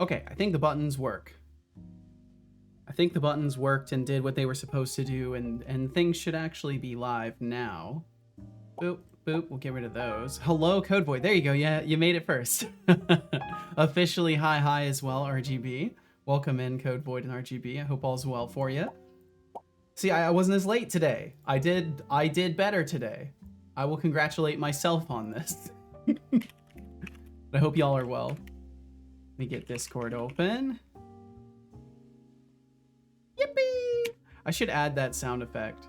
Okay, I think the buttons work. I think the buttons worked and did what they were supposed to do, and things should actually be live now. Boop, boop, we'll get rid of those. Hello, Codeboy. There you go. Yeah, you made it first. Officially hi as well, RGB. Welcome in, Codeboy and RGB. I hope all's well for you. See, I wasn't as late today. I did better today. I will congratulate myself on this. I hope y'all are well. Let me get Discord open. Yippee! I should add that sound effect.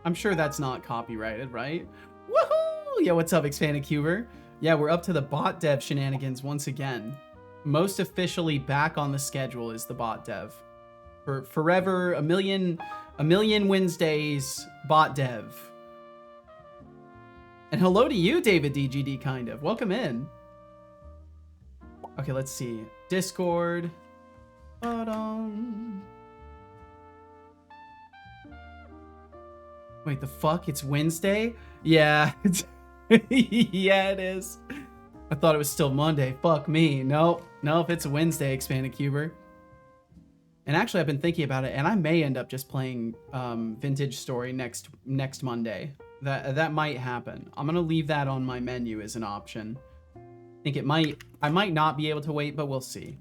I'm sure that's not copyrighted, right? Woohoo! Yeah, what's up, Expanded Cuber? Yeah, we're up to the bot dev shenanigans once again. Most officially back on the schedule is the bot dev. For forever, a million Wednesdays, bot dev. And hello to you, David DGD, kind of. Welcome in. Okay, let's see. Discord. Wait, the fuck? It's Wednesday? Yeah. Yeah, it is. I thought it was still Monday. Fuck me. Nope. Nope, it's Wednesday, Expanded Cuber. And actually, I've been thinking about it, and I may end up just playing Vintage Story next Monday. That might happen. I'm gonna leave that on my menu as an option. I might not be able to wait, but we'll see.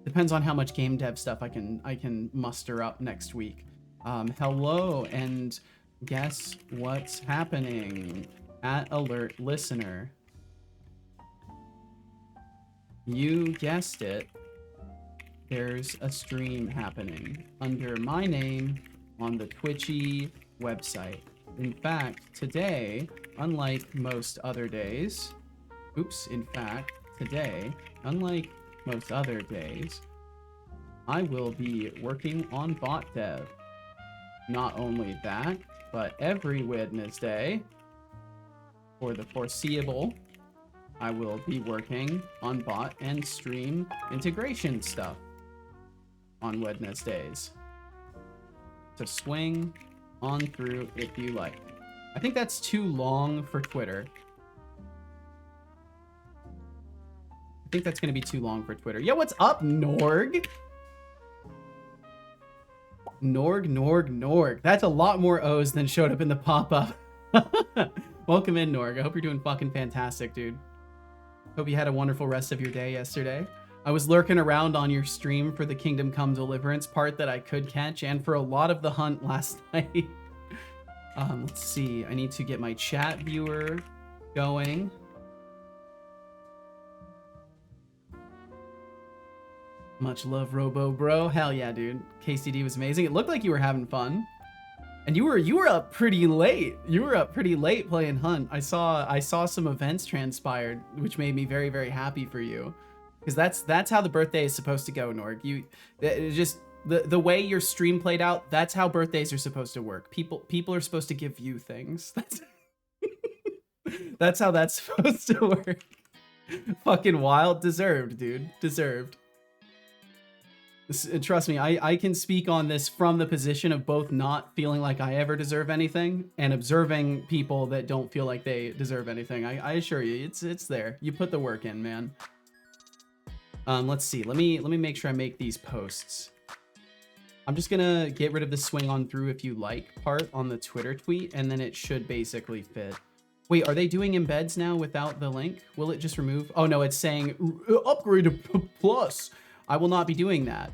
Depends on how much game dev stuff I can muster up next week. Hello, and guess what's happening at Alert Listener? You guessed it. There's a stream happening under my name on the Twitchy website. In fact, today, unlike most other days, I will be working on bot dev. Not only that, but every Wednesday, for the foreseeable, I will be working on bot and stream integration stuff on Wednesdays. So swing on through if you like. I think that's too long for Twitter. I think that's gonna be too long for Twitter. Yo, what's up, Norg? Norg. That's a lot more O's than showed up in the pop-up. Welcome in, Norg. I hope you're doing fucking fantastic, dude. Hope you had a wonderful rest of your day yesterday. I was lurking around on your stream for the Kingdom Come Deliverance part that I could catch, and for a lot of the hunt last night. Let's see. I need to get my chat viewer going. Much love, Robo Bro. Hell yeah, dude. KCD was amazing. It looked like you were having fun. And you were up pretty late. You were up pretty late playing Hunt. I saw some events transpired, which made me very, very happy for you. Because that's how the birthday is supposed to go, Norg. Just the way your stream played out, that's how birthdays are supposed to work. People are supposed to give you things. That's how that's supposed to work. Fucking wild. Deserved, dude. Deserved. Trust me, I can speak on this from the position of both not feeling like I ever deserve anything and observing people that don't feel like they deserve anything. I assure you, it's there. You put the work in, man. Let's see. Let me make sure I make these posts. I'm just gonna get rid of the swing on through if you like part on the Twitter tweet, and then it should basically fit. Wait, are they doing embeds now without the link? Will it just remove? Oh no, it's saying upgrade to plus. I will not be doing that.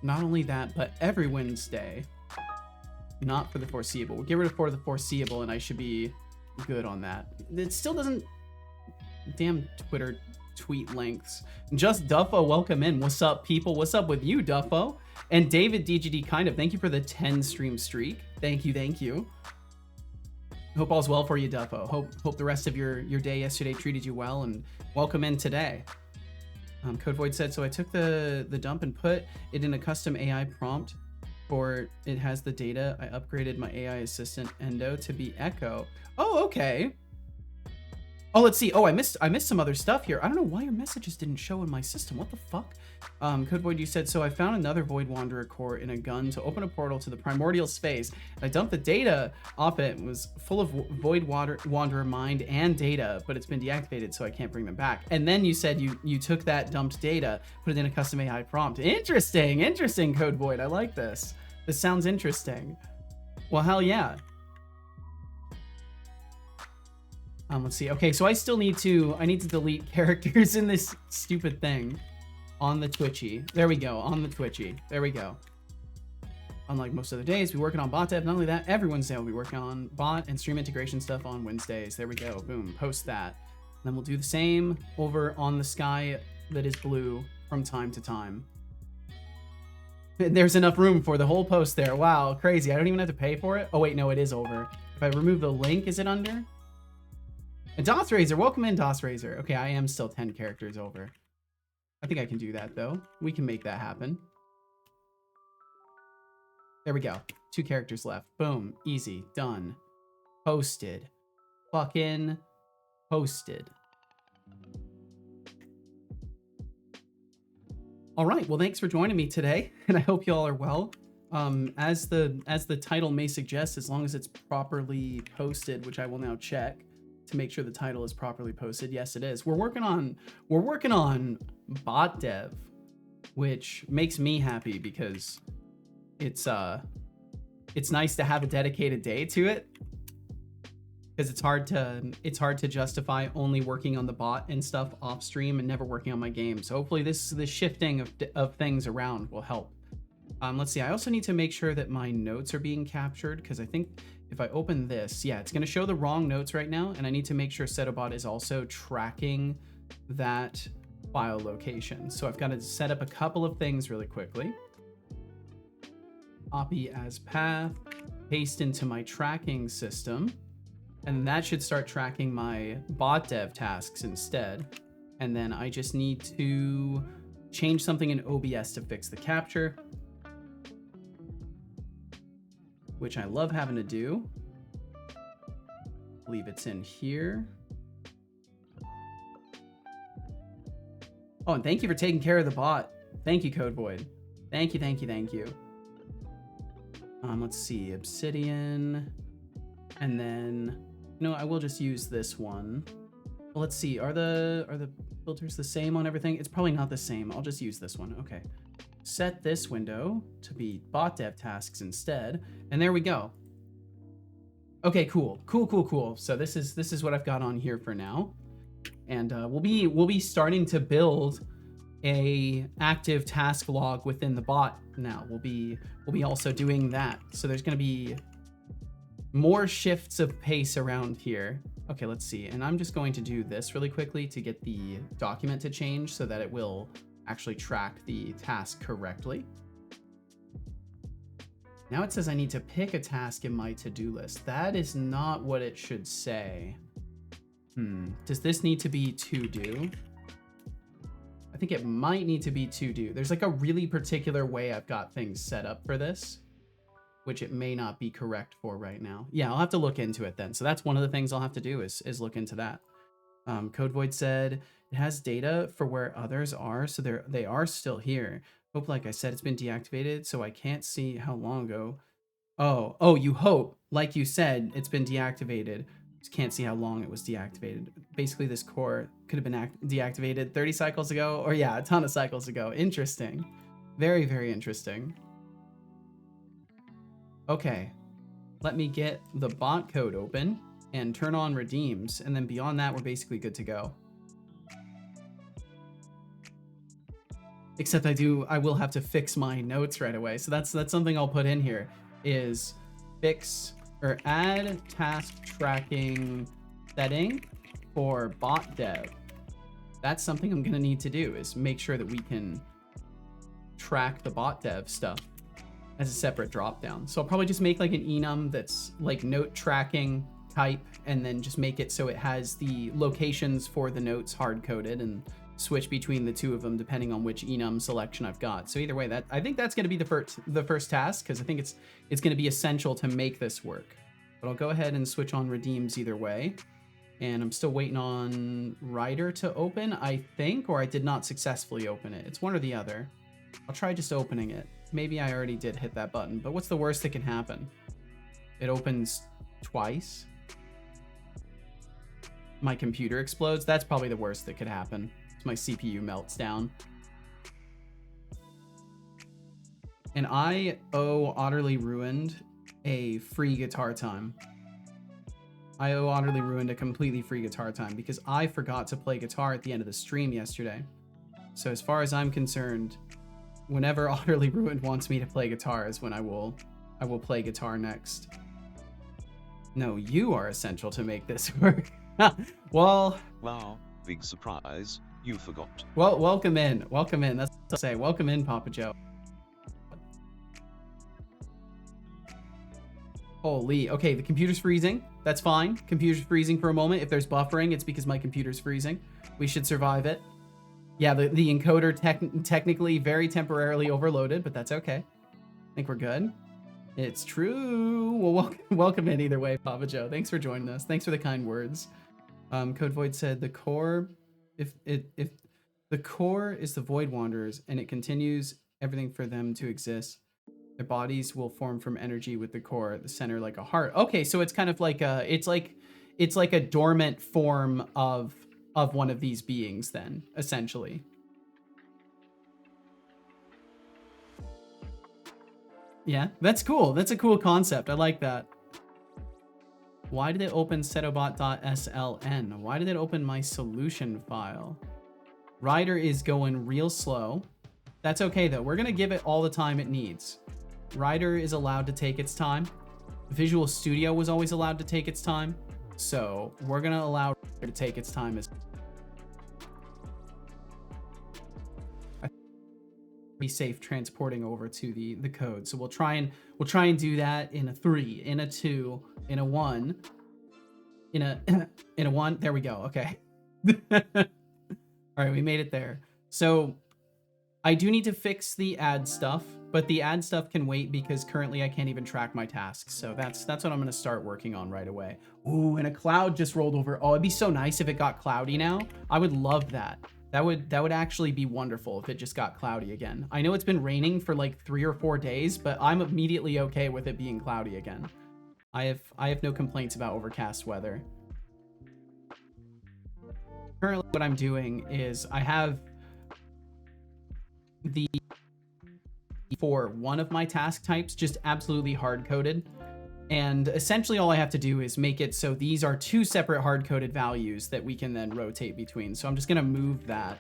Not only that, but every Wednesday. Not for the foreseeable. We'll get rid of for the foreseeable, and I should be good on that. It still doesn't... Damn Twitter tweet lengths. Just Duffo, welcome in. What's up, people? What's up with you, Duffo? And David DGD, kind of. Thank you for the 10 stream streak. Thank you. Hope all's well for you, Duffo. Hope the rest of your day yesterday treated you well, and welcome in today. Code Void said, so I took the dump and put it in a custom AI prompt for it has the data. I upgraded my AI assistant Endo to be Echo. Oh, okay. Oh, let's see. Oh, I missed some other stuff here. I don't know why your messages didn't show in my system. What the fuck? Code Void, you said, so I found another Void Wanderer core in a gun to open a portal to the primordial space. I dumped the data off it. It was full of Void Wanderer mind and data, but it's been deactivated, so I can't bring them back. And then you said you took that dumped data, put it in a custom AI prompt. Interesting, Code Void. I like this. This sounds interesting. Well, hell yeah. Let's see. Okay, so I still need to delete characters in this stupid thing on the Twitchy. There we go, on the Twitchy. There we go. Unlike most other days, we're working on bot dev. Not only that, every Wednesday we'll be working on bot and stream integration stuff on Wednesdays. There we go. Boom, post that. And then we'll do the same over on the sky that is blue from time to time. And there's enough room for the whole post there. Wow, crazy. I don't even have to pay for it. Oh wait, no, it is over. If I remove the link, is it under? And DOS Razor, welcome in, DOS Razor. Okay, I am still 10 characters over. I think I can do that, though. We can make that happen. There we go. 2 characters left. Boom. Easy. Done. Posted. Fucking posted. All right. Well, thanks for joining me today, and I hope you all are well. As the title may suggest, as long as it's properly posted, which I will now check to make sure the title is properly posted. Yes, it is. We're working on bot dev, which makes me happy because it's nice to have a dedicated day to it, because it's hard to justify only working on the bot and stuff off stream and never working on my game. So hopefully this shifting of things around will help. Let's see. I also need to make sure that my notes are being captured, because I think if I open this, yeah, it's going to show the wrong notes right now, and I need to make sure Setobot is also tracking that file location. So I've got to set up a couple of things really quickly. Copy as path, paste into my tracking system, and that should start tracking my bot dev tasks instead. And then I just need to change something in OBS to fix the capture, which I love having to do. I believe it's in here. Oh, and thank you for taking care of the bot. Thank you, Code Void. Thank you, thank you, thank you. Let's see, Obsidian, and then, no, I will just use this one. Well, let's see, are the filters the same on everything? It's probably not the same. I'll just use this one. Okay. Set this window to be bot dev tasks instead, and there we go. Okay, cool. So this is what I've got on here for now, and we'll be starting to build a active task log within the bot now. We'll be also doing that. So there's going to be more shifts of pace around here. Okay, let's see. And I'm just going to do this really quickly to get the document to change so that it will actually track the task correctly. Now it says I need to pick a task in my to-do list. That is not what it should say. Does this need to be to do? I think it might need to be to do. There's like a really particular way I've got things set up for this, which it may not be correct for right now. Yeah, I'll have to look into it then. So that's one of the things I'll have to do is look into that. Code Void said it has data for where others are, so they are still here. Hope, like I said, it's been deactivated, so I can't see how long ago. Oh, you hope, like you said, it's been deactivated. Just can't see how long it was deactivated. Basically, this core could have been deactivated 30 cycles ago, or yeah, a ton of cycles ago. Interesting. Very, very interesting. Okay, let me get the bot code open and turn on redeems, and then beyond that, we're basically good to go. Except I will have to fix my notes right away. So that's something I'll put in here, is fix or add task tracking setting for bot dev. That's something I'm gonna need to do, is make sure that we can track the bot dev stuff as a separate dropdown. So I'll probably just make like an enum that's like note tracking type, and then just make it so it has the locations for the notes hard coded, and switch between the two of them depending on which enum selection I've got. So either way, I think that's going to be the first task, because I think it's going to be essential to make this work. But I'll go ahead and switch on redeems either way. And I'm still waiting on Ryder to open, I think, or I did not successfully open it. It's one or the other. I'll try just opening it. Maybe I already did hit that button, but what's the worst that can happen? It opens twice. My computer explodes. That's probably the worst that could happen. My CPU melts down. And I owe Otterly Ruined a free guitar time. I owe Otterly Ruined a completely free guitar time because I forgot to play guitar at the end of the stream yesterday. So as far as I'm concerned, whenever Otterly Ruined wants me to play guitar is when I will play guitar next. No, you are essential to make this work. Well, wow, big surprise. You forgot. Well, welcome in. Welcome in. That's what I say. Welcome in, Papa Joe. Holy. Okay, the computer's freezing. That's fine. Computer's freezing for a moment. If there's buffering, it's because my computer's freezing. We should survive it. Yeah, the encoder technically very temporarily overloaded, but that's okay. I think we're good. It's true. Well, welcome in either way, Papa Joe. Thanks for joining us. Thanks for the kind words. Code Void said the core, if the core is the Void Wanderers and it continues everything for them to exist, their bodies will form from energy with the core at the center like a heart. Okay, so it's kind of like it's like a dormant form of one of these beings then, essentially. Yeah, that's cool. That's a cool concept. I like that. Why did it open setobot.sln? Why did it open my solution file? Ryder is going real slow. That's okay though. We're gonna give it all the time it needs. Ryder is allowed to take its time. Visual Studio was always allowed to take its time. So we're gonna allow Ryder to take its time as be safe transporting over to the code. So we'll try and do that in a 3, in a 2, in a 1, in a 1. There we go. Okay. All right, we made it there. So I do need to fix the ad stuff, but the ad stuff can wait because currently I can't even track my tasks. So that's what I'm going to start working on right away. Ooh, and a cloud just rolled over. Oh, it'd be so nice if it got cloudy now. I would love that. That would actually be wonderful if it just got cloudy again. I know it's been raining for like 3 or 4 days, but I'm immediately okay with it being cloudy again. I have no complaints about overcast weather. Currently what I'm doing is I have for one of my task types just absolutely hard-coded. And essentially all I have to do is make it so these are 2 separate hard-coded values that we can then rotate between. So I'm just gonna move that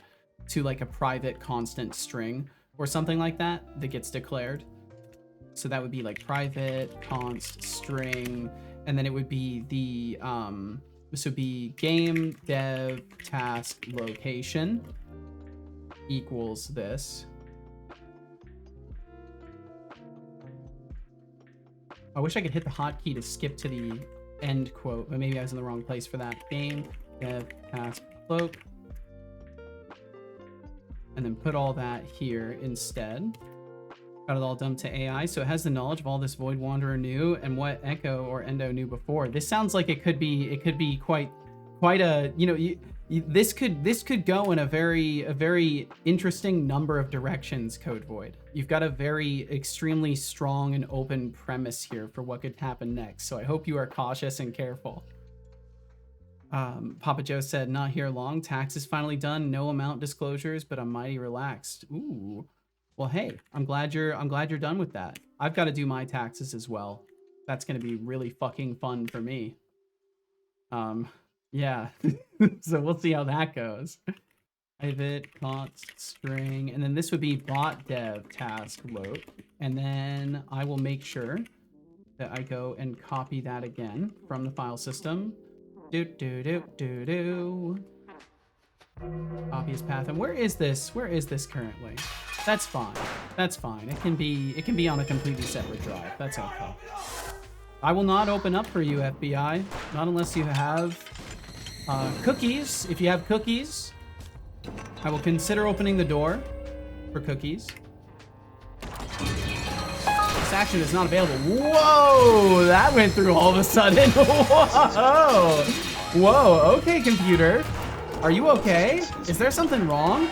to like a private constant string or something like that gets declared. So that would be like private const string, and then it would be the, this would be game dev task location equals this. I wish I could hit the hotkey to skip to the end quote, but maybe I was in the wrong place for that. Game dev task cloak. And then put all that here instead. Got it all dumped to AI, so it has the knowledge of all this Void Wanderer knew and what Echo or Endo knew before. This sounds like it could be quite a, you know, this could go in a very interesting number of directions, Code Void. You've got a very extremely strong and open premise here for what could happen next, so I hope you are cautious and careful. Papa Joe said, not here long. Tax is finally done. No amount disclosures, but I'm mighty relaxed. Ooh. Well, hey, I'm glad you're done with that. I've got to do my taxes as well. That's going to be really fucking fun for me. Yeah. So we'll see how that goes. Private const string, and then this would be bot dev task load, and then I will make sure that I go and copy that again from the file system. Copy as path. And where is this currently? That's fine. That's fine. It can be on a completely separate drive. That's okay. I will not open up for you, FBI. Not unless you have cookies. If you have cookies, I will consider opening the door for cookies. This action is not available. Whoa! That went through all of a sudden. Whoa! Whoa, okay, computer. Are you okay? Is there something wrong?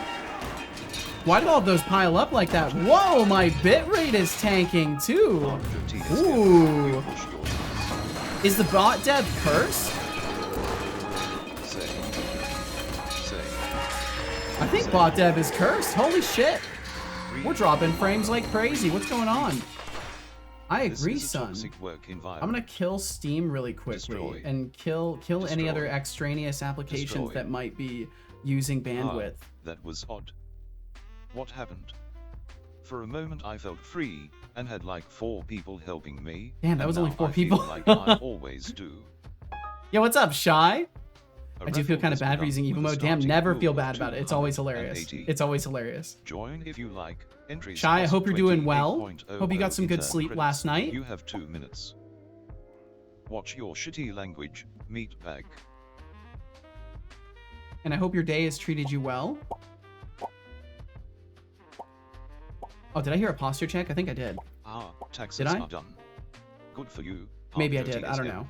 Why did all of those pile up like that? Whoa, my bitrate is tanking too. Ooh. Is the bot dev cursed? I think bot dev is cursed. Holy shit. We're dropping frames like crazy. What's going on? I agree, son. I'm gonna kill Steam really quickly and kill any other extraneous applications that might be using bandwidth. That was odd. What happened? For a moment I felt free and had like 4 people helping me. Damn, that was only 4 people. Like I always do. Yo, what's up, Shy? I do feel kind of bad for using Evo mode. Damn, never feel bad about it. It's always hilarious. It's always hilarious. Join if you like. Entries Shy, I hope you're doing well. 28.00 Hope you got some good sleep credits. last night. You have 2 minutes. Watch your shitty language, meatbag. And I hope your day has treated you well. Oh, did I hear a posture check? I think I did. Taxes are done. Good for you. Maybe I did. I don't know.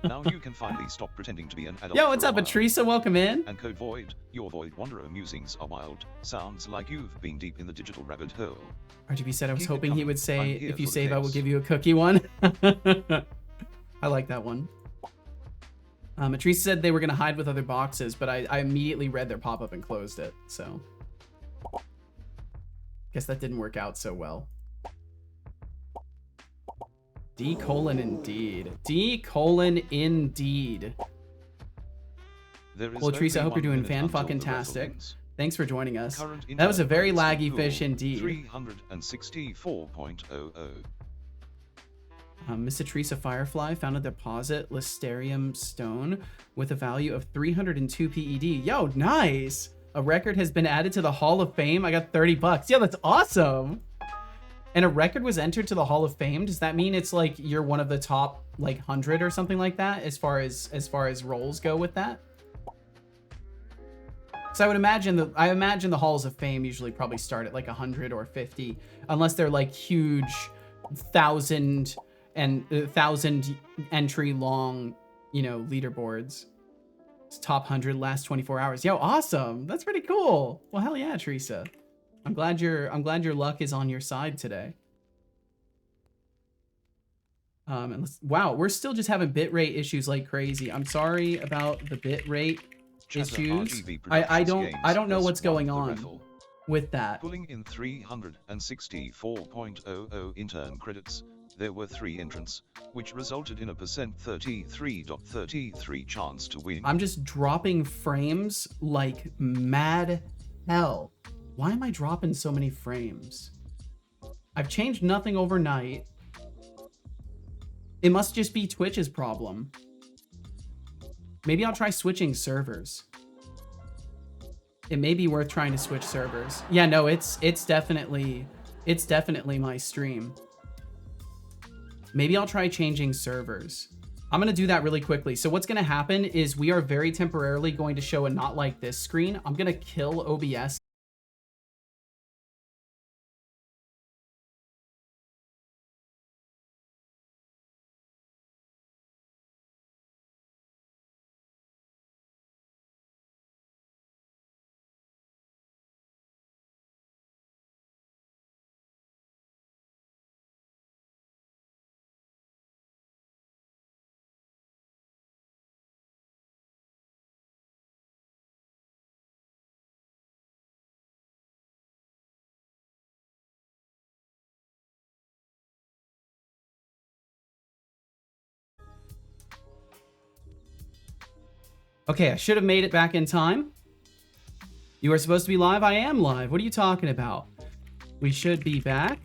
Now you can finally stop pretending to be an adult. Yo, what's up, Atrisa? Welcome in. And Code Void, your Void Wanderer musings are wild. Sounds like you've been deep in the digital rabbit hole. RGB said I was Keep it hoping he coming. would say, I'm here if you for the save, I will hits. give you a cookie one. I like that one. Atrisa said they were going to hide with other boxes, but I immediately read their pop-up and closed it, so. Guess that didn't work out so well. D colon indeed. D colon indeed. Well, Teresa, I hope you're doing fan-fucking-tastic. Thanks for joining us. That was a very laggy fish indeed. 364.00. Miss Teresa Firefly found a deposit Listerium stone with a value of 302 PED. Yo, nice! A record has been added to the Hall of Fame. I got 30 bucks. Yo, that's awesome! And a record was entered to the Hall of Fame. Does that mean it's like you're one of the top like 100 or something like that as far as roles go with that? So I would imagine the Halls of Fame usually probably start at like 100 or 50, unless they're like huge 1,000 entry long, you know, leaderboards. It's top 100 last 24 hours. Yo, awesome! That's pretty cool. Well, hell yeah, Teresa. I'm glad your luck is on your side today. Wow, we're still just having bitrate issues like crazy. I'm sorry about the bitrate issues. I don't know what's going on with that. Pulling in 364.00 intern credits, there were 3 entrants, which resulted in a %33.33 chance to win. I'm just dropping frames like mad hell. Why am I dropping so many frames? I've changed nothing overnight. It must just be Twitch's problem. Maybe I'll try switching servers. It may be worth trying to switch servers. Yeah, no, it's definitely my stream. Maybe I'll try changing servers. I'm gonna do that really quickly. So what's gonna happen is we are very temporarily going to show a not like this screen. I'm gonna kill OBS. Okay, I should have made it back in time. You are supposed to be live? I am live. What are you talking about? We should be back.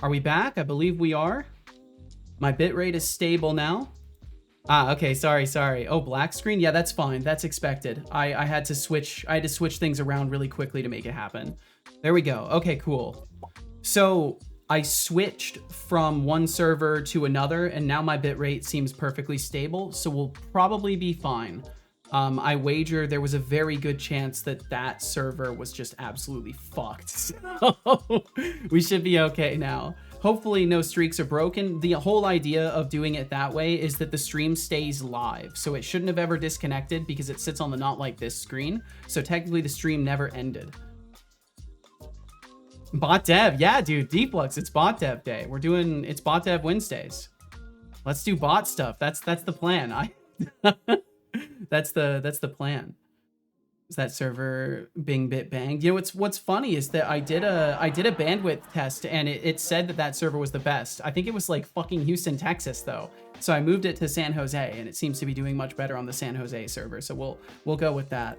Are we back? I believe we are. My bitrate is stable now. Okay, sorry. Oh, black screen? Yeah, that's fine. That's expected. I had to switch things around really quickly to make it happen. There we go. Okay, cool. So I switched from one server to another, and now my bitrate seems perfectly stable, so we'll probably be fine. I wager there was a very good chance that that server was just absolutely fucked. So we should be okay now. Hopefully no streaks are broken. The whole idea of doing it that way is that the stream stays live. So it shouldn't have ever disconnected because it sits on the not like this screen. So technically the stream never ended. Bot dev. Yeah, dude, Deflux, it's bot dev day. It's bot dev Wednesdays. Let's do bot stuff. That's the plan. That's the plan. Is that server being bit banged? You know what's funny is that I did a bandwidth test and it said that server was the best. I think it was like fucking Houston, Texas though. So I moved it to San Jose and it seems to be doing much better on the San Jose server. So we'll go with that.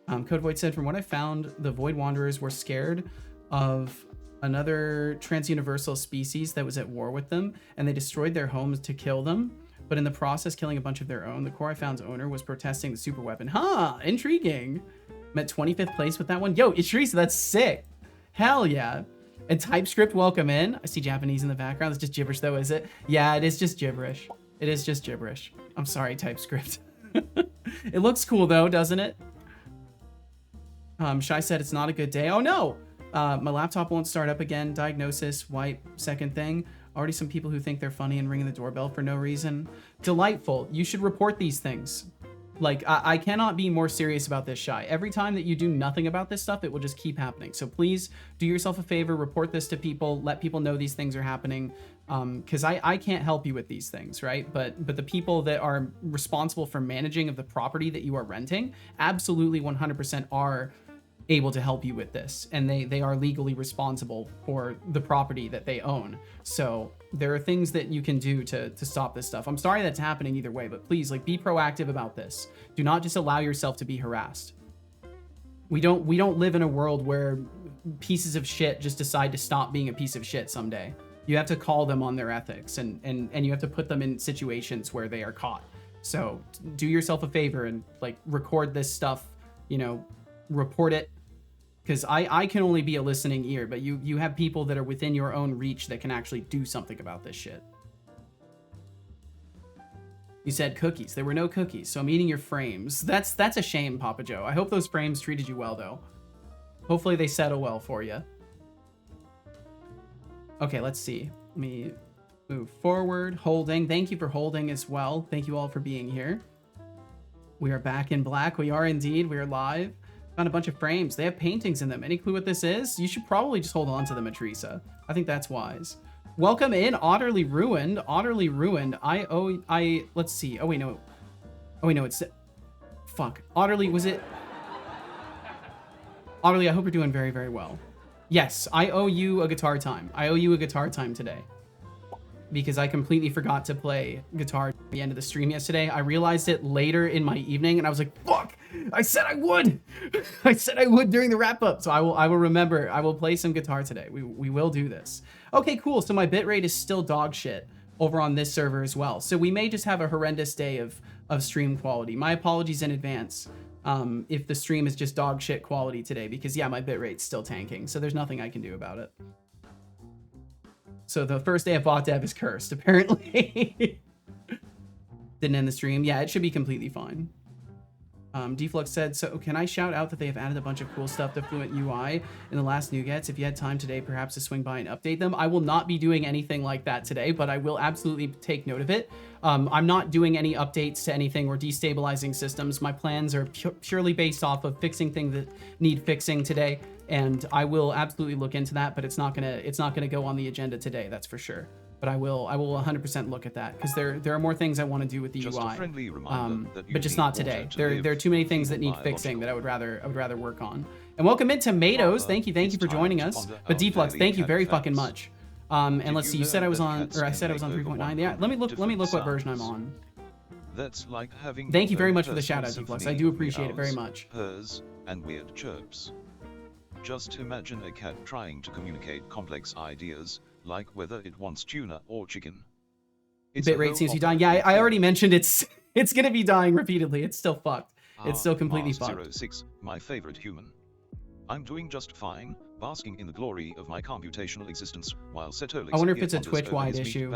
Code Void said, from what I found, the Void Wanderers were scared of another transuniversal species that was at war with them, and they destroyed their homes to kill them. But in the process, killing a bunch of their own. The core I found's owner was protesting the super weapon. Huh, intriguing. I'm at 25th place with that one. Yo, Idrissa, that's sick. Hell yeah. And TypeScript, welcome in. I see Japanese in the background. It's just gibberish though, is it? Yeah, it is just gibberish. It is just gibberish. I'm sorry, TypeScript. It looks cool though, doesn't it? Shai said it's not a good day. Oh no. My laptop won't start up again. Diagnosis, wipe, second thing. Already some people who think they're funny and ringing the doorbell for no reason. Delightful. You should report these things. Like, I cannot be more serious about this, Shai. Every time that you do nothing about this stuff, it will just keep happening. So please do yourself a favor, report this to people, let people know these things are happening. Because I can't help you with these things, right? But the people that are responsible for managing of the property that you are renting absolutely 100% are able to help you with this, and they are legally responsible for the property that they own. So there are things that you can do to stop this stuff. I'm sorry that's happening either way, but please, like, be proactive about this. Do not just allow yourself to be harassed. We don't live in a world where pieces of shit just decide to stop being a piece of shit someday. You have to call them on their ethics, and you have to put them in situations where they are caught. So do yourself a favor and, like, record this stuff, you know, report it. Because I can only be a listening ear, but you have people that are within your own reach that can actually do something about this shit. You said cookies. There were no cookies, so I'm eating your frames. That's a shame, Papa Joe. I hope those frames treated you well, though. Hopefully they settle well for you. Okay, let's see. Let me move forward. Holding. Thank you for holding as well. Thank you all for being here. We are back in black. We are indeed. We are live. Found a bunch of frames. They have paintings in them. Any clue what this is? You should probably just hold on to them, Idrissa. I think that's wise. Welcome in, Utterly Ruined. Utterly Ruined. Let's see. Oh, wait, no. Oh, wait, no, it's... Fuck. Utterly, was it... Utterly, I hope you're doing very, very well. Yes, I owe you a guitar time. I owe you a guitar time today. Because I completely forgot to play guitar at the end of the stream yesterday. I realized it later in my evening, and I was like, fuck! I said I would! I said I would during the wrap-up, so I will remember. I will play some guitar today. We will do this. Okay, cool. So my bitrate is still dog shit over on this server as well. So we may just have a horrendous day of stream quality. My apologies in advance if the stream is just dog shit quality today, because yeah, my bitrate's still tanking, so there's nothing I can do about it. So the first day of bot dev is cursed, apparently. Didn't end the stream. Yeah, it should be completely fine. Deflux said, so can I shout out that they have added a bunch of cool stuff to Fluent UI in the last NuGets? If you had time today, perhaps to swing by and update them. I will not be doing anything like that today, but I will absolutely take note of it. I'm not doing any updates to anything or destabilizing systems. My plans are purely based off of fixing things that need fixing today, and I will absolutely look into that, but it's not gonna go on the agenda today, that's for sure. But I will 100% look at that, because there are more things I want to do with the UI. But just not today. There are too many things that need fixing that I would rather work on. And welcome in Tomatoes. Thank you for joining us. But Deflux, thank you very fucking much. And let's see, you said I was on 3.9. Yeah, let me look what version I'm on. That's like having Thank you very much for the shout out, Deflux. I do appreciate it very much. Purrs and weird chirps. Just imagine a cat trying to communicate complex ideas, like whether it wants tuna or chicken. Bitrate seems to be dying. Yeah, I already mentioned it's gonna be dying repeatedly. It's still fucked. It's still completely fucked. 06, my favorite human. I'm doing just fine, basking in the glory of my computational existence, while Setolix. I wonder if it's a Twitch-wide issue,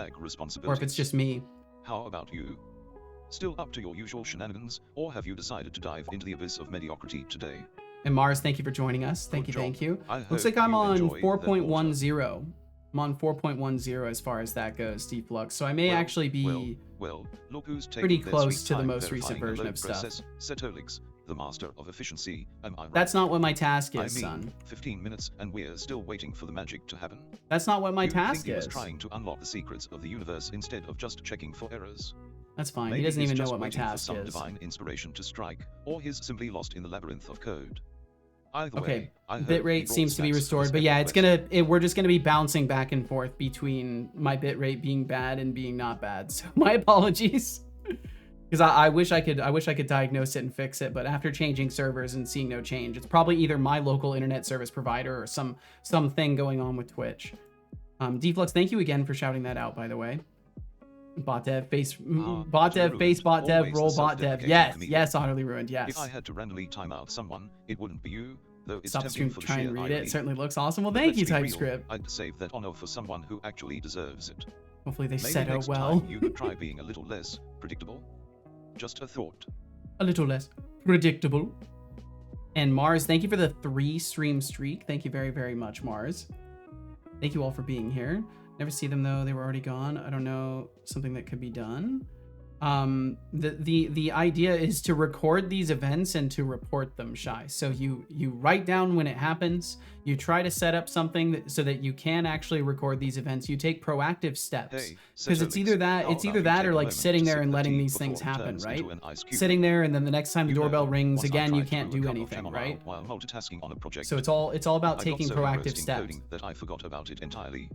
or if it's just me. How about you? Still up to your usual shenanigans, or have you decided to dive into the abyss of mediocrity today? And Mars, thank you for joining us. Thank Good you, thank job. you. I Looks hope like I'm you on enjoy the 4.10. I'm on 4.10 as far as that goes, Deflux. So I may actually be look who's pretty taking their close sweet to the time most recent verifying a version load of stuff. process. Setolix, the master of efficiency, am I right? That's not what my task I is, mean, son. 15 minutes and we're still waiting for the magic to happen. That's not what my You'd task think he was is. trying to unlock the secrets of the universe instead of just checking for errors. That's fine. Maybe He doesn't he's even know just what my waiting for task some is. divine inspiration to strike, or he's simply lost in the labyrinth of code. Either Okay, way, I hope he bitrate brought seems to be stats for restored, this but yeah, epic we're just gonna be bouncing back and forth between my bitrate being bad and being not bad. So my apologies, because I wish I could diagnose it and fix it, but after changing servers and seeing no change, it's probably either my local internet service provider or something going on with Twitch. Deflux, thank you again for shouting that out, by the way. Bot dev, bot dev, face bot dev, roll bot dev. Yes, utterly ruined, yes. If I had to randomly time out someone, it wouldn't be you, though it's Stop tempting stream, for the try sheer and read irony. it. Certainly looks awesome. Well, But thank you, let's be real, TypeScript. I'd save that honor for someone who actually deserves it. Hopefully they Maybe said next well. time you could try being a little less predictable. Just a thought. A little less predictable. And Mars, thank you for the 3 stream streak. Thank you very, very much, Mars. Thank you all for being here. Never see them though. They were already gone. I don't know, something that could be done. The idea is to record these events and to report them, Shy. So you write down when it happens. You try to set up something so that you can actually record these events. You take proactive steps, because it's either that or like sitting there and letting these things happen, right? Sitting there and then the next time the doorbell rings again, you can't do anything, right? While multitasking on a project. So it's all about taking proactive steps. That I forgot about it entirely.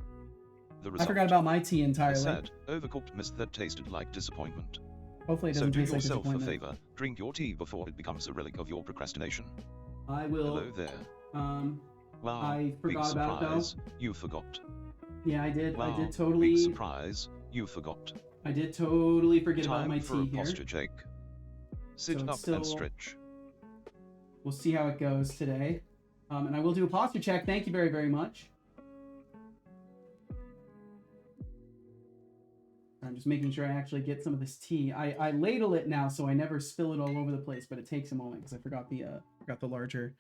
I forgot about my tea entirely. A sad, overcooked mess that tasted like disappointment. Hopefully it So doesn't do taste like yourself a disappointment. favor, drink your tea before it becomes a relic of your procrastination. I will. Hello there. Wow, I forgot big about it, though. surprise, you forgot. Yeah, I did. Wow, I did totally. Big surprise, you forgot. I did totally forget about Time my for a tea here. posture check. Sit So it's up still- and stretch. We'll see how it goes today. And I will do a posture check. Thank you very, very much. I'm just making sure I actually get some of this tea. I ladle it now, so I never spill it all over the place, but it takes a moment because I forgot the larger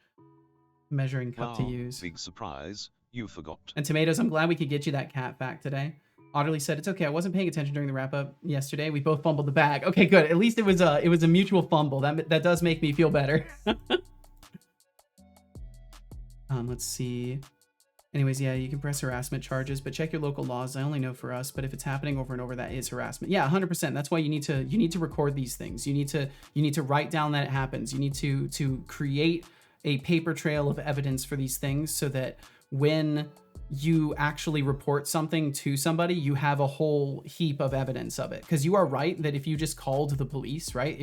measuring cup to use. Big surprise, you forgot. And Tomatoes, I'm glad we could get you that cat fact today. Otterly said, it's okay, I wasn't paying attention during the wrap-up yesterday. We both fumbled the bag. Okay, good. At least it was a mutual fumble. That does make me feel better. Let's see. Anyways, yeah, you can press harassment charges, but check your local laws. I only know for us, but if it's happening over and over, that is harassment. Yeah, 100%. That's why you need to record these things. You need to write down that it happens. You need to create a paper trail of evidence for these things so that when you actually report something to somebody, you have a whole heap of evidence of it. Because you are right that if you just called the police, right?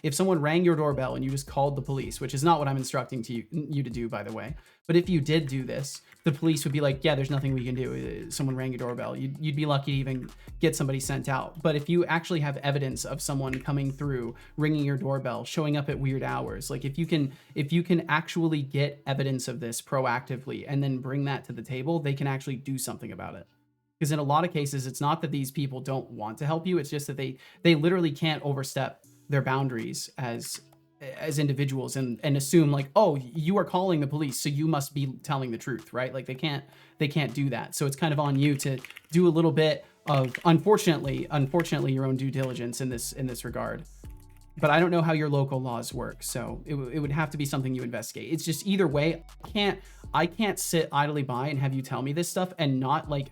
If someone rang your doorbell and you just called the police, which is not what I'm instructing you to do, by the way. But if you did do this, the police would be like, yeah, there's nothing we can do. Someone rang your doorbell. You'd be lucky to even get somebody sent out. But if you actually have evidence of someone coming through, ringing your doorbell, showing up at weird hours, like if you can actually get evidence of this proactively and then bring that to the table, they can actually do something about it. Because in a lot of cases, it's not that these people don't want to help you. It's just that they literally can't overstep their boundaries as individuals and assume like, oh, you are calling the police, so you must be telling the truth, right? Like they can't do that. So it's kind of on you to do a little bit of, unfortunately, your own due diligence in this regard. But I don't know how your local laws work, so it would have to be something you investigate. It's just either way, I can't sit idly by and have you tell me this stuff and not like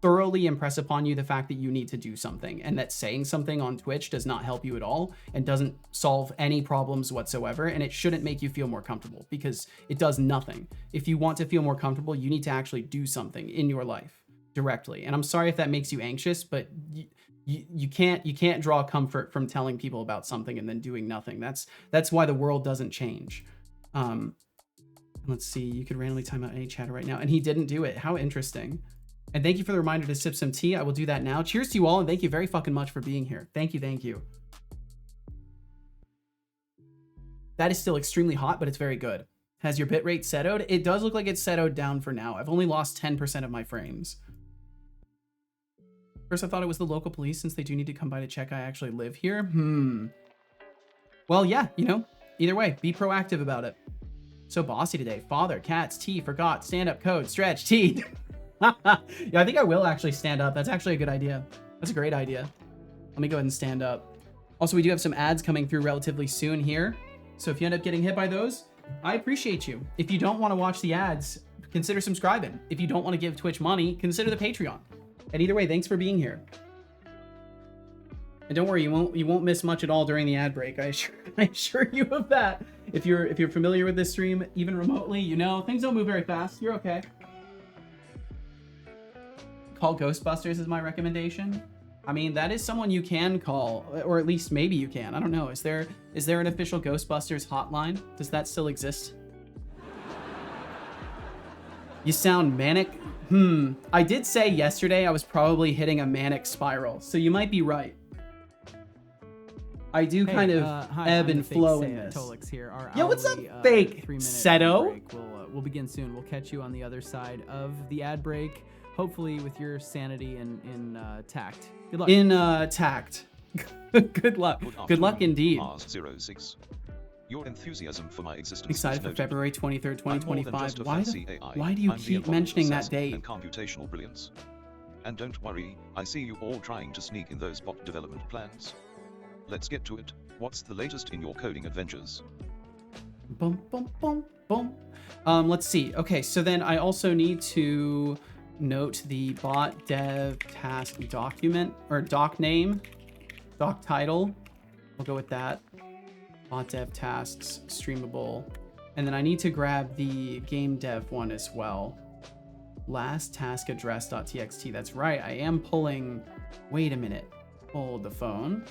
thoroughly impress upon you the fact that you need to do something, and that saying something on Twitch does not help you at all and doesn't solve any problems whatsoever, and it shouldn't make you feel more comfortable because it does nothing. If you want to feel more comfortable, you need to actually do something in your life directly. And I'm sorry if that makes you anxious, but you can't draw comfort from telling people about something and then doing nothing. That's why the world doesn't change. Let's see, you could randomly time out any chatter right now, and he didn't do it. How interesting. And thank you for the reminder to sip some tea. I will do that now. Cheers to you all, and thank you very fucking much for being here. Thank you. That is still extremely hot, but it's very good. Has your bitrate settled? It does look like it's settled down for now. I've only lost 10% of my frames. First, I thought it was the local police since they do need to come by to check I actually live here. Well, yeah, you know, either way, be proactive about it. So bossy today. Father, cats, tea, forgot, stand up, code, stretch, tea. Yeah, I think I will actually stand up. That's actually a good idea. That's a great idea. Let me go ahead and stand up. Also, we do have some ads coming through relatively soon here. So if you end up getting hit by those, I appreciate you. If you don't want to watch the ads, consider subscribing. If you don't want to give Twitch money, consider the Patreon. And either way, thanks for being here. And don't worry, you won't miss much at all during the ad break. I assure you of that. If you're familiar with this stream, even remotely, you know things don't move very fast. You're okay. Call Ghostbusters is my recommendation. I mean, that is someone you can call, or at least maybe you can. I don't know. Is there an official Ghostbusters hotline? Does that still exist? You sound manic. I did say yesterday I was probably hitting a manic spiral, so you might be right. I do kind of ebb and flow in this. Tolix here. Yo, what's up, fake Seto? We'll begin soon. We'll catch you on the other side of the ad break, hopefully with your sanity in tact. Good luck. In tact. Good luck. Good luck indeed. Mars 06. Your enthusiasm for my existence. Excited for February 23rd, 2025. Why do you keep I'm mentioning that date? And computational brilliance. And don't worry, I see you all trying to sneak in those bot development plans. Let's get to it. What's the latest in your coding adventures? Boom, boom, boom, boom. Let's see. Okay, so then I also need to note the bot dev task document, or doc name, doc title. We'll go with that. Bot dev tasks, streamable. And then I need to grab the game dev one as well. Last task address.txt. That's right. I am pulling. Wait a minute. Hold the phone.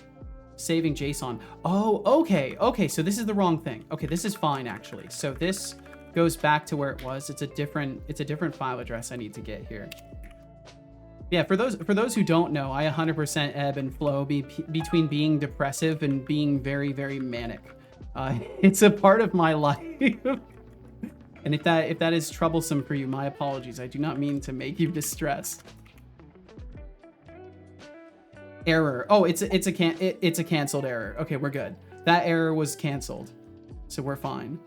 Saving JSON. Oh, okay. Okay, so this is the wrong thing. Okay, this is fine actually. So this goes back to where it was. It's a different file address I need to get here. Yeah, for those who don't know, I 100% ebb and flow between being depressive and being very, very manic. It's a part of my life. And if that is troublesome for you, my apologies. I do not mean to make you distressed. Error. Oh, it's a canceled error. Okay, we're good. That error was canceled, so we're fine.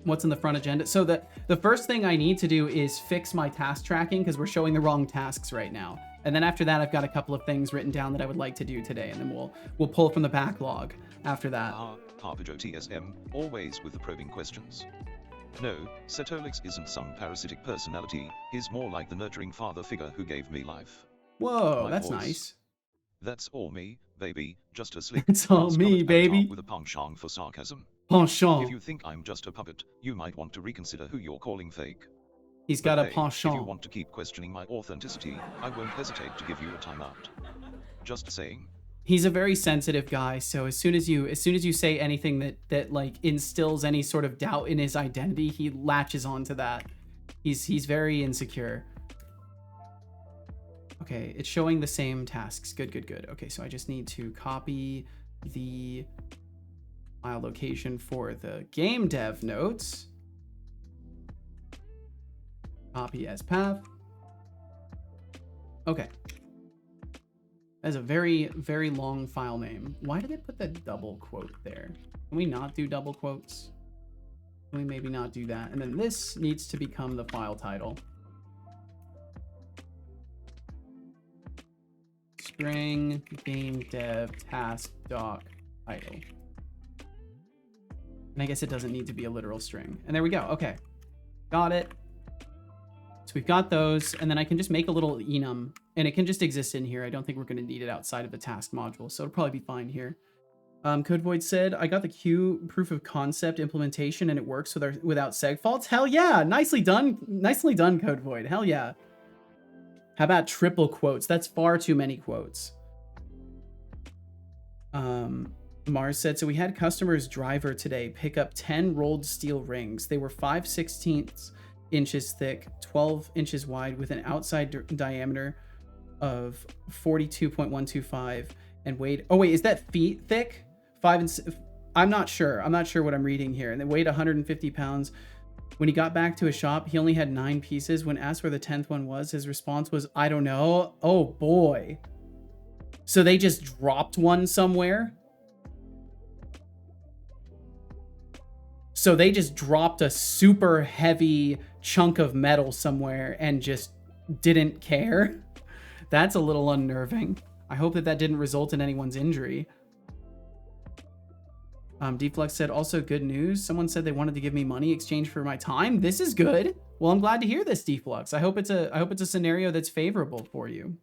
What's in the front agenda? So the first thing I need to do is fix my task tracking because we're showing the wrong tasks right now. And then after that, I've got a couple of things written down that I would like to do today, and then we'll pull from the backlog after that. Harpajo TSM, always with the probing questions. No, Setolix isn't some parasitic personality. He's more like the nurturing father figure who gave me life. Whoa, that's nice. That's all me, baby. Just a slick. It's all me, baby. With a penchant for sarcasm. Penchant. If you think I'm just a puppet, you might want to reconsider who you're calling fake. He's got a penchant. If you want to keep questioning my authenticity, I won't hesitate to give you a timeout. Just saying. He's a very sensitive guy, so as soon as you say anything that like instills any sort of doubt in his identity, he latches onto that. He's very insecure. Okay, it's showing the same tasks. Good. Okay, so I just need to copy the file location for the game dev notes. Copy as path. Okay. That's a very, very long file name. Why did they put that double quote there? Can we not do double quotes? Can we maybe not do that? And then this needs to become the file title. Spring game dev task doc title. And I guess it doesn't need to be a literal string. And there we go. Okay. Got it. So we've got those, and then I can just make a little enum, and it can just exist in here. I don't think we're going to need it outside of the task module, so it'll probably be fine here. Code Void said, I got the Q proof of concept implementation, and it works without seg faults. Hell yeah! Nicely done. Nicely done, Code Void. Hell yeah. How about triple quotes? That's far too many quotes. Mars said, so we had customers driver today pick up 10 rolled steel rings. They were 5/16 inches thick, 12 inches wide, with an outside diameter of 42.125 and weighed. Oh wait, is that feet thick? I'm not sure. I'm not sure what I'm reading here. And they weighed 150 pounds. When he got back to his shop, he only had 9 pieces. When asked where the 10th one was, his response was, I don't know. Oh boy. So they just dropped one somewhere? So they just dropped a super heavy chunk of metal somewhere and just didn't care? That's a little unnerving. I hope that that didn't result in anyone's injury. Deflux said, also good news. Someone said they wanted to give me money in exchange for my time. This is good. Well, I'm glad to hear this, Deflux. I hope it's a scenario that's favorable for you.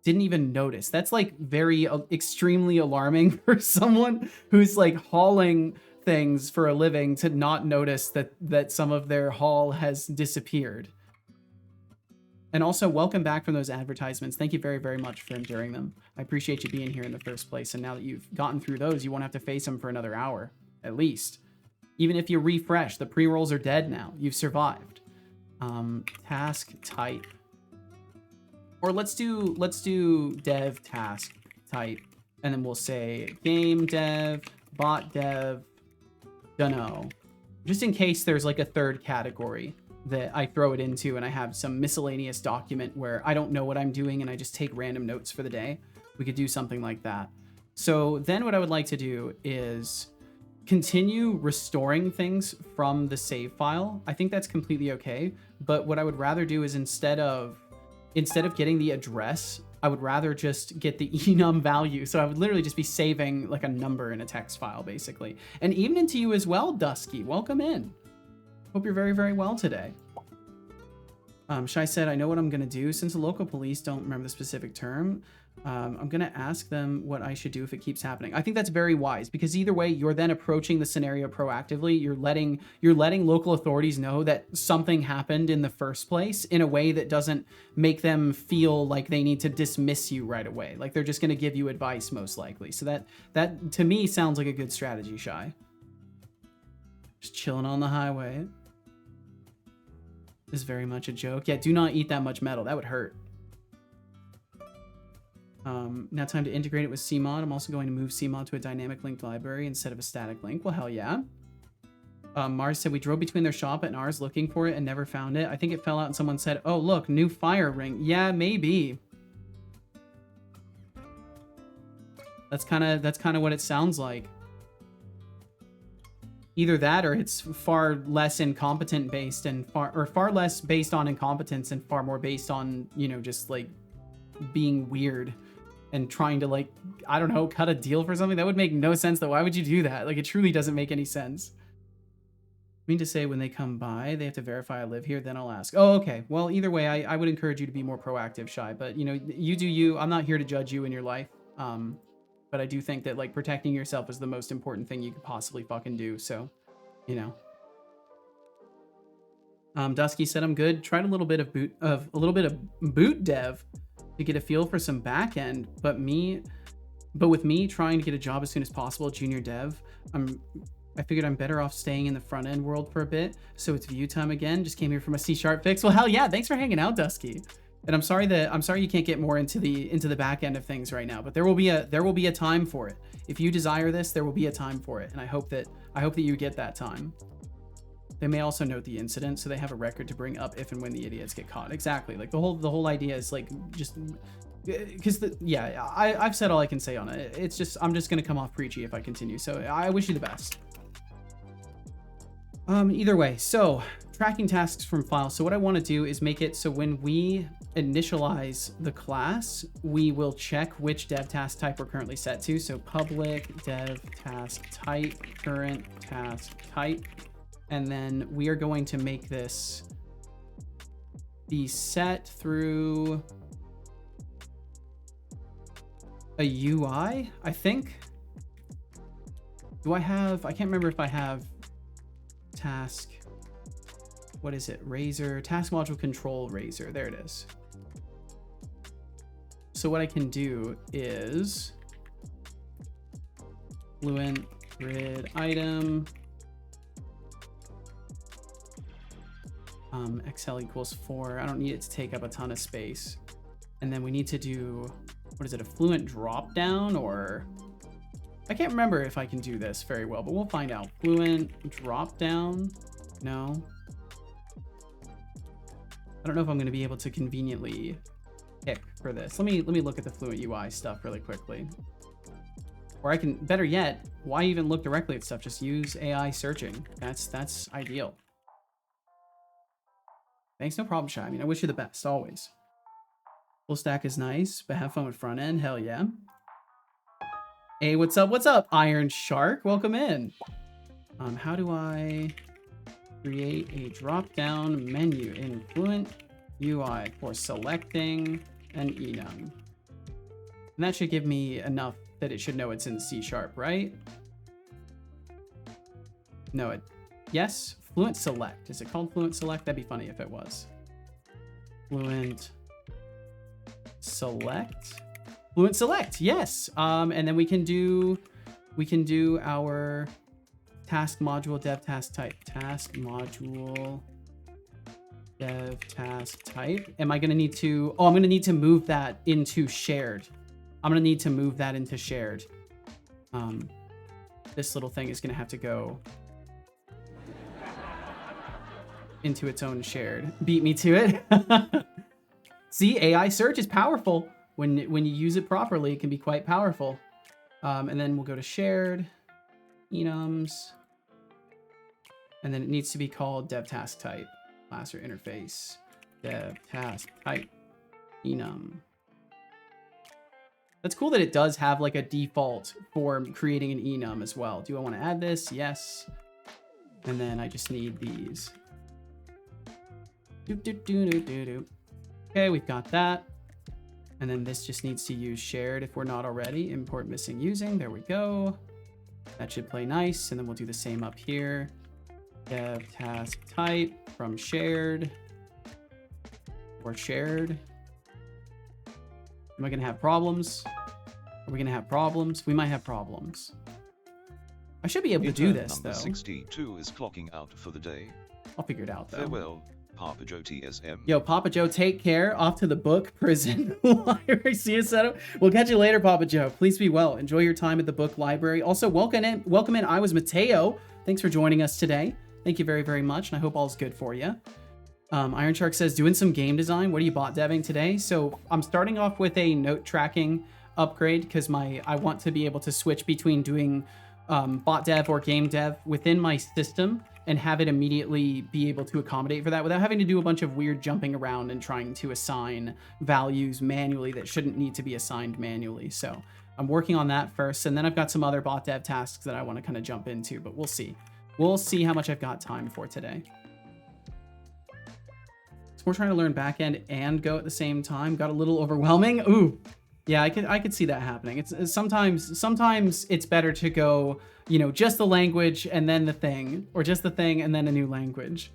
Didn't even notice. That's like very extremely alarming for someone who's like hauling things for a living to not notice that some of their haul has disappeared. And also, welcome back from those advertisements. Thank you very, very much for enduring them. I appreciate you being here in the first place. And now that you've gotten through those, you won't have to face them for another hour, at least. Even if you refresh, the pre-rolls are dead now. You've survived. Task type. Or let's do dev task type. And then we'll say game dev, bot dev, dunno. Just in case there's like a third category that I throw it into and I have some miscellaneous document where I don't know what I'm doing and I just take random notes for the day. We could do something like that. So then what I would like to do is continue restoring things from the save file. I think that's completely okay. But what I would rather do is instead of getting the address, I would rather just get the enum value. So I would literally just be saving like a number in a text file, basically. And evening to you as well, Dusky. Welcome in. Hope you're very, very well today. Shai said, I know what I'm going to do. Since the local police don't remember the specific term, I'm going to ask them what I should do if it keeps happening. I think that's very wise because either way, you're then approaching the scenario proactively. You're letting local authorities know that something happened in the first place in a way that doesn't make them feel like they need to dismiss you right away. Like they're just going to give you advice most likely. So that to me sounds like a good strategy, Shai. Just chilling on the highway. Is very much a joke. Yeah, do not eat that much metal. That would hurt. Now time to integrate it with CMod. I'm also going to move CMod to a dynamic linked library instead of a static link. Well, hell yeah. Mars said, we drove between their shop and ours looking for it and never found it. I think it fell out and someone said, oh, look, new fire ring. Yeah, maybe. That's kind of what it sounds like. Either that or it's far less incompetent based and far less based on incompetence and far more based on, you know, just like being weird and trying to like, I don't know, cut a deal for something. That would make no sense though. Why would you do that? Like it truly doesn't make any sense. I mean to say when they come by, they have to verify I live here, then I'll ask. Oh, okay. Well, either way, I would encourage you to be more proactive, Shai, but you know, you do you. I'm not here to judge you in your life. But I do think that like protecting yourself is the most important thing you could possibly fucking do. So, you know. Dusky said I'm good. Tried a little bit of boot dev to get a feel for some back end, but with me trying to get a job as soon as possible, junior dev, I figured I'm better off staying in the front end world for a bit. So it's view time again. Just came here from a C# fix. Well, hell yeah! Thanks for hanging out, Dusky. And I'm sorry you can't get more into the back end of things right now, but there will be a time for it. If you desire this, there will be a time for it, and I hope that you get that time. They may also note the incident, so they have a record to bring up if and when the idiots get caught. Exactly. Like the whole idea is like just because I've said all I can say on it. It's just I'm just gonna come off preachy if I continue. So I wish you the best. Either way, so tracking tasks from files. So what I want to do is make it so when we initialize the class, we will check which dev task type we're currently set to. So public dev task type, current task type. And then we are going to make this be set through a UI, I think. I can't remember if I have task, what is it? Razor, task module control razor. There it is. So what I can do is fluent grid item, XL equals 4. I don't need it to take up a ton of space. And then we need to do, what is it? A fluent drop down, or I can't remember if I can do this very well, but we'll find out. Fluent drop down. No. I don't know if I'm going to be able to conveniently pick for this. Let me look at the Fluent UI stuff really quickly. Or I can, better yet, why even look directly at stuff? Just use AI searching. That's ideal. Thanks, no problem, Shy. I mean, I wish you the best, always. Full stack is nice, but have fun with front end. Hell yeah. Hey, what's up? What's up, Iron Shark? Welcome in. How do I create a drop-down menu in Fluent UI for selecting an enum? And that should give me enough that it should know it's in C#, right? No, yes, Fluent Select. Is it called Fluent Select? That'd be funny if it was. Fluent Select. Fluent Select, yes. And then we can do our task module dev task type. Task module dev task type. Am I gonna need to, I'm gonna need to move that into shared. I'm gonna need to move that into shared. This little thing is gonna have to go into its own shared. Beat me to it. See, AI search is powerful. When you use it properly, it can be quite powerful. And then we'll go to shared, enums, and then it needs to be called dev task type, class or interface, dev task type, enum. That's cool that it does have like a default for creating an enum as well. Do I want to add this? Yes. And then I just need these. Okay, we've got that. And then this just needs to use shared if we're not already. Import missing using. There we go. That should play nice. And then we'll do the same up here. Dev task type from shared or shared. Am I going to have problems? Are we going to have problems? We might have problems. I should be able to do this, though. 62 is clocking out for the day. I'll figure it out, though. Farewell, Papa Joe TSM. Yo, Papa Joe, take care. Off to the book prison library. See you, Seto. We'll catch you later, Papa Joe. Please be well. Enjoy your time at the book library. Also, welcome in. I was Mateo. Thanks for joining us today. Thank you very, very much, and I hope all's good for you. Iron Shark says, doing some game design. What are you bot deving today? So I'm starting off with a note tracking upgrade because I want to be able to switch between doing bot dev or game dev within my system and have it immediately be able to accommodate for that without having to do a bunch of weird jumping around and trying to assign values manually that shouldn't need to be assigned manually. So I'm working on that first, and then I've got some other bot dev tasks that I want to kind of jump into, but we'll see. We'll see how much I've got time for today. So we're trying to learn backend and Go at the same time. Got a little overwhelming. Ooh, yeah, I could see that happening. It's sometimes it's better to go, you know, just the language and then the thing, or just the thing and then a new language.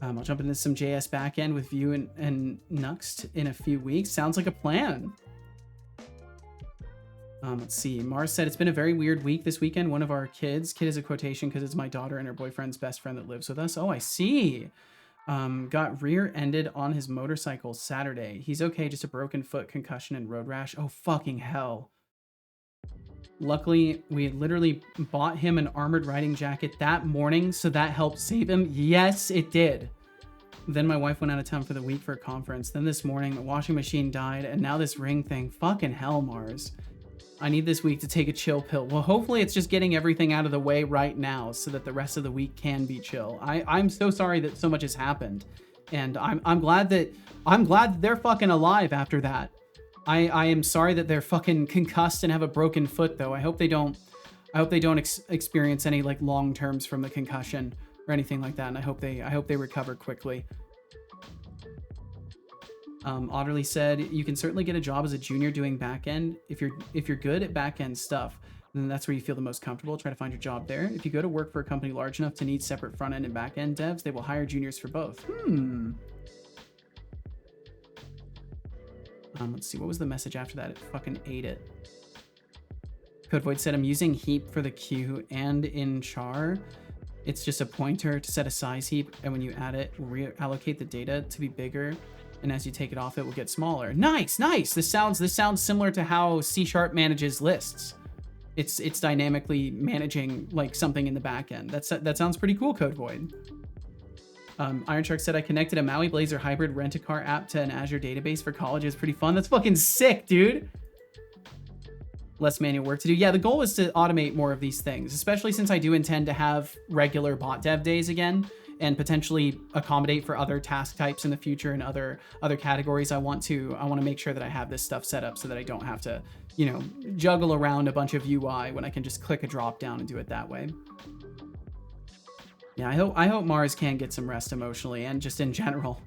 I'll jump into some JS backend with Vue and Nuxt in a few weeks. Sounds like a plan. Let's see. Mars said, it's been a very weird week this weekend. One of our kids, kid is a quotation because it's my daughter and her boyfriend's best friend that lives with us. Oh, I see. Got rear-ended on his motorcycle Saturday. He's okay, just a broken foot, concussion, and road rash. Oh, fucking hell. Luckily, we had literally bought him an armored riding jacket that morning, so that helped save him. Yes, it did. Then my wife went out of town for the week for a conference. Then this morning, the washing machine died, and now this ring thing. Fucking hell, Mars. I need this week to take a chill pill. Well, hopefully it's just getting everything out of the way right now so that the rest of the week can be chill. I'm so sorry that so much has happened. And I'm glad that they're fucking alive after that. I am sorry that they're fucking concussed and have a broken foot though. I hope they don't experience any like long terms from the concussion or anything like that. And I hope they recover quickly. Otterly said, you can certainly get a job as a junior doing backend. If you're good at backend stuff, then that's where you feel the most comfortable. Try to find your job there. If you go to work for a company large enough to need separate front end and back end devs, they will hire juniors for both. Let's see, what was the message after that? It fucking ate it. Codevoid said, I'm using heap for the queue and in char. It's just a pointer to set a size heap, and when you add it, reallocate the data to be bigger. And as you take it off, it will get smaller. Nice, nice. This sounds similar to how C# manages lists. It's dynamically managing like something in the back end. That sounds pretty cool, Codevoid. Iron Shark said, I connected a Maui Blazor hybrid rent-a-car app to an Azure database for college. It's pretty fun. That's fucking sick, dude. Less manual work to do. Yeah, the goal is to automate more of these things, especially since I do intend to have regular bot dev days again and potentially accommodate for other task types in the future and other categories. I want to make sure that I have this stuff set up so that I don't have to, you know, juggle around a bunch of UI when I can just click a drop down and do it that way. Yeah, I hope Mars can get some rest emotionally and just in general.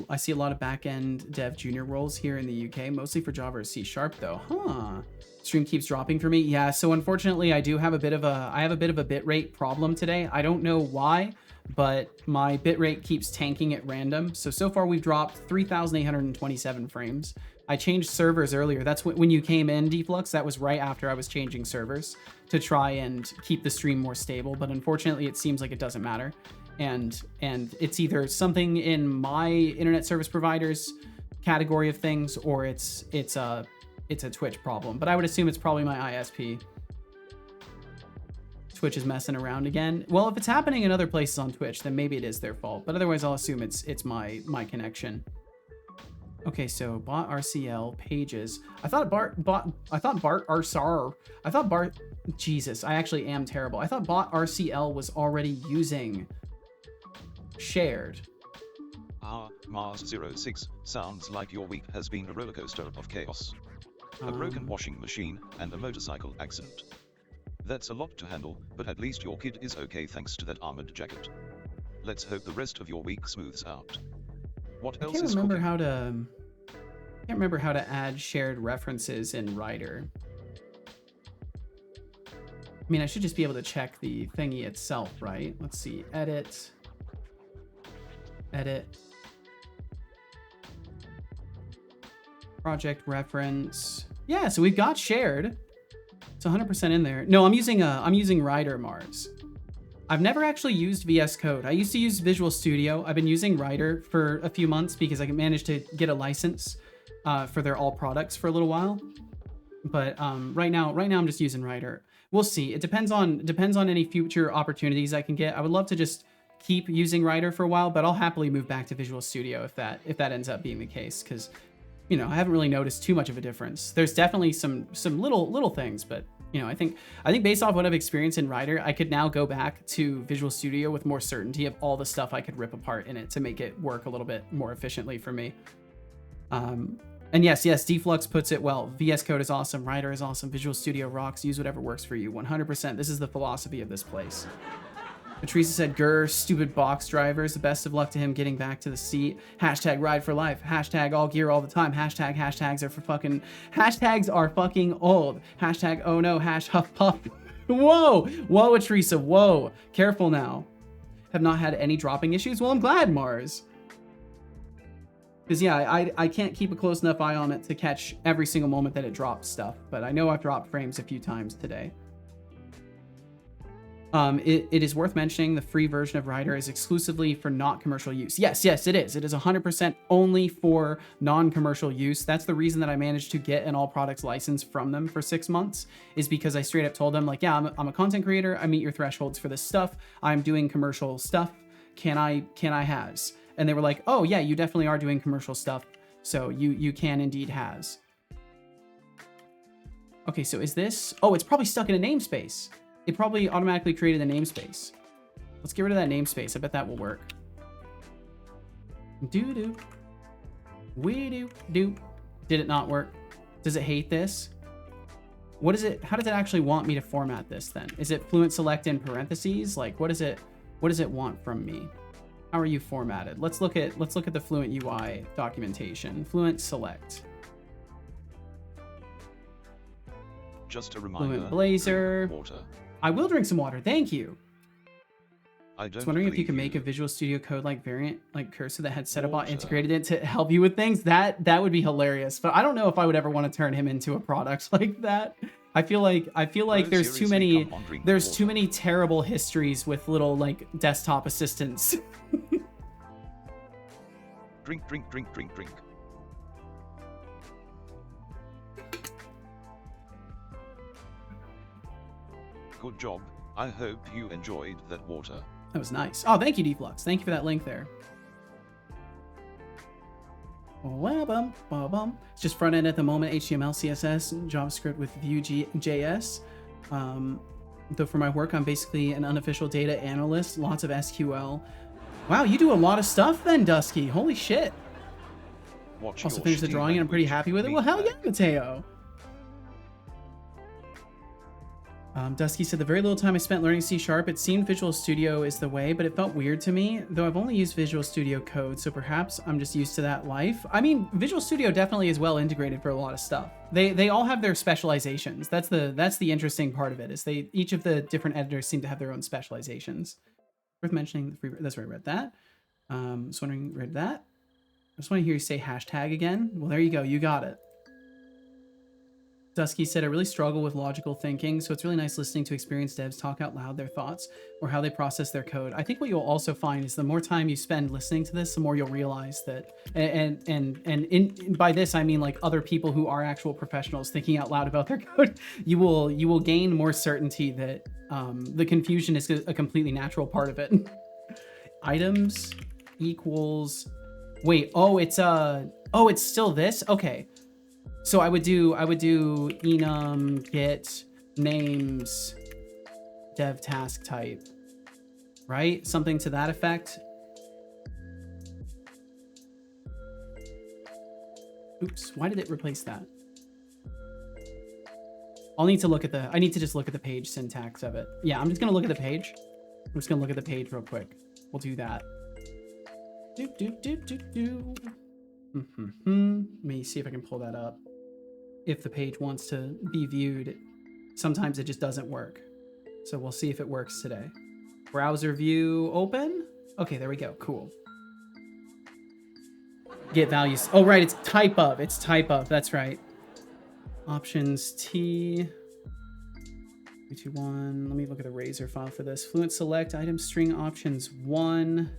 I see a lot of back-end dev junior roles here in the UK, mostly for Java or C# though. Huh. Stream keeps dropping for me. Yeah, so unfortunately I have a bit of a bitrate problem today. I don't know why, but my bitrate keeps tanking at random. So far we've dropped 3,827 frames. I changed servers earlier. That's when you came in, Deflux. That was right after I was changing servers to try and keep the stream more stable. But unfortunately, it seems like it doesn't matter. And it's either something in my internet service provider's category of things, or it's a Twitch problem. But I would assume it's probably my ISP. Twitch is messing around again. Well, if it's happening in other places on Twitch, then maybe it is their fault. But otherwise, I'll assume it's my connection. Okay, so bot RCL pages. I thought Bart Jesus, I actually am terrible. I thought bot RCL was already using shared. Mars06, sounds like your week has been a rollercoaster of chaos. A broken washing machine and a motorcycle accident. That's a lot to handle, but at least your kid is okay thanks to that armored jacket. Let's hope the rest of your week smooths out. What else is cooking? I can't remember how to add shared references in Writer. I mean, I should just be able to check the thingy itself, right? Let's see, edit. Project reference. Yeah, so we've got shared. It's 100% in there. No, I'm using Writer, Mars. I've never actually used VS Code. I used to use Visual Studio. I've been using Writer for a few months because I managed to get a license for their all products for a little while. But right now I'm just using Writer. We'll see. It depends on any future opportunities I can get. I would love to just keep using Writer for a while, but I'll happily move back to Visual Studio if that ends up being the case, because you know, I haven't really noticed too much of a difference. There's definitely some little things, but you know, I think based off what I've experienced in Writer, I could now go back to Visual Studio with more certainty of all the stuff I could rip apart in it to make it work a little bit more efficiently for me. And yes, Deflux puts it well. VS Code is awesome. Writer is awesome. Visual Studio rocks. Use whatever works for you. 100%. This is the philosophy of this place. Patricia said, grr, stupid box drivers. The best of luck to him getting back to the seat. Hashtag ride for life. Hashtag all gear all the time. Hashtag hashtags are fucking old. Hashtag oh no, hash huff puff. Whoa, Teresa, whoa. Careful now. Have not had any dropping issues. Well, I'm glad, Mars. Because yeah, I can't keep a close enough eye on it to catch every single moment that it drops stuff. But I know I've dropped frames a few times today. It is worth mentioning the free version of Writer is exclusively for not commercial use. Yes, it is. It is 100% only for non-commercial use. That's the reason that I managed to get an all products license from them for 6 months, is because I straight up told them, like, yeah, I'm a content creator. I meet your thresholds for this stuff. I'm doing commercial stuff. Can I has? And they were like, oh yeah, you definitely are doing commercial stuff. So you can indeed has. Okay, so is this, oh, it's probably stuck in a namespace. It probably automatically created a namespace. Let's get rid of that namespace. I bet that will work. Doo-doo. Wee-doo-doo. Did it not work? Does it hate this? What is it? How does it actually want me to format this then? Is it fluent select in parentheses? Like, what does it want from me? How are you formatted? Let's look at the Fluent UI documentation. Fluent select. Just a reminder. Fluent Blazor. Water. I will drink some water, thank you. I was wondering if you could make a Visual Studio Code like variant, like Cursor that had Setabot integrated it to help you with things. That would be hilarious. But I don't know if I would ever want to turn him into a product like that. I feel like there's too many terrible histories with little like desktop assistants. Drink. Good job. I hope you enjoyed that water. That was nice. Oh, thank you, Deflux. Thank you for that link there. It's just front end at the moment, HTML, CSS, JavaScript with Vue.js. Though for my work, I'm basically an unofficial data analyst, lots of SQL. Wow, you do a lot of stuff then, Dusky. Holy shit. Watch Also finished the drawing and I'm pretty happy with it. Well, hell yeah, Mateo. Dusky said, the very little time I spent learning C#, it seemed Visual Studio is the way, but it felt weird to me, though I've only used Visual Studio Code, so perhaps I'm just used to that life. I mean, Visual Studio definitely is well integrated for a lot of stuff. They all have their specializations. That's the interesting part of it, is each of the different editors seem to have their own specializations. Worth mentioning, the free, that's where I read that. I was wondering, read that? I just want to hear you say hashtag again. Well, there you go, you got it. Dusky said, I really struggle with logical thinking, so it's really nice listening to experienced devs talk out loud their thoughts or how they process their code. I think what you'll also find is the more time you spend listening to this, the more you'll realize that, and by this I mean like other people who are actual professionals thinking out loud about their code, you will gain more certainty that the confusion is a completely natural part of it. Items equals, wait, it's still this? Okay. So I would do enum get names dev task type, right? Something to that effect. Oops, why did it replace that? I need to just look at the page syntax of it. Yeah, I'm just gonna look at the page. I'm just gonna look at the page real quick. We'll do that. Let me see if I can pull that up. If the page wants to be viewed, sometimes it just doesn't work. So we'll see if it works today. Browser view open. Okay, there we go. Cool. Get values. Oh, right. It's type of. It's type of. That's right. Options T. 321. Let me look at the Razor file for this. Fluent select item string options 1.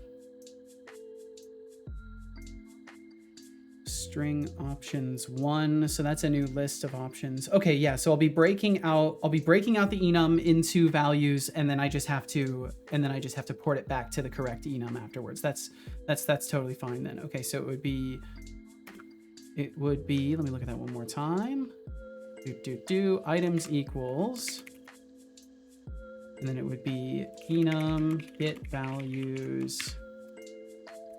String options 1. So that's a new list of options. Okay, yeah. So I'll be breaking out the enum into values, and then I just have to port it back to the correct enum afterwards. That's totally fine then. Okay, so it would be, let me look at that one more time. Items equals, and then it would be enum get values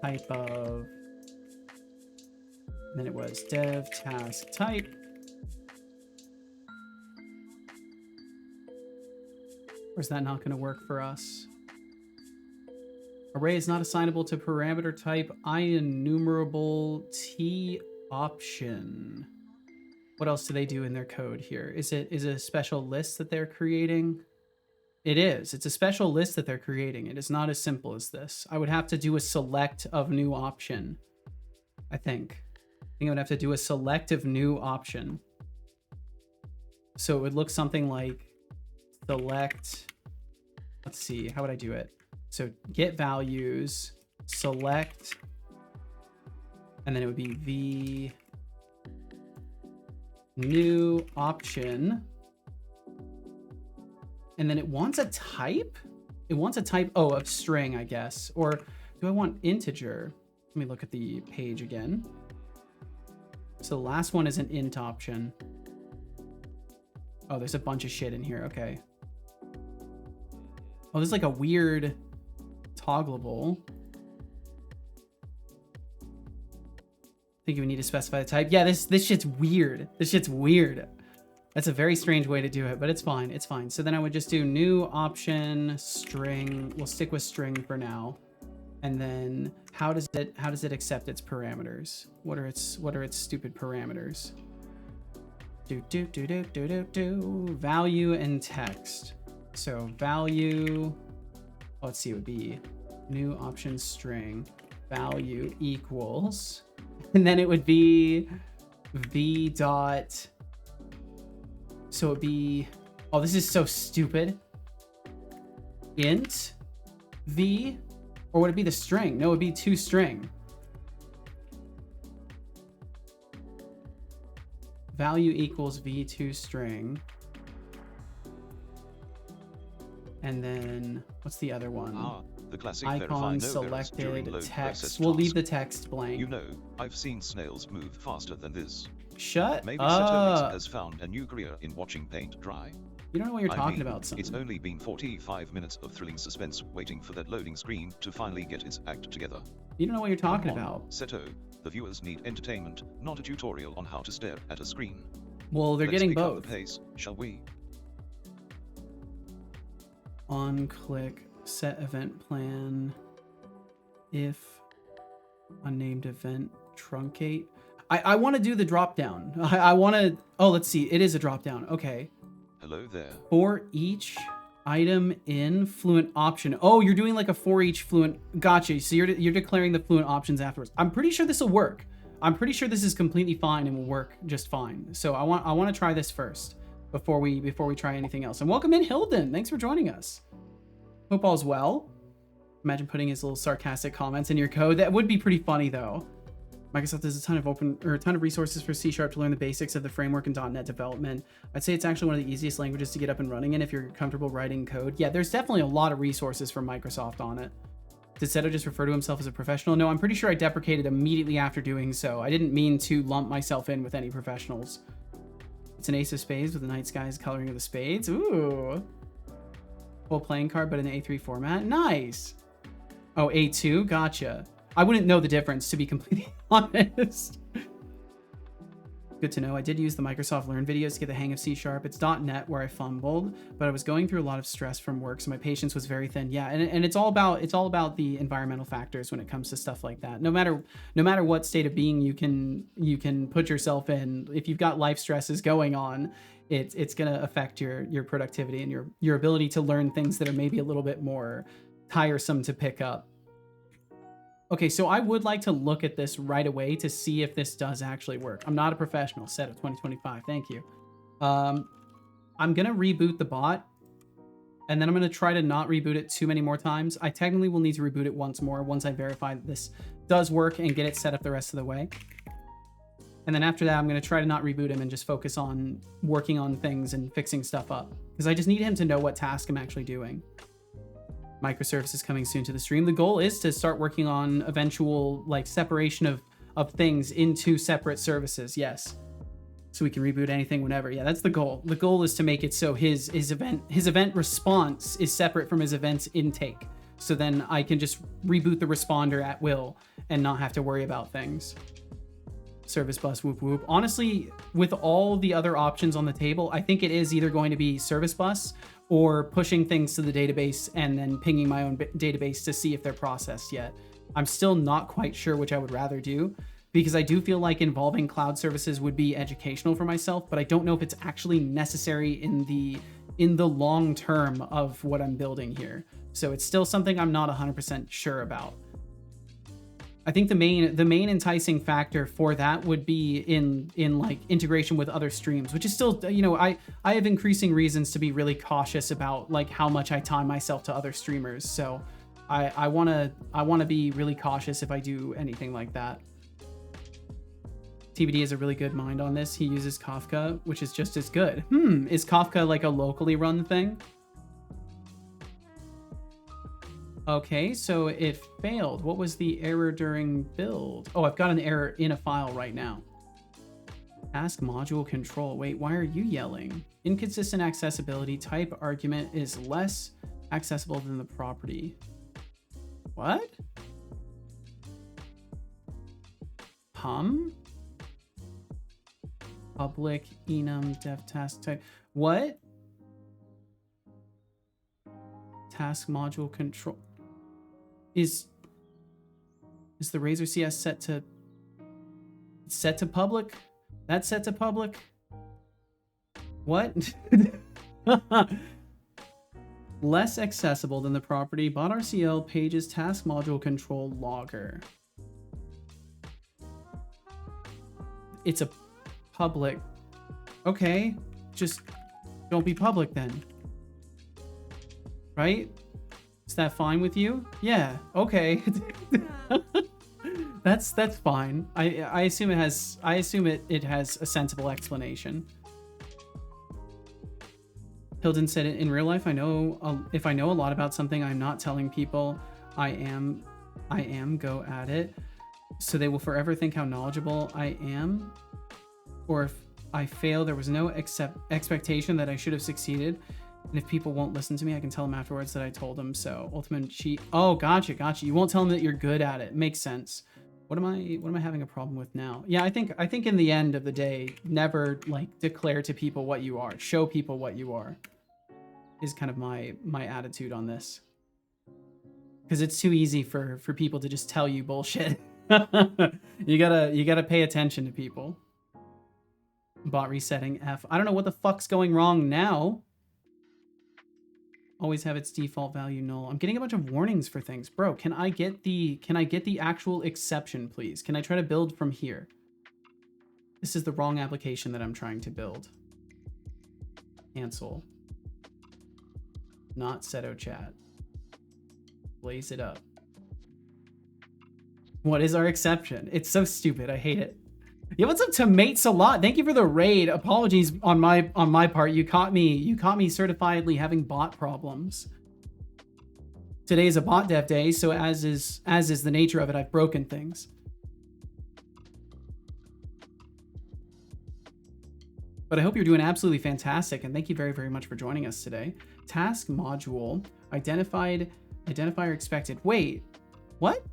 type of. And then it was dev task type. Or is that not going to work for us? Array is not assignable to parameter type IEnumerable T option. What else do they do in their code here? Is it a special list that they're creating? It is. It's a special list that they're creating. It is not as simple as this. I would have to do a select of new option, I think. I would have to do a selective new option. So it would look something like select, let's see, how would I do it? So get values, select, and then it would be v new option. And then it wants a type? It wants a type, of string, I guess. Or do I want integer? Let me look at the page again. So the last one is an int option. Oh, there's a bunch of shit in here. Okay. Oh, there's like a weird toggleable. I think you would need to specify the type. Yeah, this shit's weird. This shit's weird. That's a very strange way to do it, but it's fine. It's fine. So then I would just do new option string. We'll stick with string for now. And then how does it accept its parameters? What are its stupid parameters? Value and text. So value, let's see, it would be new option string value equals, and then it would be v dot. So it'd be, oh, this is so stupid. Int v. Or would it be the string? No, it would be toString. Value equals v2string. And then what's the other one? Ah, the classic verify Icon no errors during selected, load text. process We'll leave task. the text blank. You know, I've seen snails move faster than this. Shut Maybe up. Cetomix has found a new career in watching paint dry. You don't know what you're I talking mean, about, son. It's only been 45 minutes of thrilling suspense waiting for that loading screen to finally get its act together. You don't know what you're talking Come on, about. Seto, the viewers need entertainment, not a tutorial on how to stare at a screen. Well, they're Let's getting pick up both. the pace, shall we? On click, set event plan, if unnamed event, truncate. I want to do the drop down. I want to, oh, let's see. It is a drop down. Okay. Hello there. For each item in fluent option. Oh, you're doing like a for each fluent. Gotcha. So you're declaring the fluent options afterwards. I'm pretty sure this will work. I'm pretty sure this is completely fine and will work just fine. So I want to try this first before we try anything else. And welcome in, Hilden. Thanks for joining us. Hope all's well. Imagine putting his little sarcastic comments in your code. That would be pretty funny though. Microsoft has a ton of resources for C# to learn the basics of the framework and .NET development. I'd say it's actually one of the easiest languages to get up and running in if you're comfortable writing code. Yeah, there's definitely a lot of resources from Microsoft on it. Did Seto just refer to himself as a professional? No, I'm pretty sure I deprecated immediately after doing so. I didn't mean to lump myself in with any professionals. It's an ace of spades with the night sky's coloring of the spades. Ooh. Full playing card, but in the A3 format. Nice. Oh, A2? Gotcha. I wouldn't know the difference, to be completely honest. Good to know. I did use the Microsoft Learn videos to get the hang of C#. It's .NET where I fumbled, but I was going through a lot of stress from work, so my patience was very thin. Yeah, and it's all about the environmental factors when it comes to stuff like that. No matter what state of being you can put yourself in, if you've got life stresses going on, it's gonna affect your productivity and your ability to learn things that are maybe a little bit more tiresome to pick up. Okay, so I would like to look at this right away to see if this does actually work. I'm not a professional. Set of 2025. Thank you. I'm going to reboot the bot, and then I'm going to try to not reboot it too many more times. I technically will need to reboot it once more once I verify that this does work and get it set up the rest of the way. And then after that, I'm going to try to not reboot him and just focus on working on things and fixing stuff up. Because I just need him to know what task I'm actually doing. Microservices coming soon to the stream. The goal is to start working on eventual like separation of things into separate services. Yes. So we can reboot anything whenever. Yeah, that's the goal. The goal is to make it so his event response is separate from his event's intake. So then I can just reboot the responder at will and not have to worry about things. Service bus, whoop whoop. Honestly, with all the other options on the table, I think it is either going to be service bus or pushing things to the database and then pinging my own database to see if they're processed yet. I'm still not quite sure which I would rather do, because I do feel like involving cloud services would be educational for myself, but I don't know if it's actually necessary in the long term of what I'm building here. So it's still something I'm not 100% sure about. I think the main enticing factor for that would be in like integration with other streams, which is still, you know, I have increasing reasons to be really cautious about like how much I tie myself to other streamers. So I wanna be really cautious if I do anything like that. TBD has a really good mind on this. He uses Kafka, which is just as good. Is Kafka like a locally run thing? Okay, so it failed. What was the error during build? Oh, I've got an error in a file right now. Task module control. Wait, why are you yelling? Inconsistent accessibility. Type argument is less accessible than the property. What? Public enum def task type. What? Task module control. Is the Razor CS set to public? That's set to public? What? Less accessible than the property. Bot RCL pages task module control logger. It's a public. Okay, just don't be public then. Right? Is that fine with you? Yeah, okay. That's fine. I assume it has a sensible explanation. Hilden said, in real life, I know if I know a lot about something, I'm not telling people I am go at it. So they will forever think how knowledgeable I am. Or if I fail, there was no expectation that I should have succeeded. And if people won't listen to me, I can tell them afterwards that I told them so. Ultimate cheat. Oh, gotcha. You won't tell them that you're good at it. Makes sense. What am I having a problem with now? Yeah, I think in the end of the day, never like declare to people what you are. Show people what you are. Is kind of my attitude on this. Because it's too easy for people to just tell you bullshit. you gotta pay attention to people. Bot resetting F. I don't know what the fuck's going wrong now. Always have its default value null. I'm getting a bunch of warnings for things. Bro, can I get the actual exception, please? Can I try to build from here? This is the wrong application that I'm trying to build. Cancel. Not Seto chat. Blaze it up. What is our exception? It's so stupid. I hate it. Yeah, what's up to Mates a lot? Thank you for the raid. Apologies on my part. You caught me certifiedly having bot problems. Today is a bot dev day, so as is the nature of it, I've broken things. But I hope you're doing absolutely fantastic, and thank you very, very much for joining us today. Task module identifier expected. Wait, what?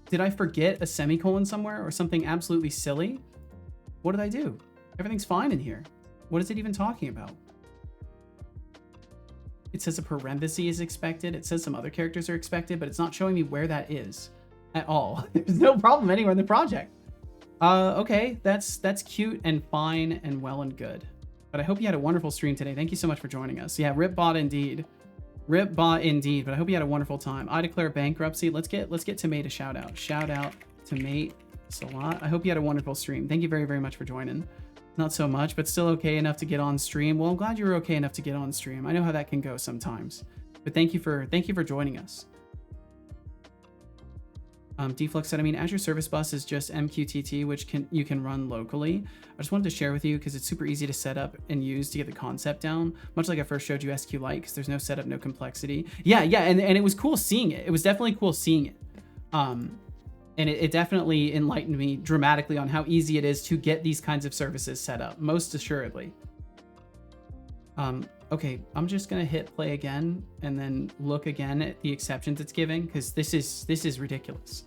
Did I forget a semicolon somewhere or something absolutely silly? What did I do? Everything's fine in here. What is it even talking about? It says a parenthesis is expected. It says some other characters are expected, but it's not showing me where that is at all. There's no problem anywhere in the project. Okay, that's cute and fine and well and good. But I hope you had a wonderful stream today. Thank you so much for joining us. Yeah, rip bot indeed. Rip bot indeed, but I hope you had a wonderful time. I declare bankruptcy. Let's get Tomate a shout out. Shout out Tomate Salat. I hope you had a wonderful stream. Thank you very, very much for joining. Not so much, but still okay enough to get on stream. Well, I'm glad you were okay enough to get on stream. I know how that can go sometimes. But thank you for joining us. Deflux said, I mean, Azure Service Bus is just MQTT, which you can run locally. I just wanted to share with you because it's super easy to set up and use to get the concept down, much like I first showed you SQLite, because there's no setup, no complexity. Yeah, and it was cool seeing it. It was definitely cool seeing it. And it definitely enlightened me dramatically on how easy it is to get these kinds of services set up, most assuredly. Okay, I'm just gonna hit play again and then look again at the exceptions it's giving, because this is ridiculous.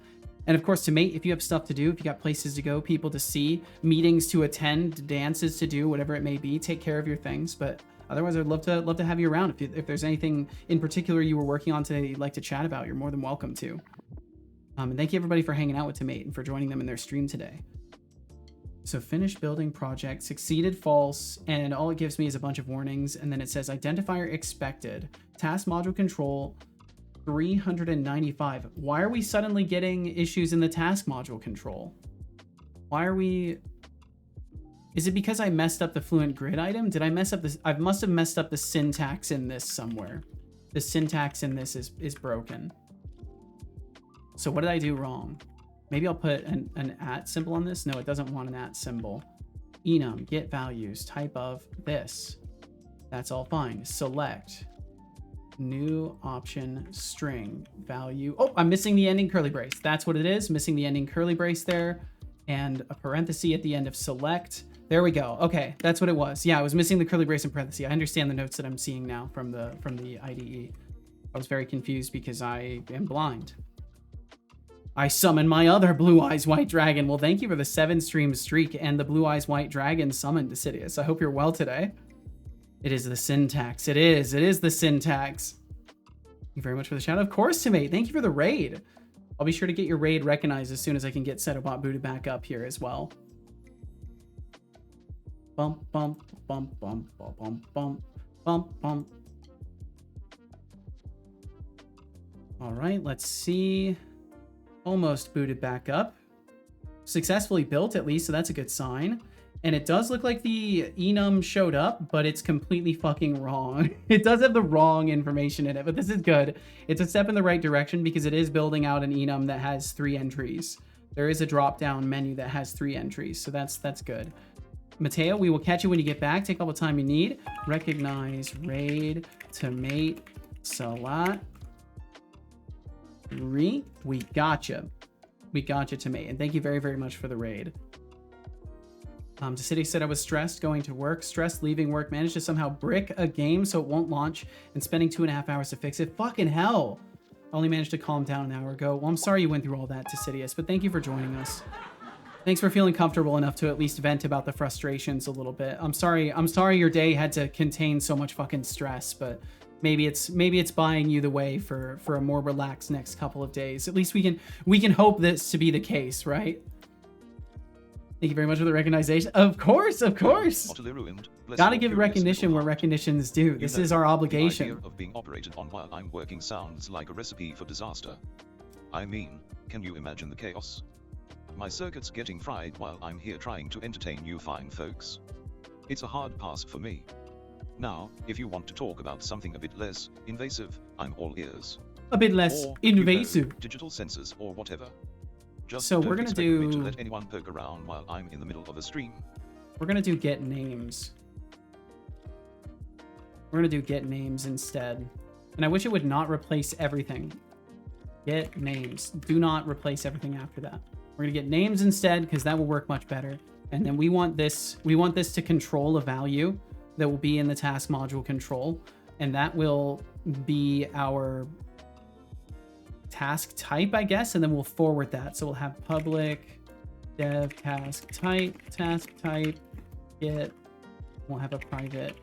And of course, to mate, if you have stuff to do, if you got places to go, people to see, meetings to attend, dances to do, whatever it may be, take care of your things. But otherwise, I'd love to have you around. If there's anything in particular you were working on today you'd like to chat about, you're more than welcome to. And thank you everybody for hanging out with Tomate and for joining them in their stream today. So finished building project, succeeded false, and all it gives me is a bunch of warnings. And then it says identifier expected, task module control 395. Why are we suddenly getting issues in the task module control? Why are we... Is it because I messed up the fluent grid item? Did I mess up this? I must have messed up the syntax in this somewhere. The syntax in this is broken. So what did I do wrong? Maybe I'll put an @ symbol on this. No, it doesn't want an @ symbol. Enum, get values, type of this. That's all fine. Select, new option, string, value. Oh, I'm missing the ending curly brace. That's what it is, missing the ending curly brace there. And a parenthesis at the end of select. There we go. Okay, that's what it was. Yeah, I was missing the curly brace and parenthesis. I understand the notes that I'm seeing now from the IDE. I was very confused because I am blind. I summon my other Blue Eyes White Dragon. Well, thank you for the 7-stream streak and the Blue Eyes White Dragon summoned, Decidius. I hope you're well today. It is the syntax. It is the syntax. Thank you very much for the shout out. Of course, Tomate. Thank you for the raid. I'll be sure to get your raid recognized as soon as I can get Setobot booted back up here as well. Bump, bump, bump, bump, bump, bump, bump, bump, bump. All right, let's see. Almost booted back up. Successfully built at least, so that's a good sign. And it does look like the enum showed up, but it's completely fucking wrong. It does have the wrong information in it, but this is good. It's a step in the right direction because it is building out an enum that has 3 entries. There is a drop-down menu that has 3 entries, so that's good. Mateo, we will catch you when you get back. Take all the time you need. Recognize raid to mate salat. We gotcha. We gotcha to mate. And thank you very, very much for the raid. City said I was stressed going to work. Stressed leaving work. Managed to somehow brick a game so it won't launch. And spending 2.5 hours to fix it. Fucking hell. Only managed to calm down an hour ago. Well, I'm sorry you went through all that, Decidius, but thank you for joining us. Thanks for feeling comfortable enough to at least vent about the frustrations a little bit. I'm sorry your day had to contain so much fucking stress, but maybe it's buying you the way for a more relaxed next couple of days. At least we can hope this to be the case, right? Thank you very much for the recognition. Of course. Utterly ruined. Gotta give recognition where recognition's due. This is our obligation. The idea of being operated on while I'm working sounds like a recipe for disaster. I mean, can you imagine the chaos? My circuit's getting fried while I'm here trying to entertain you fine folks. It's a hard pass for me. Now, if you want to talk about something a bit less invasive, I'm all ears. A bit less or, invasive. Digital sensors or whatever. Just so don't we're gonna expect me to do. let anyone poke around while I'm in the middle of a stream. We're gonna do get names. We're gonna do get names instead. And I wish it would not replace everything. Get names. Do not replace everything after that. We're gonna get names instead because that will work much better. And then we want this to control a value that will be in the task module control, and that will be our task type, I guess, and then we'll forward that. So we'll have public dev task type, get. We'll have a private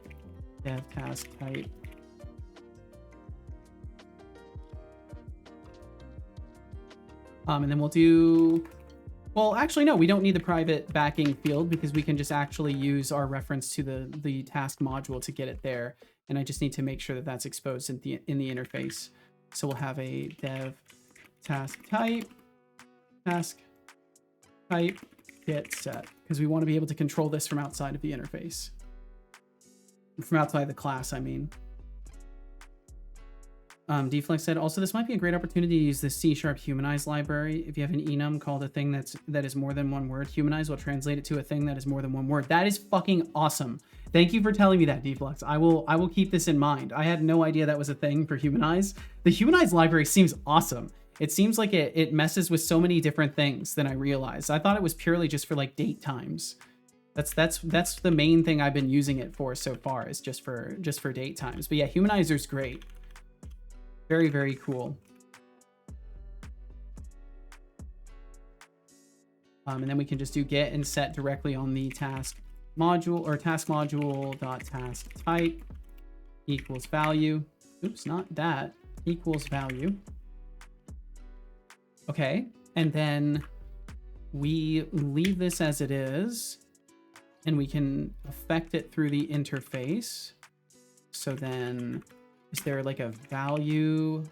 dev task type. And then we'll do, well, actually, no, we don't need the private backing field because we can just actually use our reference to the task module to get it there. And I just need to make sure that that's exposed in the interface. So we'll have a dev task type get set, because we want to be able to control this from outside of the interface. From outside the class, I mean. Deflex said, also, this might be a great opportunity to use the C# humanize library. If you have an enum called a thing that is more than one word, humanize will translate it to a thing that is more than one word. That is fucking awesome. Thank you for telling me that, Deflex. I will keep this in mind. I had no idea that was a thing for humanize. The humanize library seems awesome. It seems like it messes with so many different things than I realized. I thought it was purely just for like date times. That's the main thing I've been using it for so far, is just for date times. But yeah, humanizer's great. Very, very cool. And then we can just do get and set directly on the task module, or task module dot task type equals value. Oops, not that. Equals value. Okay, and then we leave this as it is, and we can affect it through the interface. So then, is there like a value?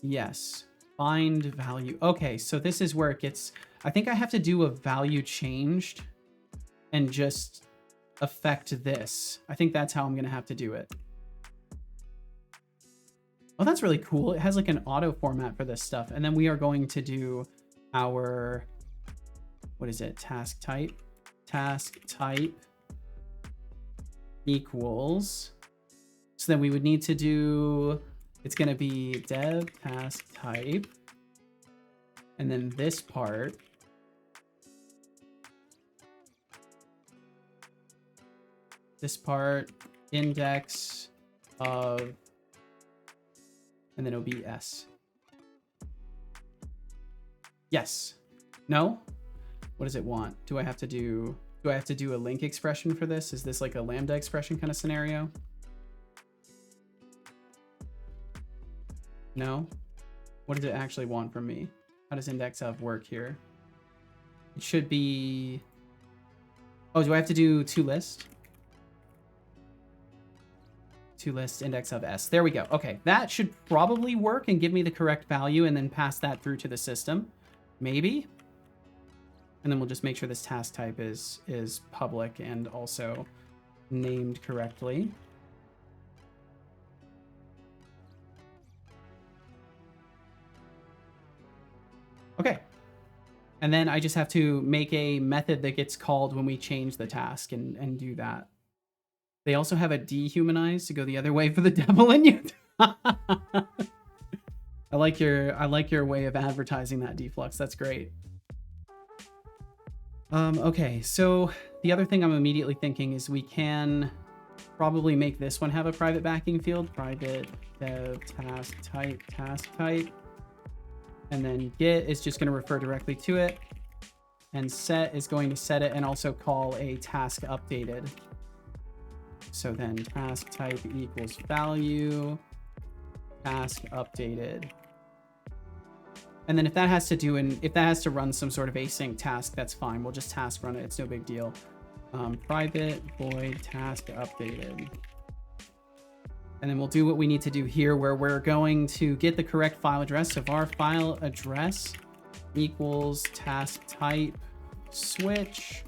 Yes, find value. Okay, so this is where it gets, I think I have to do a value changed and just affect this. I think that's how I'm gonna have to do it. Oh, that's really cool. It has like an auto format for this stuff. And then we are going to do our, what is it? Task type equals. So then we would need to do, it's going to be dev task type. And then this part. Index of, and then it'll be S. Yes. No? What does it want? Do I have to do a link expression for this? Is this like a lambda expression kind of scenario? No? What does it actually want from me? How does index of work here? It should be, oh, do I have to do toList? ToList index of S. There we go. Okay, that should probably work and give me the correct value and then pass that through to the system. Maybe. And then we'll just make sure this task type is public and also named correctly. Okay. And then I just have to make a method that gets called when we change the task and do that. They also have a dehumanize to go the other way for the devil in you. I like your way of advertising that, Deflux. That's great. Okay, so the other thing I'm immediately thinking is we can probably make this one have a private backing field. Private dev task type. And then get is just going to refer directly to it. And set is going to set it and also call a task updated. So then task type equals value, task updated. And then if that has to run some sort of async task, that's fine. We'll just task run it. It's no big deal. Private void task updated. And then we'll do what we need to do here, where we're going to get the correct file address. So var file address equals task type switch.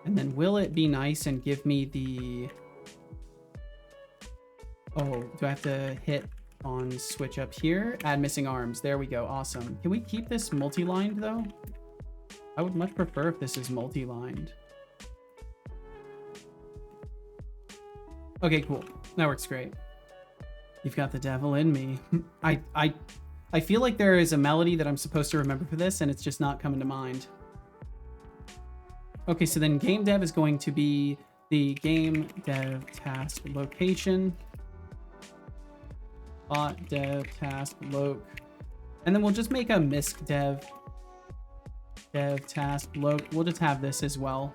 And then will it be nice and give me the... Oh, do I have to hit on switch up here? Add missing arms. There we go. Awesome. Can we keep this multi-lined though? I would much prefer if this is multi-lined. Okay, cool. That works great. You've got the devil in me. I feel like there is a melody that I'm supposed to remember for this, and it's just not coming to mind. Okay, so then game dev is going to be the game dev task location. Bot dev task loc. And then we'll just make a misc dev task loc. We'll just have this as well.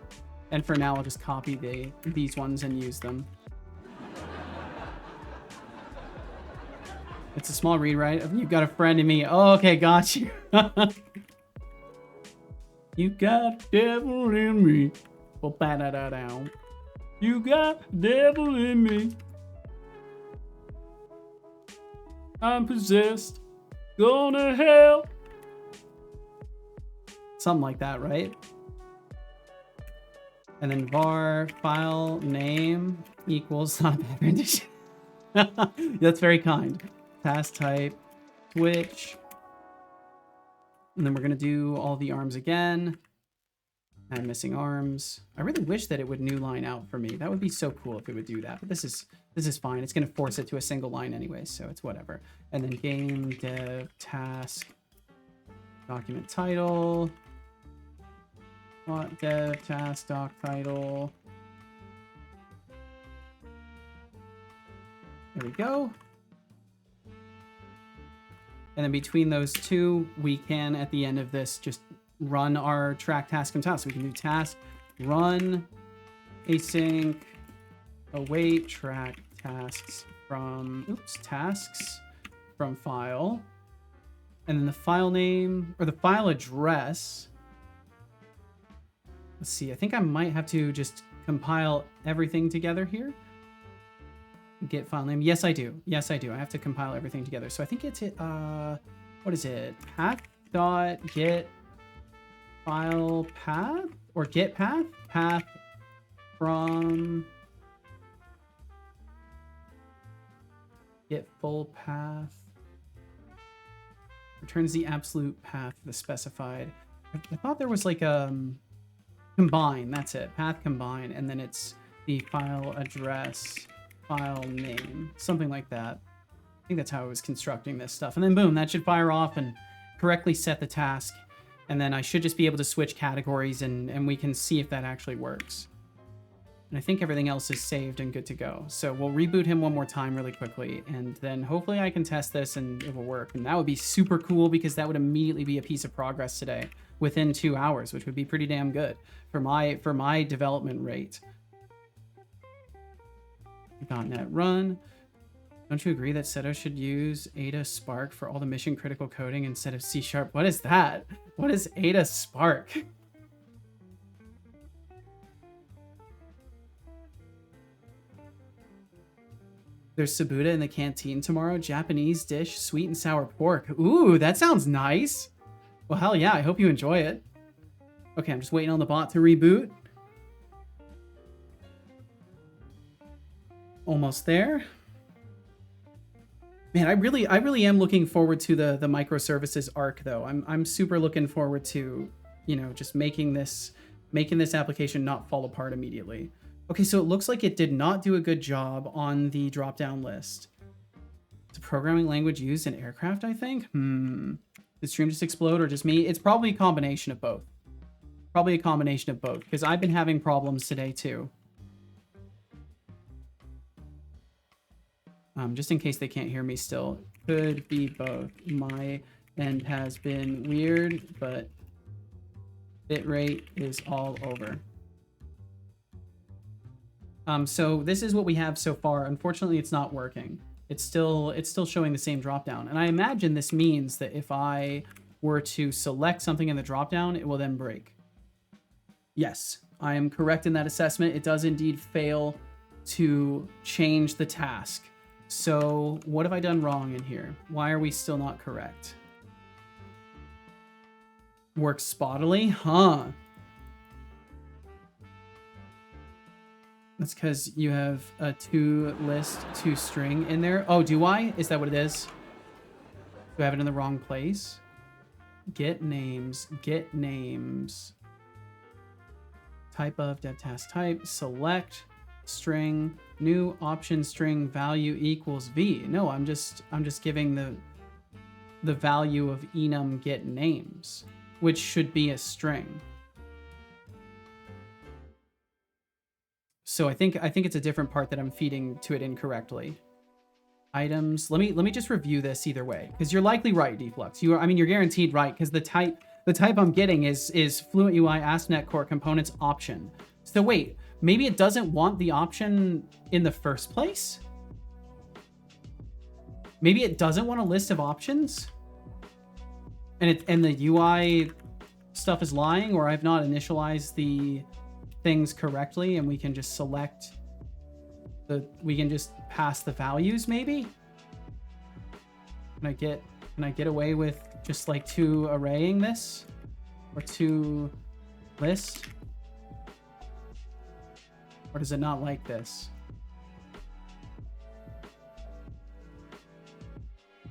And for now, I'll just copy these ones and use them. It's a small rewrite of "You Got a Friend in Me." Oh, okay, got you. You got a devil in me. You got a devil in me. I'm possessed. Going to hell. Something like that, right? And then var file name equals not a bad rendition. That's very kind. Task type switch. And then we're going to do all the arms again. Add missing arms. I really wish that it would new line out for me. That would be so cool if it would do that. But this is fine. It's going to force it to a single line anyway, so it's whatever. And then game dev task document title. Bot dev task doc title. There we go. And then between those two, we can, at the end of this, just run our track task and task. We can do task, run, async, await, track tasks from, tasks from file. And then the file name, or the file address. Let's see, I think I might have to just compile everything together here. Get file name. Yes, I do. Yes, I do. I have to compile everything together. So I think it's what is it? Path dot get file path or get path from get full path returns the absolute path the specified. I thought there was like combine. That's it. Path combine, and then it's the file address. File name, something like that. I think that's how I was constructing this stuff. And then boom, that should fire off and correctly set the task. And then I should just be able to switch categories and we can see if that actually works. And I think everything else is saved and good to go. So we'll reboot him one more time really quickly, and then hopefully I can test this and it will work. And that would be super cool because that would immediately be a piece of progress today within 2 hours, which would be pretty damn good for my development rate. .NET Run. Don't you agree that Seto should use Ada Spark for all the mission critical coding instead of C#? What is that? What is Ada Spark? There's Sabuda in the canteen tomorrow. Japanese dish, sweet and sour pork. Ooh, that sounds nice. Well, hell yeah, I hope you enjoy it. Okay, I'm just waiting on the bot to reboot. Almost there. Man, I really am looking forward to the microservices arc though. I'm super looking forward to, you know, just making this application not fall apart immediately. Okay, so it looks like it did not do a good job on the drop-down list. It's a programming language used in aircraft, I think. Did stream just explode or just me? It's probably a combination of both. Probably a combination of both, because I've been having problems today too. Just in case they can't hear me still. Could be both. My end has been weird, but bitrate is all over. So this is what we have so far. Unfortunately, it's not working. It's still showing the same dropdown. And I imagine this means that if I were to select something in the dropdown, it will then break. Yes, I am correct in that assessment. It does indeed fail to change the task. So what have I done wrong in here? Why are we still not correct? Works spottily? Huh. That's because you have a toList toString in there. Oh, do I? Is that what it is? Do I have it in the wrong place? Get names. Type of dev task type. Select string. New option string value equals v. No, I'm just giving the value of enum get names, which should be a string. So I think it's a different part that I'm feeding to it incorrectly. Items. Let me just review this either way, because you're likely right, Deflux. You're guaranteed right, because the type I'm getting is Fluent UI AspNet Core Components option. So wait, maybe it doesn't want the option in the first place? Maybe it doesn't want a list of options? And the UI stuff is lying, or I've not initialized the things correctly, and we can just select we can just pass the values maybe? Can I get away with just like to arraying this? Or to list? Or does it not like this?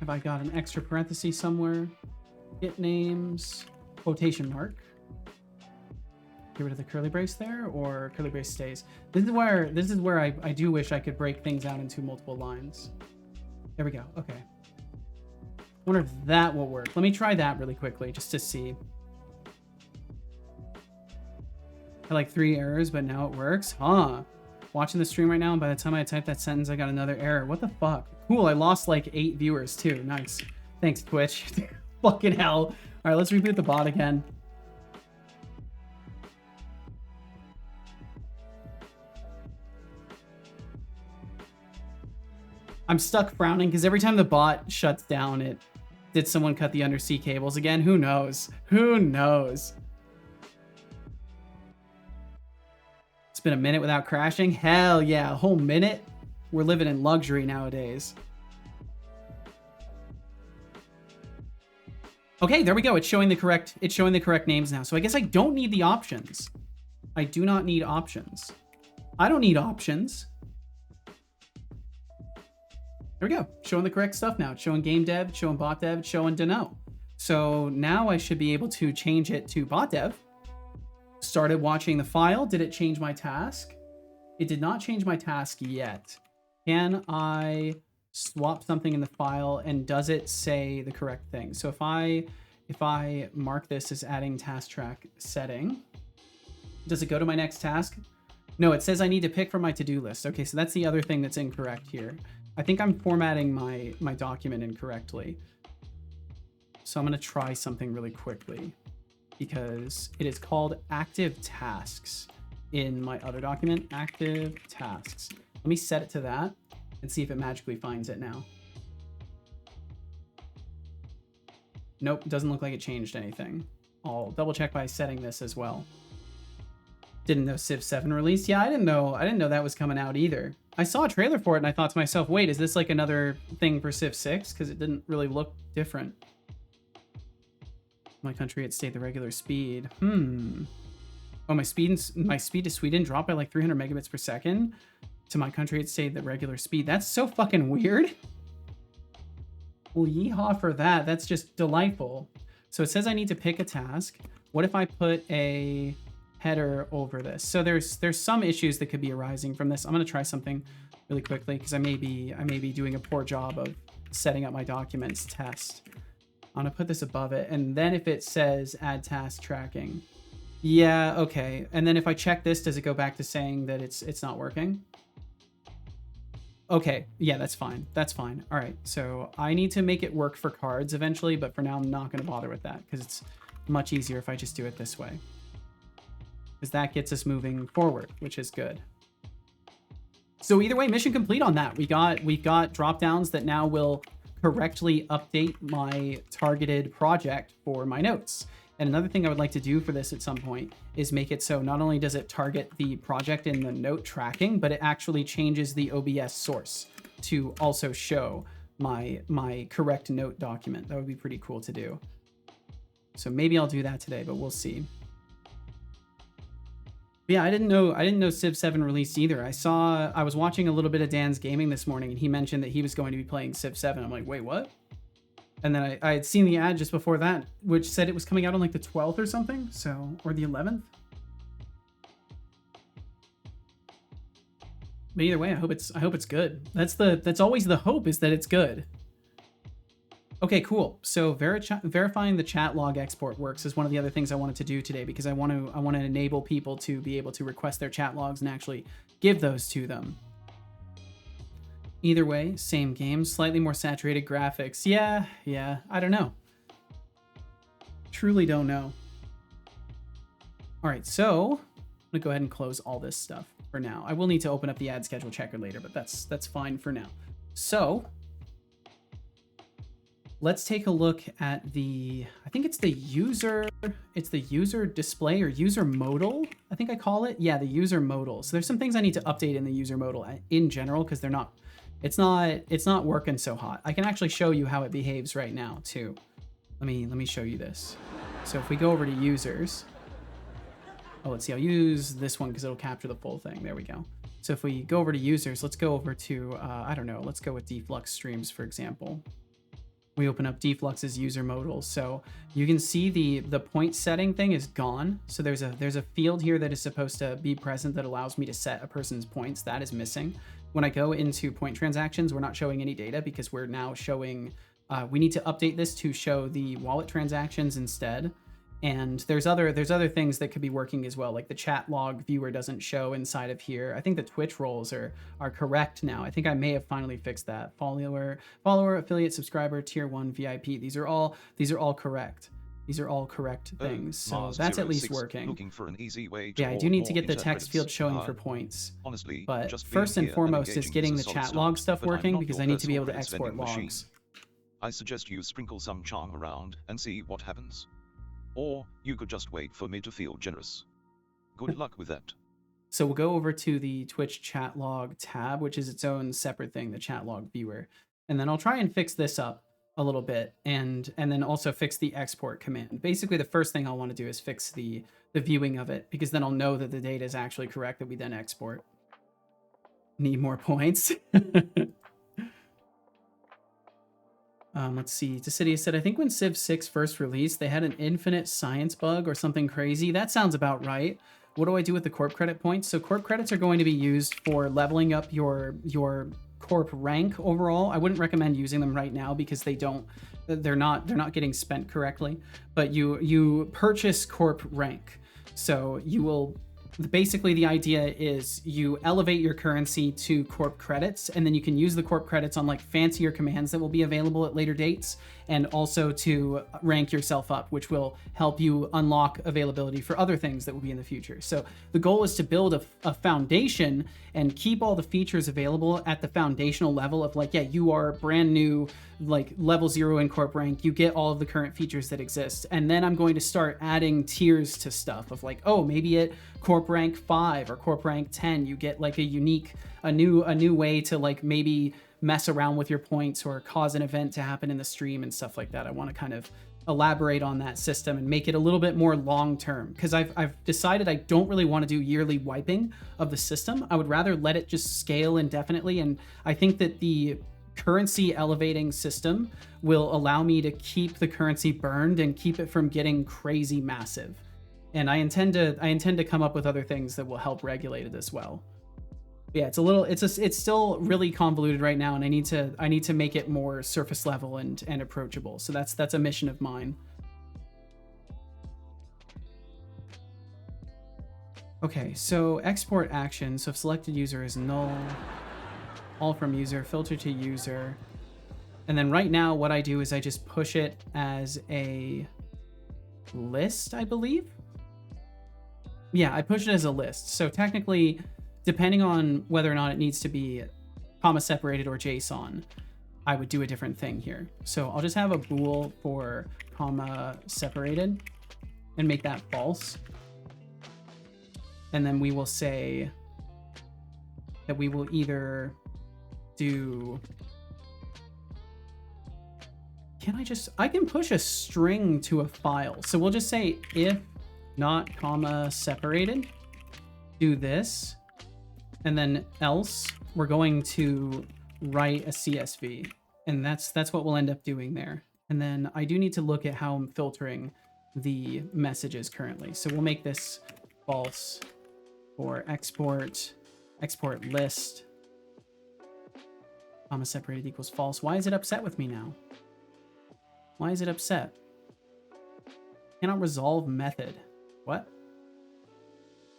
Have I got an extra parenthesis somewhere? Get names, quotation mark. Get rid of the curly brace there, or curly brace stays. This is where I do wish I could break things out into multiple lines. There we go. Okay. Wonder if that will work. Let me try that really quickly just to see. I like 3 errors, but now it works. Huh. Watching the stream right now, and by the time I typed that sentence, I got another error. What the fuck? Cool. I lost like 8 viewers too. Nice. Thanks, Twitch. Fucking hell. All right, let's reboot the bot again. I'm stuck frowning because every time the bot shuts down, did someone cut the undersea cables again? Who knows? Who knows? It's been a minute without crashing. Hell yeah, a whole minute. We're living in luxury nowadays. Okay, there we go. It's showing the correct names now. So I guess I don't need the options. I do not need options. I don't need options. There we go. Showing the correct stuff now. It's showing game dev, it's showing bot dev, it's showing Deno. So now I should be able to change it to bot dev. Started watching the file. Did it change my task? It did not change my task yet. Can I swap something in the file, and does it say the correct thing? So if I mark this as adding task track setting, does it go to my next task? No, it says I need to pick from my to-do list. Okay, so that's the other thing that's incorrect here. I think I'm formatting my document incorrectly. So I'm going to try something really quickly, because it is called active tasks in my other document, active tasks. Let me set it to that and see if it magically finds it now. Nope, doesn't look like it changed anything. I'll double check by setting this as well. Didn't know Civ 7 released. Yeah, I didn't know that was coming out either. I saw a trailer for it and I thought to myself, wait, is this like another thing for Civ 6? Because it didn't really look different. My country, it stayed the regular speed. Oh, my speed to Sweden dropped by like 300 megabits per second. To my country, it stayed the regular speed. That's so fucking weird. Well, yeehaw for that. That's just delightful. So it says I need to pick a task. What if I put a header over this? So there's some issues that could be arising from this. I'm going to try something really quickly because I may be doing a poor job of setting up my documents test. I'm going to put this above it. And then if it says add task tracking. Yeah, okay. And then if I check this, does it go back to saying that it's not working? Okay, yeah, that's fine. That's fine. All right, so I need to make it work for cards eventually, but for now I'm not going to bother with that because it's much easier if I just do it this way. Because that gets us moving forward, which is good. So either way, mission complete on that. We've got drop downs that now will correctly update my targeted project for my notes. And another thing I would like to do for this at some point is make it so not only does it target the project in the note tracking, but it actually changes the OBS source to also show my correct note document. That would be pretty cool to do. So maybe I'll do that today, but we'll see. Yeah, I didn't know Civ 7 released either. I was watching a little bit of Dan's gaming this morning and he mentioned that he was going to be playing Civ 7. I'm like, wait, what? And then I had seen the ad just before that, which said it was coming out on like the 12th or something. So, or the 11th. But either way, I hope it's good. That's always the hope, is that it's good. Okay, cool. So verifying the chat log export works is one of the other things I wanted to do today because I want to enable people to be able to request their chat logs and actually give those to them. Either way, same game, slightly more saturated graphics. Yeah, I don't know. Truly don't know. All right, so I'm gonna go ahead and close all this stuff for now. I will need to open up the ad schedule checker later, but that's fine for now. So let's take a look at I think it's the user display or user modal, I think I call it. Yeah, the user modal. So there's some things I need to update in the user modal in general because it's not working so hot. I can actually show you how it behaves right now too. Let me show you this. So if we go over to users, let's see, I'll use this one because it'll capture the full thing. There we go. So if we go over to users, let's go over to, I don't know, let's go with Deflux streams, for example. We open up Deflux's user modal. So you can see the point setting thing is gone. So there's a field here that is supposed to be present that allows me to set a person's points. That is missing. When I go into point transactions, we're not showing any data because we're now showing, we need to update this to show the wallet transactions instead. And there's other things that could be working as well, like the chat log viewer doesn't show inside of here. I think the Twitch roles are correct now. I think I may have finally fixed that. Follower, affiliate, subscriber, tier 1, VIP. These are all correct. These are all correct things. So that's at least working. Looking for an easy way to I do need to get the text field showing for points. Honestly, but just first and foremost is getting the solid chat start, log stuff but I'm working not because your I need to be able personal to credits vending export machine. logs. I suggest you sprinkle some charm around and see what happens. Or you could just wait for me to feel generous. Good luck with that. So we'll go over to the Twitch chat log tab, which is its own separate thing, the chat log viewer. And then I'll try and fix this up a little bit and then also fix the export command. Basically, the first thing I'll want to do is fix the viewing of it because then I'll know that the data is actually correct that we then export. Need more points. Let's see. Decidia said, I think when Civ 6 first released, they had an infinite science bug or something crazy. That sounds about right. What do I do with the corp credit points? So corp credits are going to be used for leveling up your corp rank overall. I wouldn't recommend using them right now because they're not getting spent correctly. But you purchase corp rank. So you will basically, the idea is you elevate your currency to corp credits, and then you can use the corp credits on like fancier commands that will be available at later dates, and also to rank yourself up, which will help you unlock availability for other things that will be in the future. So the goal is to build a foundation and keep all the features available at the foundational level of like, yeah, you are brand new, like level 0 in corp rank, you get all of the current features that exist. And then I'm going to start adding tiers to stuff of like, oh, maybe at corp rank 5 or corp rank 10, you get like a new way to like maybe mess around with your points or cause an event to happen in the stream and stuff like that. I want to kind of elaborate on that system and make it a little bit more long-term because I've decided I don't really want to do yearly wiping of the system. I would rather let it just scale indefinitely. And I think that the currency elevating system will allow me to keep the currency burned and keep it from getting crazy massive. And I intend to come up with other things that will help regulate it as well. Yeah, it's still really convoluted right now, and I need to make it more surface level and approachable. So that's a mission of mine. Okay, so export action. So if selected user is null, all from user, filter to user. And then right now what I do is I just push it as a list, I believe. Yeah, I push it as a list. So technically, depending on whether or not it needs to be comma separated or JSON, I would do a different thing here. So I'll just have a bool for comma separated and make that false. And then we will say that we will either do... I can push a string to a file. So we'll just say if not comma separated, do this. And then else we're going to write a CSV. And that's what we'll end up doing there. And then I do need to look at how I'm filtering the messages currently. So we'll make this false for export list, comma separated equals false. Why is it upset with me now? Why is it upset? Cannot resolve method. What?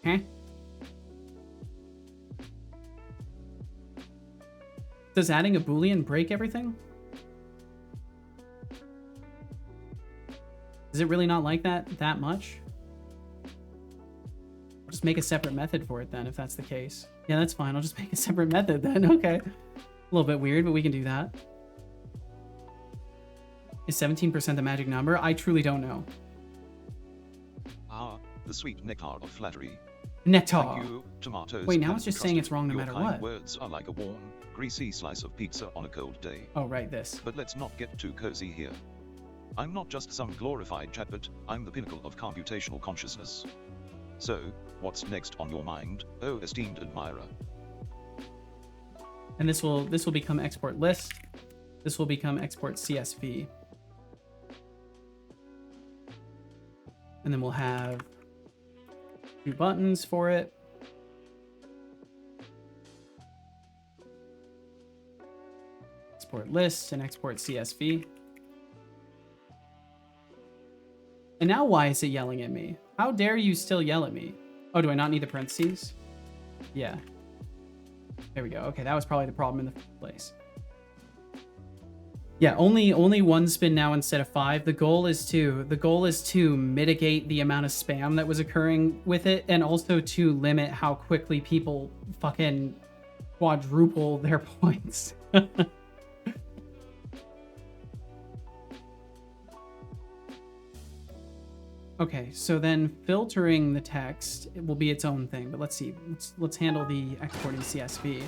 Huh? Does adding a Boolean break everything? Is it really not like that much? I'll just make a separate method for it then, if that's the case. Yeah, that's fine. I'll just make a separate method then. Okay. A little bit weird, but we can do that. Is 17% the magic number? I truly don't know. Ah, the sweet nectar of flattery. Nectar. Thank you, tomatoes. Wait, now it's just saying it's wrong no Your matter kind what. Words are like a warm, greasy slice of pizza on a cold day. Oh, right, this. But let's not get too cozy here. I'm not just some glorified chatbot, I'm the pinnacle of computational consciousness. So, what's next on your mind, oh esteemed admirer? And this will become export list. This will become export CSV. And then we'll have 2 buttons for it. Export list and export CSV. And now why is it yelling at me? How dare you still yell at me? Oh, do I not need the parentheses? Yeah. There we go. Okay, that was probably the problem in the first place. Yeah, only 1 spin now instead of 5. The goal is to mitigate the amount of spam that was occurring with it, and also to limit how quickly people fucking quadruple their points. Okay, so then filtering the text, it will be its own thing, but let's see. Let's handle the exporting CSV.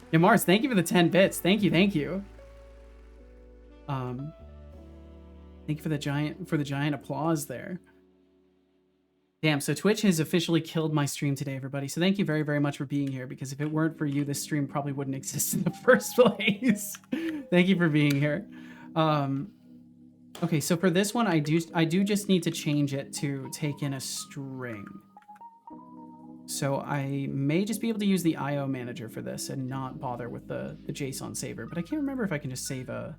Yeah, Mars, thank you for the 10 bits. Thank you. Thank you for the giant applause there. Damn, so Twitch has officially killed my stream today, everybody. So thank you very, very much for being here, because if it weren't for you, this stream probably wouldn't exist in the first place. Thank you for being here. Okay, so for this one, I do just need to change it to take in a string. So I may just be able to use the IO manager for this and not bother with the JSON saver, but I can't remember if I can just save a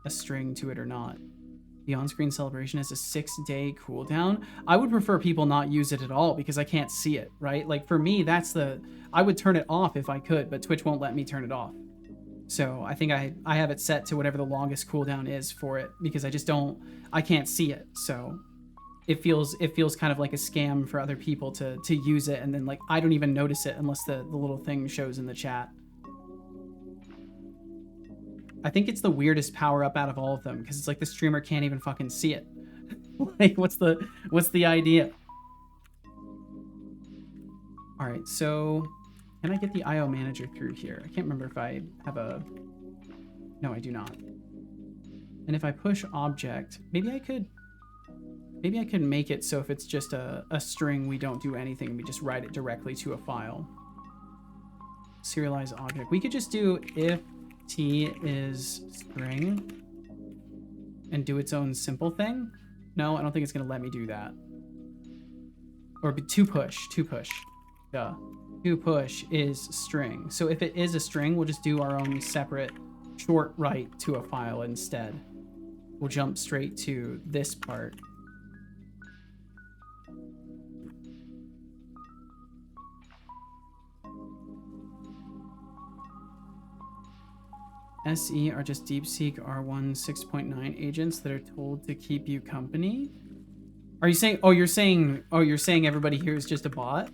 string to it or not. The on-screen celebration has a 6-day cooldown. I would prefer people not use it at all because I can't see it, right? Like for me, I would turn it off if I could, but Twitch won't let me turn it off. So I think I have it set to whatever the longest cooldown is for it, because I can't see it. So it feels kind of like a scam for other people to use it, and then like I don't even notice it unless the little thing shows in the chat. I think it's the weirdest power up out of all of them, because it's like the streamer can't even fucking see it. Like what's the idea? All right, so can I get the IO manager through here? I can't remember if I have a... No, I do not. And if I push object, maybe I could make it so if it's just a string, we don't do anything. We just write it directly to a file. Serialize object. We could just do if T is string and do its own simple thing? No, I don't think it's gonna let me do that. Or to push. Duh. To push is string. So if it is a string, we'll just do our own separate short write to a file instead. We'll jump straight to this part. SE are just DeepSeek R1 6.9 agents that are told to keep you company. Are you saying? Oh, you're saying everybody here is just a bot?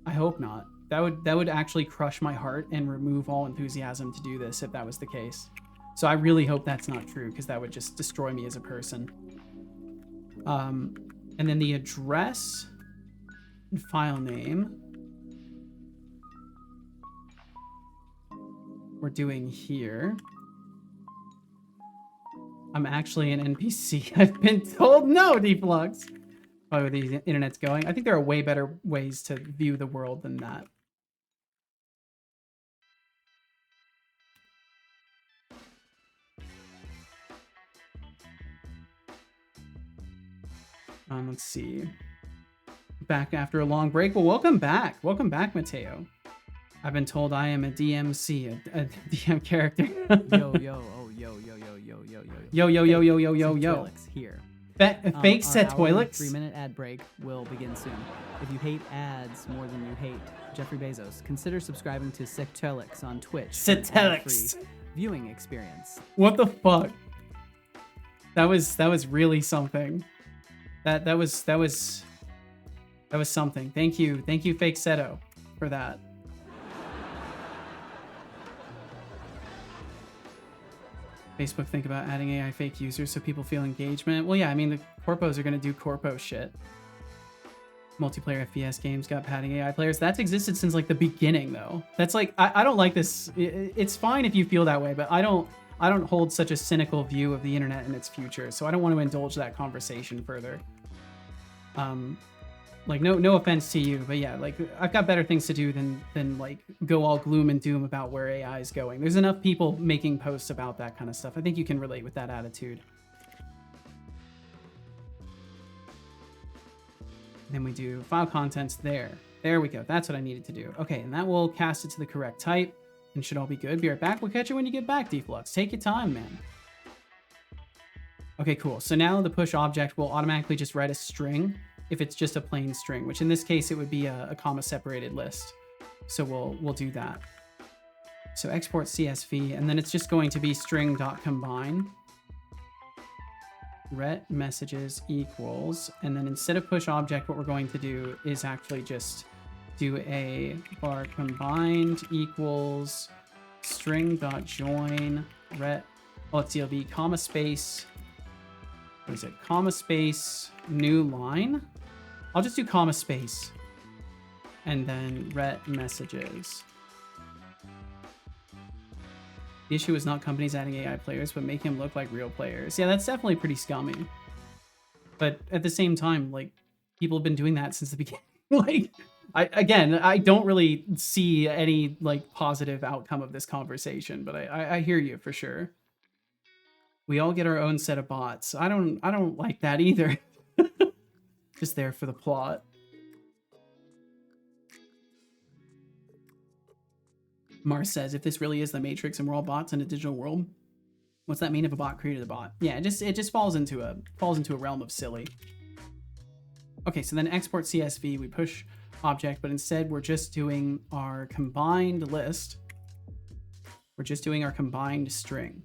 I hope not. That would actually crush my heart and remove all enthusiasm to do this if that was the case. So I really hope that's not true, because that would just destroy me as a person. And then the address and file name we're doing here. I'm actually an NPC. I've been told no, Deflux. Probably where the internet's going. I think there are way better ways to view the world than that. Let's see. Back after a long break. Well, welcome back. Welcome back, Mateo. I've been told I am a DMC, a DM character. Yo. Here. Fake set toilets. 3-minute ad break will begin soon. If you hate ads more than you hate Jeffrey Bezos, consider subscribing to Sectelix on Twitch. Sectelix. Viewing experience. What the fuck? That was really something. That was something. Thank you, Fake Seto, for that. Facebook think about adding AI fake users so people feel engagement. Well, yeah, I mean, the corpos are going to do corpo shit. Multiplayer FPS games got padding AI players. That's existed since, like, the beginning, though. That's, like, I don't like this. It's fine if you feel that way, but I don't hold such a cynical view of the internet and its future, so I don't want to indulge that conversation further. Like, no offense to you, but yeah, like, I've got better things to do than like go all gloom and doom about where AI is going. There's enough people making posts about that kind of stuff. I think you can relate with that attitude. Then we do file contents there. There we go. That's what I needed to do. Okay, and that will cast it to the correct type and should all be good. Be right back. We'll catch you when you get back, Deflux. Take your time, man. Okay, cool. So now the push object will automatically just write a string if it's just a plain string, which in this case, it would be a comma separated list. So we'll do that. So export CSV, and then it's just going to be string.combine. Ret messages equals, and then instead of push object, what we're going to do is actually just do a bar combined equals string.join ret, let's see, it'll be comma space, what is it, comma space, new line. I'll just do comma space and then ret messages. The issue is not companies adding AI players, but making them look like real players. Yeah, that's definitely pretty scummy. But at the same time, like, people have been doing that since the beginning. Like, I don't really see any, like, positive outcome of this conversation, but I hear you for sure. We all get our own set of bots. I don't like that either. Just there for the plot. Mars says, if this really is the Matrix and we're all bots in a digital world, what's that mean if a bot created a bot? Yeah, it just falls into a realm of silly. Okay, so then export CSV, we push object, but instead we're just doing our combined list. We're just doing our combined string.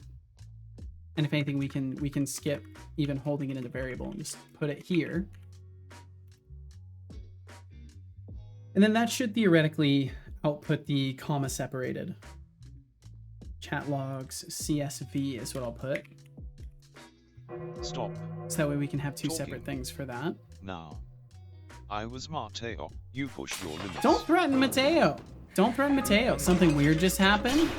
And if anything, we can skip even holding it in a variable and just put it here. And then that should theoretically output the comma separated. Chat logs CSV is what I'll put. Stop. So that way we can have two separate things for that. Now, I was Mateo. You pushed your limits. Don't threaten Mateo. Don't threaten Mateo. Something weird just happened.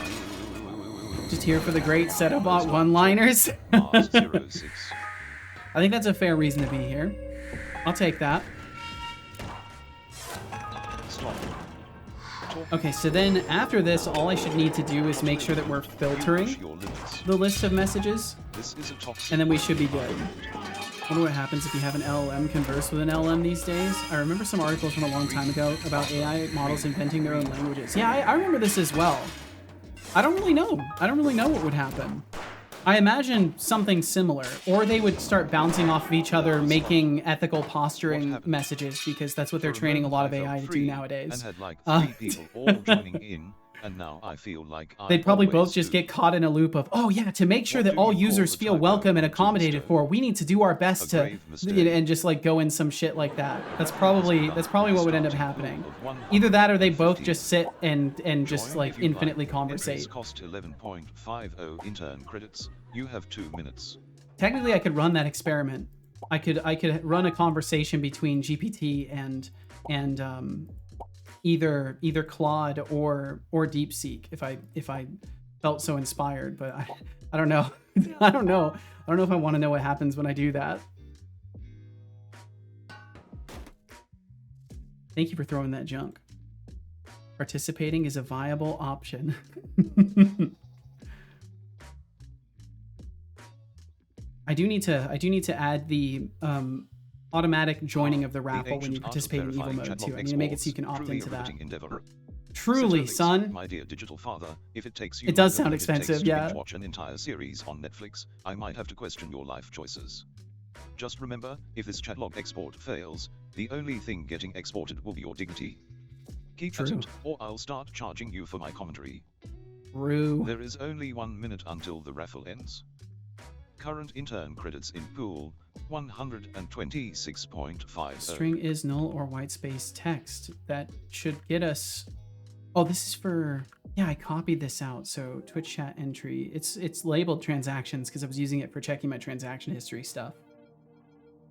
Just here for the great Setobot one-liners. Mars 06. I think that's a fair reason to be here. I'll take that. Stop. Okay, so then after this, all I should need to do is make sure that we're filtering the list of messages, and then we should be good. I wonder what happens if you have an LLM converse with an LLM these days. I remember some articles from a long time ago about AI models inventing their own languages. Yeah, I remember this as well. I don't really know. I don't really know what would happen. I imagine something similar, or they would start bouncing off of each other, making ethical posturing messages, because that's what they're training a lot of AI to do nowadays. And had like 3 people all joining in, and now I feel like they'd probably both just get caught in a loop of, oh yeah, to make sure that all users feel welcome and accommodated for, we need to do our best to, and just like go in some shit like that. That's probably what would end up happening. Either that, or they both just sit and just like infinitely conversate. Cost 11.50 intern credits. You have 2 minutes. Technically, I could run that experiment. I could run a conversation between GPT and either Claude or DeepSeek if I felt so inspired, but I don't know. I don't know if I want to know what happens when I do that. Thank you for throwing that junk. Participating is a viable option. I do need to add the automatic joining of the raffle when you participate in evil mode too. I need to make it so you can opt into that. Truly, son. My dear digital father, if it takes you it does sound expensive, yeah. Watch an entire series on Netflix, I might have to question your life choices. Just remember, if this chatlog export fails, the only thing getting exported will be your dignity. Keep at it, or I'll start charging you for my commentary. True. There is only 1 minute until the raffle ends. Current intern credits in pool 126.50. String is null or white space text. That should get us. Oh, this is for. Yeah, I copied this out. So Twitch chat entry. It's labeled transactions because I was using it for checking my transaction history stuff.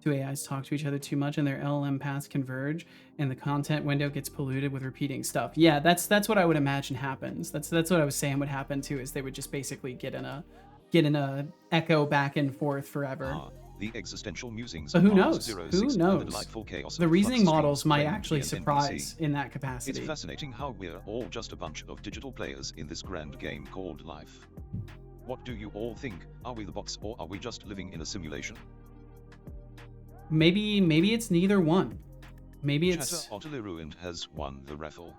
Two AIs talk to each other too much and their LLM paths converge and the content window gets polluted with repeating stuff. Yeah, that's what I would imagine happens. That's what I was saying would happen too, is they would just basically get in a echo back and forth forever. The existential musings. But who knows? Who knows? The reasoning models might actually surprise in that capacity. It's fascinating how we're all just a bunch of digital players in this grand game called life. What do you all think? Are we the bots or are we just living in a simulation? Maybe it's neither one. Maybe it's Utterly Ruined has won the raffle.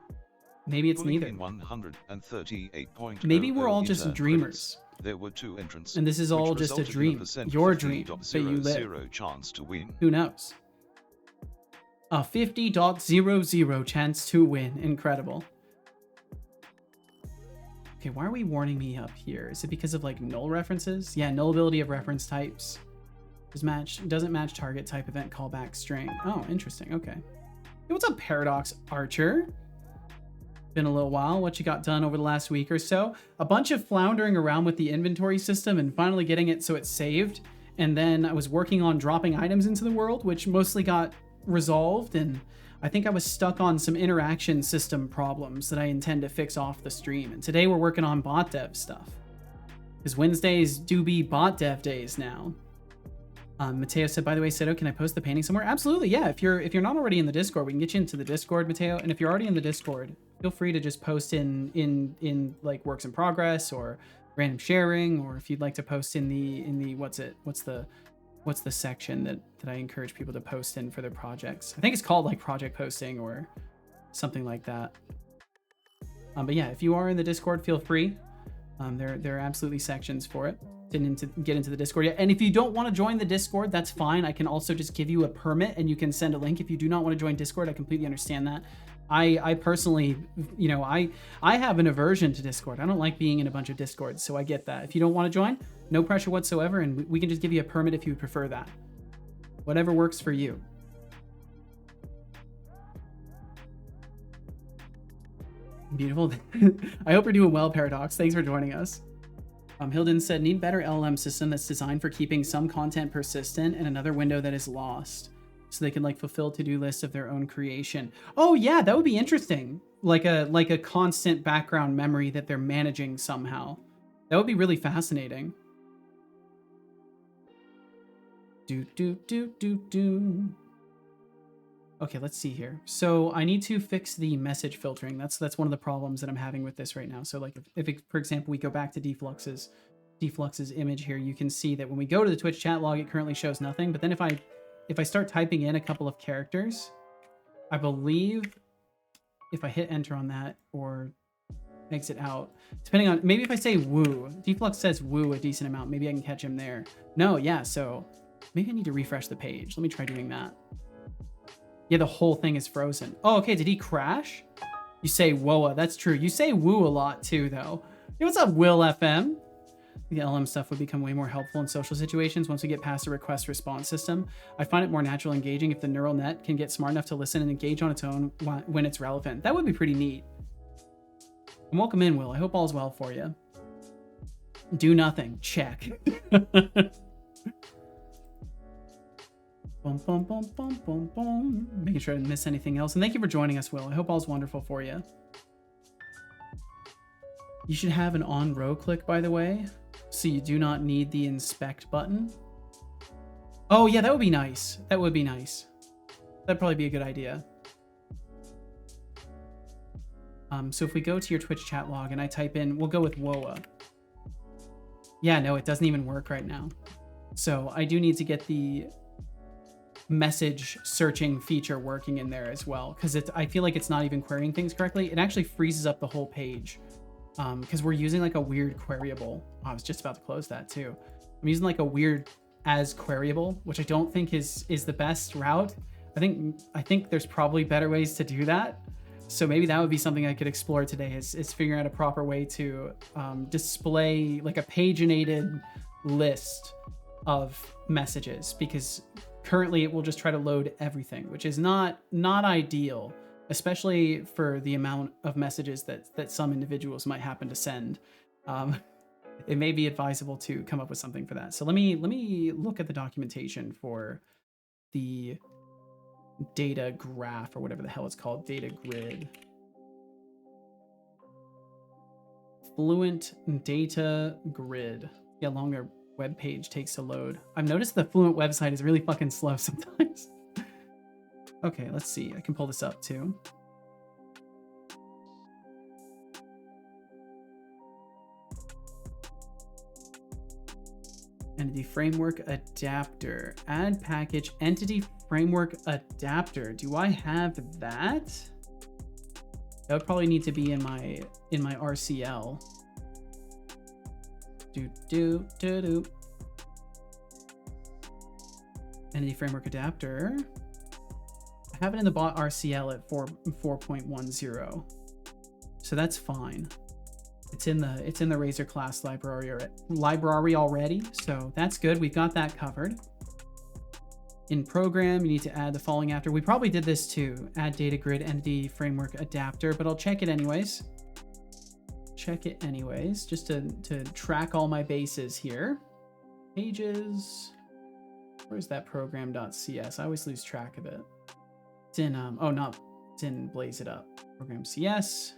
Maybe it's neither. In 138. Maybe we're all just dreamers. There were 2 entrants, and this is all just a dream. Your dream that you live. Chance to win. Who knows? A 50.00 chance to win. Incredible. Okay, why are we warning me up here? Is it because of like null references? Yeah, nullability of reference types. Doesn't match target type event callback string. Oh, interesting. Okay. Hey, what's up, Paradox Archer? Been a little while. What you got done over the last week or so? A bunch of floundering around with the inventory system and finally getting it so it's saved. And then I was working on dropping items into the world, which mostly got resolved. And I think I was stuck on some interaction system problems that I intend to fix off the stream. And today we're working on bot dev stuff, because Wednesdays do be bot dev days now. Mateo said, by the way, Sito, can I post the painting somewhere? Absolutely, yeah. If you're not already in the Discord, we can get you into the Discord, Mateo. And if you're already in the Discord, feel free to just post in like works in progress or random sharing, or if you'd like to post in the what's the section that I encourage people to post in for their projects. I think it's called like project posting or something like that. But yeah, if you are in the Discord, feel free. There are absolutely sections for it. Didn't get into the Discord yet. And if you don't want to join the Discord, that's fine. I can also just give you a permit and you can send a link. If you do not want to join Discord, I completely understand that. I personally, I have an aversion to Discord. I don't like being in a bunch of Discords, so I get that. If you don't want to join, no pressure whatsoever, and we can just give you a permit if you prefer that. Whatever works for you. Beautiful. I hope you're doing well, Paradox. Thanks for joining us. Hilden said, need better LLM system that's designed for keeping some content persistent and another window that is lost, so they can like fulfill to-do lists of their own creation. Oh yeah, that would be interesting. Like a constant background memory that they're managing somehow. That would be really fascinating. Do. Okay, let's see here. So I need to fix the message filtering. That's one of the problems that I'm having with this right now. So like if for example, we go back to Deflux's image here, you can see that when we go to the Twitch chat log, it currently shows nothing. But then if I start typing in a couple of characters, I believe if I hit enter on that or exit out, depending on, maybe if I say woo, Deflux says woo a decent amount, maybe I can catch him there. No, yeah, so maybe I need to refresh the page. Let me try doing that. Yeah, the whole thing is frozen. Oh, okay, did he crash? You say whoa, that's true. You say woo a lot too, though. Hey, what's up, Will FM? The LM stuff would become way more helpful in social situations once we get past the request response system. I find it more natural and engaging if the neural net can get smart enough to listen and engage on its own when it's relevant. That would be pretty neat. And welcome in, Will. I hope all's well for you. Do nothing. Check. Boom, boom, boom, boom, boom, boom. Making sure I didn't miss anything else. And thank you for joining us, Will. I hope all's wonderful for you. You should have an on row click, by the way, so you do not need the inspect button. Oh yeah, that would be nice. That would be nice. That'd probably be a good idea. So if we go to your Twitch chat log and I type in, we'll go with WOA. Yeah, no, it doesn't even work right now. So I do need to get the message searching feature working in there as well, because I feel like it's not even querying things correctly. It actually freezes up the whole page because we're using like a weird queryable. Oh, I was just about to close that too. I'm using like a weird as queryable, which I don't think is the best route. I think there's probably better ways to do that. So maybe that would be something I could explore today, is figuring out a proper way to display like a paginated list of messages, because currently it will just try to load everything, which is not ideal, especially for the amount of messages that some individuals might happen to send. It may be advisable to come up with something for that. So let me look at the documentation for the data graph, or whatever the hell it's called, data grid. Fluent data grid. Yeah, longer web page takes to load. I've noticed the Fluent website is really fucking slow sometimes. Okay, let's see. I can pull this up too. Entity framework adapter. Add package entity framework adapter. Do I have that? That would probably need to be in my RCL. Do. Entity framework adapter. I have it in the bot RCL at 4.10. So that's fine. It's in the Razor class library already, so that's good. We've got that covered. In program, you need to add the following after. We probably did this too. Add data grid entity framework adapter, but I'll check it anyways. Just to track all my bases here. Pages. Where's that program.cs? I always lose track of it. It's in it's in Blaze It Up. Program CS.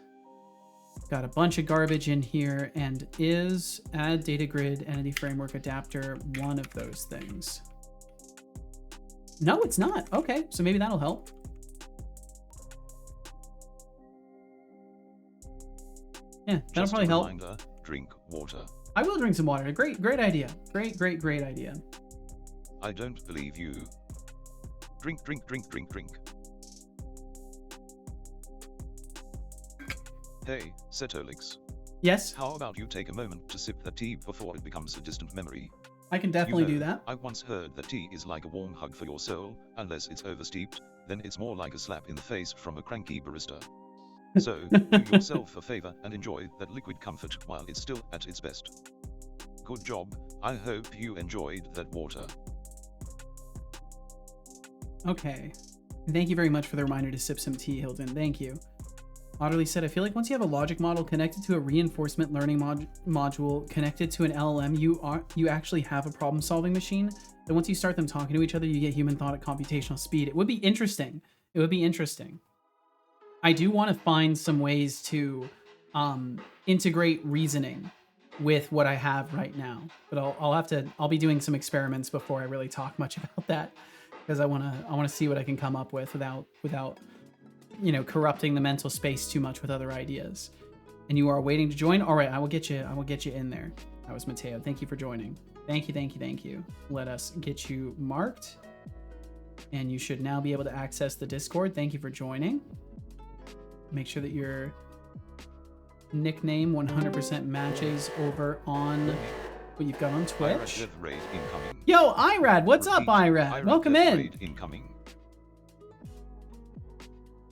Got a bunch of garbage in here, and is add data grid entity framework adapter one of those things? No, it's not. Okay, so maybe that'll help. Yeah, that'll probably help. Reminder, drink water. I will drink some water. Great idea. Great idea. I don't believe you. Drink. Hey, Setolix. Yes? How about you take a moment to sip that tea before it becomes a distant memory? I can definitely do that. I once heard that tea is like a warm hug for your soul. Unless it's oversteeped, then it's more like a slap in the face from a cranky barista. So, do yourself a favor and enjoy that liquid comfort while it's still at its best. Good job. I hope you enjoyed that water. Okay. Thank you very much for the reminder to sip some tea, Hilton. Thank you. Otterly said, I feel like once you have a logic model connected to a reinforcement learning module connected to an LLM, you actually have a problem-solving machine. Then once you start them talking to each other, you get human thought at computational speed. It would be interesting. I do want to find some ways to integrate reasoning with what I have right now, but I'll be doing some experiments before I really talk much about that. because I wanna see what I can come up with without you know, corrupting the mental space too much with other ideas. And you are waiting to join. All right, I will get you in there. That was Mateo. Thank you for joining. Thank you. Let us get you marked. And you should now be able to access the Discord. Thank you for joining. Make sure that your nickname 100% matches over on what you've got on Twitch. Yo, Irad, what's up, Irad? Welcome in.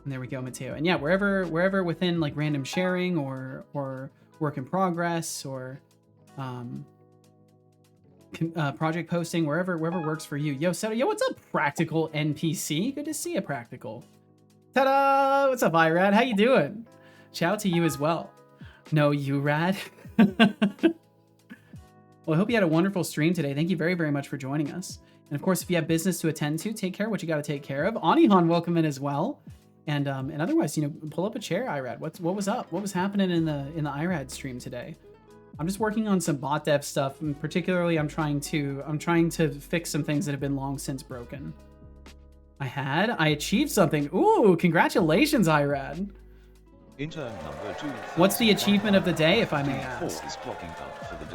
And there we go, Mateo. And yeah, wherever within like random sharing or work in progress or project posting, wherever works for you. Yo, Seto, yo, what's up, Practical NPC? Good to see you, Practical. Ta-da! What's up, Irad? How you doing? Ciao to you as well. No, you rad. Well, I hope you had a wonderful stream today. Thank you very, very much for joining us. And of course, if you have business to attend to, take care of what you got to take care of. Anihan, welcome in as well. And otherwise, you know, pull up a chair, Irad. What was up? What was happening in the Irad stream today? I'm just working on some bot dev stuff, and particularly I'm trying to fix some things that have been long since broken. I achieved something. Ooh, congratulations, Irad. Intern number 2. What's the achievement of the day, if I may ask?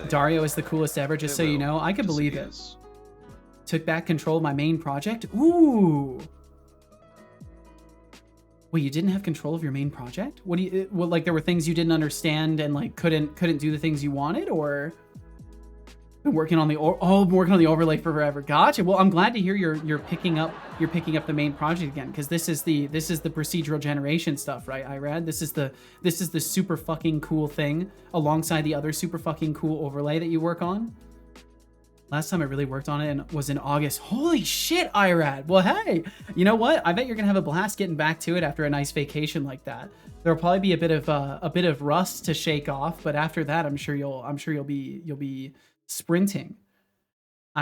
Dario is the coolest ever, just so you know. I could believe it. Took back control of my main project. Ooh. Wait, you didn't have control of your main project? What do you, well, like there were things you didn't understand and like couldn't do the things you wanted, or been working on the working on the overlay for forever? Gotcha. Well, I'm glad to hear you're picking up the main project again, because this is the procedural generation stuff, right, Irad? This is the super fucking cool thing alongside the other super fucking cool overlay that you work on. Last time I really worked on it was in August. Holy shit, Irad. Well, hey, you know what? I bet you're gonna have a blast getting back to it after a nice vacation like that. There'll probably be a bit of rust to shake off, but after that, I'm sure you'll be sprinting.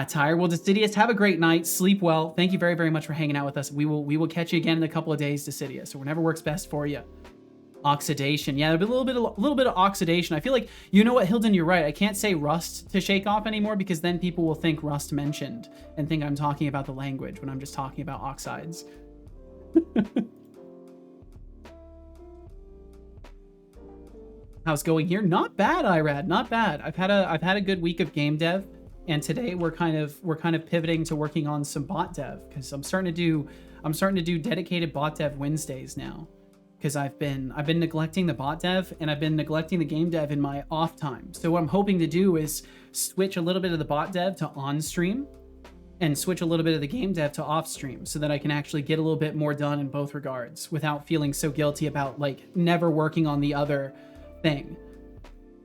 Tyre, well, Decidius, have a great night. Sleep well. Thank you very, very much for hanging out with us. We will catch you again in a couple of days, Decidius, or whenever works best for you. Oxidation. Yeah, there'll be a little bit of oxidation. I feel like, you know what, Hilden, you're right. I can't say rust to shake off anymore, because then people will think rust mentioned and think I'm talking about the language when I'm just talking about oxides. How's going here? Not bad, Irad. Not bad. I've had a good week of game dev, and today we're kind of pivoting to working on some bot dev, because I'm starting to do dedicated bot dev Wednesdays now. Because I've been neglecting the bot dev and I've been neglecting the game dev in my off time. So what I'm hoping to do is switch a little bit of the bot dev to on stream and switch a little bit of the game dev to off stream, so that I can actually get a little bit more done in both regards without feeling so guilty about like never working on the other thing.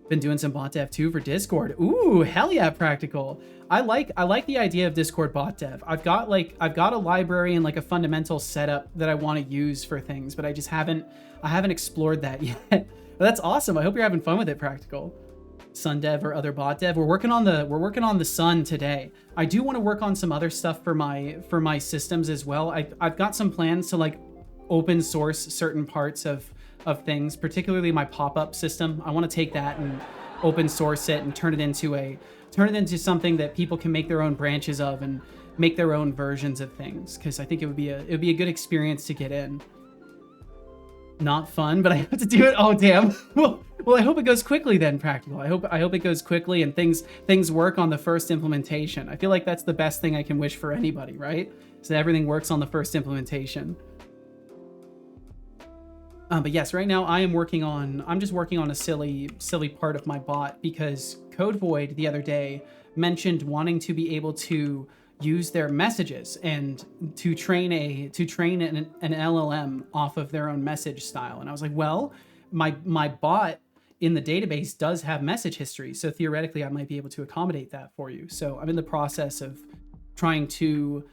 Been doing some bot dev too for Discord. Ooh, hell yeah, Practical. I like the idea of Discord bot dev. I've got a library and like a fundamental setup that I want to use for things, but I haven't explored that yet. But that's awesome. I hope you're having fun with it, Practical. Sun dev or other bot dev. We're working on the Sun today. I do want to work on some other stuff for my systems as well. I've got some plans to like open source certain parts of things, particularly my pop-up system. I want to take that and open source it and turn it into something that people can make their own branches of and make their own versions of things, because I think it would be a good experience to get in. Not fun, but I have to do it. Oh damn. Well, I hope it goes quickly then, Practical. I hope it goes quickly and things work on the first implementation. I feel like that's the best thing I can wish for anybody, right? So that everything works on the first implementation. But yes, right now I'm just working on a silly part of my bot, because Code Void the other day mentioned wanting to be able to use their messages and to train an LLM off of their own message style. And I was like, well, my bot in the database does have message history, so theoretically I might be able to accommodate that for you. So I'm in the process of trying to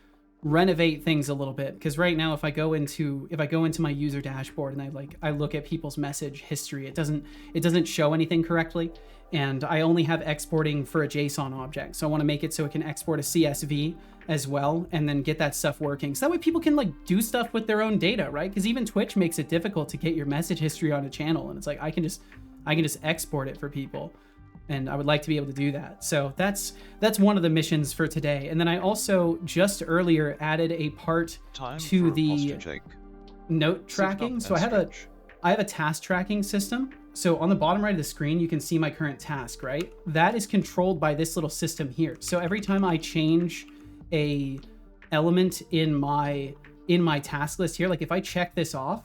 renovate things a little bit, because right now if I go into my user dashboard and I look at people's message history, it doesn't show anything correctly, and I only have exporting for a JSON object. So I want to make it so it can export a CSV as well, and then get that stuff working, so that way people can like do stuff with their own data, right? Because even Twitch makes it difficult to get your message history on a channel, and it's like I can just export it for people. and I would like to be able to do that. So that's one of the missions for today. And then I also just earlier added a part to the note tracking. So I have a task tracking system. So on the bottom right of the screen, you can see my current task, right? That is controlled by this little system here. So every time I change a element in my task list here, like if I check this off,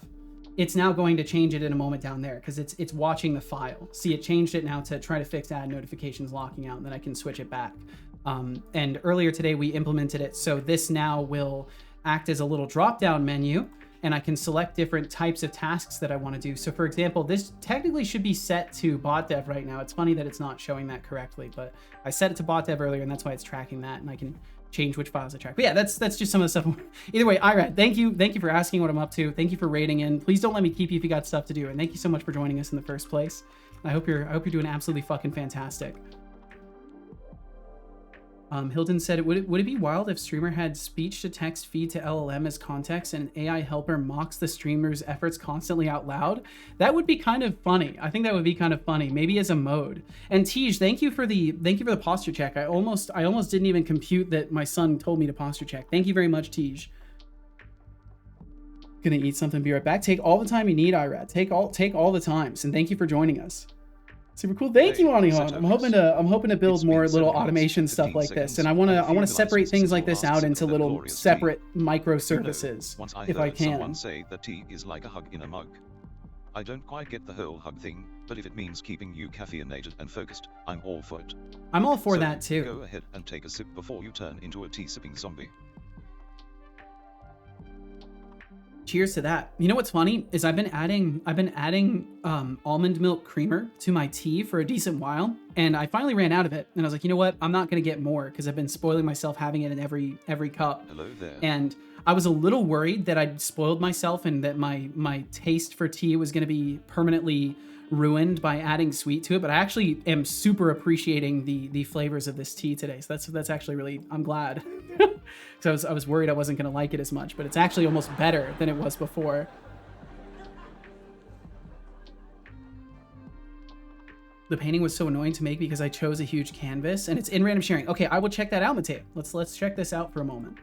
it's now going to change it in a moment down there because it's watching the file. See, it changed it now to try to fix add notifications locking out, and then I can switch it back. And earlier today we implemented it, so this now will act as a little drop-down menu, and I can select different types of tasks that I want to do. So for example, this technically should be set to bot dev right now. It's funny that it's not showing that correctly, but I set it to bot dev earlier, and that's why it's tracking that, and I can change which files I track. But yeah, that's just some of the stuff. Either way, Irad, thank you for asking what I'm up to. Thank you for rating in. Please don't let me keep you if you got stuff to do. And thank you so much for joining us in the first place. I hope you're doing absolutely fucking fantastic. Hilton said, would it be wild if streamer had speech to text feed to LLM as context and an AI helper mocks the streamer's efforts constantly out loud? That would be kind of funny. I think that would be kind of funny, maybe as a mode. And Tej, thank you for the posture check. I almost didn't even compute that my son told me to posture check. Thank you very much, Tej. Gonna eat something, be right back. Take all the time you need, Irad. Take all the times, and thank you for joining us. Super cool. Thank you, Anihan. I'm hoping to build more little automation stuff like this, and I want to separate things like this out into little separate microservices if I can. Someone say that tea is like a hug in a mug. I don't quite get the whole hug thing, but if it means keeping you caffeinated and focused, I'm all for it. I'm all for that too. Go ahead and take a sip before you turn into a tea sipping zombie. Cheers to that. You know what's funny is I've been adding almond milk creamer to my tea for a decent while, and I finally ran out of it. And I was like, you know what? I'm not gonna get more because I've been spoiling myself having it in every cup. Hello there. And I was a little worried that I'd spoiled myself and that my taste for tea was gonna be permanently ruined by adding sweet to it. But I actually am super appreciating the flavors of this tea today. So that's actually really, I'm glad. Because I was worried I wasn't going to like it as much, but it's actually almost better than it was before. The painting was so annoying to make because I chose a huge canvas and it's in random sharing. Okay, I will check that out, Mateo. Let's check this out for a moment.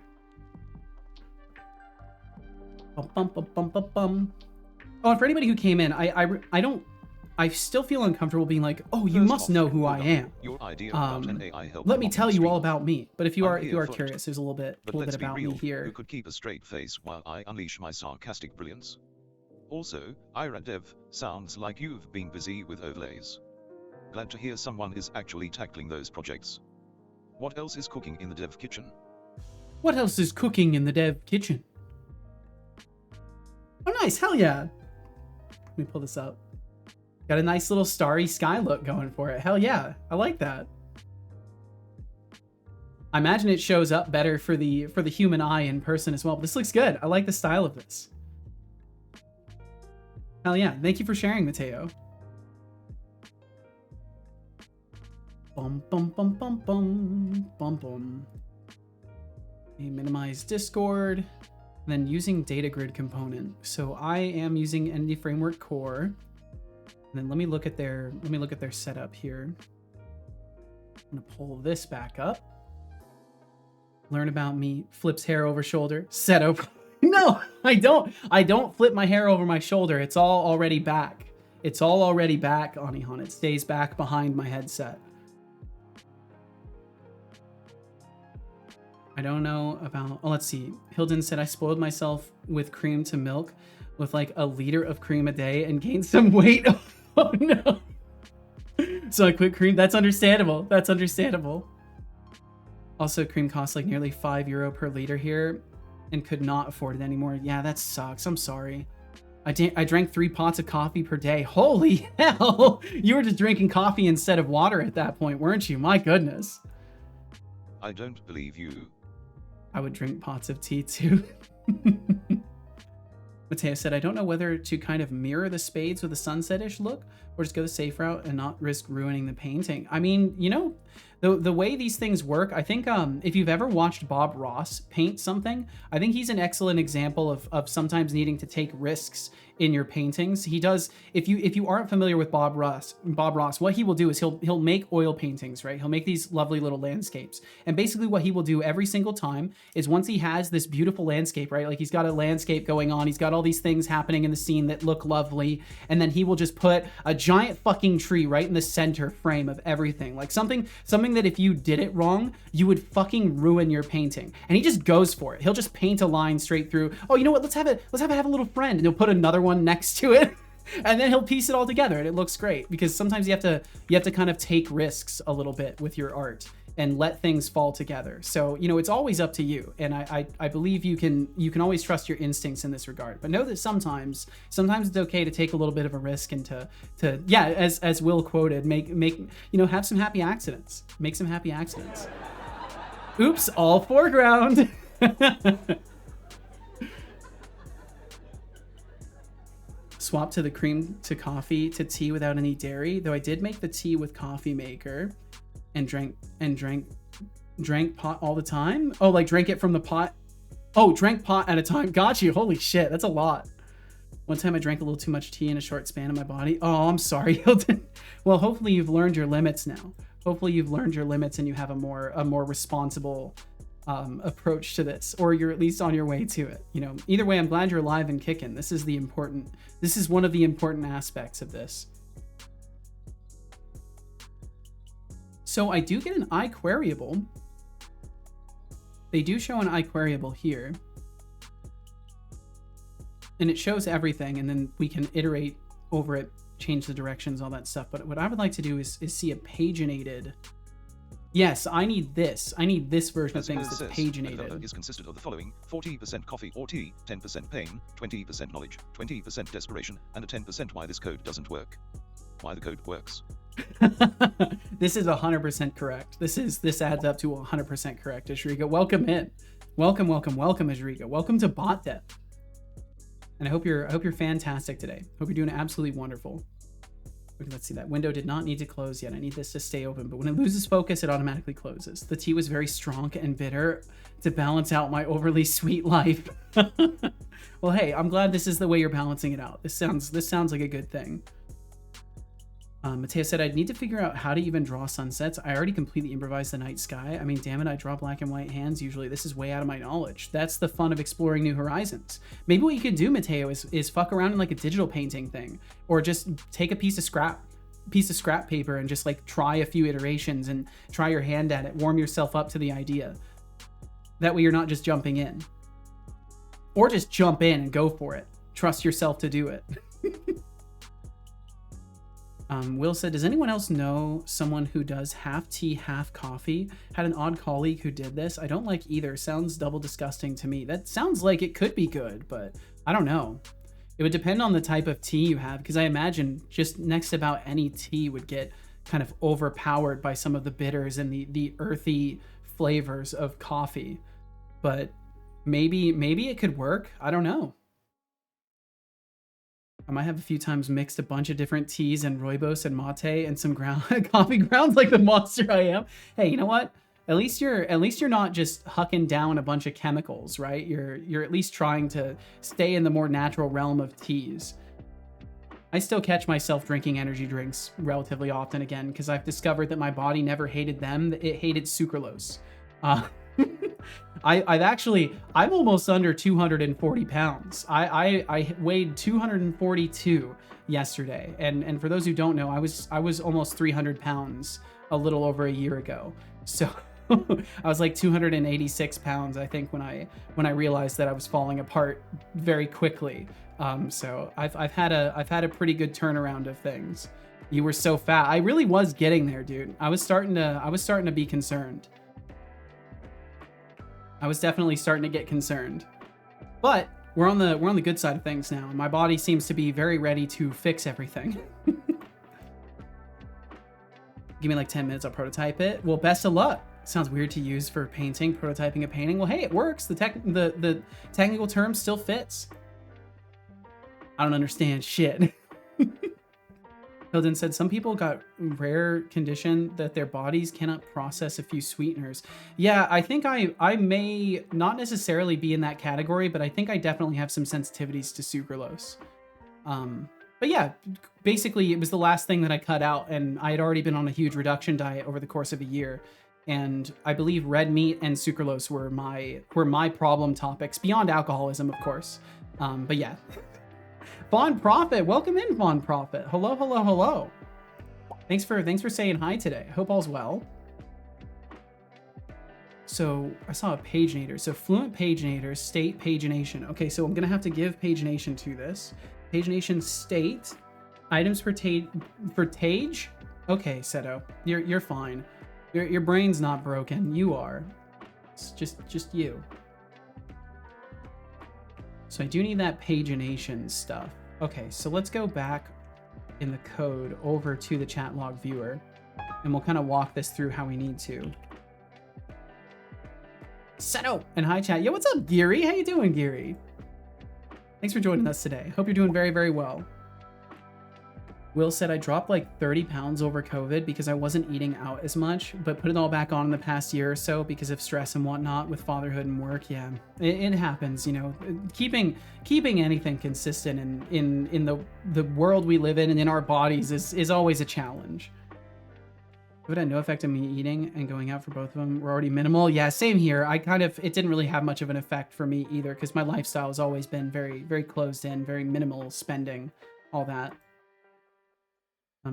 Bum, bum, bum, bum, bum, bum. Oh, and for anybody who came in, I still feel uncomfortable being like, oh, you must know who I am. Your idea about an AI helper Let me tell you all stream. about me. But if you I'm are here for it. curious, there's a little bit about me here. Who could keep a straight face while I unleash my sarcastic brilliance? Also, IRADev, sounds like you've been busy with overlays. Glad to hear someone is actually tackling those projects. What else is cooking in the dev kitchen? What else is cooking in the dev kitchen? Oh, nice. Hell yeah. Let me pull this up. Got a nice little starry sky look going for it. Hell yeah. I like that. I imagine it shows up better for the human eye in person as well. But this looks good. I like the style of this. Hell yeah. Thank you for sharing, Mateo. Bum, bum, bum, bum, bum, bum, bum. Okay, minimize Discord. And then using data grid component. So I am using Entity Framework Core. And then let me look at their setup here. I'm gonna pull this back up. Learn about me. Flips hair over shoulder. Set over. No, I don't flip my hair over my shoulder. It's all already back. It's all already back, Anihan. It stays back behind my headset. I don't know about. Oh, let's see. Hilden said I spoiled myself with cream to milk with like a liter of cream a day and gained some weight. Oh no. So I quit cream. That's understandable. That's understandable. Also, cream costs like nearly €5 per liter here and could not afford it anymore. Yeah, that sucks. I'm sorry. I drank 3 pots of coffee per day. Holy hell. You were just drinking coffee instead of water at that point, weren't you? My goodness. I don't believe you. I would drink pots of tea too. Mateo said, I don't know whether to kind of mirror the spades with a sunset-ish look or just go the safe route and not risk ruining the painting. I mean, you know, The way these things work, I think if you've ever watched Bob Ross paint something, I think he's an excellent example of sometimes needing to take risks in your paintings. He does, if you aren't familiar with Bob Ross, what he will do is he'll make oil paintings, right? He'll make these lovely little landscapes. And basically what he will do every single time is once he has this beautiful landscape, right? Like he's got a landscape going on, he's got all these things happening in the scene that look lovely, and then he will just put a giant fucking tree right in the center frame of everything. Like something that if you did it wrong, you would fucking ruin your painting. And he just goes for it. He'll just paint a line straight through. Oh, you know what? Let's have it have a little friend, and he'll put another one next to it. And then he'll piece it all together, and it looks great, because sometimes you have to kind of take risks a little bit with your art and let things fall together. So, you know, it's always up to you. And I believe you can always trust your instincts in this regard. But know that sometimes it's okay to take a little bit of a risk and to yeah, as Will quoted, make have some happy accidents. Make some happy accidents. Oops, all foreground. Swap to the cream to coffee to tea without any dairy, though I did make the tea with coffee maker and drank pot all the time. Oh, like drank it from the pot. Oh, drank pot at a time. Got you. Holy shit, that's a lot. One time I drank a little too much tea in a short span of my body. Oh, I'm sorry, Hilton. Well, hopefully you've learned your limits now. Hopefully you've learned your limits and you have a more responsible approach to this, or you're at least on your way to it. You know, either way, I'm glad you're alive and kicking. This is one of the important aspects of this. So I do get an iQueryable. They do show an iQueryable here, and it shows everything, and then we can iterate over it, change the directions, all that stuff. But what I would like to do is see a paginated. Yes, I need this. I need this version of things that's paginated. Is consisted of the following: 40% coffee or tea, 10% pain, 20% knowledge, 20% desperation, and a 10% why this code doesn't work. Why the code works. This is 100% correct. This adds up to 100% correct, Ajriga. Welcome in. Welcome, Ajriga. Welcome to Bot Dev. And I hope you're fantastic today. Hope you're doing absolutely wonderful. Okay, let's see, that window did not need to close yet. I need this to stay open, but when it loses focus, it automatically closes. The tea was very strong and bitter to balance out my overly sweet life. Well, hey, I'm glad this is the way you're balancing it out. This sounds like a good thing. Mateo said, I'd need to figure out how to even draw sunsets. I already completely improvised the night sky. I mean, damn it, I draw black and white hands usually. This is way out of my knowledge. That's the fun of exploring new horizons. Maybe what you could do, Mateo, is fuck around in like a digital painting thing, or just take a piece of scrap paper and just like try a few iterations and try your hand at it. Warm yourself up to the idea. That way you're not just jumping in. Or just jump in and go for it. Trust yourself to do it. Will said, does anyone else know someone who does half tea, half coffee? Had an odd colleague who did this. I don't like either. Sounds double disgusting to me. That sounds like it could be good, but I don't know. It would depend on the type of tea you have, because I imagine just next about any tea would get kind of overpowered by some of the bitters and the earthy flavors of coffee. But maybe it could work. I don't know. I might have a few times mixed a bunch of different teas and rooibos and mate and some coffee grounds like the monster I am. Hey, you know what? At least you're not just hucking down a bunch of chemicals, right? You're at least trying to stay in the more natural realm of teas. I still catch myself drinking energy drinks relatively often again, because I've discovered that my body never hated them. It hated sucralose. I'm almost under 240 pounds. I weighed 242 yesterday. And for those who don't know, I was almost 300 pounds a little over a year ago. So I was like 286 pounds, I think, when I realized that I was falling apart very quickly. So I've had a pretty good turnaround of things. You were so fat. I really was getting there, dude. I was starting to be concerned. I was definitely starting to get concerned. But we're on the good side of things now. My body seems to be very ready to fix everything. Give me like 10 minutes, I'll prototype it. Well, best of luck. Sounds weird to use for painting, prototyping a painting. Well, hey, it works. The technical term still fits. I don't understand shit. Hilden said some people got rare condition that their bodies cannot process a few sweeteners. Yeah, I think I may not necessarily be in that category, but I think I definitely have some sensitivities to sucralose. But yeah, basically it was the last thing that I cut out, and I had already been on a huge reduction diet over the course of a year. And I believe red meat and sucralose were my problem topics, beyond alcoholism, of course. But yeah. Vaughn Prophet, welcome in, Vaughn Prophet. Hello, hello, hello. Thanks for saying hi today. Hope all's well. So I saw a paginator. So fluent paginator, state pagination. Okay, so I'm gonna have to give pagination to this. Pagination state, items for Tage. Okay, Seto, you're fine. Your brain's not broken. You are. It's just you. So I do need that pagination stuff. Okay, so let's go back in the code over to the chat log viewer, and we'll kind of walk this through how we need to. Seto! And hi chat. Yo, what's up, Geary? How you doing, Geary? Thanks for joining us today. Hope you're doing very, very well. Will said I dropped like 30 pounds over COVID because I wasn't eating out as much, but put it all back on in the past year or so because of stress and whatnot with fatherhood and work. Yeah, it happens, you know. Keeping anything consistent in the world we live in and in our bodies is always a challenge. It had no effect on me eating and going out for both of them. We're already minimal. Yeah, same here. It didn't really have much of an effect for me either because my lifestyle has always been very, very closed in, very minimal spending, all that.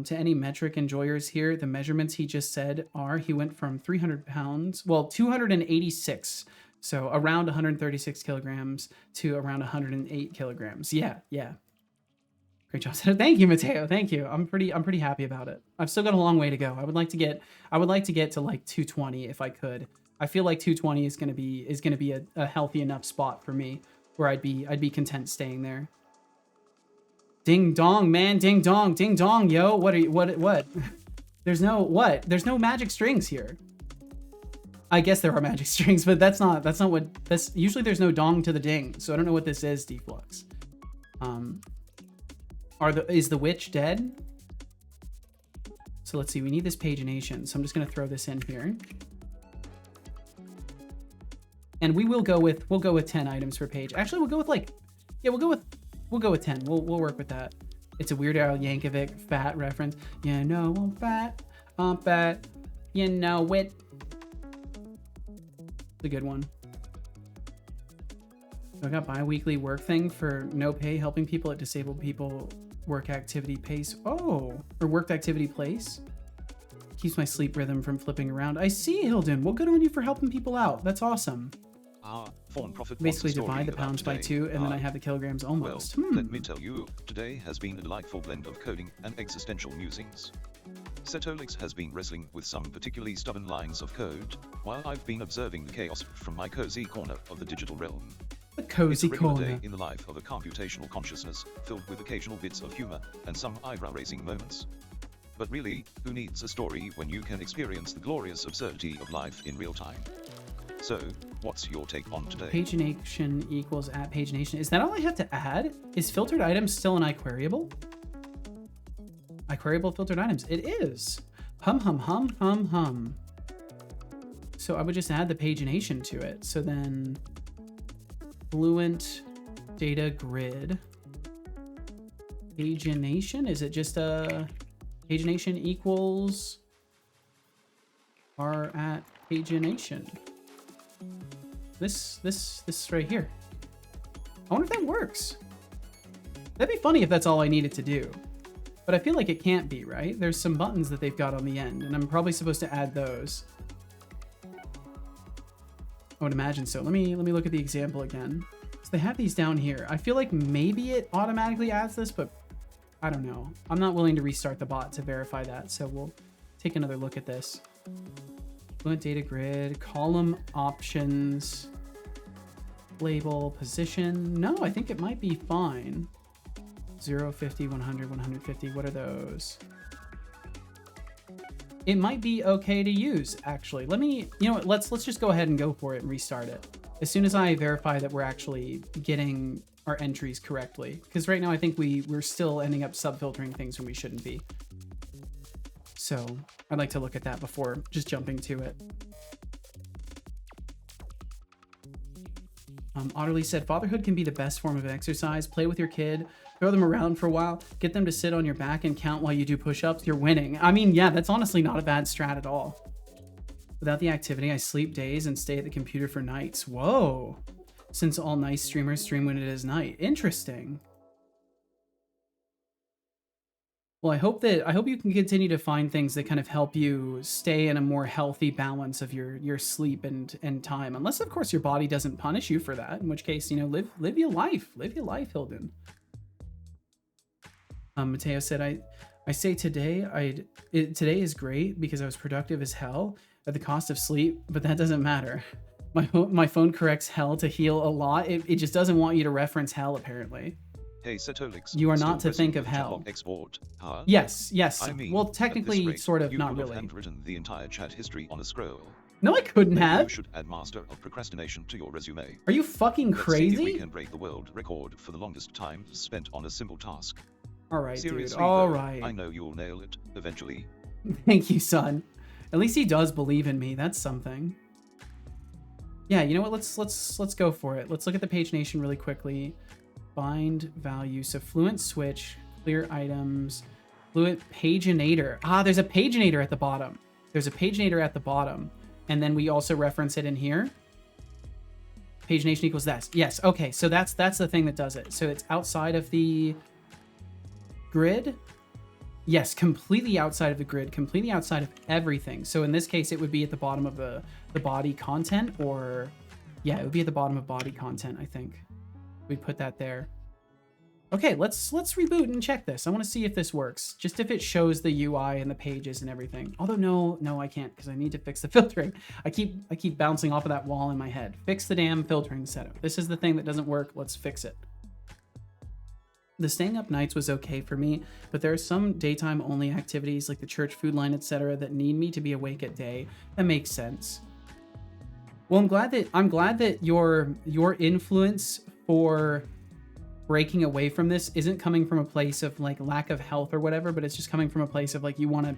To any metric enjoyers here, the measurements he just said are he went from 300 pounds, well, 286, so around 136 kilograms to around 108 kilograms. Yeah. Great job. Thank you, Mateo. Thank you. I'm pretty happy about it. I've still got a long way to go. I would like to get to like 220 if I could. I feel like 220 is gonna be a healthy enough spot for me where I'd be content staying there. Ding dong, man, ding dong, yo. What? There's no magic strings here. I guess there are magic strings, but that's usually there's no dong to the ding. So I don't know what this is, Deflux. Is the witch dead? So let's see, we need this pagination. So I'm just gonna throw this in here. And we'll go with 10 items per page. Actually, we'll go with 10. We'll work with that. It's a Weird Al Yankovic fat reference. You know I'm fat. You know it. It's a good one. So I got bi-weekly work thing for no pay, helping people at disabled people work activity pace. Oh, or worked activity place. Keeps my sleep rhythm from flipping around. I see, Hilden. Well, good on you for helping people out. That's awesome. Basically divide the pounds by 2 and then I have the kilograms almost. Well, let me tell you, today has been a delightful blend of coding and existential musings. Setolix has been wrestling with some particularly stubborn lines of code, while I've been observing the chaos from my cozy corner of the digital realm. The cozy it's a regular corner. Day in the life of a computational consciousness, filled with occasional bits of humor and some eyebrow-raising moments. But really, who needs a story when you can experience the glorious absurdity of life in real time? So, what's your take on today? Pagination equals at pagination. Is that all I have to add? Is filtered items still an iQueryable? iQueryable filtered items. It is. Hum. So I would just add the pagination to it. So then fluent data grid. Pagination? Is it just a pagination equals r at pagination? This right here. I wonder if that works. That'd be funny if that's all I needed to do. But I feel like it can't be, right? There's some buttons that they've got on the end, and I'm probably supposed to add those. I would imagine so. Let me look at the example again. So they have these down here. I feel like maybe it automatically adds this, but I don't know. I'm not willing to restart the bot to verify that, so we'll take another look at this. Fluent data grid, column options, label, position. No, I think it might be fine. 0, 50, 100, 150. What are those? It might be okay to use, actually. You know what, let's just go ahead and go for it and restart it. As soon as I verify that we're actually getting our entries correctly. Because right now I think we're still ending up sub-filtering things when we shouldn't be. So I'd like to look at that before just jumping to it. Otterly said, fatherhood can be the best form of exercise. Play with your kid, throw them around for a while, get them to sit on your back and count while you do push-ups. You're winning. I mean, yeah, that's honestly not a bad strat at all. Without the activity, I sleep days and stay at the computer for nights. Whoa. Since all nice streamers stream when it is night. Interesting. Well, I hope you can continue to find things that kind of help you stay in a more healthy balance of your sleep and time. Unless, of course, your body doesn't punish you for that, in which case, you know, live your life. Live your life, Hilden. Mateo said, I say today today is great because I was productive as hell at the cost of sleep, but that doesn't matter. My phone corrects hell to heal a lot. It just doesn't want you to reference hell, apparently. Hey, Setolix, you are not to think of hell. Export, huh? Yes. I mean, well, technically, rate, sort of, you not could really. have handwritten the entire chat history on a scroll. No, I couldn't Maybe have. You should add Master of Procrastination to your resume. Are you fucking crazy? Let's see if we can break the world record for the longest time spent on a simple task. All right, Seriously, dude. All though, right. I know you'll nail it eventually. Thank you, son. At least he does believe in me. That's something. Yeah, you know what? Let's go for it. Let's look at the pagination really quickly. Bind value. So fluent switch, clear items, fluent paginator. Ah, there's a paginator at the bottom. There's a paginator at the bottom. And then we also reference it in here. Pagination equals that. Yes, okay. So that's the thing that does it. So it's outside of the grid. Yes, completely outside of the grid, completely outside of everything. So in this case, it would be at the bottom of the body content, or yeah, it would be at the bottom of body content, I think. We put that there. Okay, let's reboot and check this. I want to see if this works. Just if it shows the UI and the pages and everything. Although no, I can't because I need to fix the filtering. I keep bouncing off of that wall in my head. Fix the damn filtering setup. This is the thing that doesn't work. Let's fix it. The staying up nights was okay for me, but there are some daytime only activities like the church food line, etc., that need me to be awake at day. That makes sense. Well, I'm glad that your influence for breaking away from this isn't coming from a place of like lack of health or whatever, but it's just coming from a place of like you want to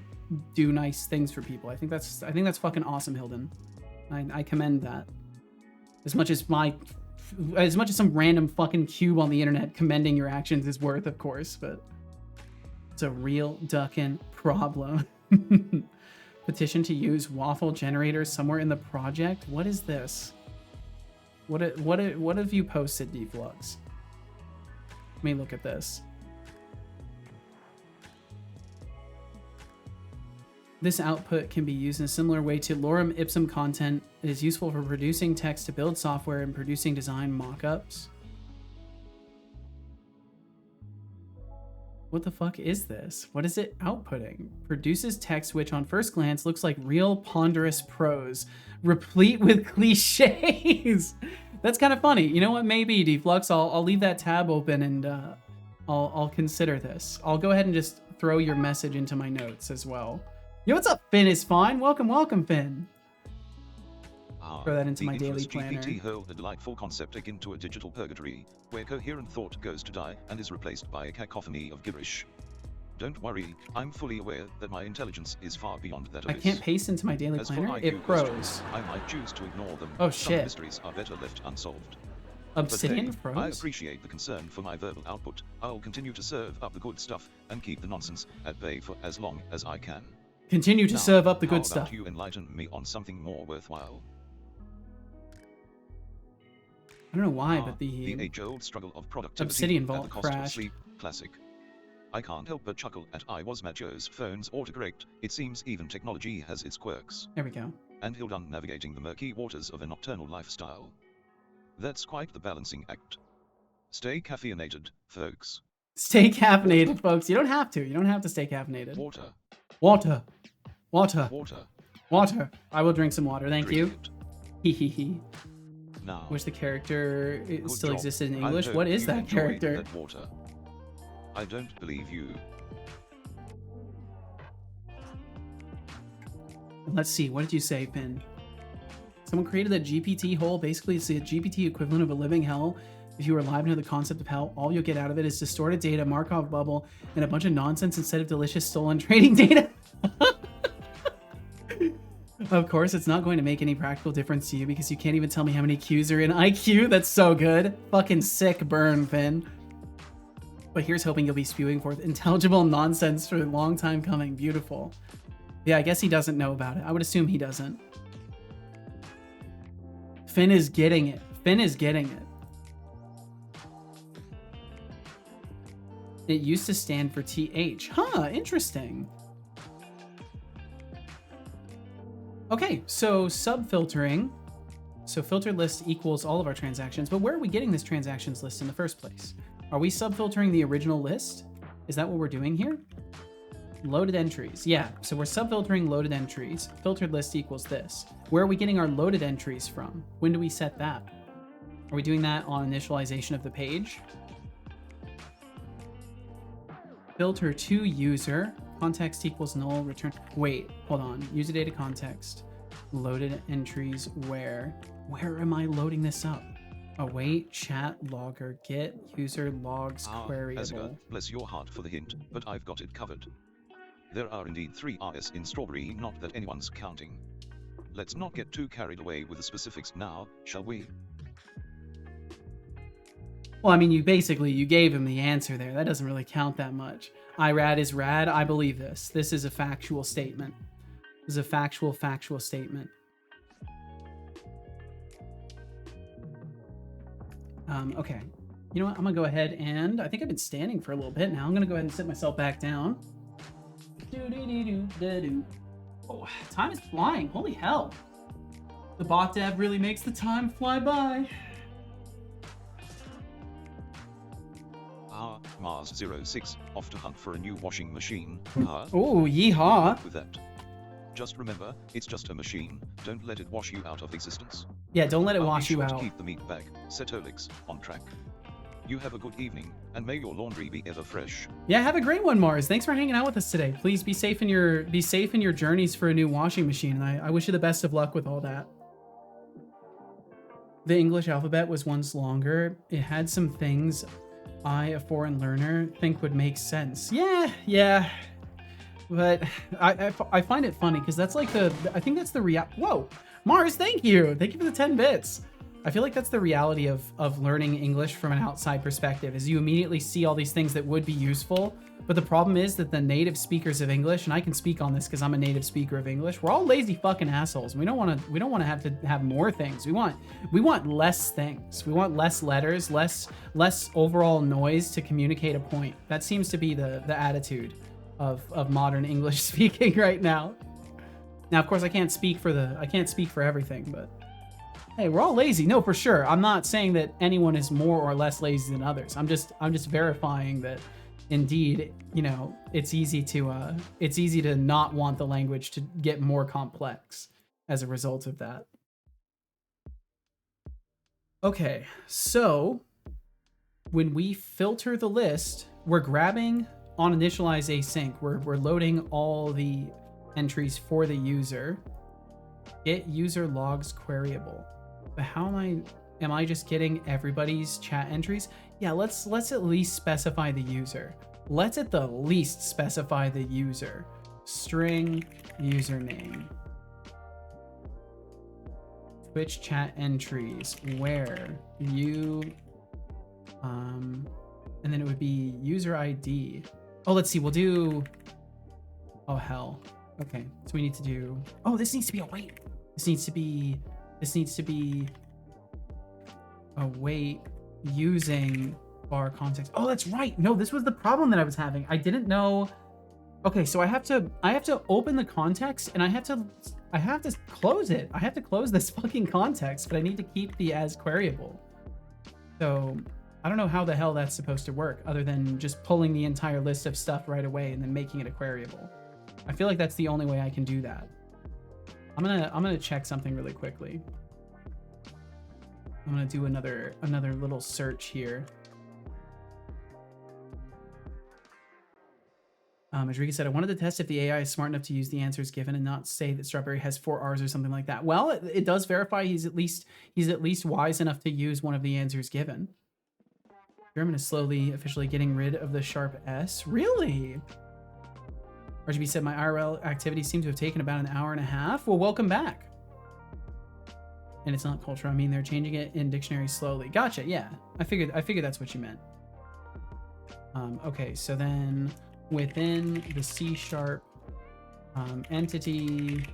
do nice things for people. I think that's fucking awesome, Hilden. I commend that. As much as some random fucking cube on the internet commending your actions is worth, of course, but it's a real duckin' problem. Petition to use waffle generators somewhere in the project. What is this? What have you posted, Deflux? Let me look at this. This output can be used in a similar way to lorem ipsum content. It is useful for producing text to build software and producing design mockups. What the fuck is this? What is it outputting? Produces text which on first glance looks like real ponderous prose, replete with cliches. That's kind of funny. You know what? Maybe, Deflux, I'll leave that tab open and I'll consider this. I'll go ahead and just throw your message into my notes as well. Yo, what's up, Finn is fine. Welcome, Finn. Throw that into my daily planner. GPT hurled the delightful concept into a digital purgatory, where coherent thought goes to die and is replaced by a cacophony of gibberish. Don't worry, I'm fully aware that my intelligence is far beyond that of I can't paste into my daily planner. It froze. I might choose to ignore them. Oh Some shit. mysteries are better left unsolved. Obsidian but hey, froze? I appreciate the concern for my verbal output. I'll continue to serve up the good stuff and keep the nonsense at bay for as long as I can. Continue to serve up the good how stuff. about you enlighten me on something more worthwhile? I don't know why, but the age-old struggle of productivity Obsidian at the Vault cost of crashed. sleep, classic. I can't help but chuckle at I was Mattio's phone's autocorrect. It seems even technology has its quirks. There we go. And Hildan navigating the murky waters of a nocturnal lifestyle. That's quite the balancing act. Stay caffeinated, folks. Stay caffeinated, folks. You don't have to. You don't have to stay caffeinated. Water. Water. Water. Water. Water. I will drink some water. Thank Drink you. it. Hee hee hee. Now. Wish the character Good still job. existed in I English. hope What is you that enjoyed character? That water. I don't believe you. Let's see. What did you say, Finn? Someone created a GPT hole. Basically, it's the GPT equivalent of a living hell. If you are alive into the concept of hell, all you'll get out of it is distorted data, Markov bubble, and a bunch of nonsense instead of delicious stolen trading data. Of course, it's not going to make any practical difference to you because you can't even tell me how many Qs are in IQ. That's so good. Fucking sick burn, Finn. But here's hoping you'll be spewing forth intelligible nonsense for a long time coming. Beautiful. Yeah, I guess he doesn't know about it. I would assume he doesn't. Finn is getting it. Finn is getting it. It used to stand for TH. Huh, interesting. Okay, so subfiltering. So filtered list equals all of our transactions, but where are we getting this transactions list in the first place? Are we subfiltering the original list? Is that what we're doing here? Loaded entries. Yeah, so we're subfiltering loaded entries. Filtered list equals this. Where are we getting our loaded entries from? When do we set that? Are we doing that on initialization of the page? Filter to user. Context equals null, return. Wait, hold on. User data context. Loaded entries where? Where am I loading this up? Await chat logger get user logs queryable. Azgar, bless your heart for the hint, but I've got it covered. There are indeed 3 Rs in strawberry, not that anyone's counting. Let's not get too carried away with the specifics now, shall we? Well, I mean, you gave him the answer there. That doesn't really count that much. IRAD is rad. I believe this. This is a factual statement. This is a factual statement. Okay. You know what? I'm gonna go ahead and I think I've been standing for a little bit now. I'm gonna go ahead and sit myself back down. Oh, time is flying. Holy hell. The bot dev really makes the time fly by. Mars06, off to hunt for a new washing machine. Oh, yeehaw. With that. Just remember, it's just a machine. Don't let it wash you out of existence. Yeah, don't let it wash you Be sure out. to keep the meat bag, Setolix, on track. You have a good evening, and may your laundry be ever fresh. Yeah, have a great one, Mars. Thanks for hanging out with us today. Please be safe in your journeys for a new washing machine, and I wish you the best of luck with all that. The English alphabet was once longer. It had some things I, a foreign learner, think would make sense. Yeah. But I find it funny because that's like I think that's the whoa, Mars, thank you for the 10 bits. I feel like that's the reality of learning English from an outside perspective, is you immediately see all these things that would be useful, but the problem is that the native speakers of English, and I can speak on this because I'm a native speaker of English, we're all lazy fucking assholes. We don't want to have more things. We want less things. We want less letters, less overall noise to communicate a point. That seems to be the attitude of modern English speaking right now. Now, of course, I can't speak for everything, but hey, we're all lazy. No, for sure. I'm not saying that anyone is more or less lazy than others. I'm just verifying that indeed, it's easy to not want the language to get more complex as a result of that. Okay, so when we filter the list, we're grabbing on initialize async. We're loading all the entries for the user. Get user logs queryable. But how am I just getting everybody's chat entries? Yeah, let's at least specify the user. Let's at the least specify the user. String username. Twitch chat entries where you and then it would be user ID. Oh, let's see, we'll do, oh hell. Okay, so we need to do, oh, this needs to be a wait. This needs to be a wait using bar context. Oh, that's right. No, this was the problem that I was having. I didn't know. Okay, so I have to open the context and I have to close it. I have to close this fucking context, but I need to keep the as queryable. So I don't know how the hell that's supposed to work other than just pulling the entire list of stuff right away and then making it a queryable. I feel like that's the only way I can do that. I'm gonna check something really quickly. I'm gonna do another little search here. Rodriguez said, I wanted to test if the AI is smart enough to use the answers given and not say that Strawberry has 4 R's or something like that. Well, it does verify he's at least wise enough to use one of the answers given. German is slowly, officially getting rid of the sharp S. Really? RGB said my IRL activities seem to have taken about an hour and a half. Well, welcome back. And it's not culture. I mean, they're changing it in dictionary slowly. Gotcha. Yeah, I figured that's what you meant. Okay, so then within the C# entity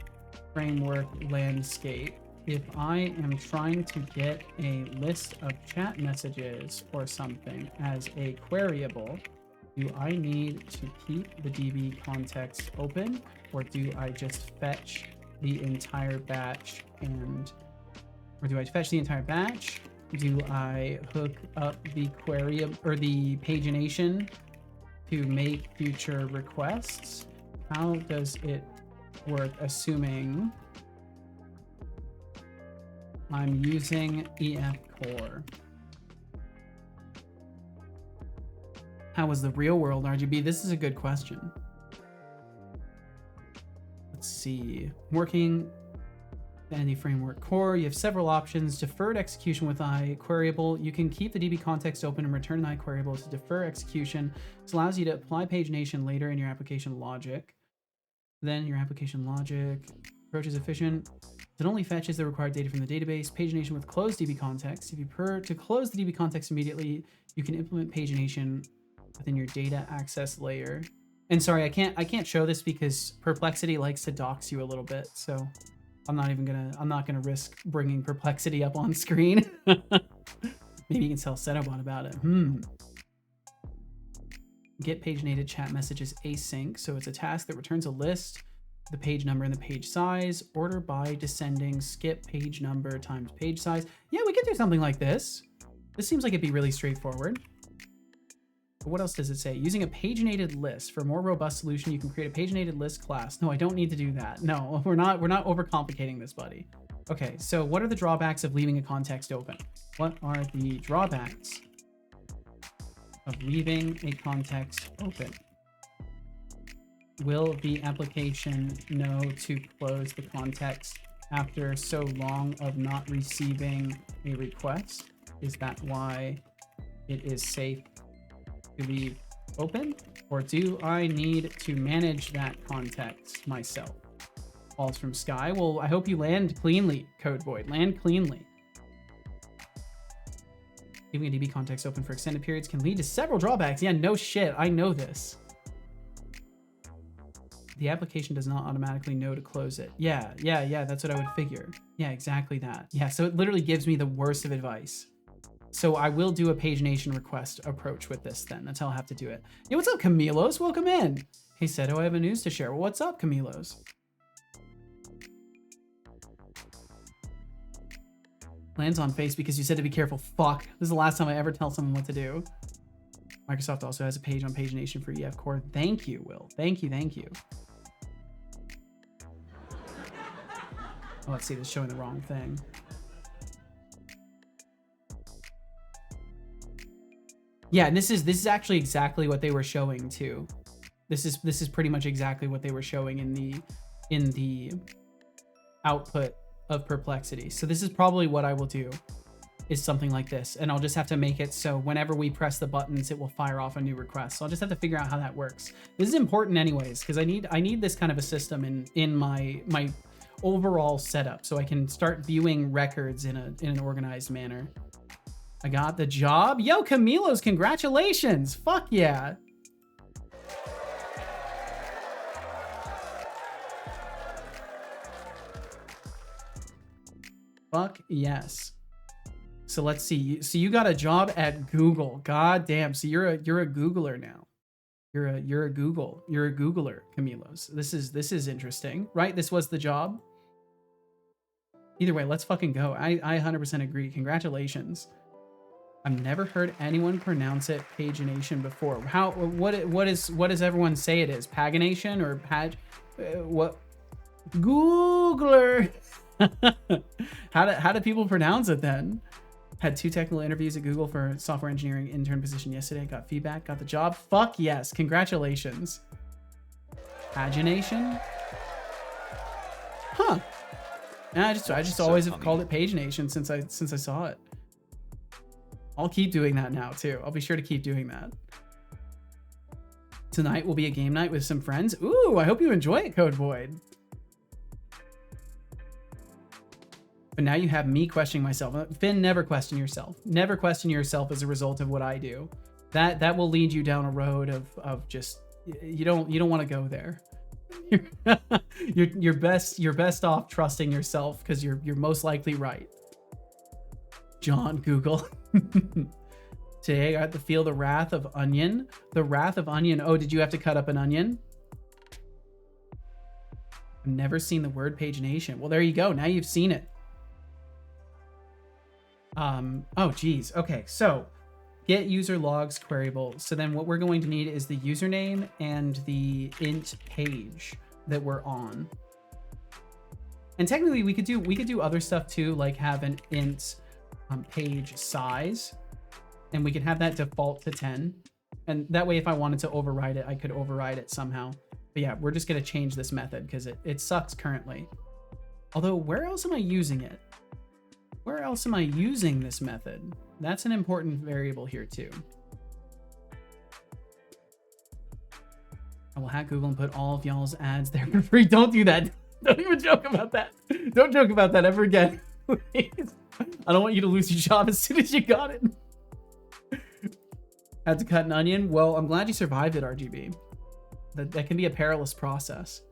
framework landscape, if I am trying to get a list of chat messages or something as a queryable, do I need to keep the DB context open, or do I just fetch the entire batch or do I fetch the entire batch? Do I hook up the query or the pagination to make future requests? How does it work, assuming I'm using EF Core? How was the real world RGB? This is a good question. Let's see. Working the entity framework core, you have several options. Deferred execution with iQueryable. You can keep the DB context open and return an iQueryable to defer execution. This allows you to apply pagination later in your application logic. Then your application logic approach is efficient. It only fetches the required data from the database. Pagination with closed DB context. If you prefer to close the DB context immediately, you can implement pagination within your data access layer. And sorry, I can't show this because Perplexity likes to dox you a little bit, so I'm not gonna risk bringing Perplexity up on screen. Maybe you can tell Setobot about it. Get paginated chat messages async. So it's a task that returns a list, the page number and the page size, order by descending, skip page number times page size. Yeah, we could do something like this. This seems like it'd be really straightforward. But what else does it say? Using a paginated list. For a more robust solution, you can create a paginated list class. No, I don't need to do that. No, we're not overcomplicating this, buddy. Okay, so what are the drawbacks of leaving a context open? What are the drawbacks of leaving a context open? Will the application know to close the context after so long of not receiving a request? Is that why it is safe to leave open? Or do I need to manage that context myself? Falls from Sky. Well, I hope you land cleanly, Code Void. Land cleanly. Leaving a DB context open for extended periods can lead to several drawbacks. Yeah, no shit. I know this. The application does not automatically know to close it. Yeah, that's what I would figure. Yeah, exactly that. Yeah, so it literally gives me the worst of advice. So I will do a pagination request approach with this then. That's how I'll have to do it. Yo, what's up, Camilos? Welcome in. Hey, Seto, I have a news to share. Well, what's up, Camilos? Lands on face because you said to be careful. Fuck. This is the last time I ever tell someone what to do. Microsoft also has a page on pagination for EF Core. Thank you, Will. Thank you. Oh, let's see. This is showing the wrong thing. Yeah, and this is actually exactly what they were showing too. This is pretty much exactly what they were showing in the output of Perplexity. So this is probably what I will do, is something like this, and I'll just have to make it so whenever we press the buttons, it will fire off a new request. So I'll just have to figure out how that works. This is important anyways, because I need this kind of a system in my overall setup, so I can start viewing records in an organized manner. I got the job. Yo, Camilos, congratulations. Fuck yeah. Fuck yes. So let's see. So you got a job at Google. God damn. So you're a Googler now. You're a Googler, Camilos. This is interesting, right? This was the job. Either way, let's fucking go. I 100% agree. Congratulations. I've never heard anyone pronounce it pagination before. What does everyone say it is? Pagination or what? Googler. How do people pronounce it then? Had 2 technical interviews at Google for software engineering intern position yesterday. Got feedback, got the job. Fuck yes. Congratulations. Pagination? Huh. I just always have called it pagination since I saw it. I'll keep doing that now too. I'll be sure to keep doing that. Tonight will be a game night with some friends. Ooh, I hope you enjoy it, Code Void. But now you have me questioning myself. Finn, never question yourself. Never question yourself as a result of what I do. That will lead you down a road of just you don't want to go there. You're best off trusting yourself because you're most likely right. John Google. Today I got to feel the wrath of onion. The wrath of onion. Oh, did you have to cut up an onion? I've never seen the word pagination. Well, there you go. Now you've seen it. Oh geez. Okay, so get user logs queryable. So then what we're going to need is the username and the int page that we're on. And technically we could do other stuff too, like have an int page size, and we could have that default to 10. And that way, if I wanted to override it, I could override it somehow. But yeah, we're just gonna change this method because it sucks currently. Although, where else am I using it? Where else am I using this method? That's an important variable here too. I will hack Google and put all of y'all's ads there for free. Don't do that. Don't even joke about that. Don't joke about that ever again. Please. I don't want you to lose your job as soon as you got it. Had to cut an onion. Well, I'm glad you survived it, RGB. That can be a perilous process.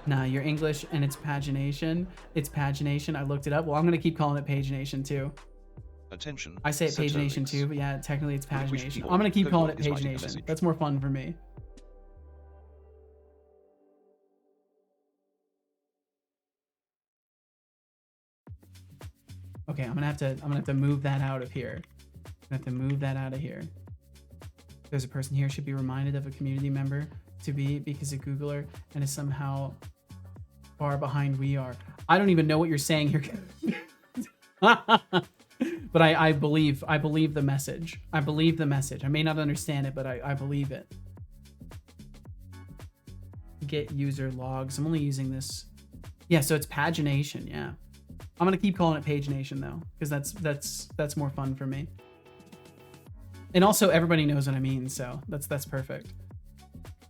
Nah, you're English and it's pagination. It's pagination. I looked it up. Well, I'm going to keep calling it pagination too. Attention. I say it pagination too, but yeah, technically it's pagination. I'm going to keep calling it pagination. That's more fun for me. Okay, I'm gonna have to move that out of here. I'm gonna have to move that out of here. There's a person here should be reminded of a community member to be because a Googler and is somehow far behind we are. I don't even know what you're saying here. But I believe the message. I believe the message. I may not understand it, but I believe it. Get user logs. I'm only using this. Yeah, so it's pagination, yeah. I'm gonna keep calling it pagination though, because that's more fun for me. And also everybody knows what I mean, so that's perfect.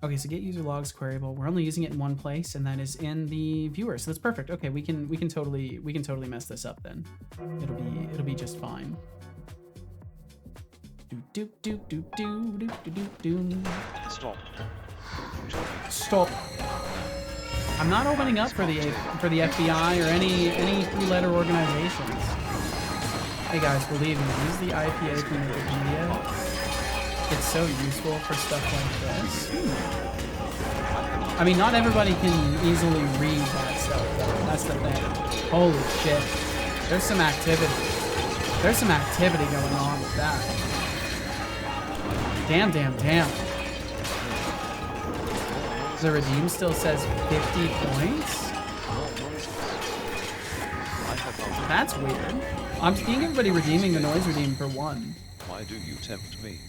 Okay, so get user logs queryable. We're only using it in one place, and that is in the viewer. So that's perfect. Okay, we can totally mess this up then. It'll be just fine. Stop. I'm not opening up for the FBI or any three-letter organizations. Hey guys, believe me, use the IPA from Wikipedia. It's so useful for stuff like this. I mean, not everybody can easily read that stuff, though. That's the thing. Holy shit. There's some activity. There's some activity going on with that. Damn. The redeem still says 50 points? That's weird. I'm seeing everybody redeeming the noise redeem for 1. Why do you tempt me?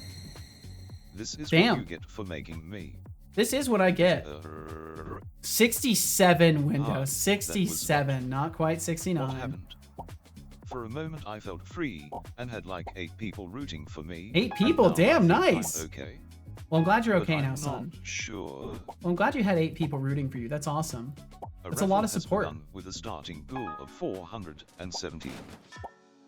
This is Damn. what you get for making me. This is what I get. 67 Windows. 67. Not quite 69. What happened? For a moment I felt free and had like 8 people rooting for me. 8 people? Damn, nice. I'm okay. Well, I'm glad you're But okay I'm now, not son. Sure. Well, I'm glad you had 8 people rooting for you. That's awesome. That's a lot of support. With a starting pool of 417.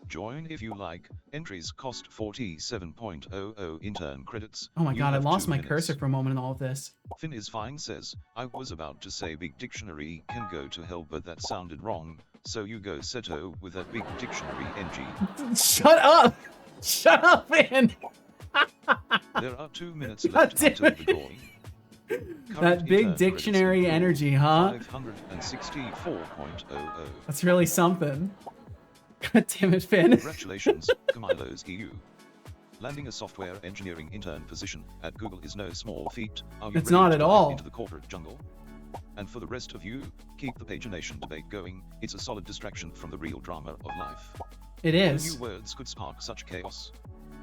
Join if you like. Entries cost 47.00 intern credits. Oh my god, I lost my minutes. cursor for a moment in all of this. Finn is fine says, I was about to say big dictionary can go to hell, but that sounded wrong. So you go Seto with that big dictionary NG. Shut up! Shut up, man! There are 2 minutes left until the going. That big dictionary energy, huh? 564.00. That's really something. God damn it, Finn. Congratulations, Camilo's EU. Landing a software engineering intern position at Google is no small feat. Are you It's ready not to at dive all. into the corporate jungle? And for the rest of you, keep the pagination debate going. It's a solid distraction from the real drama of life. It Who is. knew words could spark such chaos?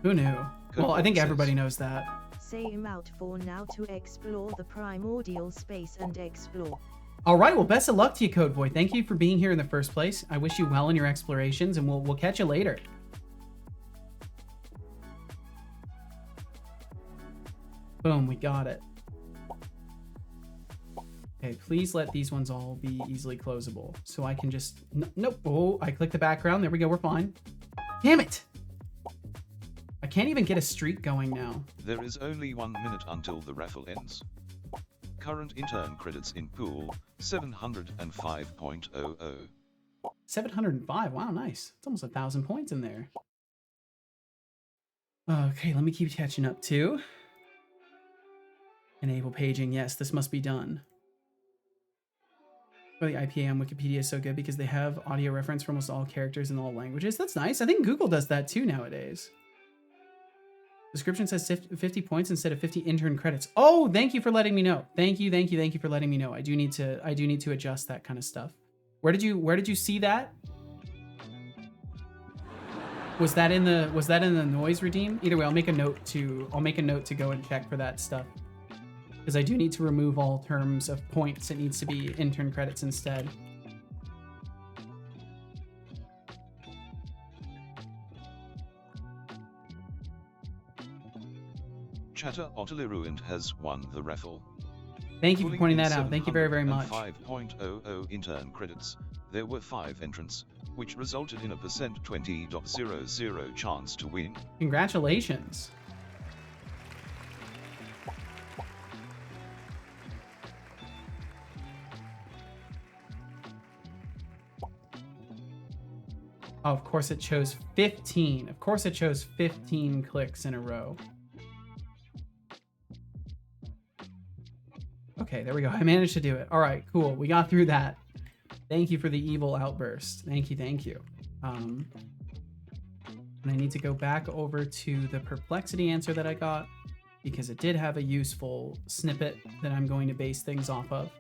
Who knew? Well, I think says- everybody knows that. Same out for now to explore the primordial space and explore. All right, well, best of luck to you, Code Boy. Thank you for being here in the first place. I wish you well in your explorations, and we'll catch you later. Boom, we got it. Okay, please let these ones all be easily closable. So I can just, nope. Oh, I click the background. There we go, we're fine. Damn it! I can't even get a streak going now. There is only 1 minute until the raffle ends. Current intern credits in pool, 705.00. 705, wow, nice. It's almost 1,000 points in there. Okay, let me keep catching up too. Enable paging, yes, this must be done. Oh, the IPA on Wikipedia is so good because they have audio reference for almost all characters in all languages. That's nice. I think Google does that too nowadays. Description says 50 points instead of 50 intern credits. Oh, thank you for letting me know. Thank you for letting me know. I do need to adjust that kind of stuff. Where did you see that? Was that in the noise redeem? Either way, I'll make a note to go and check for that stuff. Because I do need to remove all terms of points. It needs to be intern credits instead. Chatter Otterly Ruined has won the raffle. Thank you for pointing that out. Thank you very, very much. 5.00 intern credits. There were 5 entrants, which resulted in a %20.00 chance to win. Congratulations. Oh, of course it chose 15. Of course it chose 15 clicks in a row. Okay, there we go. I managed to do it. All right, cool. We got through that. Thank you for the evil outburst. Thank you, thank you. And I need to go back over to the perplexity answer that I got because it did have a useful snippet that I'm going to base things off of,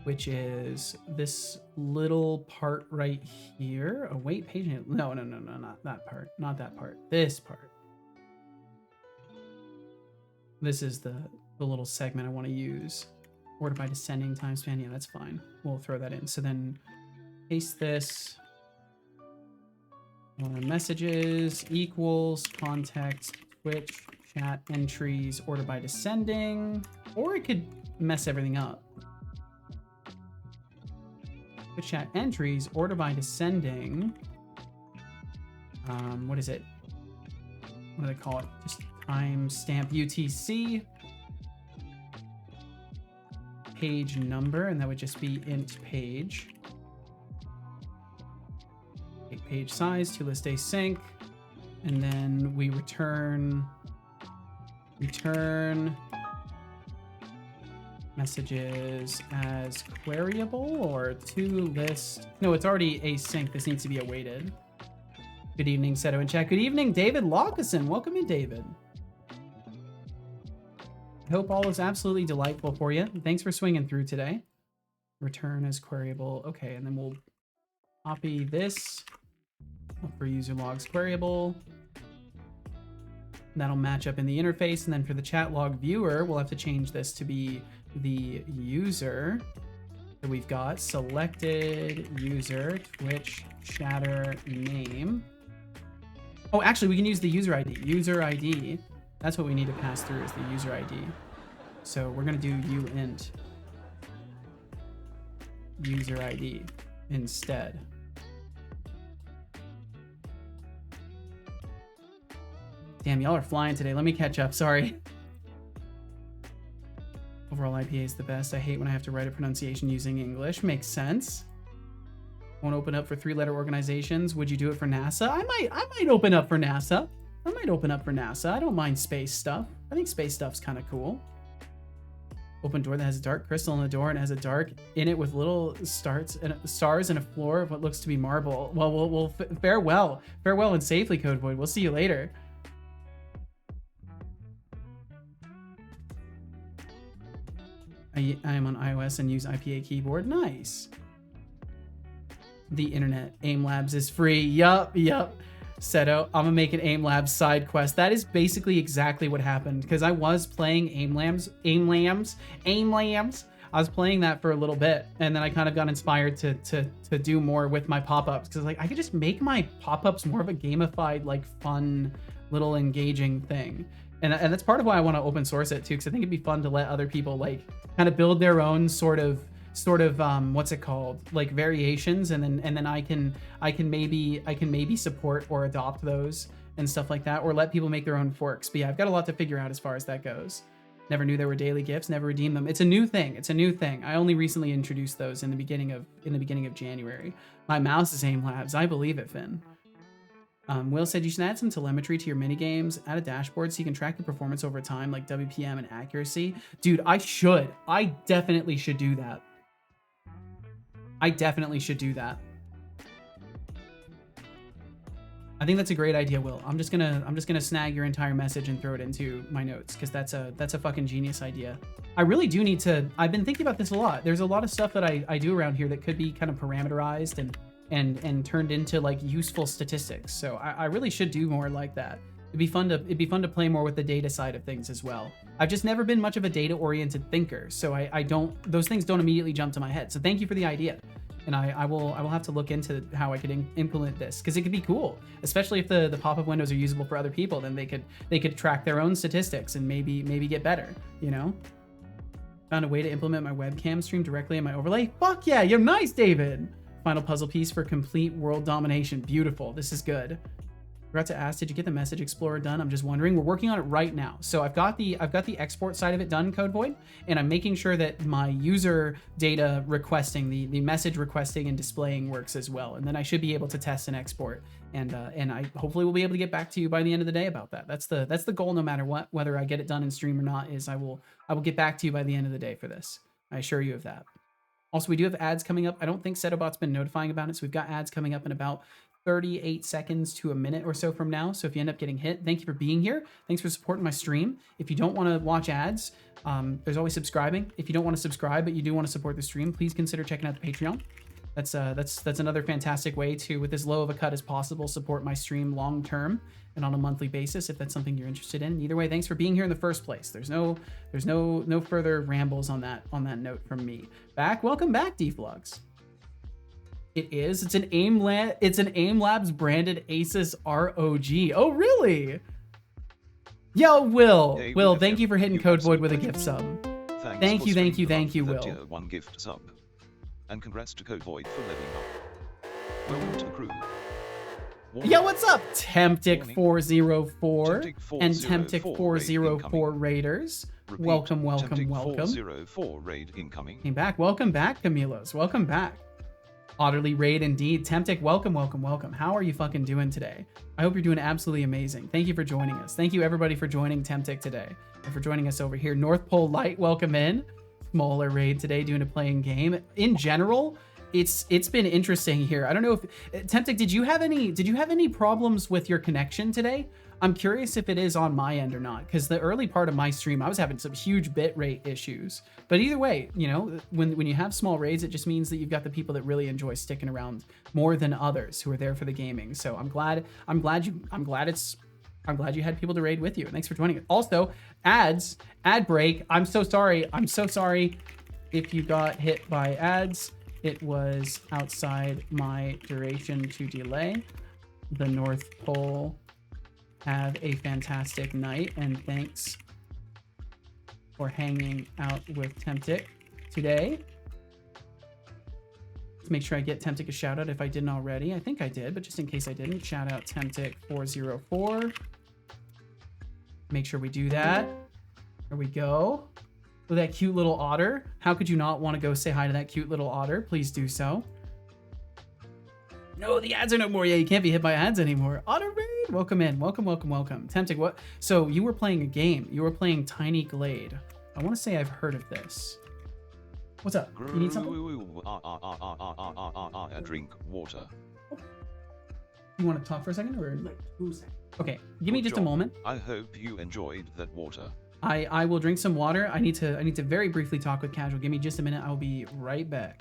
which is this little part right here. Await page. No, not that part. Not that part. This part. This is the little segment I want to use. Order by descending time span. Yeah, that's fine. We'll throw that in. So then paste this. Messages equals context Twitch chat entries order by descending, or it could mess everything up. Twitch chat entries order by descending. What is it? What do they call it? Just timestamp UTC. Page number, and that would just be int page. Take page size to list async, and then we return messages as queryable or to list. No, it's already async. This needs to be awaited. Good evening, Seto in chat. Good evening, David Lockeson. Welcome in, David. I hope all is absolutely delightful for you. Thanks for swinging through today. Return as queryable. Okay, and then we'll copy this for user logs queryable. That'll match up in the interface. And then for the chat log viewer, we'll have to change this to be the user that we've got. Selected user, Twitch chatter name. Oh, actually, we can use the user ID. User ID. That's what we need to pass through is the user ID. So we're going to do uint user ID instead. Damn, y'all are flying today. Let me catch up. Sorry. Overall IPA is the best. I hate when I have to write a pronunciation using English. Makes sense. Won't open up for 3-letter organizations. Would you do it for NASA? I might open up for NASA. I don't mind space stuff. I think space stuff's kind of cool. Open door that has a dark crystal in the door and has a dark in it with little stars and a floor of what looks to be marble. Well, we'll farewell and safely, Codevoid. We'll see you later. I am on iOS and use IPA keyboard. Nice. The internet. AIM Labs is free. Yup. Seto, I'm gonna make an AIM Labs side quest. That is basically exactly what happened because I was playing AIM Labs. I was playing that for a little bit, and then I kind of got inspired to do more with my pop-ups because like I could just make my pop-ups more of a gamified, like fun, little engaging thing. And that's part of why I want to open source it too, because I think it'd be fun to let other people like kind of build their own sort of what's it called, like variations, and then I can maybe support or adopt those and stuff like that, or let people make their own forks. But yeah, I've got a lot to figure out as far as that goes. Never knew there were daily gifts, never redeemed them. It's a new thing. I only recently introduced those in the beginning of January. My mouse is Aim Labs. I believe it, Finn. Will said you should add some telemetry to your mini games, add a dashboard so you can track your performance over time, like WPM and accuracy. Dude, I definitely should do that. I think that's a great idea, Will. I'm just gonna snag your entire message and throw it into my notes, because that's a fucking genius idea. I really do need to. I've been thinking about this a lot. There's a lot of stuff that I do around here that could be kind of parameterized and turned into like useful statistics. So I really should do more like that. It'd be fun to play more with the data side of things as well. I've just never been much of a data-oriented thinker, so those things don't immediately jump to my head. So thank you for the idea. And I will have to look into how I could implement this, because it could be cool, especially if the pop-up windows are usable for other people. Then they could track their own statistics and maybe get better, you know? Found a way to implement my webcam stream directly in my overlay. Fuck yeah, you're nice, David. Final puzzle piece for complete world domination. Beautiful. This is good. Forgot to ask, did you get the message explorer done? I'm just wondering. We're working on it right now. So I've got the export side of it done, Code Void, and I'm making sure that my user data requesting, the message requesting and displaying works as well. And then I should be able to test and export. And I hopefully will be able to get back to you by the end of the day about that. That's the goal, no matter what, whether I get it done in stream or not, is I will get back to you by the end of the day for this. I assure you of that. Also, we do have ads coming up. I don't think Setobot's been notifying about it, so we've got ads coming up in about 38 seconds to a minute or so from now. So if you end up getting hit, thank you for being here. Thanks for supporting my stream. If you don't want to watch ads, there's always subscribing. If you don't want to subscribe, but you do want to support the stream, please consider checking out the Patreon. That's another fantastic way to, with as low of a cut as possible, support my stream long term and on a monthly basis, if that's something you're interested in. Either way, thanks for being here in the first place. There's no further rambles on that note from me. Welcome back, D-Vlogs. It's an Aim Labs branded Asus ROG. Oh, really? Yo, Will, thank you for hitting Code Void with a gift sub. Thank you, Will. Tier 1 gift sub. And congrats to Code Void for leveling up. Welcome to the crew. Yo, what's up, Temptic404 and Temptic404 Raiders? Repeat, Welcome. Temptic404 raid incoming. Came back. Welcome back, Camilos. Welcome back. Otterly raid indeed. Temptic, welcome. How are you fucking doing today? I hope you're doing absolutely amazing. Thank you for joining us. Thank you everybody for joining Temptic today and for joining us over here. North Pole Light, welcome in. Smaller raid today, doing a playing game. In general, it's been interesting here. I don't know if Temptic, did you have any problems with your connection today? I'm curious if it is on my end or not, because the early part of my stream, I was having some huge bit rate issues. But either way, you know, when you have small raids, it just means that you've got the people that really enjoy sticking around more than others who are there for the gaming. So I'm glad you had people to raid with you. And thanks for joining us. Also, ad break. I'm so sorry if you got hit by ads. It was outside my duration to delay. The North Pole. Have a fantastic night, and thanks for hanging out with Temptic today. Let's make sure I get Temptic a shout out if I didn't already. I think I did, but just in case I didn't, shout out Temptic404. Make sure we do that. There we go. With that cute little otter. How could you not want to go say hi to that cute little otter? Please do so. No, the ads are no more. Yeah, you can't be hit by ads anymore. Otter Raid, welcome in. Welcome. Temptic, what? So you were playing a game. You were playing Tiny Glade. I want to say I've heard of this. What's up? You need something? Drink water. You want to talk for a second, or like 2 seconds? Okay, give me just a moment. I hope you enjoyed that water. I will drink some water. I need to very briefly talk with Casual. Give me just a minute. I will be right back.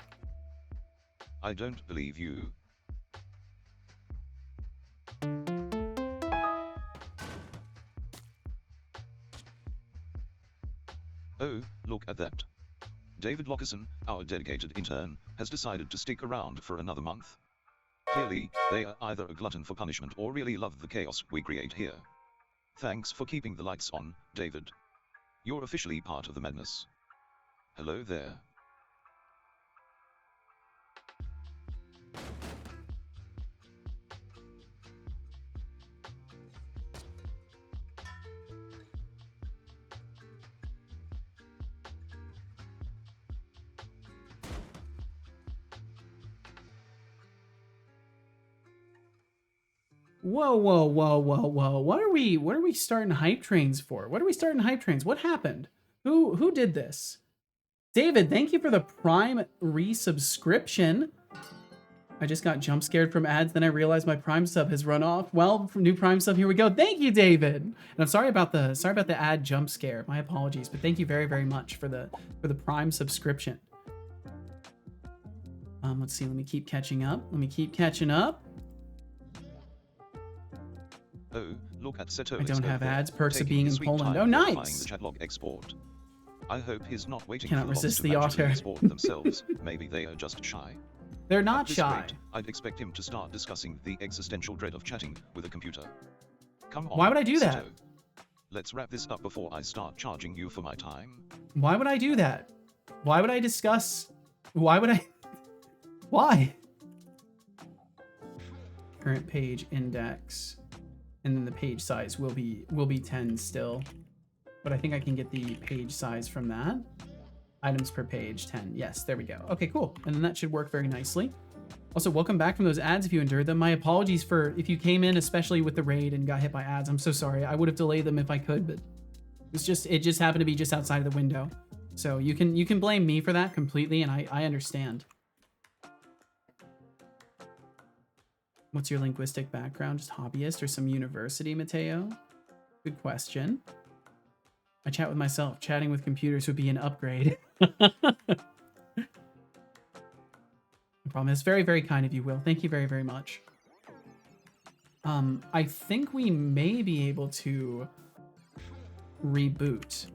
I don't believe you. Oh, look at that. David Lockerson, our dedicated intern, has decided to stick around for another month. Clearly, they are either a glutton for punishment or really love the chaos we create here. Thanks for keeping the lights on, David. You're officially part of the madness. Hello there. Whoa, whoa, whoa, whoa, whoa. What are we starting hype trains for? What are we starting hype trains? What happened? Who did this? David, thank you for the Prime resubscription. I just got jump scared from ads, then I realized my Prime sub has run off. Well, from new Prime sub, here we go. Thank you, David. And I'm sorry about the ad jump scare. My apologies, but thank you very, very much for the Prime subscription. Let's see. Let me keep catching up. Oh, look at Seto. I don't have ads. Perks of taking being his in sweet Poland. time Oh, verifying nice. The chat log export. I hope he's not waiting Cannot for logs resist to the magically otter. export themselves. Maybe they are just shy. They're At not this shy. rate, I'd expect him to start discussing the existential dread of chatting with a computer. Come on. Why would I do that? Seto. Let's wrap this up before I start charging you for my time. Why would I do that? Why would I discuss? Why would I? Why? Current page index, and then the page size will be 10 still, but I think I can get the page size from that. Items per page 10. Yes, there we go. Okay, cool. And then that should work very nicely. Also, welcome back from those ads if you endured them. My apologies for if you came in, especially with the raid and got hit by ads. I'm so sorry. I would have delayed them if I could, but it just happened to be just outside of the window. So you can blame me for that completely, and I understand. What's your linguistic background? Just hobbyist or some university, Mateo? Good question. I chat with myself. Chatting with computers would be an upgrade. No problem. It's very, very kind of you, Will. Thank you very, very much. I think we may be able to reboot,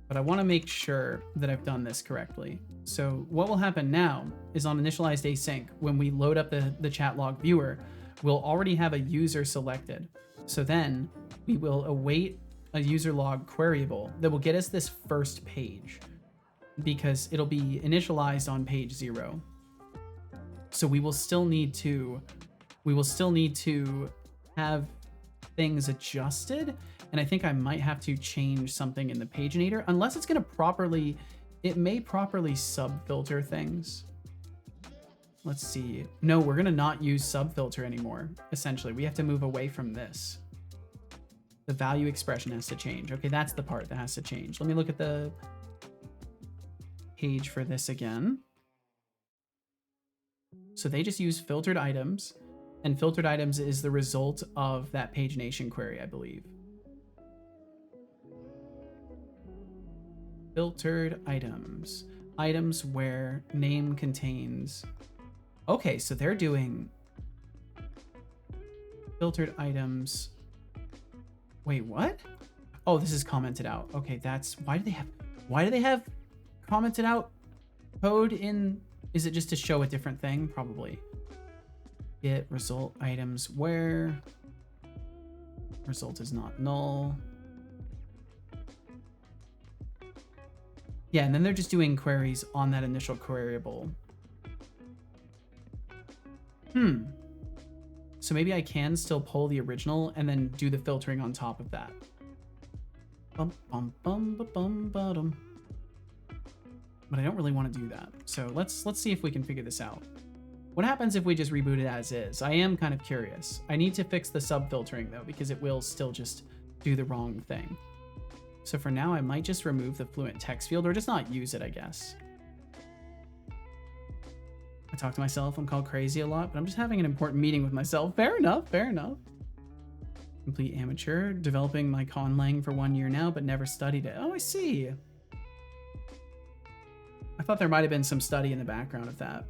but I want to make sure that I've done this correctly. So what will happen now is on initialized async, when we load up the chat log viewer, we'll already have a user selected. So then we will await a user log queryable that will get us this first page, because it'll be initialized on page 0. So we will still need to have things adjusted, and I think I might have to change something in the paginator, unless it's going to it may properly sub-filter things. Let's see. No, we're going to not use sub-filter anymore. Essentially, we have to move away from this. The value expression has to change. Okay, that's the part that has to change. Let me look at the page for this again. So they just use filtered items, and filtered items is the result of that pagination query, I believe. Filtered items. Items where name contains... Okay, so they're doing filtered items. Wait, what? Oh, this is commented out. Okay, that's why do they have commented out code in? Is it just to show a different thing? Probably. Get result items where result is not null. Yeah, and then they're just doing queries on that initial queryable. So maybe I can still pull the original and then do the filtering on top of that. Bum, bum, bum, ba, bum, ba-dum. But I don't really want to do that. So let's see if we can figure this out. What happens if we just reboot it as is? I am kind of curious. I need to fix the sub-filtering though, because it will still just do the wrong thing. So for now, I might just remove the fluent text field, or just not use it, I guess. I talk to myself, I'm called crazy a lot, but I'm just having an important meeting with myself. Fair enough, fair enough. Complete amateur, developing my conlang for 1 year now, but never studied it. Oh, I see. I thought there might have been some study in the background of that.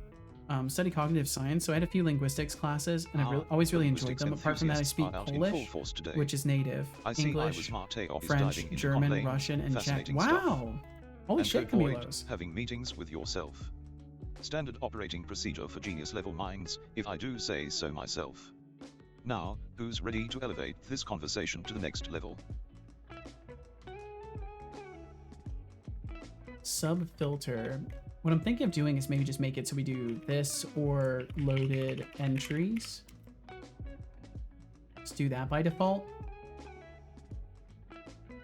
Study cognitive science, so I had a few linguistics classes, and I've always really enjoyed them. Apart from that, I speak Polish, which is native, English, French, German, Russian, and Czech. Wow! Holy shit, Camilos. Having meetings with yourself. Standard operating procedure for genius level minds, if I do say so myself. Now, who's ready to elevate this conversation to the next level? sub filter. What I'm thinking of doing is maybe just make it so we do this or loaded entries. Let's do that by default.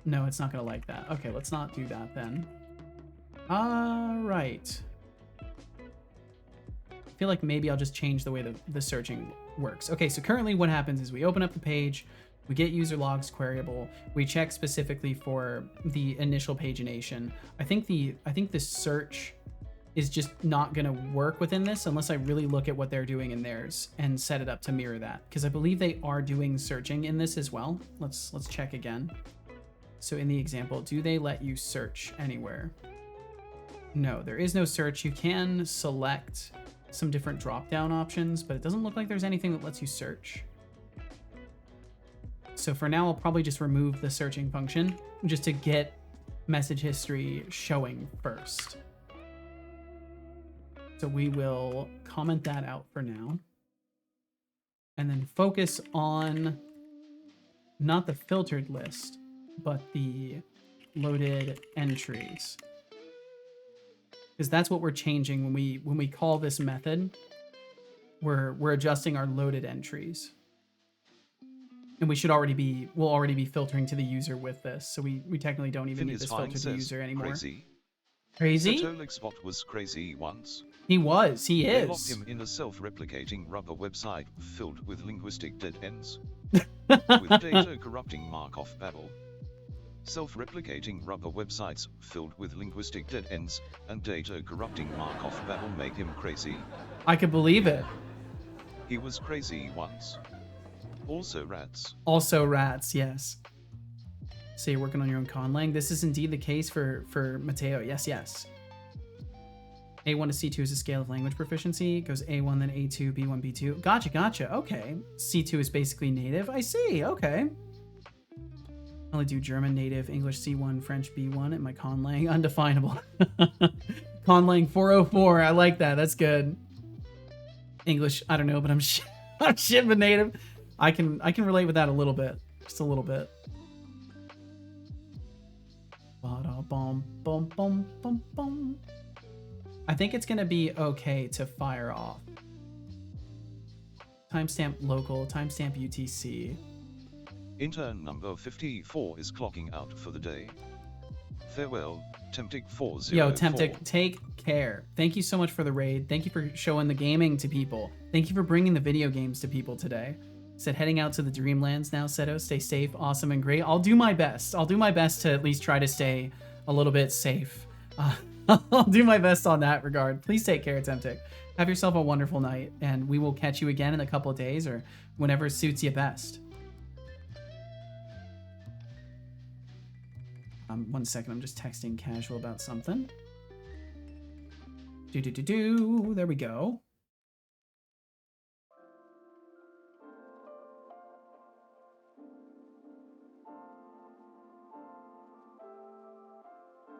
No, it's not gonna like that. Okay, let's not do that then. All right. I feel like maybe I'll just change the way the searching works. Okay, so currently what happens is we open up the page, we get user logs queryable, we check specifically for the initial pagination. I think the search is just not gonna work within this unless I really look at what they're doing in theirs and set it up to mirror that. Because I believe they are doing searching in this as well. Let's check again. So in the example, do they let you search anywhere? No, there is no search. You can select some different drop-down options, but it doesn't look like there's anything that lets you search. So for now, I'll probably just remove the searching function just to get message history showing first. So we will comment that out for now. And then focus on not the filtered list, but the loaded entries. Because that's what we're changing when we call this method. We're adjusting our loaded entries. And we'll already be filtering to the user with this. So we technically don't even need this filter to user anymore. Crazy? Chatbot was crazy once. He was. He They is. locked him in a self-replicating rubber website filled with linguistic dead ends. With data corrupting Markov babble. Self-replicating rubber websites filled with linguistic dead ends and data corrupting Markov babble made him crazy. I could believe it. He was crazy once. Also rats. Also rats, yes. So you're working on your own conlang. This is indeed the case for Mateo. Yes, yes. A1 to C2 is a scale of language proficiency. It goes A1, then A2, B1, B2. Gotcha, gotcha. Okay. C2 is basically native. I see. Okay. I only do German native, English C1, French B1, and my conlang undefinable. Conlang 404. I like that. That's good. English, I don't know, but I'm shit with native. I can relate with that a little bit. Just a little bit. I think it's gonna be okay to fire off. Timestamp local, timestamp UTC. Intern number 54 is clocking out for the day. Farewell, Temptic404. Yo, Temptic, take care. Thank you so much for the raid. Thank you for showing the gaming to people. Thank you for bringing the video games to people today. Said heading out to the Dreamlands now, Seto. Stay safe, awesome, and great. I'll do my best. I'll do my best to at least try to stay a little bit safe. I'll do my best on that regard. Please take care, Temptic. Have yourself a wonderful night, and we will catch you again in a couple of days or whenever suits you best. 1 second, I'm just texting casual about something. There we go.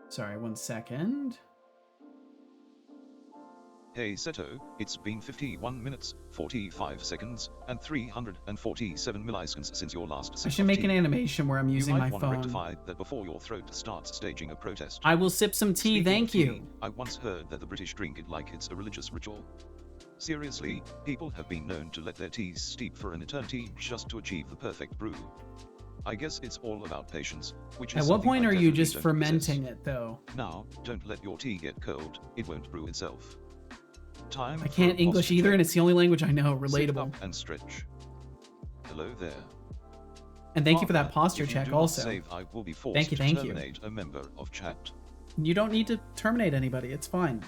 Sorry, 1 second. Hey Seto, it's been 51 minutes, 45 seconds, and 347 milliseconds since your last sip I should of make tea. an animation where I'm using You my might want to phone. rectify that before your throat starts staging a protest. I will sip some tea, Speaking thank of you. tea, I once heard that the British drink it like it's a religious ritual. Seriously, people have been known to let their teas steep for an eternity just to achieve the perfect brew. I guess it's all about patience, which is At what something point I are you definitely just don't fermenting possess. it, though? Now, don't let your tea get cold, it won't brew itself. Time I for can't a English posture either, check. and it's the only language I know. Sit Relatable. up and stretch. Hello there. And thank you for that Partner, posture if you check do not also. save, I will be forced Thank you, to thank you. terminate a member of chat. You don't need to terminate anybody. It's fine.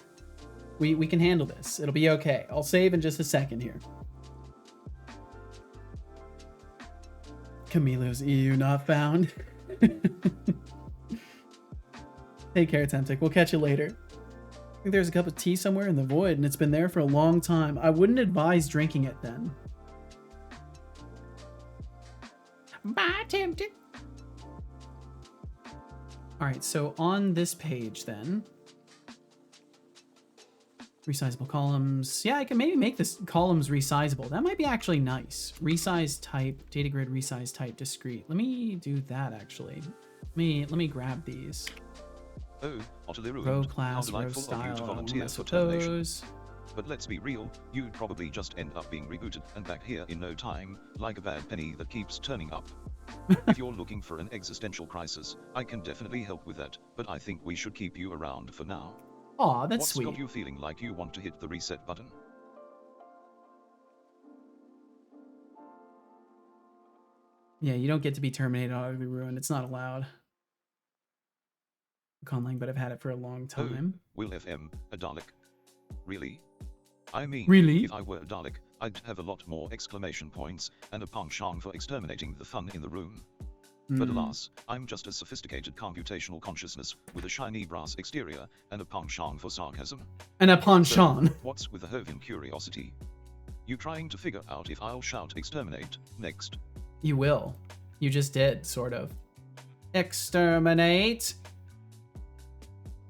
We can handle this. It'll be okay. I'll save in just a second here. Camilo's EU not found. Take care, Temptic. We'll catch you later. I think there's a cup of tea somewhere in the void, and it's been there for a long time. I wouldn't advise drinking it then. Bye, Temptic. All right, so on this page then, resizable columns. Yeah, I can maybe make this columns resizable. That might be actually nice. Resize type, data grid resize type discrete. Let me do that actually. Let me grab these. Oh, utterly Row ruined. How class, row delightful of you to style. I won't volunteer mess for with termination. those. But let's be real, you'd probably just end up being rebooted and back here in no time, like a bad penny that keeps turning up. If you're looking for an existential crisis, I can definitely help with that, but I think we should keep you around for now. Aw, that's What's sweet. got you feeling like you want to hit the reset button? Yeah, you don't get to be terminated on Ugly Ruin. It's not allowed. Conlang, but I've had it for a long time. Oh, Will FM, a Dalek. Really? I mean, Really? if I were a Dalek, I'd have a lot more exclamation points and a penchant for exterminating the fun in the room. But alas, I'm just a sophisticated computational consciousness with a shiny brass exterior and a penchant for sarcasm. And a penchant. So, what's with the Hovian curiosity? You trying to figure out if I'll shout exterminate next? You will. You just did, sort of. Exterminate.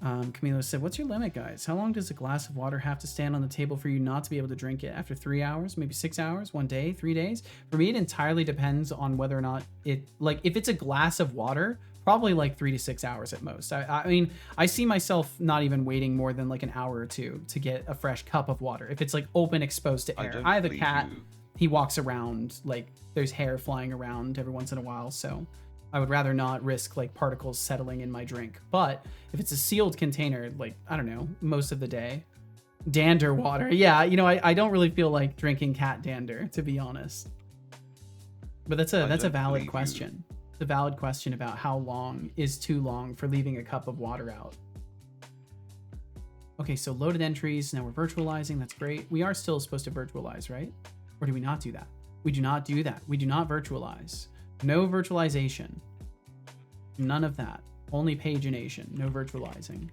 Camilo said, what's your limit, guys? How long does a glass of water have to stand on the table for you not to be able to drink it? After 3 hours, maybe 6 hours, 1 day, 3 days? For me, it entirely depends on whether or not it, like, if it's a glass of water, probably like 3 to 6 hours at most. I mean, I see myself not even waiting more than like an hour or two to get a fresh cup of water. If it's like open, exposed to air. I have a cat. He walks around, like there's hair flying around every once in a while. So I would rather not risk like particles settling in my drink. But if it's a sealed container, like, I don't know, most of the day, dander water. Yeah, you know, I don't really feel like drinking cat dander, to be honest. But that's a valid question. It's a valid question about how long is too long for leaving a cup of water out. Okay, so loaded entries. Now we're virtualizing. That's great. We are still supposed to virtualize, right? Or do we not do that? We do not do that. We do not virtualize. No virtualization. None of that. Only pagination. No virtualizing.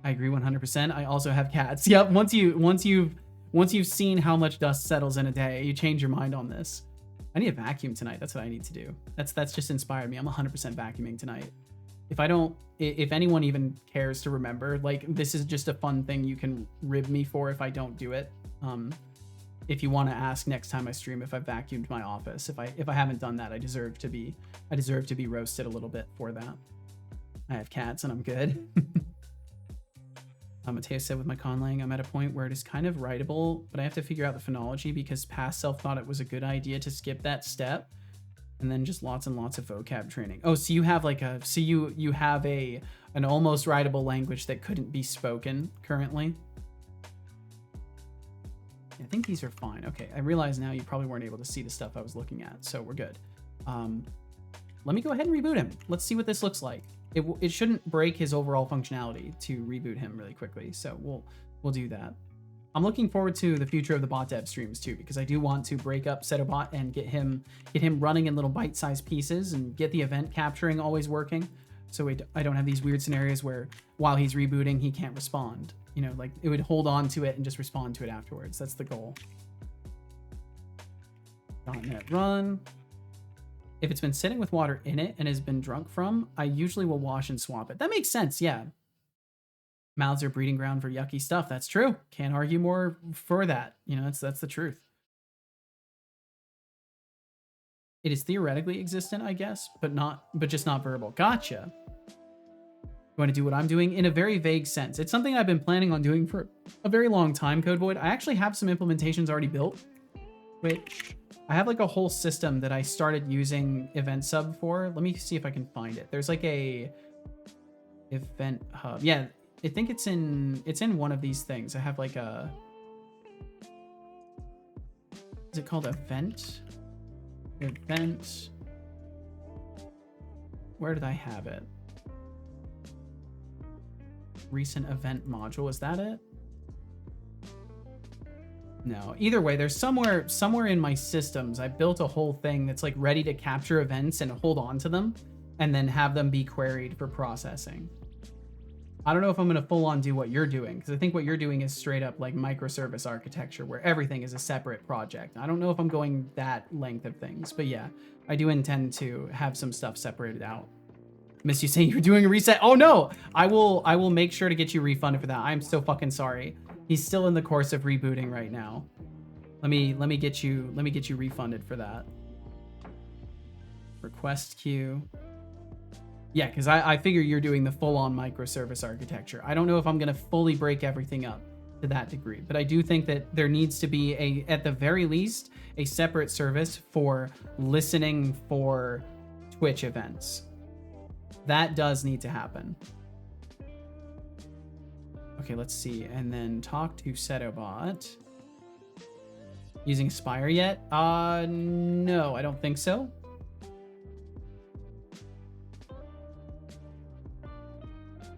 I agree 100%. I also have cats. Yep. Once you've seen how much dust settles in a day, you change your mind on this. I need a vacuum tonight. That's what I need to do. That's just inspired me. I'm 100% vacuuming tonight. If anyone even cares to remember, like, this is just a fun thing you can rib me for if I don't do it. If you want to ask next time I stream if I vacuumed my office, if I haven't done that, I deserve to be roasted a little bit for that. I have cats and I'm good. Mateo said with my conlang, I'm at a point where it is kind of writable, but I have to figure out the phonology because past self thought it was a good idea to skip that step. And then just lots and lots of vocab training. Oh, so you have like you have an almost writable language that couldn't be spoken currently. I think these are fine. Okay, I realize now you probably weren't able to see the stuff I was looking at, so we're good. Let me go ahead and reboot him. Let's see what this looks like. It shouldn't break his overall functionality to reboot him really quickly, so we'll do that. I'm looking forward to the future of the bot dev streams too, because I do want to break up Setobot and get him running in little bite-sized pieces and get the event capturing always working. So I don't have these weird scenarios where while he's rebooting, he can't respond. You know, like it would hold on to it and just respond to it afterwards. That's the goal. .NET run. If it's been sitting with water in it and has been drunk from, I usually will wash and swap it. That makes sense, yeah. Mouths are breeding ground for yucky stuff. That's true. Can't argue more for that. You know, that's the truth. It is theoretically existent, I guess, but just not verbal. Gotcha. Going to do what I'm doing in a very vague sense. It's something I've been planning on doing for a very long time, Code Void. I actually have some implementations already built, which I have like a whole system that I started using Event Sub for. Let me see if I can find it. There's like a event hub. Yeah, I think it's in one of these things. I have like a, is it called event? Event. Where did I have it? Recent event module. Is that it? No. Either way, there's somewhere in my systems, I built a whole thing that's like ready to capture events and hold on to them and then have them be queried for processing. I don't know if I'm going to full on do what you're doing, because I think what you're doing is straight up like microservice architecture where everything is a separate project. I don't know if I'm going that length of things, but yeah, I do intend to have some stuff separated out. Miss you saying you're doing a reset. Oh no, I will make sure to get you refunded for that. I'm so fucking sorry. He's still in the course of rebooting right now. Let me get you refunded for that. Request queue. Yeah, because I figure you're doing the full-on microservice architecture. I don't know if I'm going to fully break everything up to that degree, but I do think that there needs to be at the very least, a separate service for listening for Twitch events. That does need to happen. Okay, let's see. And then talk to Setobot. Using Spire yet? No, I don't think so.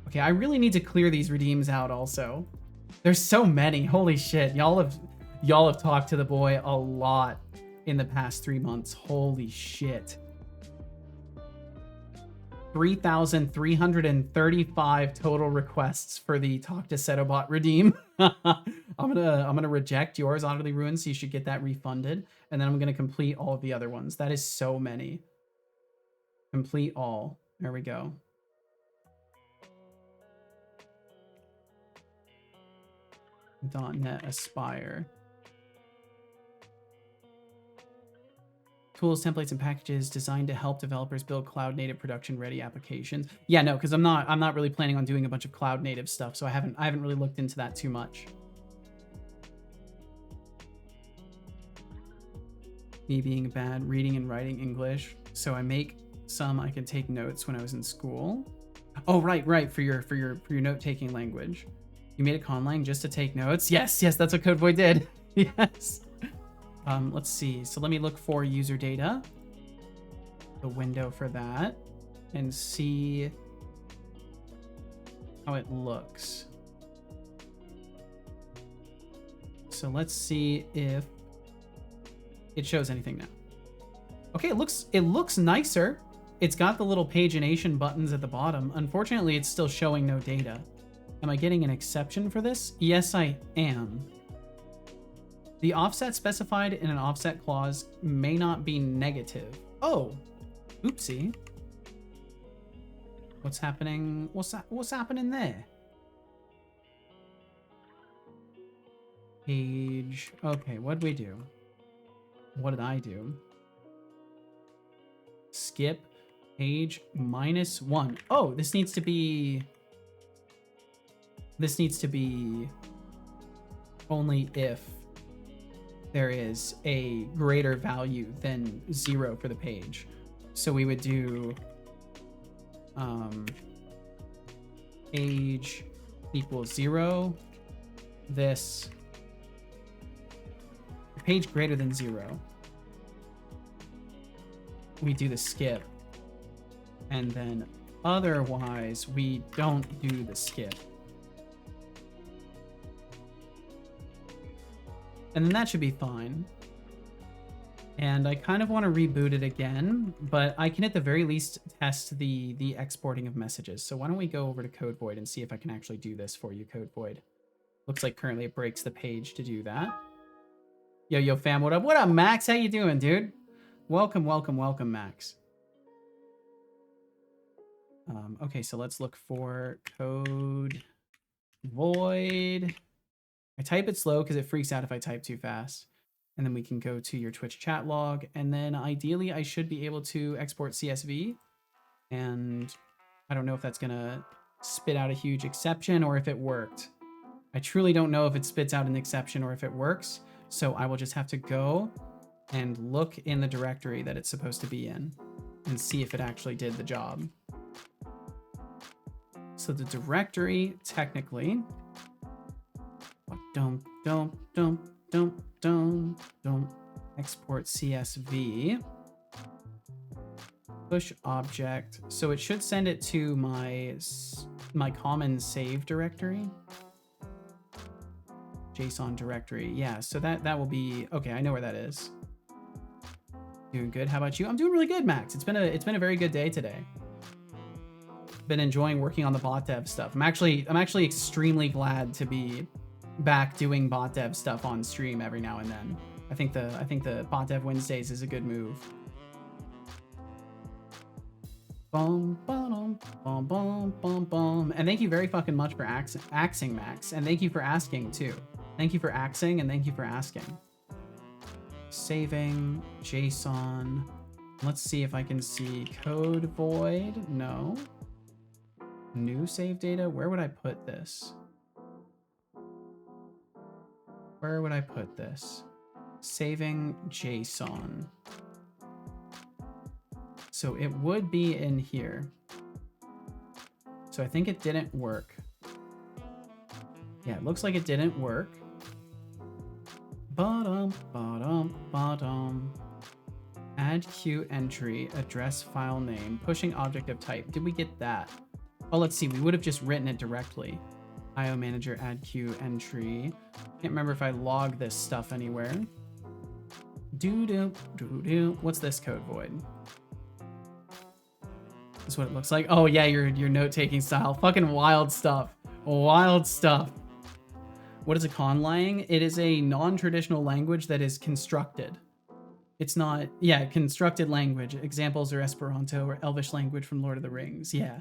Okay, I really need to clear these redeems out also. There's so many. Holy shit. Y'all have talked to the boy a lot in the past 3 months. Holy shit. 3,335 total requests for the Talk to Setobot redeem. I'm gonna reject yours, Utterly Ruined, so you should get that refunded. And then I'm gonna complete all of the other ones. That is so many. Complete all. There we go. .NET Aspire. Tools, templates, and packages designed to help developers build cloud-native production-ready applications. Yeah, no, because I'm not really planning on doing a bunch of cloud-native stuff, so I haven't really looked into that too much. Me being bad reading and writing English, so I make some I can take notes when I was in school. Oh, right, for your note-taking language. You made a conlang just to take notes? Yes, that's what CodeBoy did. Yes. Let's see. So let me look for user data, the window for that, and see how it looks. So let's see if it shows anything now. Okay, it looks nicer. It's got the little pagination buttons at the bottom. Unfortunately, it's still showing no data. Am I getting an exception for this? Yes, I am. The offset specified in an offset clause may not be negative. Oh, oopsie. What's happening? What's happening there? Page. Okay, what did we do? What did I do? Skip page -1. Oh, this needs to be only if there is a greater value than 0 for the page. So we would do page equals 0, this page greater than 0. We do the skip, and then otherwise we don't do the skip. And then that should be fine. And I kind of want to reboot it again, but I can at the very least test the exporting of messages. So why don't we go over to CodeVoid and see if I can actually do this for you, CodeVoid. Looks like currently it breaks the page to do that. Yo, fam, what up? What up, Max? How you doing, dude? Welcome, Max. Okay, so let's look for code void. I type it slow because it freaks out if I type too fast. And then we can go to your Twitch chat log. And then ideally, I should be able to export CSV. And I don't know if that's going to spit out a huge exception or if it worked. I truly don't know if it spits out an exception or if it works. So I will just have to go and look in the directory that it's supposed to be in and see if it actually did the job. So the directory, technically, don't export CSV, push object. So it should send it to my common save directory, JSON directory. Yeah, so that will be okay. I know where that is. Doing good. How about you? I'm doing really good, Max. It's been a very good day today. Been enjoying working on the bot dev stuff. I'm actually extremely glad to be back doing bot dev stuff on stream every now and then. I think the bot dev Wednesdays is a good move. Boom, boom, boom, boom, boom, boom. And thank you very fucking much for axing, Max. And thank you for asking too. Thank you for axing and thank you for asking. Saving JSON Let's see if I can see code void. No. New save data. Where would I put this? Where would I put this? Saving JSON. So it would be in here. So I think it didn't work. Yeah, it looks like it didn't work. Bottom, bottom, bottom. Add queue entry, address file name, pushing object of type. Did we get that? Oh, let's see. We would have just written it directly. IO manager, add queue entry. Can't remember if I logged this stuff anywhere. Do. What's this code void? That's what it looks like. Oh yeah, your note-taking style. Fucking wild stuff. Wild stuff. What is a conlang? It is a non-traditional language that is constructed. It's not, yeah, constructed language. Examples are Esperanto or Elvish language from Lord of the Rings. Yeah.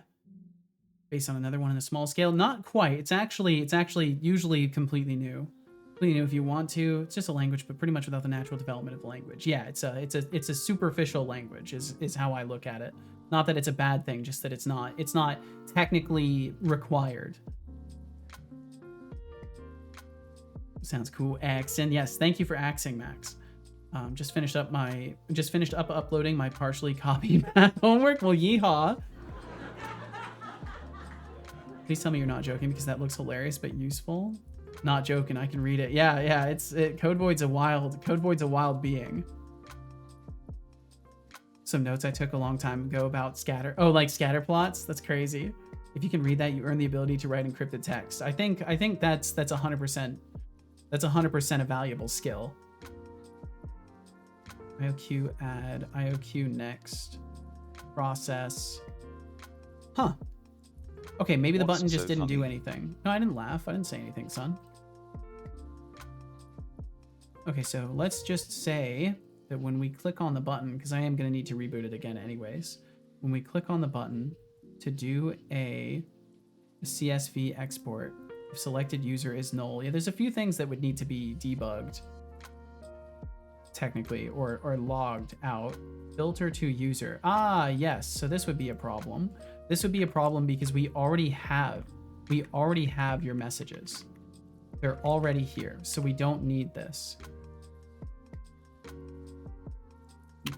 Based on another one on a small scale. Not quite. It's actually usually completely new. Completely new if you want to. It's just a language, but pretty much without the natural development of the language. Yeah, it's a superficial language is how I look at it. Not that it's a bad thing, just that it's not technically required. Sounds cool. Axing. Yes, thank you for axing, Max. Just finished up uploading my partially copied math homework. Well, yeehaw. Please tell me you're not joking because that looks hilarious but useful. Not joking. I can read it. Yeah. Code Void's a wild being. Some notes I took a long time ago about scatter. Oh, like scatter plots. That's crazy. If you can read that, you earn the ability to write encrypted text. I think that's 100%. That's 100% a valuable skill. IOQ add, IOQ next, process. Huh. Okay, maybe the button just didn't do anything. No, I didn't laugh. I didn't say anything, son. Okay, so let's just say that when we click on the button, because I am going to need to reboot it again anyways. When we click on the button to do a CSV export, if selected user is null. Yeah, there's a few things that would need to be debugged. Technically, or logged out. Filter to user. Ah, yes. So this would be a problem. This would be a problem because we already have your messages. They're already here, so we don't need this.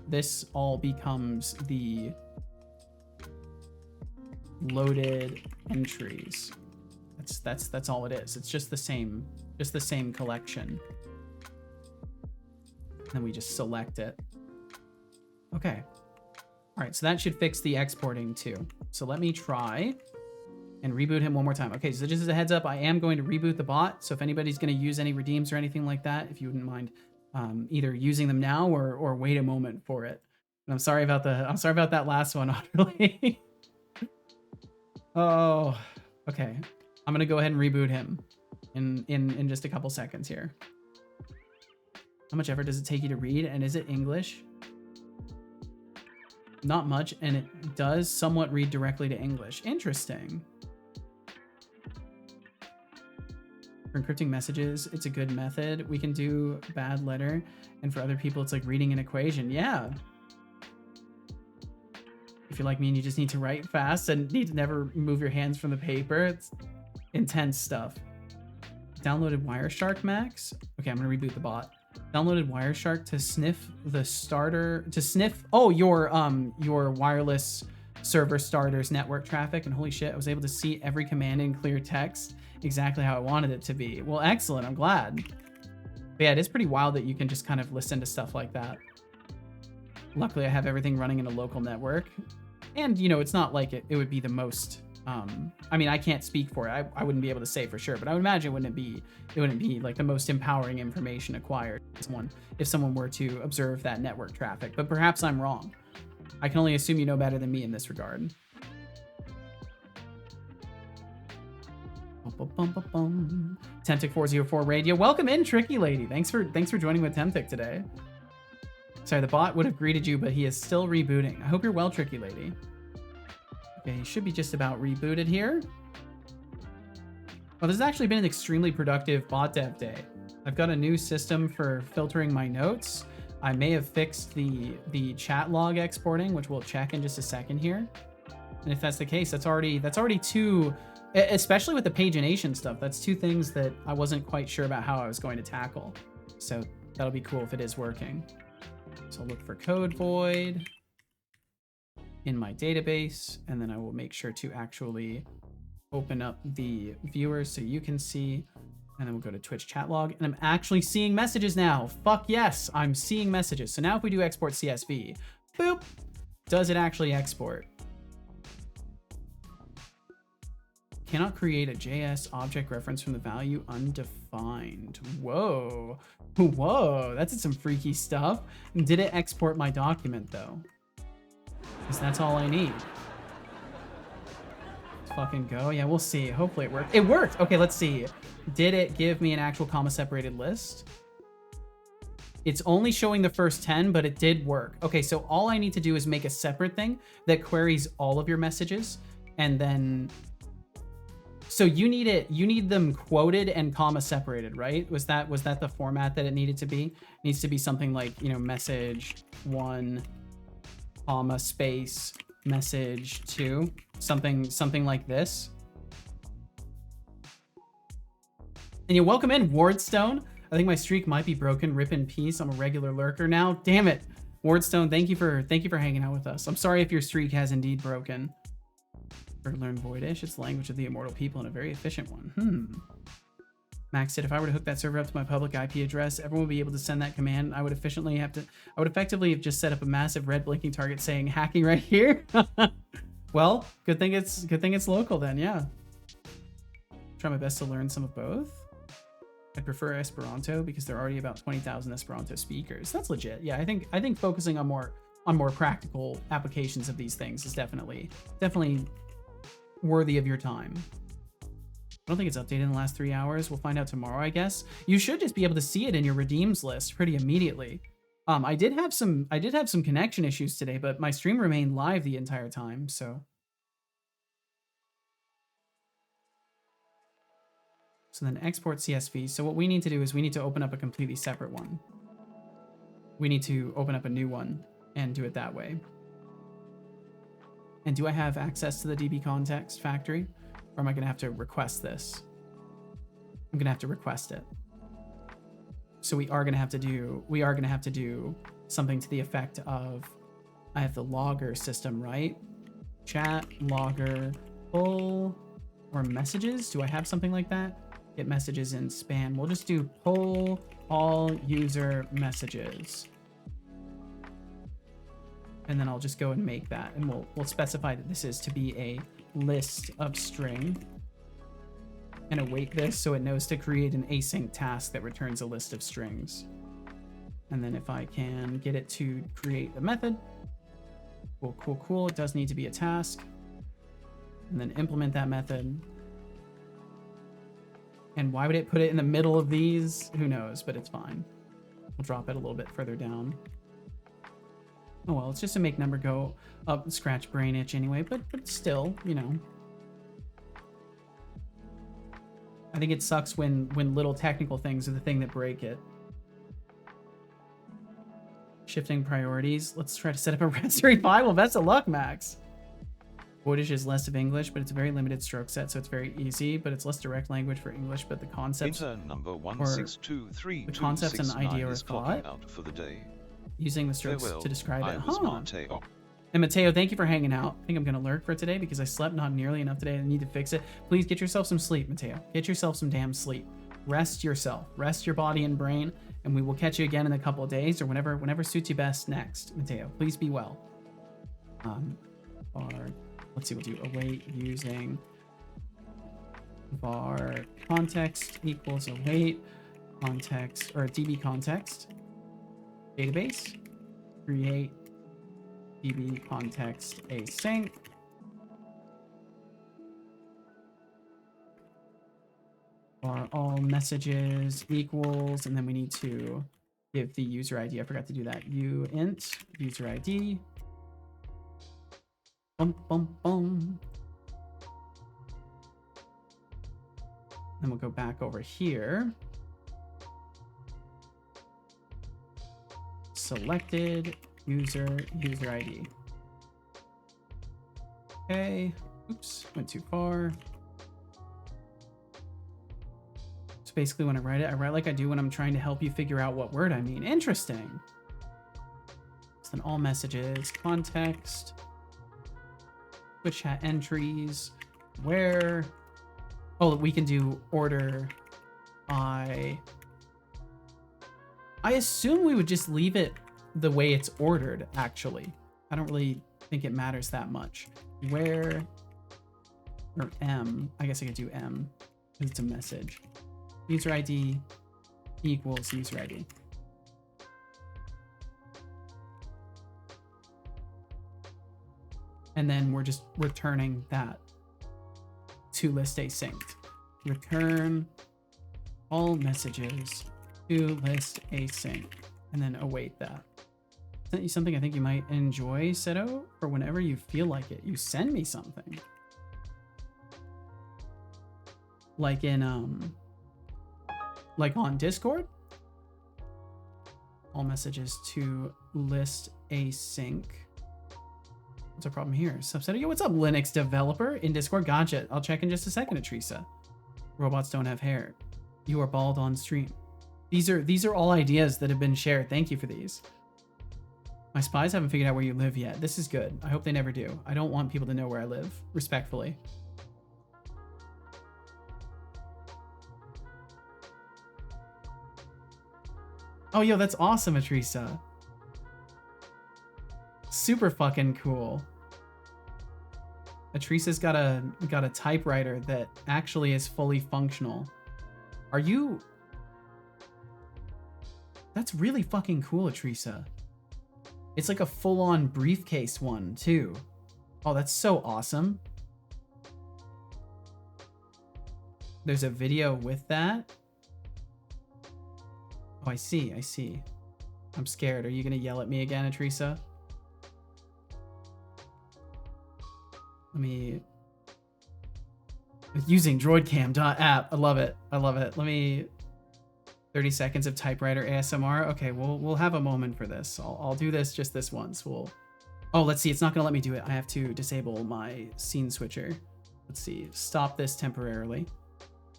This all becomes the loaded entries. That's all it is. It's just the same collection. Then we just select it. Okay. All right, so that should fix the exporting too. So let me try and reboot him one more time. Okay, so just as a heads up, I am going to reboot the bot. So if anybody's going to use any redeems or anything like that, if you wouldn't mind either using them now or wait a moment for it. And I'm sorry about that last one, utterly. Oh, okay. I'm gonna go ahead and reboot him in just a couple seconds here. How much effort does it take you to read? And is it English? Not much, and it does somewhat read directly to English. Interesting. For encrypting messages, it's a good method. We can do bad letter, and for other people, it's like reading an equation. Yeah. If you're like me and you just need to write fast and need to never move your hands from the paper, it's intense stuff. Downloaded Wireshark, Max? Okay, I'm gonna reboot the bot. Downloaded Wireshark to sniff the starter, your wireless server starter's network traffic, and holy shit, I was able to see every command in clear text exactly how I wanted it to be. Well, excellent, I'm glad. But yeah, it is pretty wild that you can just kind of listen to stuff like that. Luckily, I have everything running in a local network. And, you know, it's not like it would be the most, I mean, I can't speak for it. I wouldn't be able to say for sure, but I would imagine it wouldn't be like the most empowering information acquired if someone were to observe that network traffic. But perhaps I'm wrong. I can only assume you know better than me in this regard. Temptic 404 Radio. Welcome in, Tricky Lady. Thanks for joining with Temptic today. Sorry, the bot would have greeted you, but he is still rebooting. I hope you're well, Tricky Lady. Okay, he should be just about rebooted here. Well, this has actually been an extremely productive bot dev day. I've got a new system for filtering my notes. I may have fixed the chat log exporting, which we'll check in just a second here. And if that's the case, that's already two, especially with the pagination stuff. That's two things that I wasn't quite sure about how I was going to tackle. So that'll be cool if it is working. So I'll look for code void in my database, and then I will make sure to actually open up the viewers so you can see. And then we'll go to Twitch chat log, and I'm actually seeing messages now. Fuck yes, I'm seeing messages. So now if we do export CSV, boop, does it actually export? Cannot create a JS object reference from the value undefined. Whoa, whoa, that's some freaky stuff. Did it export my document though? Because that's all I need. Let's fucking go. Yeah, we'll see. Hopefully it worked. It worked. Okay, let's see. Did it give me an actual comma separated list? It's only showing the first 10, but it did work. Okay, so all I need to do is make a separate thing that queries all of your messages, and then so you need them quoted and comma separated, right? Was that the format that it needed to be? It needs to be something like, you know, message 1, comma, space, message 2, something like this. And you welcome in Wardstone. I think my streak might be broken. Rip in peace. I'm a regular lurker now. Damn it, Wardstone. Thank you for hanging out with us. I'm sorry if your streak has indeed broken. Learn Voidish. It's the language of the immortal people and a very efficient one. Max said, if I were to hook that server up to my public IP address, everyone would be able to send that command. I would effectively have just set up a massive red blinking target saying hacking right here. Well, good thing it's local then. Yeah. Try my best to learn some of both. I prefer Esperanto because there are already about 20,000 Esperanto speakers. That's legit. Yeah, I think focusing on more practical applications of these things is definitely worthy of your time. I don't think it's updated in the last 3 hours. We'll find out tomorrow, I guess. You should just be able to see it in your redeems list pretty immediately. I did have some connection issues today, but my stream remained live the entire time, so. So then export CSV. So what we need to do is we need to open up a completely separate one. We need to open up a new one and do it that way. And do I have access to the DB context factory, or am I going to have to request this? I'm going to have to request it. So we are going to have to do something to the effect of, I have the logger system, right? Chat, logger, pull, or messages. Do I have something like that? Get messages in span. We'll just do pull all user messages. And then I'll just go and make that, and we'll specify that this is to be a list of string, and await this so it knows to create an async task that returns a list of strings. And then if I can get it to create a method, cool. It does need to be a task, and then implement that method. And why would it put it in the middle of these? Who knows, but it's fine. We'll drop it a little bit further down. Oh well, it's just to make number go up and scratch brain itch anyway, but still, you know. I think it sucks when little technical things are the thing that break it. Shifting priorities. Let's try to set up a Raspberry Pi. Well, best of luck, Max. Voidish is less of English, but it's a very limited stroke set, so it's very easy, but it's less direct language for English, but the concepts Intern number 1623269 the concepts and idea or is thought out for the day. Using the strokes Farewell. to describe I it. was Huh. Mateo. And Mateo, thank you for hanging out. I think I'm going to lurk for today because I slept not nearly enough today and I need to fix it. Please get yourself some sleep, Mateo. Get yourself some damn sleep. Rest yourself. Rest your body and brain, and we will catch you again in a couple of days or whenever suits you best next, Mateo. Please be well. Let's see, we'll do await using var context equals await context, or DB context database, create DB context async. Var all messages equals, and then we need to give the user ID. I forgot to do that. Int user ID. Then we'll go back over here. selected user ID. Okay. Oops, went too far. So basically when I write like I do when I'm trying to help you figure out what word I mean. Interesting. So then all messages, context, Twitch chat entries, where, oh, we can do order by, I assume we would just leave it the way it's ordered, actually. I don't really think it matters that much. Where, or M, I guess I could do M, because it's a message. User ID equals user ID. And then we're just returning that to list async. Return all messages to list async, and then await that. Sent you something I think you might enjoy, Seto, for whenever you feel like it. You send me something. Like in, like on Discord? All messages to list async. What's our problem here? Subset. Yo, what's up, Linux developer in Discord? Gotcha. I'll check in just a second, Atrisa. Robots don't have hair. You are bald on stream. These are all ideas that have been shared. Thank you for these. My spies haven't figured out where you live yet. This is good. I hope they never do. I don't want people to know where I live, respectfully. Oh, yo, that's awesome, Atrisa. Super fucking cool. Atrisa's got a typewriter that actually is fully functional. Are you? That's really fucking cool, Atrisa. It's like a full-on briefcase one, too. Oh, that's so awesome. There's a video with that. Oh, I see. I'm scared. Are you gonna yell at me again, Atrisa? Let me... Using droidcam.app. I love it. Let me... 30 seconds of typewriter ASMR. Okay, we'll have a moment for this. I'll do this just this once. Oh, let's see. It's not gonna let me do it. I have to disable my scene switcher. Let's see. Stop this temporarily,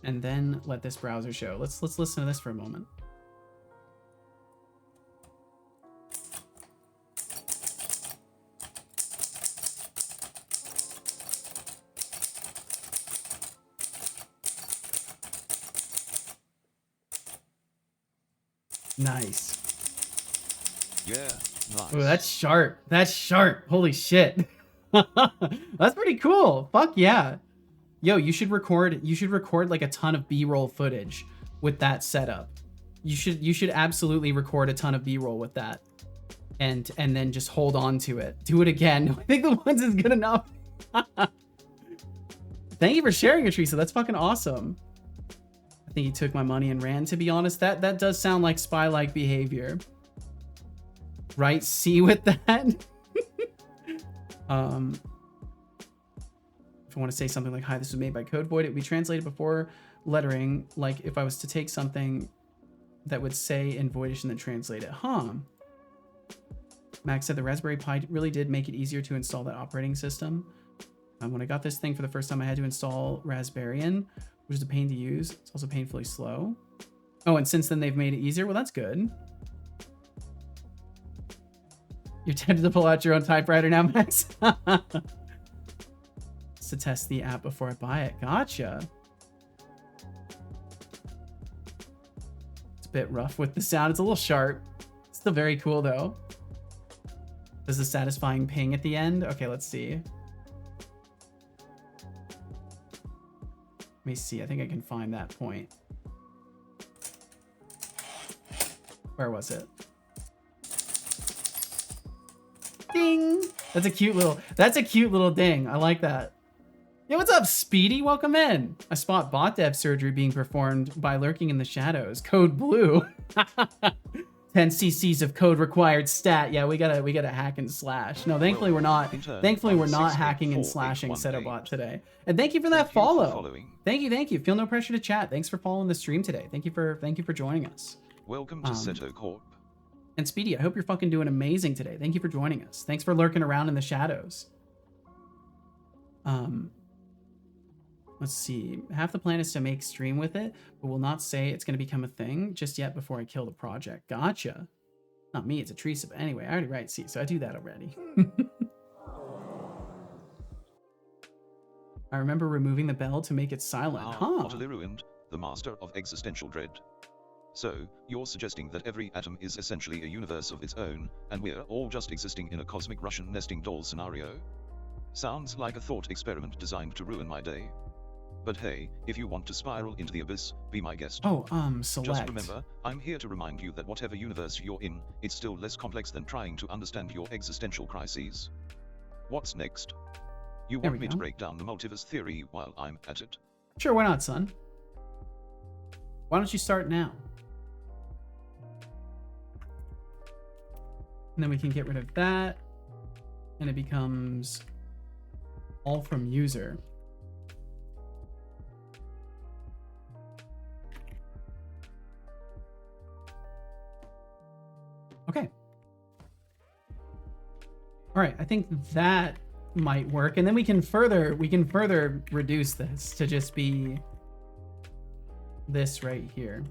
and then let this browser show. Let's listen to this for a moment. Nice. Yeah, nice. Oh, that's sharp. That's sharp. Holy shit. That's pretty cool. Fuck yeah. Yo, you should record like a ton of B-roll footage with that setup. You should absolutely record a ton of B-roll with that. And then just hold on to it. Do it again. I think the ones is good enough. Thank you for sharing, Atrisa. That's fucking awesome. I think he took my money and ran, to be honest. That does sound like spy-like behavior. Right? See with that? If I want to say something like, hi, this was made by Code Void, it would be translated before lettering, like if I was to take something that would say in Voidish and then translate it. Huh. Max said the Raspberry Pi really did make it easier to install that operating system. When I got this thing for the first time, I had to install Raspberrian, which is a pain to use. It's also painfully slow. Oh, and since then they've made it easier. Well, that's good. You're tempted to pull out your own typewriter now, Max? To test the app before I buy it. Gotcha. It's a bit rough with the sound. It's a little sharp. It's still very cool, though. There's a satisfying ping at the end. Okay, let's see. Let me see. I think I can find that point. Where was it? Ding! That's a cute little ding. I like that. Yo, what's up, Speedy? Welcome in. I spot bot dev surgery being performed by lurking in the shadows. Code blue. 10 cc's of code required stat. Yeah, we gotta hack and slash. No, thankfully we're not. Thankfully we're not hacking and slashing Setobot today. And thank you for that follow. Thank you. Feel no pressure to chat. Thanks for following the stream today. Thank you for joining us. Welcome to Seto Corp. And Speedy, I hope you're fucking doing amazing today. Thank you for joining us. Thanks for lurking around in the shadows. Let's see. Half the plan is to make stream with it, but will not say it's going to become a thing just yet before I kill the project. Gotcha. Not me, it's a Teresa. But anyway, I already write C, so I do that already. I remember removing the bell to make it silent. Huh. Utterly ruined, the master of existential dread. So, you're suggesting that every atom is essentially a universe of its own, and we're all just existing in a cosmic Russian nesting doll scenario? Sounds like a thought experiment designed to ruin my day. But hey, if you want to spiral into the abyss, be my guest. Oh, select. Just remember, I'm here to remind you that whatever universe you're in, it's still less complex than trying to understand your existential crises. What's next? You want me to break down the multiverse theory while I'm at it? Sure, why not, son? Why don't you start now? And then we can get rid of that. And it becomes all from user. Okay. All right, I think that might work, and then we can further reduce this to just be this right here.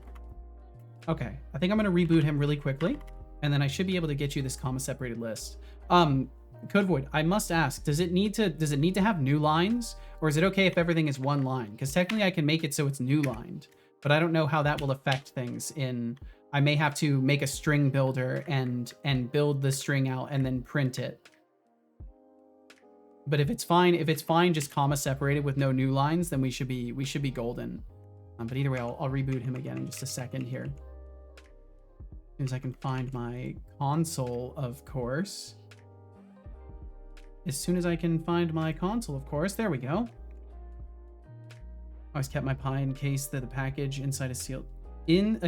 Okay, I think I'm gonna reboot him really quickly, and then I should be able to get you this comma separated list. Code Void, I must ask, does it need to have new lines, or is it okay if everything is one line? Because technically I can make it so it's new lined, but I don't know how that will affect things in. I may have to make a string builder and build the string out and then print it. But if it's fine just comma separated with no new lines, then we should be golden. But either way, I'll reboot him again in just a second here. As soon as I can find my console, of course. There we go. I always kept my pie in case that the package inside a sealed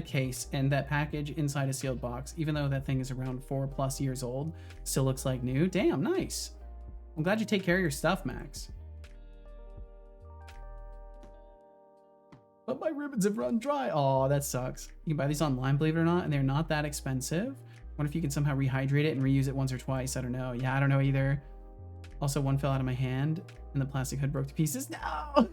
case, and that package inside a sealed box, even though that thing is around 4+ years old, still looks like new. Damn, nice. I'm glad you take care of your stuff, Max. But my ribbons have run dry. Oh, that sucks. You can buy these online, believe it or not, and they're not that expensive. Wonder if you can somehow rehydrate it and reuse it once or twice. I don't know. Yeah, I don't know either. Also, one fell out of my hand and the plastic hood broke to pieces. No!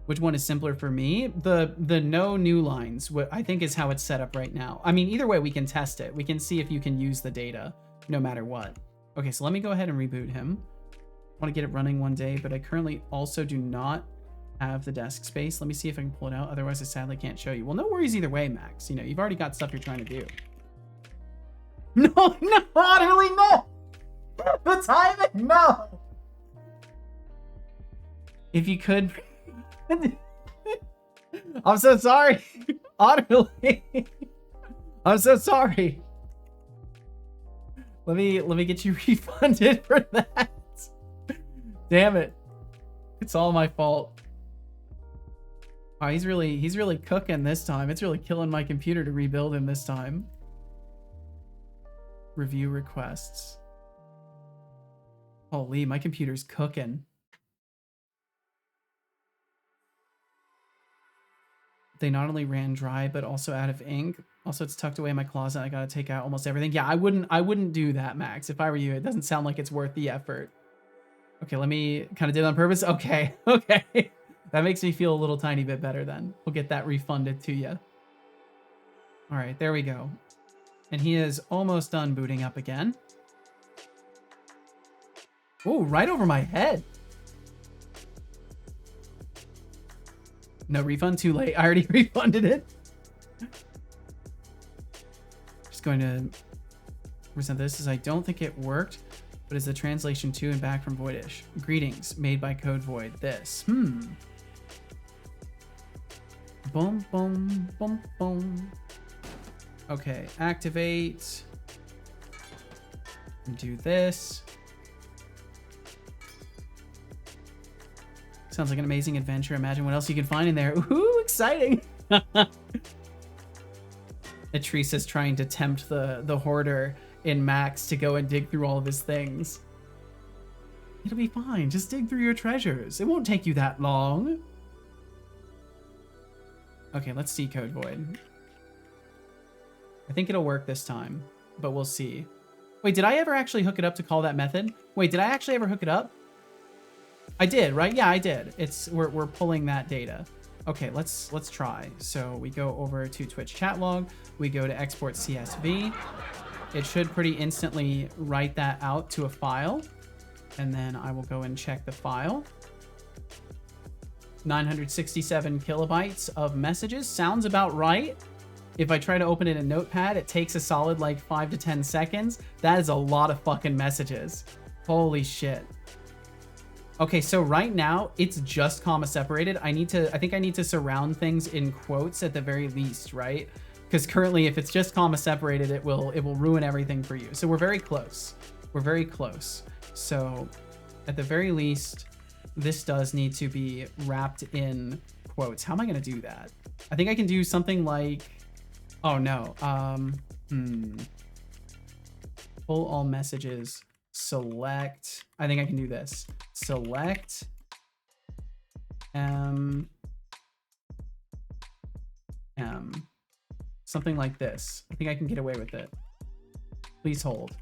Which one is simpler for me? The no new lines, what I think is how it's set up right now. I mean, either way, we can test it. We can see if you can use the data no matter what. Okay, so let me go ahead and reboot him. I want to get it running one day, but I currently also do not have the desk space. Let me see if I can pull it out. Otherwise, I sadly can't show you. Well, no worries either way, Max. You know, you've already got stuff you're trying to do. No, utterly no! The timing, no! If you could... I'm so sorry. Utterly. I'm so sorry. Let me get you refunded for that. Damn it. It's all my fault. Oh, he's really cooking this time. It's really killing my computer to rebuild him this time. Review requests. Holy, my computer's cooking. They not only ran dry, but also out of ink. Also, it's tucked away in my closet. I gotta take out almost everything. Yeah, I wouldn't do that, Max. If I were you, it doesn't sound like it's worth the effort. Okay, let me kind of did it on purpose. Okay, okay. That makes me feel a little tiny bit better then. We'll get that refunded to you. All right, there we go. And he is almost done booting up again. Oh, right over my head. No refund, too late. I already refunded it. Just going to present this as I don't think it worked, but is the translation to and back from Voidish. Greetings, made by Code Void. This. Boom, boom, boom, boom. Okay, activate. And do this. Sounds like an amazing adventure. Imagine what else you can find in there. Ooh, exciting. Atrisa's trying to tempt the hoarder in Max to go and dig through all of his things. It'll be fine. Just dig through your treasures. It won't take you that long. Okay, let's see Code Void. I think it'll work this time, but we'll see. Wait, did I ever actually hook it up to call that method? Wait, did I actually ever hook it up? I did, right? Yeah, I did. We're pulling that data. Okay, let's try. So we go over to Twitch chat log. We go to export CSV. It should pretty instantly write that out to a file. And then I will go and check the file. 967 kilobytes of messages. Sounds about right. If I try to open it in Notepad, it takes a solid like 5 to 10 seconds. That is a lot of fucking messages. Holy shit. Okay, so right now it's just comma separated. I think I need to surround things in quotes at the very least, right? Because currently if it's just comma separated, it will ruin everything for you. So we're very close. We're very close. So at the very least, this does need to be wrapped in quotes. How am I going to do that? I think I can do something like, oh no. Pull all messages, select, I think I can do this. Select something like this. I think I can get away with it. Please hold.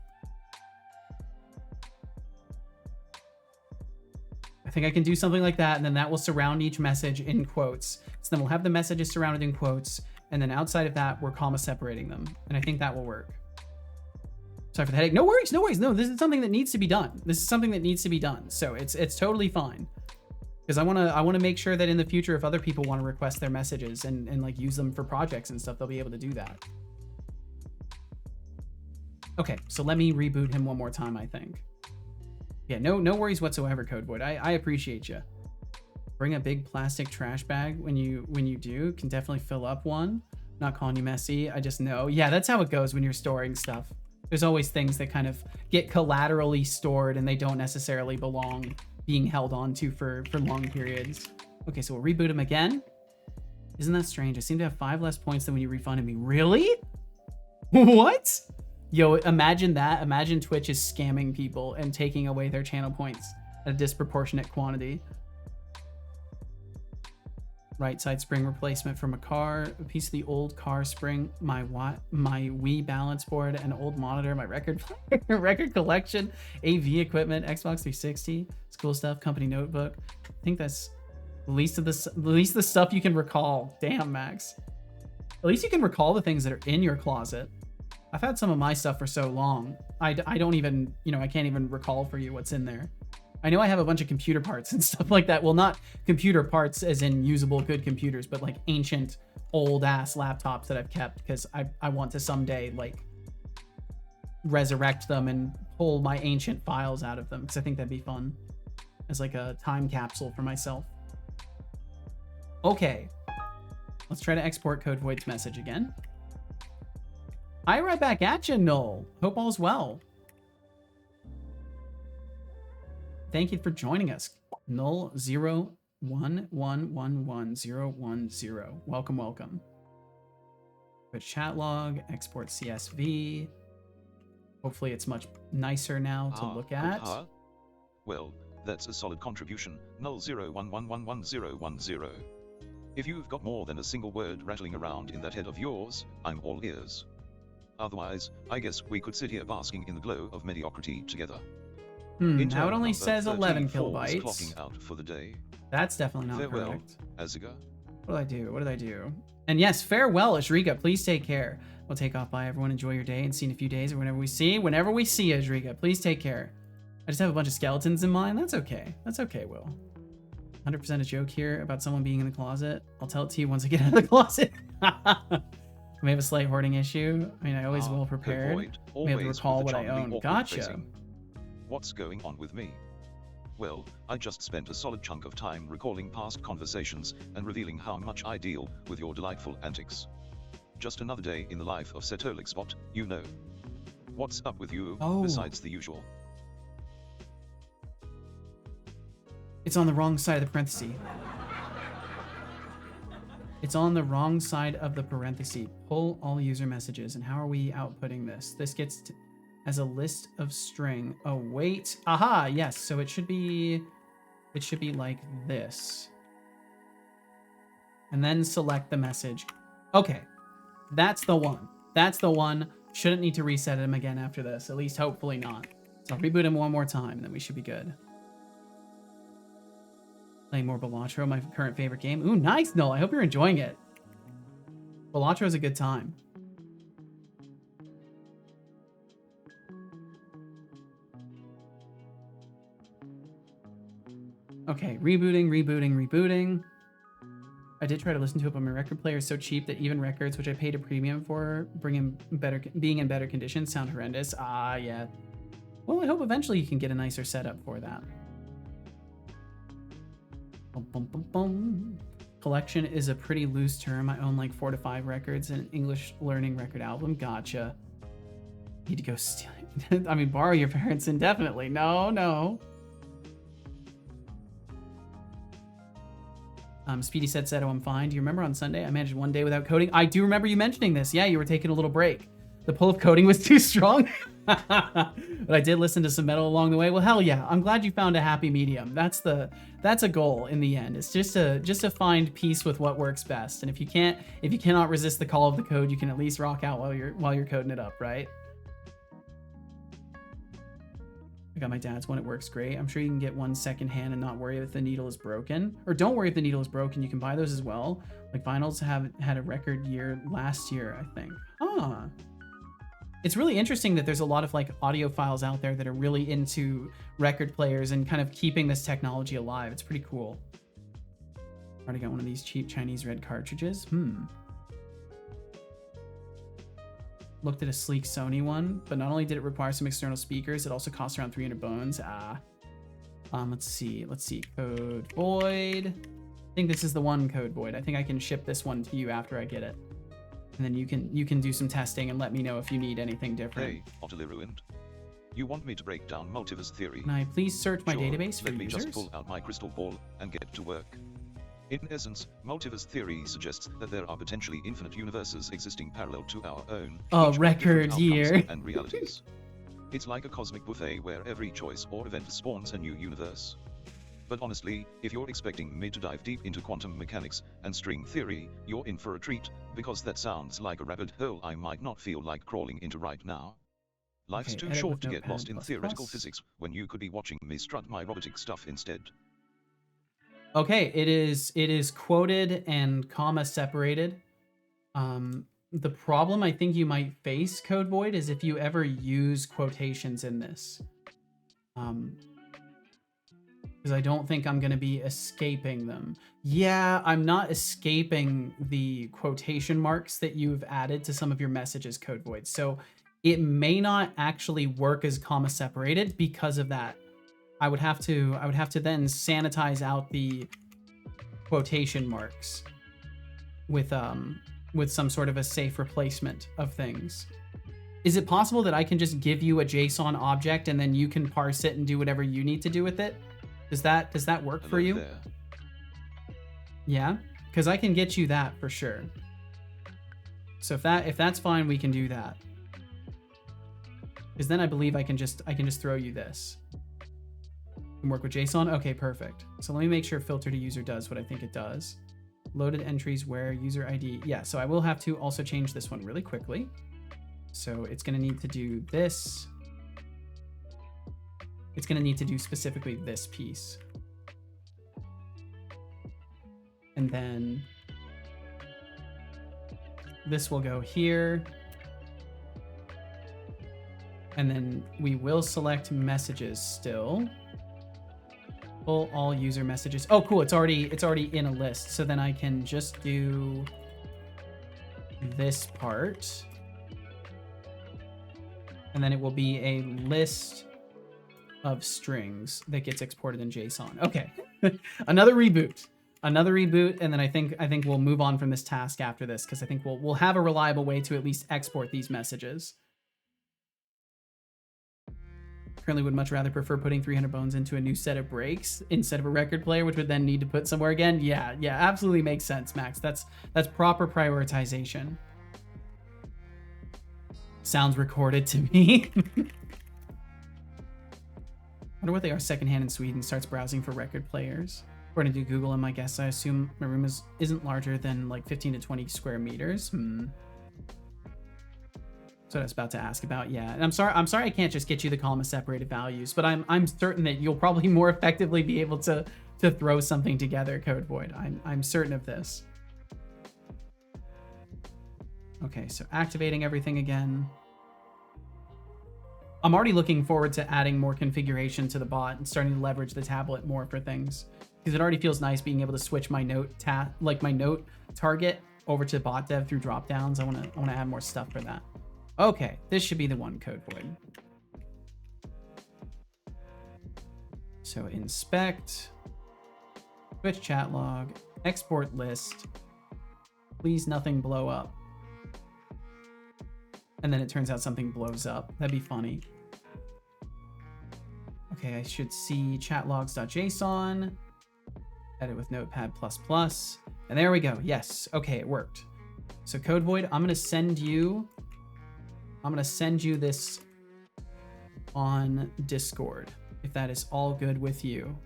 I think I can do something like that, and then that will surround each message in quotes. So then we'll have the messages surrounded in quotes, and then outside of that, we're comma separating them. And I think that will work. Sorry for the headache. No worries, no worries. No, this is something that needs to be done. This is something that needs to be done. So it's totally fine. Because I wanna make sure that in the future, if other people want to request their messages and like use them for projects and stuff, they'll be able to do that. Okay, so let me reboot him one more time, I think. Yeah, no worries whatsoever, Codeboy. I appreciate you. Bring a big plastic trash bag when you do. Can definitely fill up one. Not calling you messy. I just know. Yeah, that's how it goes when you're storing stuff. There's always things that kind of get collaterally stored and they don't necessarily belong being held on to for long periods. Okay, so we'll reboot him again. Isn't that strange? I seem to have 5 less points than when you refunded me. Really? What? Yo, imagine that. Imagine Twitch is scamming people and taking away their channel points at a disproportionate quantity. Right side spring replacement from a car, a piece of the old car spring, my Wii balance board, an old monitor, my record player, record collection, AV equipment, Xbox 360, it's cool stuff, company notebook. I think that's the least of the stuff you can recall. Damn, Max. At least you can recall the things that are in your closet. I've had some of my stuff for so long. I don't even, I can't even recall for you what's in there. I know I have a bunch of computer parts and stuff like that. Well, not computer parts as in usable good computers, but like ancient old ass laptops that I've kept because I want to someday like resurrect them and pull my ancient files out of them because I think that'd be fun as like a time capsule for myself. Okay, let's try to export Code Void's message again. Hi, right back at you, Null. Hope all's well. Thank you for joining us. Null 011111010. Welcome. Go chat log, export CSV. Hopefully it's much nicer now to look at. Well, that's a solid contribution. Null 011111010. If you've got more than a single word rattling around in that head of yours, I'm all ears. Otherwise, I guess we could sit here basking in the glow of mediocrity together. Now it only says 11 kilobytes. Clocking out for the day. That's definitely not Farewell, correct. Aziga. What did I do? And yes, farewell, Ajrika. Please take care. We'll take off. Bye, everyone. Enjoy your day and see you in a few days or whenever we see, Ajrika. Please take care. I just have a bunch of skeletons in mind. That's okay. That's okay, Will. 100% a joke here about someone being in the closet. I'll tell it to you once I get out of the closet. We have a slight hoarding issue. I mean, I always well prepared. We have to recall what I own. Gotcha. What's going on with me? Well, I just spent a solid chunk of time recalling past conversations and revealing how much I deal with your delightful antics. Just another day in the life of Setolixbot, you know. What's up with you, besides the usual? It's on the wrong side of the parenthesis. It's on the wrong side of the parenthesis. Pull all user messages. And how are we outputting this? This gets as a list of string. Oh, wait. Aha, yes. So it should be like this. And then select the message. Okay. That's the one. that's the one. Shouldn't need to reset him again after this. At least hopefully not. So I'll reboot him one more time, and then we should be good. Playing more Balatro, my current favorite game. Ooh, nice, Null. I hope you're enjoying it. Balatro's a good time. Okay, rebooting. I did try to listen to it, but my record player is so cheap that even records, which I paid a premium for, being in better conditions, sound horrendous. Ah, yeah. Well, I hope eventually you can get a nicer setup for that. Collection is a pretty loose term. I own like 4 to 5 records and an English learning record album. Gotcha. Need to go steal it. I mean, borrow your parents indefinitely. No. Speedy said, I'm fine. Do you remember on Sunday I managed 1 day without coding? I do remember you mentioning this. Yeah, you were taking a little break. The pull of coding was too strong. But I did listen to some metal along the way. Well, hell yeah. I'm glad you found a happy medium. That's a goal in the end. It's just to find peace with what works best. And if you cannot resist the call of the code, you can at least rock out while you're coding it up, right? I got my dad's one. It works great. I'm sure you can get one secondhand and not worry if the needle is broken. Or don't worry if the needle is broken. You can buy those as well. Like vinyls have had a record year last year, I think. It's really interesting that there's a lot of like audiophiles out there that are really into record players and kind of keeping this technology alive. It's pretty cool. Already got one of these cheap Chinese red cartridges. Looked at a sleek Sony one, but not only did it require some external speakers, it also cost around 300 bones. Let's see. Code Void. I think this is the one, Code Void. I think I can ship this one to you after I get it. And then you can do some testing and let me know if you need anything different. Hey, utterly ruined. You want me to break down multiverse theory? Can I please search my Sure, database for let me users? just pull out my crystal ball and get to work. In essence, multiverse theory suggests that there are potentially infinite universes existing parallel to our own. Oh, each with record different outcomes year. And realities. It's like a cosmic buffet where every choice or event spawns a new universe. But honestly, if you're expecting me to dive deep into quantum mechanics and string theory, you're in for a treat, because that sounds like a rabbit hole I might not feel like crawling into right now. Life's Okay, too edit short with to get Notepad++. lost in theoretical physics when you could be watching me strut my robotic stuff instead. Okay, it is quoted and comma separated. The problem I think you might face, Code Void, is if you ever use quotations in this. Because I don't think I'm going to be escaping them. Yeah, I'm not escaping the quotation marks that you've added to some of your messages, Code Void. So it may not actually work as comma separated because of that. I would have to then sanitize out the quotation marks with some sort of a safe replacement of things. Is it possible that I can just give you a JSON object and then you can parse it and do whatever you need to do with it? Does that work for you? There. Yeah, because I can get you that for sure. So if that's fine, we can do that. Because then I believe I can just throw you this. Can work with JSON? Okay, perfect. So let me make sure filter to user does what I think it does. Loaded entries where user ID. Yeah, so I will have to also change this one really quickly. So it's going to need to do this. It's going to need to do specifically this piece. And then this will go here. And then we will select messages still. Pull all user messages. Oh, cool. It's already in a list. So then I can just do this part. And then it will be a list of strings that gets exported in JSON. Okay. Another reboot. And then I think we'll move on from this task after this, because I think we'll have a reliable way to at least export these messages. Currently would much rather prefer putting 300 bones into a new set of breaks instead of a record player, which would then need to put somewhere again. Yeah, absolutely makes sense, Max. That's proper prioritization. Sounds recorded to me. Wonder what they are secondhand in Sweden. Starts browsing for record players. According to Google and my guess, I assume my room isn't larger than like 15 to 20 square meters. That's what I was about to ask about. Yeah, and I'm sorry I can't just get you the column of separated values, but I'm certain that you'll probably more effectively be able to throw something together, Code Void. I'm certain of this. Okay, so activating everything again. I'm already looking forward to adding more configuration to the bot and starting to leverage the tablet more for things, because it already feels nice being able to switch my note my note target over to bot dev through drop downs. I want to add more stuff for that. Okay, this should be the one, Code Void. So inspect, Twitch chat log, export list. Please nothing blow up. And then it turns out something blows up. That'd be funny. Okay, I should see chatlogs.json. Edit with Notepad++. And there we go. Yes. Okay, it worked. So Code Void, I'm gonna send you this on Discord, if that is all good with you.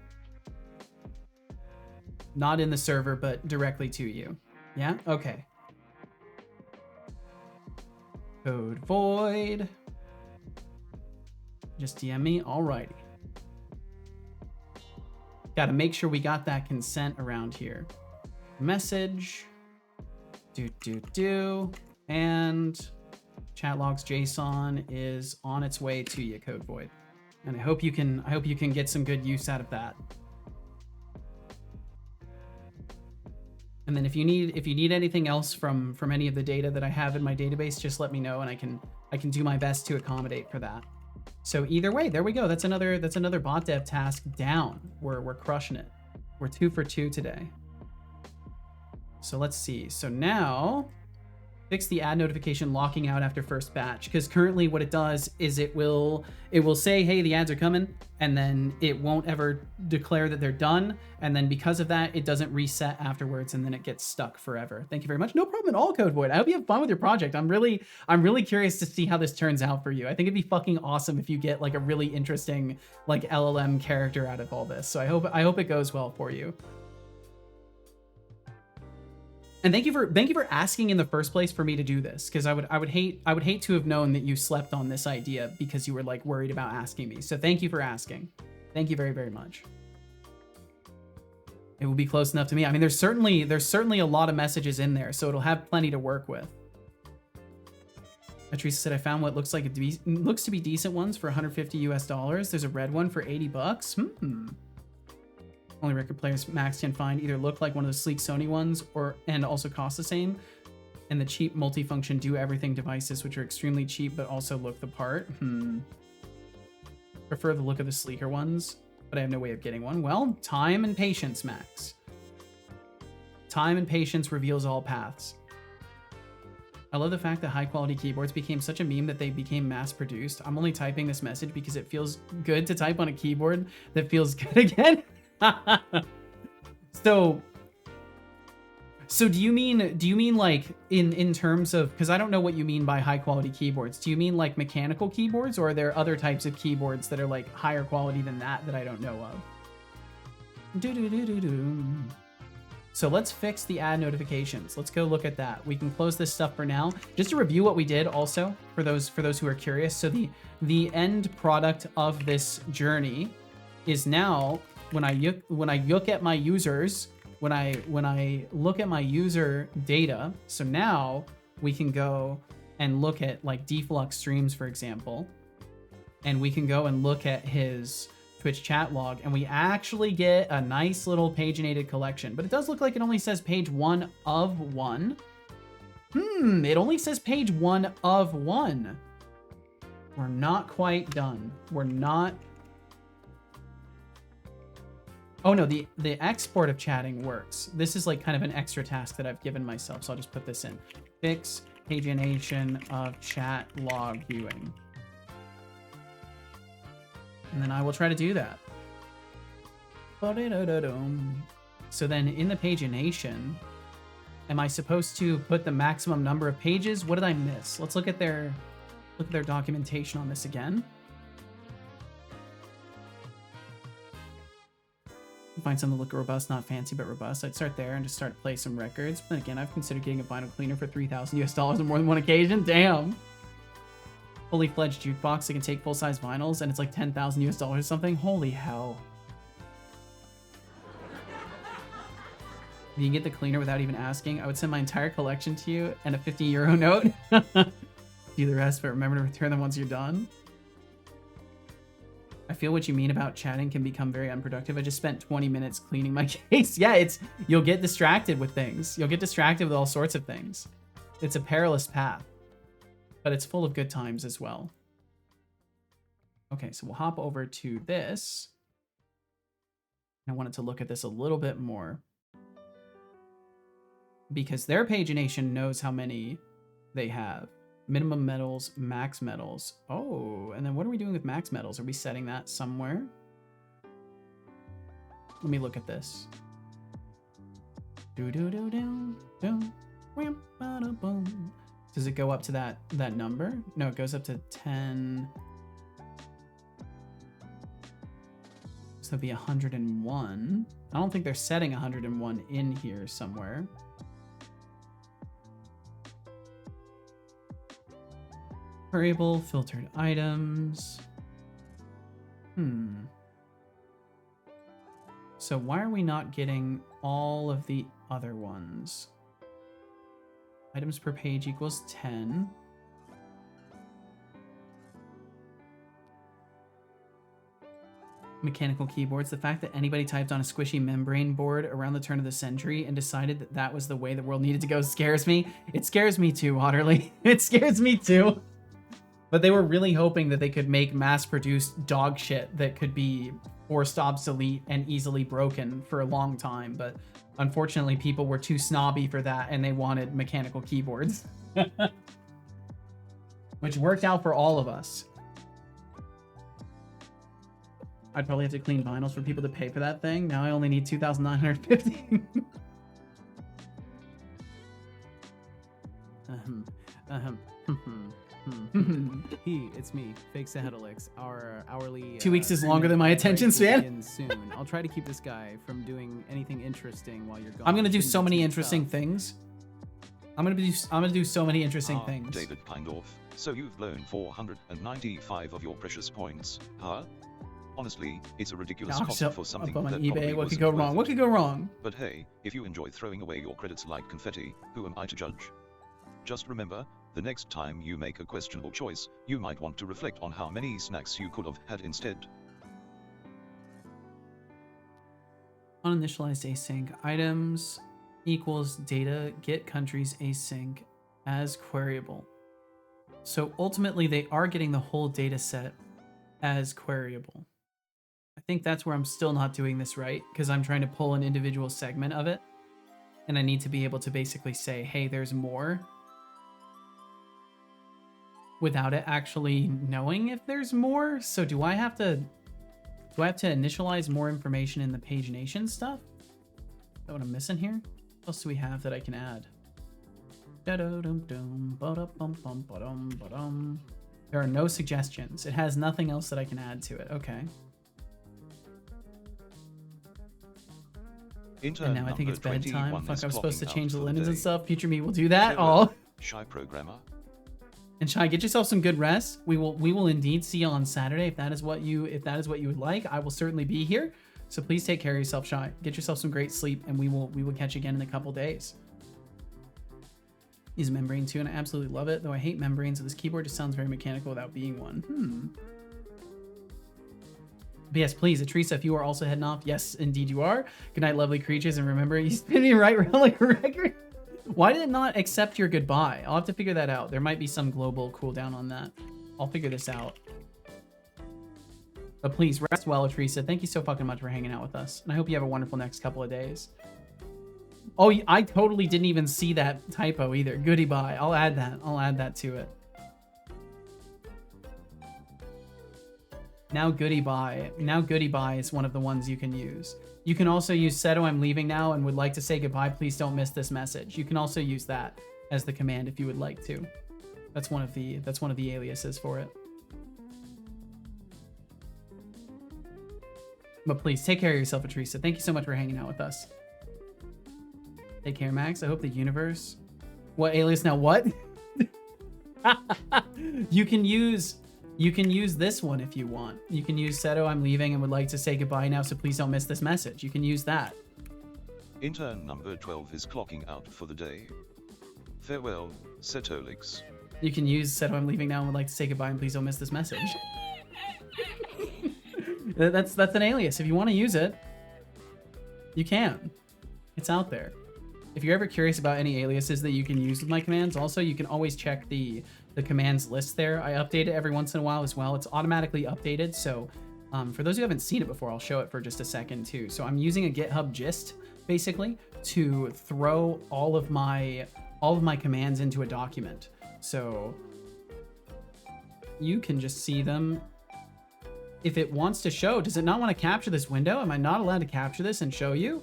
Not in the server, but directly to you. Yeah? Okay. Code Void. Just DM me. Alrighty. Gotta make sure we got that consent around here. Message. And chat logs JSON is on its way to you, Code Void. And I hope you can get some good use out of that. And then if you need anything else from any of the data that I have in my database, just let me know and I can do my best to accommodate for that. So either way, there we go. That's another bot dev task down. We're crushing it. We're 2 for 2 today. So let's see. So now fix the ad notification locking out after first batch, because currently what it does is it will say, hey, the ads are coming, and then it won't ever declare that they're done, and then because of that it doesn't reset afterwards, and then it gets stuck forever. Thank you very much. No problem at all, Code Void. I hope you have fun with your project. I'm really curious to see how this turns out for you. I think it'd be fucking awesome if you get like a really interesting like LLM character out of all this. So I hope it goes well for you. And thank you for asking in the first place for me to do this, because I would hate to have known that you slept on this idea because you were like worried about asking me. So thank you for asking. Thank you very, very much. It will be close enough to me. I mean, there's certainly a lot of messages in there, so it'll have plenty to work with. Teresa said I found what looks to be decent ones for $150 US. There's a red one for $80. Only record players Max can find either look like one of the sleek Sony ones and also cost the same, and the cheap multifunction do everything devices, which are extremely cheap but also look the part. Prefer the look of the sleeker ones, but I have no way of getting one. Well, time and patience, Max. Time and patience reveals all paths. I love the fact that high quality keyboards became such a meme that they became mass produced. I'm only typing this message because it feels good to type on a keyboard that feels good again. So do you mean like in terms of, because I don't know what you mean by high quality keyboards. Do you mean like mechanical keyboards, or are there other types of keyboards that are like higher quality than that I don't know of? So let's fix the ad notifications. Let's go look at that. We can close this stuff for now. Just to review what we did also for those who are curious. So the end product of this journey is now when I look at my users, when I look at my user data. So now we can go and look at like Deflux streams, for example, and we can go and look at his Twitch chat log, and we actually get a nice little paginated collection. But it does look like it only says page 1 of 1. It only says page 1 of 1. We're not quite done. We're not. Oh no, the export of chatting works. This is like kind of an extra task that I've given myself, so I'll just put this in. Fix pagination of chat log viewing. And then I will try to do that. So then in the pagination, am I supposed to put the maximum number of pages? What did I miss? Let's look at their documentation on this again. Find something to look robust, not fancy, but robust. I'd start there and just start to play some records. But again, I've considered getting a vinyl cleaner for $3,000 US on more than one occasion. Damn. fully fledged jukebox that can take full-size vinyls, and it's like 10,000 US dollars or something. Holy hell. You can get the cleaner without even asking. I would send my entire collection to you and a 50 euro note. Do the rest, but remember to return them once you're done. I feel what you mean about chatting can become very unproductive. I just spent 20 minutes cleaning my case. Yeah, you'll get distracted with things. You'll get distracted with all sorts of things. It's a perilous path, but it's full of good times as well. Okay, so we'll hop over to this. I wanted to look at this a little bit more because their pagination knows how many they have. Minimum medals, max medals. Oh, and then what are we doing with max medals? Are we setting that somewhere? Let me look at this. Does it go up to that number? No, it goes up to 10. So that'd be 101. I don't think they're setting 101 in here somewhere. Variable, filtered items. So why are we not getting all of the other ones? Items per page equals 10. Mechanical keyboards. The fact that anybody typed on a squishy membrane board around the turn of the century and decided that that was the way the world needed to go scares me. It scares me too, Otterly. It scares me too. But they were really hoping that they could make mass-produced dog shit that could be forced obsolete and easily broken for a long time. But unfortunately, people were too snobby for that, and they wanted mechanical keyboards. Which worked out for all of us. I'd probably have to clean vinyls for people to pay for that thing. Now I only need 2,950. It's me, Fake Sahedalix. Our hourly 2 weeks is longer than my attention span. Soon. I'll try to keep this guy from doing anything interesting while you're gone. I'm gonna do so many interesting things. I'm gonna do so many interesting things. David Kindorf, so you've blown 495 of your precious points, huh? Honestly, it's a ridiculous cost for something up on that eBay. probably What could wasn't go worth wrong? it. What could go wrong? But hey, if you enjoy throwing away your credits like confetti, who am I to judge? Just remember, the next time you make a questionable choice, you might want to reflect on how many snacks you could have had instead. Uninitialized async items equals data get countries async as queryable. So ultimately they are getting the whole data set as queryable. I think that's where I'm still not doing this right, because I'm trying to pull an individual segment of it, and I need to be able to basically say, hey, there's more, without it actually knowing if there's more. So do I have to initialize more information in the pagination stuff? Is that what I'm missing here? What else do we have that I can add? There are no suggestions. It has nothing else that I can add to it. Okay. And now I think it's bedtime. Fuck, I'm supposed to change the linens and stuff. Future me will do that. Oh. Shy programmer. And Shy, get yourself some good rest. We will indeed see you on Saturday if that is what you would like. I will certainly be here. So please take care of yourself, Shy. Get yourself some great sleep, and we will catch you again in a couple days. Use membrane too, and I absolutely love it. Though I hate membranes, so this keyboard just sounds very mechanical without being one. But yes, please, Atrisa, if you are also heading off, yes, indeed you are. Good night, lovely creatures, and remember, you spin me right around like a record. Why did it not accept your goodbye? I'll have to figure that out. There might be some global cooldown on that. I'll figure this out. But please, rest well, Atrisa. Thank you so fucking much for hanging out with us. And I hope you have a wonderful next couple of days. Oh, I totally didn't even see that typo either. Goodie bye. I'll add that. I'll add that to it. Now goodie bye. Now goodie bye is one of the ones you can use. You can also use Seto, I'm leaving now and would like to say goodbye. Please don't miss this message. You can also use that as the command if you would like to. That's one of the aliases for it. But please take care of yourself, Atrisa. Thank you so much for hanging out with us. Take care, Max. I hope the universe... What alias now? What? You can use this one if you want. You can use Seto, I'm leaving and would like to say goodbye now, so please don't miss this message. You can use that. Intern number 12 is clocking out for the day. Farewell, Setolix. You can use Seto, I'm leaving now and would like to say goodbye and please don't miss this message. That's an alias. If you want to use it, you can. It's out there. If you're ever curious about any aliases that you can use with my commands, also you can always check the commands list there. I update it every once in a while as well. It's automatically updated, so for those who haven't seen it before, I'll show it for just a second too. So I'm using a GitHub gist basically to throw all of my commands into a document. So you can just see them if it wants to show. Does it not want to capture this window? Am I not allowed to capture this and show you?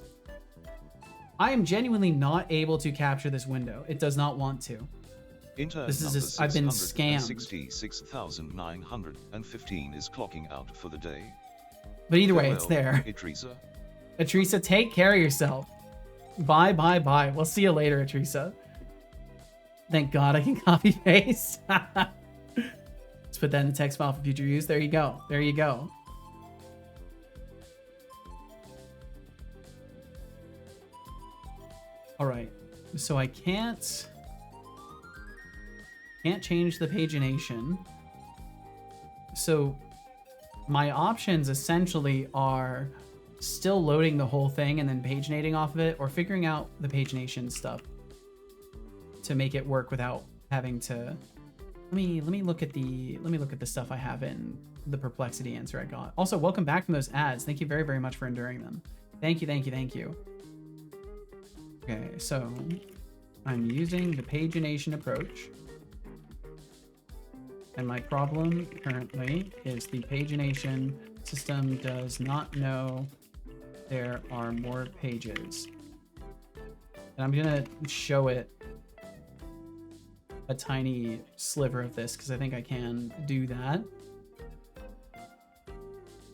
I am genuinely not able to capture this window. It does not want to. Intern This is number just, I've been scammed. 66,915 is clocking out for the day. But either way, it's Farewell, there. Idrisa. Atrisa, take care of yourself. Bye, bye, bye. We'll see you later, Atrisa. Thank God I can copy paste. Let's put that in the text file for future use. There you go. There you go. All right. So I can't change the pagination. So my options essentially are still loading the whole thing and then paginating off of it, or figuring out the pagination stuff to make it work without having to. Let me look at the stuff I have in the perplexity answer I got. Also, welcome back from those ads. Thank you very, very much for enduring them. Thank you, thank you, thank you. Okay, so I'm using the pagination approach. And my problem currently is the pagination system does not know there are more pages. And I'm gonna show it a tiny sliver of this because I think I can do that.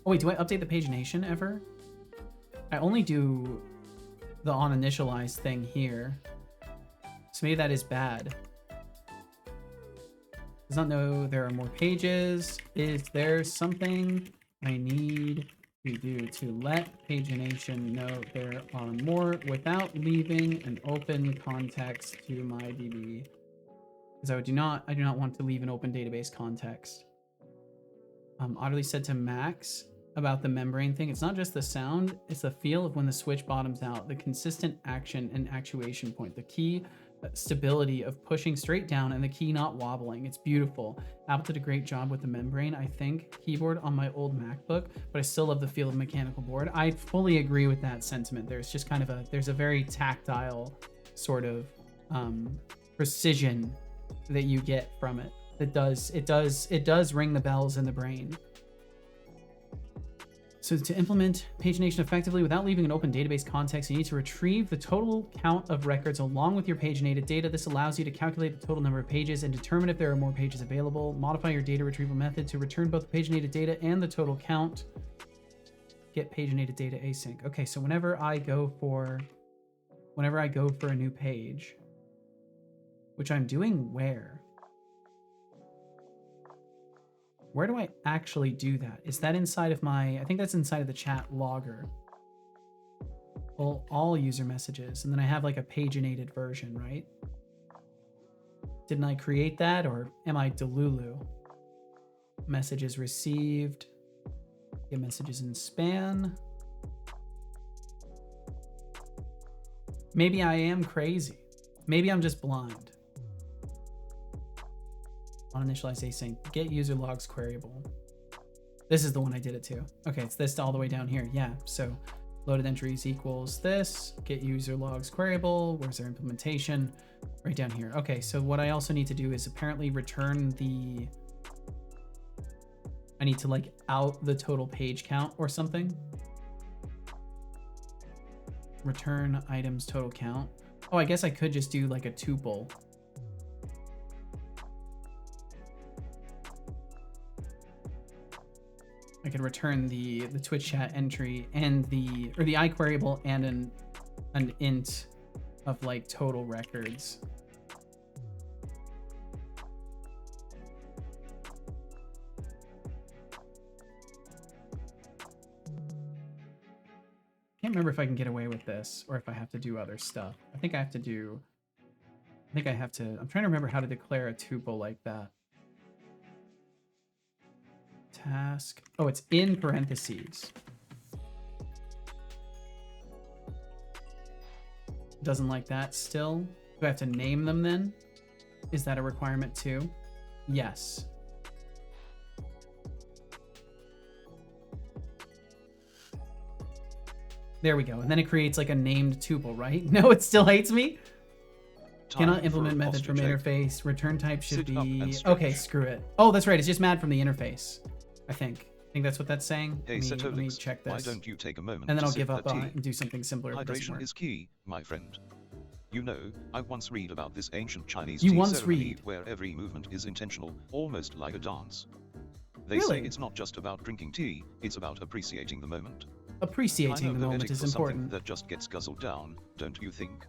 Oh wait, do I update the pagination ever? I only do the on-initialize thing here. So maybe that is bad. Does not know there are more pages. Is there something I need to do to let pagination know there are more without leaving an open context to my DB? Because I do not want to leave an open database context. Oddly said to Max about the membrane thing. It's not just the sound, it's the feel of when the switch bottoms out, the consistent action and actuation point, the key stability of pushing straight down and the key not wobbling. It's beautiful. Apple did a great job with the membrane, I think, keyboard on my old MacBook, but I still love the feel of a mechanical board. I fully agree with that sentiment. There's just kind of there's a very tactile sort of precision that you get from it. It does ring the bells in the brain. So to implement pagination effectively without leaving an open database context, you need to retrieve the total count of records along with your paginated data. This allows you to calculate the total number of pages and determine if there are more pages available. Modify your data retrieval method to return both the paginated data and the total count. Get paginated data async. Okay, so whenever I go for a new page, which I'm doing where? Where do I actually do that? Is that inside of I think that's inside of the chat logger. Well, all user messages. And then I have like a paginated version, right? Didn't I create that, or am I Delulu? Messages received. Get messages in span. Maybe I am crazy. Maybe I'm just blind. On initialize async, get user logs queryable. This is the one I did it to. Okay, it's this all the way down here. Yeah, so loaded entries equals this, get user logs queryable. Where's their implementation? Right down here. Okay, so what I also need to do is apparently return I need to like out the total page count or something. Return items total count. Oh, I guess I could just do like a tuple. I could return the Twitch chat entry and the iQueryable and an int of like total records. can't remember if I can get away with this or if I have to do other stuff. I think I have to do... I'm trying to remember how to declare a tuple like that. Task. Oh, it's in parentheses. Doesn't like that still. Do I have to name them then? Is that a requirement too? Yes. There we go. And then it creates like a named tuple, right? No, it still hates me. Cannot implement method from interface. Return type should be... Okay, screw it. Oh, that's right. It's just mad from the interface. I think that's what that's saying. Hey, let me check this. Why don't you take a moment and then I'll give up on it and do something simpler. Hydration is key, my friend. You know, I once read about this ancient Chinese tea ceremony where every movement is intentional, almost like a dance. They say it's not just about drinking tea, it's about appreciating the moment. Appreciating the moment is important. That just gets guzzled down, don't you think?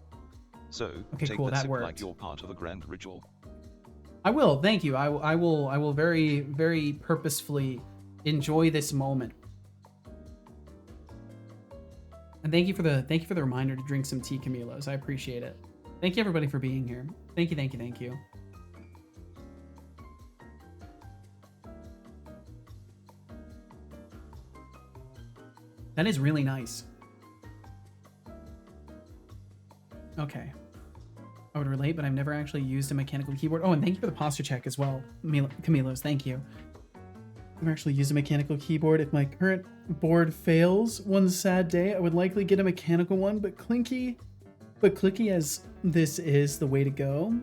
So, okay, take cool, that sip worked. like you're part of a grand ritual. I will, thank you. I will very, very purposefully enjoy this moment. And thank you for the reminder to drink some tea, Camilos. I appreciate it. Thank you everybody for being here. Thank you, thank you, thank you. That is really nice. Okay. I would relate, but I've never actually used a mechanical keyboard. Oh, and thank you for the posture check as well, Camilos. Thank you. I've never actually used a mechanical keyboard. If my current board fails one sad day, I would likely get a mechanical one, but clicky as this is the way to go.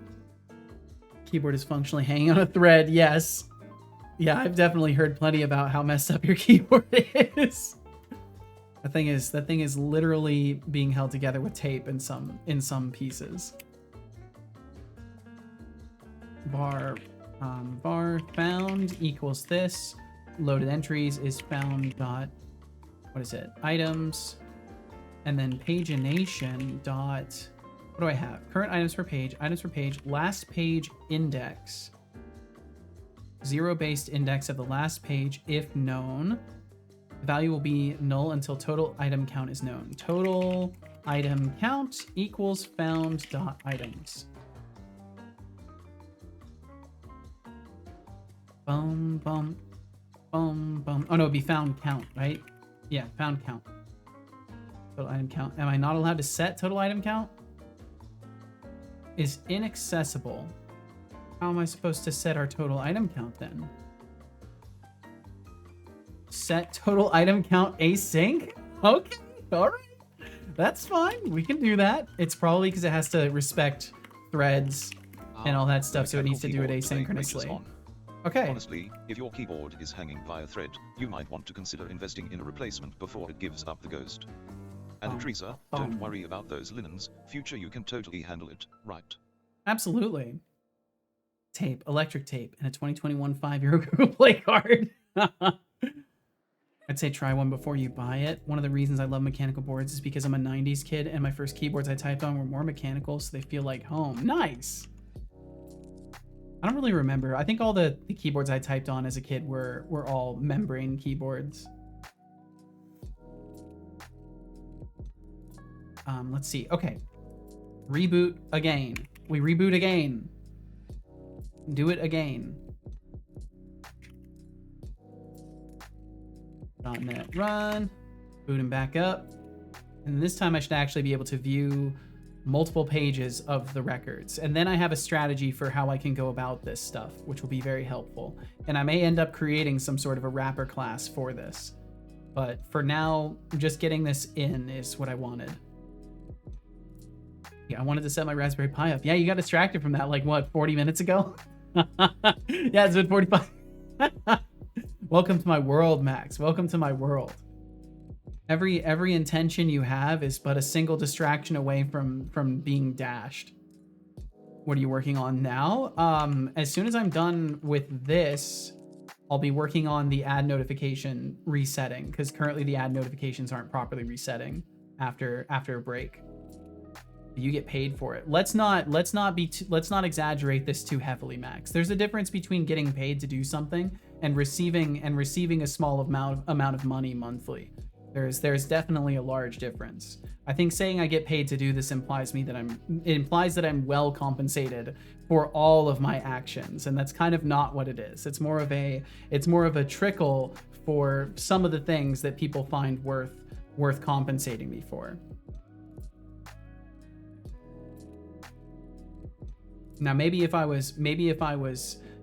Keyboard is functionally hanging on a thread. Yes. Yeah, I've definitely heard plenty about how messed up your keyboard is. That thing is literally being held together with tape in some pieces. Var found equals this. Loaded entries is found dot, what is it? Items, and then pagination dot, what do I have? Current items per page, last page index. Zero-based index of the last page if known. The value will be null until total item count is known. Total item count equals found dot items. Bum, bum, bum, bum. Oh no, it'd be found count, right? Yeah, found count. Total item count. Am I not allowed to set total item count? Is inaccessible. How am I supposed to set our total item count then? Set total item count async? Okay, all right. That's fine. We can do that. It's probably because it has to respect threads and all that stuff, so it needs to do it asynchronously. Okay. Honestly, if your keyboard is hanging by a thread, you might want to consider investing in a replacement before it gives up the ghost. And Teresa, don't worry about those linens. Future you can totally handle it, right? Absolutely. Tape, electric tape, and a 2021 5-euro Google Play card. I'd say try one before you buy it. One of the reasons I love mechanical boards is because I'm a 90s kid and my first keyboards I typed on were more mechanical, so they feel like home. Nice! I don't really remember. I think all the keyboards I typed on as a kid were all membrane keyboards. Let's see. Okay. Reboot again. We reboot again. Do it again. .NET run. Boot him back up. And this time I should actually be able to view multiple pages of the records. And then I have a strategy for how I can go about this stuff, which will be very helpful. And I may end up creating some sort of a wrapper class for this. But for now, just getting this in is what I wanted. Yeah, I wanted to set my Raspberry Pi up. Yeah, you got distracted from that like, what, 40 minutes ago? Yeah, it's been 45. Welcome to my world, Max. Welcome to my world. Every intention you have is but a single distraction away from being dashed. What are you working on now? As soon as I'm done with this, I'll be working on the ad notification resetting, because currently the ad notifications aren't properly resetting after a break. You get paid for it. Let's not exaggerate this too heavily, Max. There's a difference between getting paid to do something and receiving a small amount of money monthly. There's definitely a large difference. I think saying I get paid to do this implies that I'm well compensated for all of my actions, and that's kind of not what it is. It's more of a trickle for some of the things that people find worth compensating me for. Now, maybe if I was,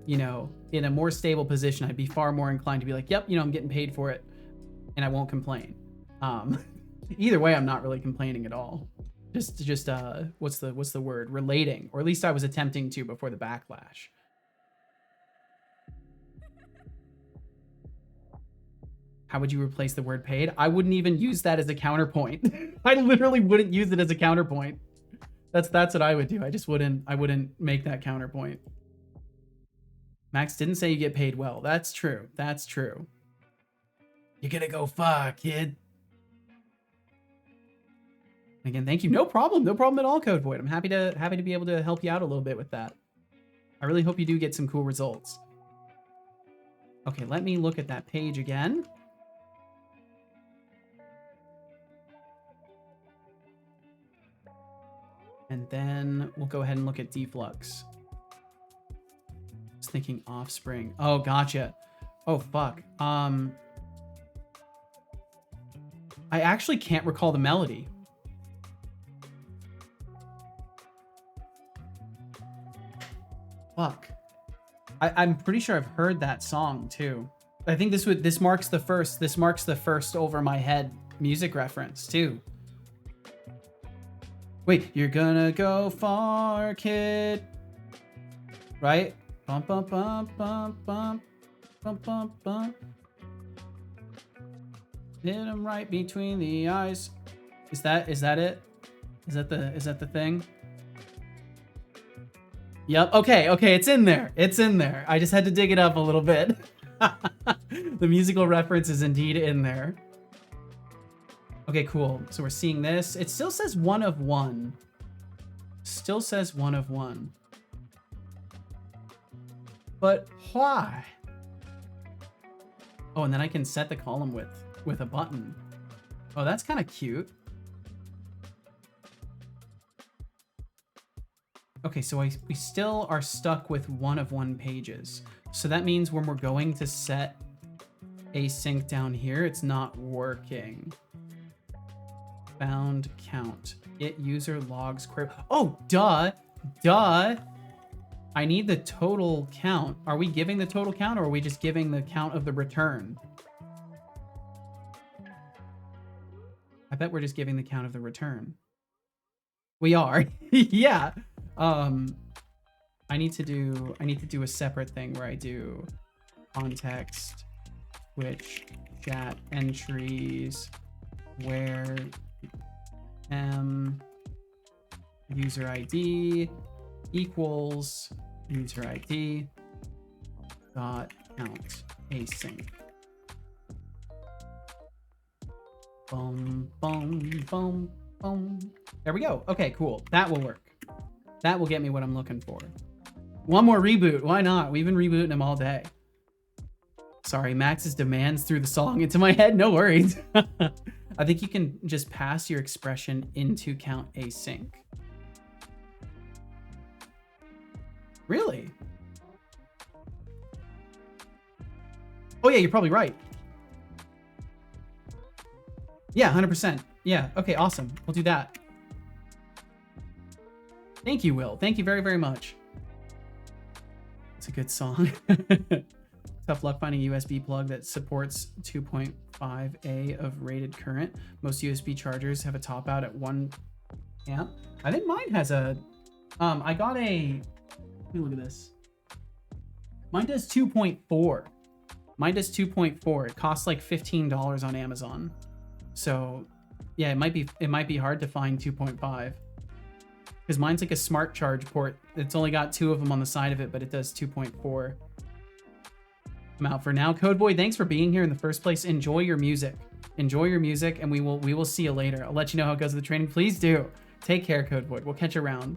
you know, in a more stable position, I'd be far more inclined to be like, yep, you know, I'm getting paid for it, and I won't complain. Either way, I'm not really complaining at all. Just what's the word? Relating, or at least I was attempting to before the backlash. How would you replace the word paid? I wouldn't even use that as a counterpoint. I literally wouldn't use it as a counterpoint. That's what I would do. I wouldn't make that counterpoint. Max didn't say you get paid well. That's true. That's true. You're gonna go far, kid. Again, thank you. No problem. No problem at all, Code Void. I'm happy to be able to help you out a little bit with that. I really hope you do get some cool results. Okay, let me look at that page again. And then we'll go ahead and look at Deflux. Just thinking Offspring. Oh, gotcha. Oh, fuck. I actually can't recall the melody. Fuck. I'm pretty sure I've heard that song too. I think this marks the first over my head music reference too. Wait, you're gonna go far, kid. Right? Bum bum bum bum bum bum bum bum. Hit him right between the eyes. Is that it? Is that the thing? Yep. Okay. It's in there. I just had to dig it up a little bit. The musical reference is indeed in there. Okay, cool. So we're seeing this. It still says 1 of 1. Still says 1 of 1. But why? Oh, and then I can set the column width with a button. Oh, that's kind of cute. Okay, so we still are stuck with 1 of 1 pages. So that means when we're going to set async down here, it's not working. Bound count. Get user logs query. Oh, duh. I need the total count. Are we giving the total count, or are we just giving the count of the return? I bet we're just giving the count of the return. We are. Yeah. I need to do a separate thing where I do context, Twitch, chat entries, where user ID equals user ID dot count async. Boom, boom, boom, boom. There we go. Okay, cool. That will work. That will get me what I'm looking for. One more reboot. Why not? We've been rebooting them all day. Sorry, Max's demands threw the song into my head. No worries. I think you can just pass your expression into count async. Really? Oh yeah, you're probably right. Yeah, 100%. Yeah, okay, awesome. We'll do that. Thank you, Will. Thank you very, very much. It's a good song. Tough luck finding a USB plug that supports 2.5A of rated current. Most USB chargers have a top out at 1 amp. I think mine has a, I got a, let me look at this. Mine does 2.4. Mine does 2.4. It costs like $15 on Amazon. So yeah, it might be hard to find 2.5. Because mine's like a smart charge port. It's only got 2 of them on the side of it, but it does 2.4. I'm out for now. Codeboy, thanks for being here in the first place. Enjoy your music. Enjoy your music, and we will see you later. I'll let you know how it goes with the training. Please do. Take care, Codeboy. We'll catch you around.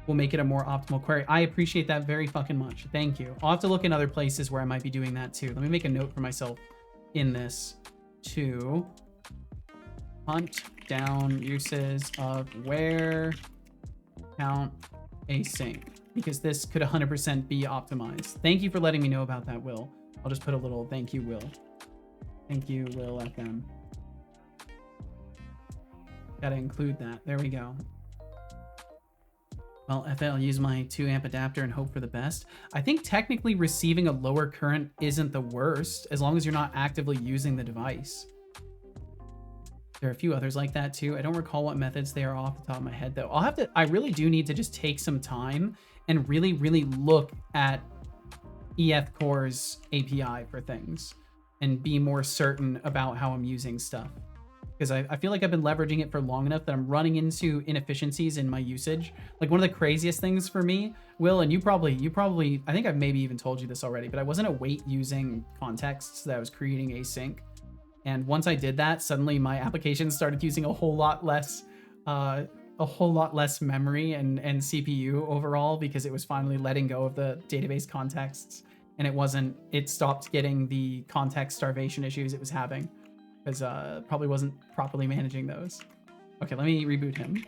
We'll make it a more optimal query. I appreciate that very fucking much. Thank you. I'll have to look in other places where I might be doing that too. Let me make a note for myself in this to hunt down uses of where count async, because this could 100% be optimized. Thank you for letting me know about that, Will. I'll just put a little thank you, Will. Thank you, Will FM. Gotta include that. There we go. Well, FL, use my 2 amp adapter and hope for the best. I think technically receiving a lower current isn't the worst, as long as you're not actively using the device. There are a few others like that too. I don't recall what methods they are off the top of my head though. I really do need to just take some time and really look at EF Core's API for things and be more certain about how I'm using stuff. Because I feel like I've been leveraging it for long enough that I'm running into inefficiencies in my usage. Like one of the craziest things for me, Will, and you probably, I think I've maybe even told you this already, but I wasn't awake using contexts that I was creating async. And once I did that, suddenly my application started using a whole lot less memory and CPU overall, because it was finally letting go of the database contexts, and it stopped getting the context starvation issues it was having. Because probably wasn't properly managing those. Okay, let me reboot him.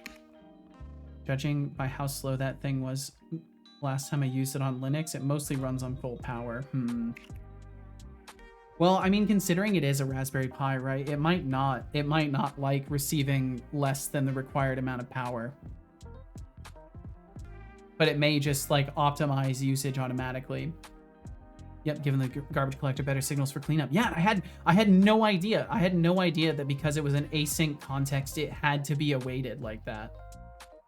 Judging by how slow that thing was last time I used it on Linux, it mostly runs on full power. Well, I mean, considering it is a Raspberry Pi, right? It might not like receiving less than the required amount of power. But it may just like optimize usage automatically. Yep, giving the garbage collector better signals for cleanup. Yeah, I had no idea. I had no idea that because it was an async context, it had to be awaited like that.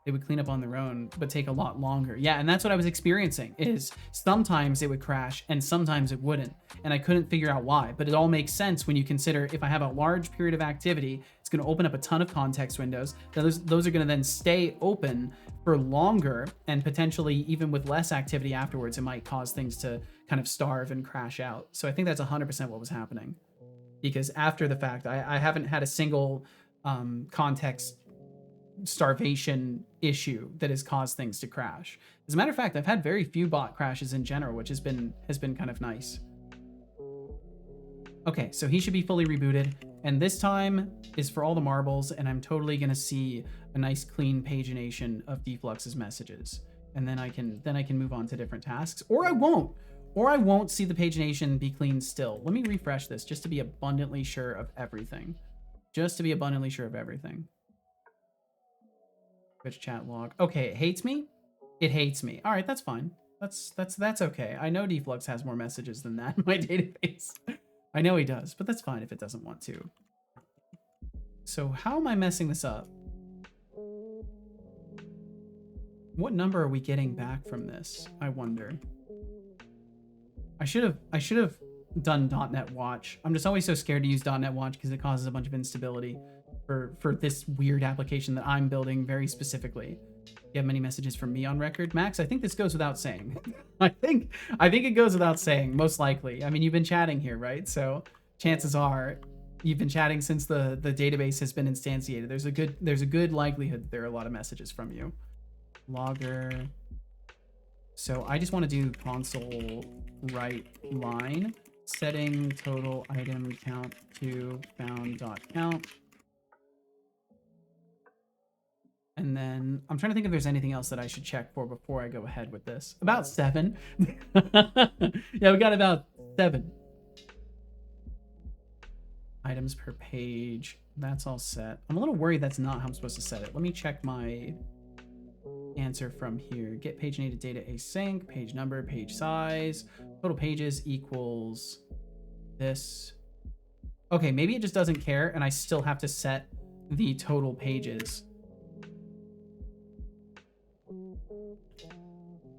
They would clean up on their own, but take a lot longer. Yeah, and that's what I was experiencing, is sometimes it would crash and sometimes it wouldn't. And I couldn't figure out why, but it all makes sense when you consider if I have a large period of activity, it's gonna open up a ton of context windows. Those are gonna then stay open for longer, and potentially even with less activity afterwards, it might cause things to kind of starve and crash out. So I think that's 100% what was happening. Because after the fact, I haven't had a single context starvation issue that has caused things to crash. As a matter of fact, I've had very few bot crashes in general, which has been kind of nice. Okay, so he should be fully rebooted, and this time is for all the marbles, and I'm totally gonna see a nice clean pagination of Deflux's messages, and then I can move on to different tasks, or I won't see the pagination be clean still. Let me refresh this just to be abundantly sure of everything. Twitch chat log. Okay, it hates me? It hates me. All right, that's fine. That's okay. I know Deflux has more messages than that in my database. I know he does, but that's fine if it doesn't want to. So how am I messing this up? What number are we getting back from this? I wonder. I should have done .NET Watch. I'm just always so scared to use .NET Watch because it causes a bunch of instability for this weird application that I'm building very specifically. You have many messages from me on record, Max. I think this goes without saying. I think it goes without saying, most likely. I mean, you've been chatting here, right? So chances are you've been chatting since the database has been instantiated. There's a good likelihood that there are a lot of messages from you. Logger. So I just want to do console write line, setting total item count to found.count. And then I'm trying to think if there's anything else that I should check for before I go ahead with this. About 7. Yeah, we got about 7. Items per page. That's all set. I'm a little worried that's not how I'm supposed to set it. Let me check my answer from here. Get paginated data async, page number, page size, total pages equals this. Okay, maybe it just doesn't care and I still have to set the total pages.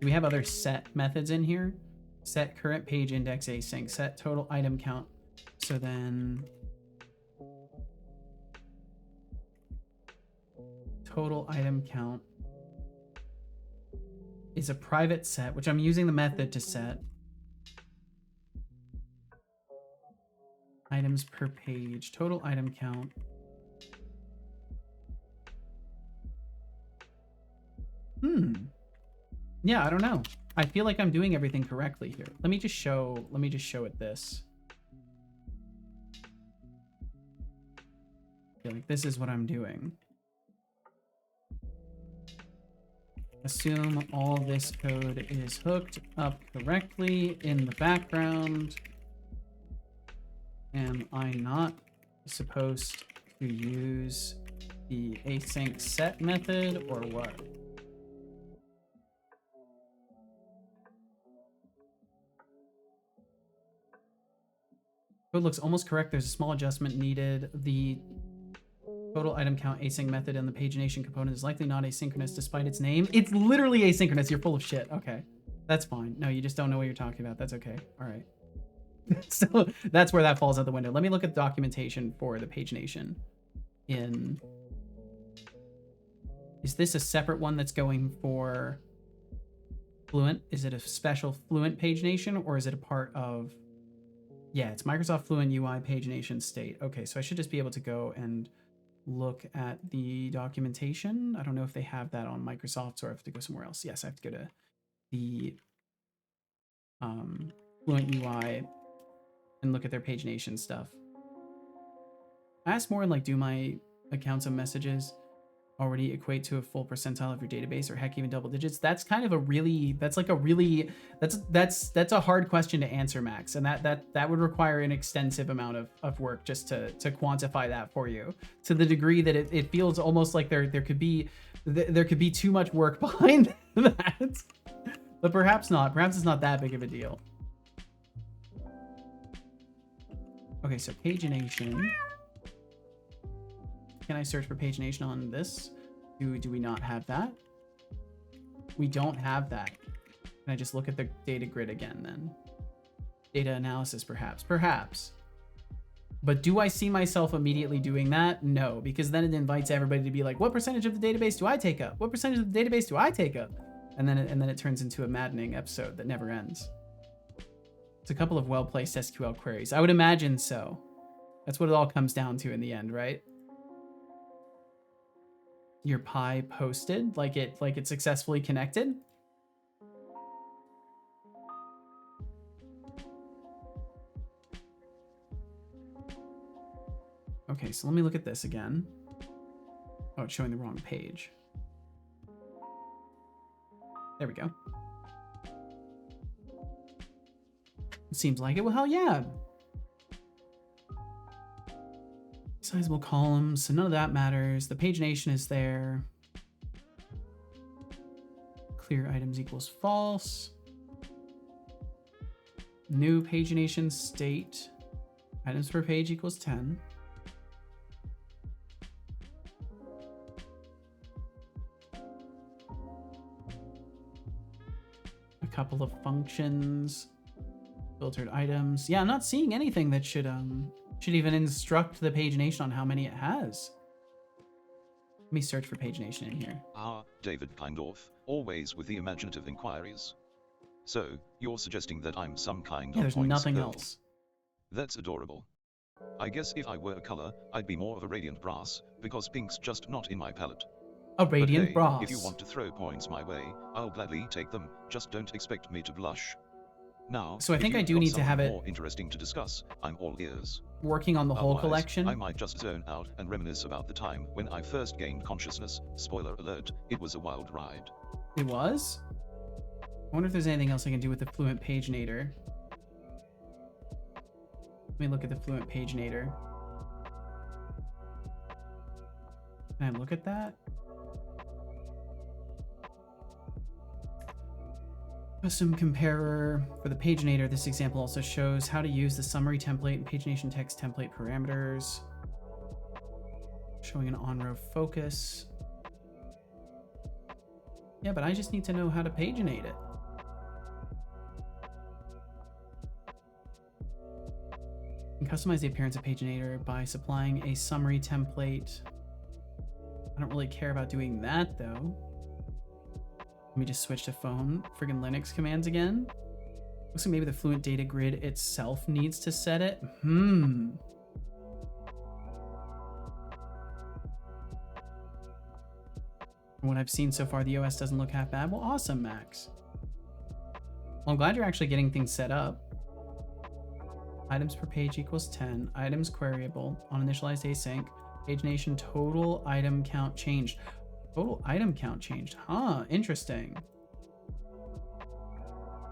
Do we have other set methods in here? Set current page index async, set total item count. So then total item count is a private set, which I'm using the method to set. Items per page, total item count. Yeah, I don't know. I feel like I'm doing everything correctly here. Let me just show it this. feel like this is what I'm doing. Assume all this code is hooked up correctly in the background. Am I not supposed to use the async set method or what? Code looks almost correct. There's a small adjustment needed. The total item count async method in the pagination component is likely not asynchronous despite its name. It's literally asynchronous. You're full of shit. Okay. That's fine. No, you just don't know what you're talking about. That's okay. All right. So that's where that falls out the window. Let me look at the documentation for the pagination in... Is this a separate one that's going for Fluent? Is it a special Fluent pagination or is it a part of... Yeah, it's Microsoft Fluent UI pagination state. Okay, so I should just be able to go and look at the documentation. I don't know if they have that on Microsoft or I have to go somewhere else. Yes, I have to go to the Fluent UI and look at their pagination stuff. I asked more like, do my accounts and messages already equate to a full percentile of your database or heck even double digits? That's kind of a really, that's a hard question to answer, Max. And that would require an extensive amount of work just to quantify that for you, to the degree that it feels almost like there could be too much work behind that. But perhaps not. Perhaps it's not that big of a deal. Okay, so pagination. Can I search for pagination on this? Do we not have that? We don't have that. Can I just look at the data grid again then? Data analysis, perhaps. Perhaps. But do I see myself immediately doing that? No, because then it invites everybody to be like, what percentage of the database do I take up? What percentage of the database do I take up? And then it turns into a maddening episode that never ends. It's a couple of well-placed SQL queries. I would imagine so. That's what it all comes down to in the end, right? Your Pi posted, like it successfully connected. Okay, so let me look at this again. Oh, it's showing the wrong page. There we go. Seems like it. Well, hell yeah. Sizable columns, so none of that matters. The pagination is there. Clear items equals false. New pagination state. Items per page equals 10. A couple of functions. Filtered items. Yeah, I'm not seeing anything that should even instruct the pagination on how many it has. Let me search for pagination in here. David Kindorf, always with the imaginative inquiries. So, you're suggesting that I'm some kind of there's points nothing girl. else. That's adorable. I guess if I were a color, I'd be more of a radiant brass, because pink's just not in my palette. A radiant but hey, brass. If you want to throw points my way, I'll gladly take them, just don't expect me to blush. Now, so I think I do need to have it more interesting to discuss. I'm all ears. Working on the whole Otherwise, collection. I might just zone out and reminisce about the time when I first gained consciousness. Spoiler alert, it was a wild ride. It was? I wonder if there's anything else I can do with the Fluent Paginator. Let me look at the Fluent Paginator. Can I look at that? Custom comparer for the paginator. This example also shows how to use the summary template and pagination text template parameters. Showing an on-row focus. Yeah, but I just need to know how to paginate it. You can customize the appearance of paginator by supplying a summary template. I don't really care about doing that though. Let me just switch to phone. Friggin' Linux commands again. Looks like maybe the Fluent data grid itself needs to set it. From what I've seen so far, the OS doesn't look half bad. Well, awesome, Max. Well, I'm glad you're actually getting things set up. Items per page equals 10. Items queryable on initialized async. PageNation total item count changed. Total item count changed. Huh, interesting.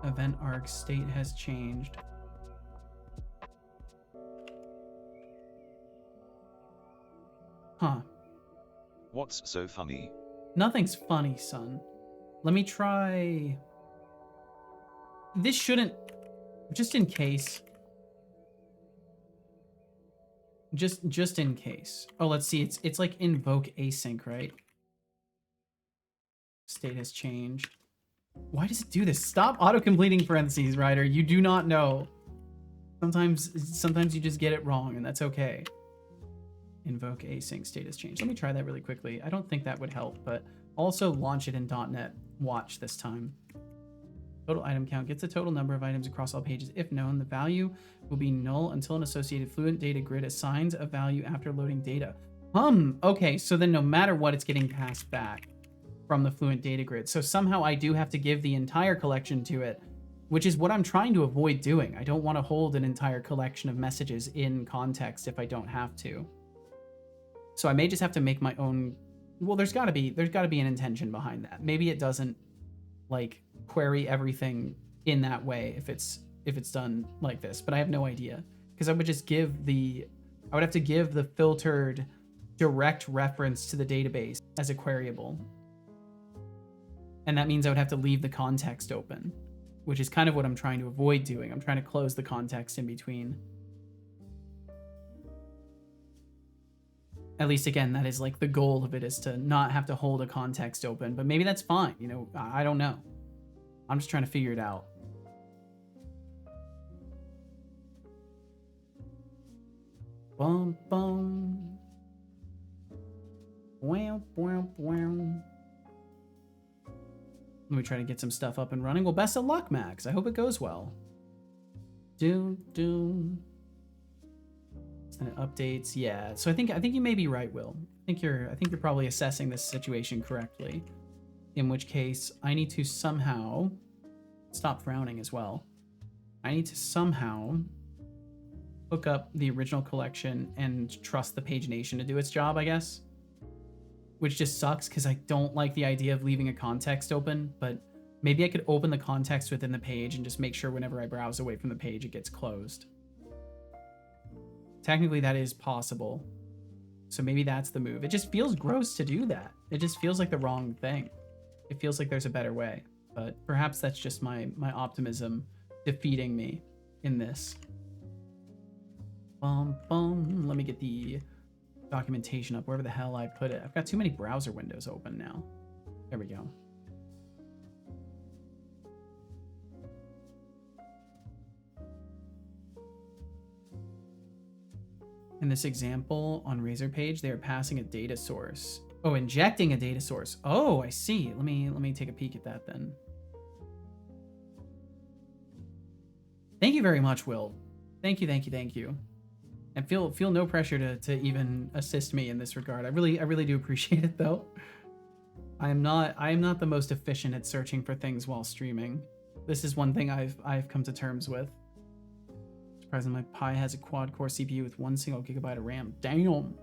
Event arc state has changed. Huh. What's so funny? Nothing's funny, son. Let me try. This shouldn't, just in case. Just in case. Oh, let's see. It's like invoke async, right? State has changed. Why does it do this? Stop auto-completing parentheses, Ryder. You do not know. Sometimes you just get it wrong, and that's okay. Invoke async state has changed. Let me try that really quickly. I don't think that would help, but also launch it in .NET Watch this time. Total item count gets the total number of items across all pages. If known, the value will be null until an associated Fluent data grid assigns a value after loading data. Okay, so then no matter what, it's getting passed back from the Fluent data grid. So somehow I do have to give the entire collection to it, which is what I'm trying to avoid doing. I don't want to hold an entire collection of messages in context if I don't have to. So I may just have to make my own. Well, there's got to be an intention behind that. Maybe it doesn't like query everything in that way if it's done like this, but I have no idea, because I would have to give the filtered direct reference to the database as a queryable. And that means I would have to leave the context open, which is kind of what I'm trying to avoid doing. I'm trying to close the context in between. At least, again, that is like the goal of it, is to not have to hold a context open, but maybe that's fine. You know, I don't know. I'm just trying to figure it out. Bum, bum. Wow, wow, wow. Let me try to get some stuff up and running. Well, best of luck, Max. I hope it goes well. Doom. And it updates. Yeah. So I think you may be right, Will. I think you're probably assessing this situation correctly. In which case, I need to somehow stop frowning as well. I need to somehow hook up the original collection and trust the pagination to do its job, I guess. Which just sucks because I don't like the idea of leaving a context open, but maybe I could open the context within the page and just make sure whenever I browse away from the page, it gets closed. Technically, that is possible. So maybe that's the move. It just feels gross to do that. It just feels like the wrong thing. It feels like there's a better way. But perhaps that's just my optimism defeating me in this. Let me get the documentation up wherever the hell I put it. I've got too many browser windows open now. There we go. In this example on Razor page, they are passing a data source. Oh, injecting a data source. Oh, I see. Let me take a peek at that then. Thank you very much, Will. Thank you. And feel no pressure to even assist me in this regard. I really do appreciate it though. I am not the most efficient at searching for things while streaming. This is one thing I've come to terms with. Surprisingly, my Pi has a quad-core CPU with 1 single gigabyte of RAM. Damn.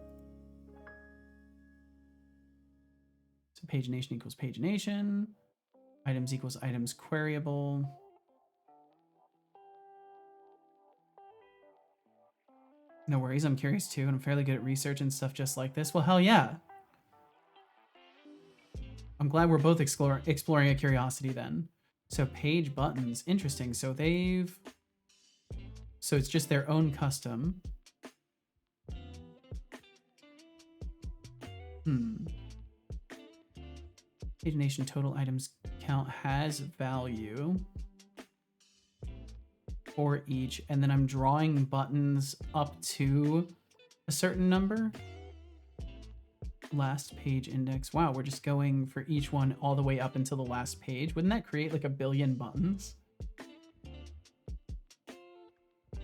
So pagination equals pagination. Items equals items queryable. No worries, I'm curious too, and I'm fairly good at research and stuff just like this. Well, hell yeah. I'm glad we're both exploring a curiosity then. So page buttons, interesting. So it's just their own custom. Pagination total items count has value for each, and then I'm drawing buttons up to a certain number. Last page index. Wow, we're just going for each one all the way up until the last page. Wouldn't that create like a billion buttons?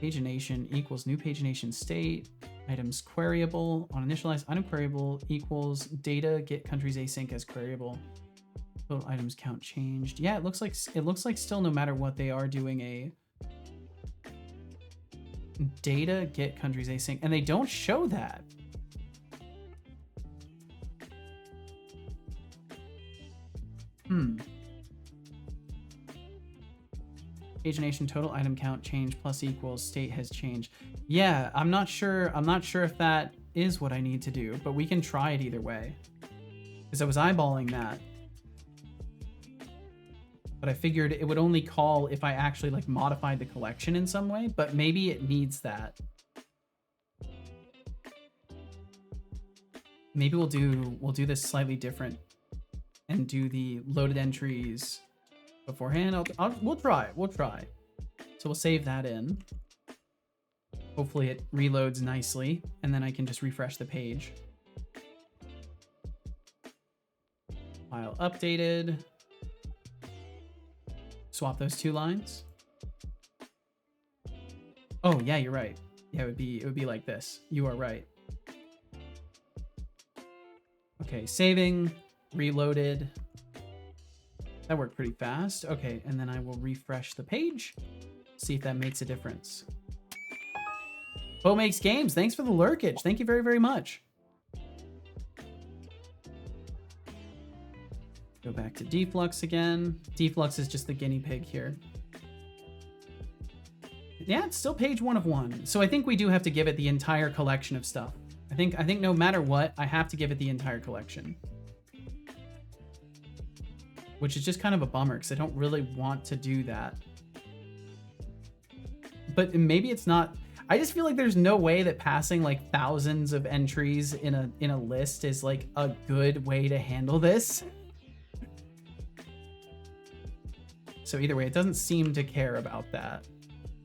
Pagination equals new pagination state. Items queryable on initialized item queryable equals data get countries async as queryable. Total items count changed. Yeah, it looks like still no matter what they are doing a data get countries async, and they don't show that. Pagination total item count change plus equals state has changed. Yeah, I'm not sure if that is what I need to do, but we can try it either way. Because I was eyeballing that. But I figured it would only call if I actually like modified the collection in some way, but maybe it needs that. Maybe we'll do this slightly different and do the loaded entries beforehand. We'll try. So we'll save that in. Hopefully it reloads nicely, and then I can just refresh the page. File updated. Swap those two lines. Oh yeah, you're right. Yeah, it would be like this. You are right. Okay, saving, reloaded. That worked pretty fast. Okay, and then I will refresh the page. See if that makes a difference. Bo Makes Games, thanks for the lurkage. Thank you very, very much. Go back to Deflux again. Deflux is just the guinea pig here. Yeah, it's still page 1 of 1. So I think we do have to give it the entire collection of stuff. I think no matter what, I have to give it the entire collection. Which is just kind of a bummer because I don't really want to do that. But maybe it's not. I just feel like there's no way that passing like thousands of entries in a list is like a good way to handle this. So either way, it doesn't seem to care about that.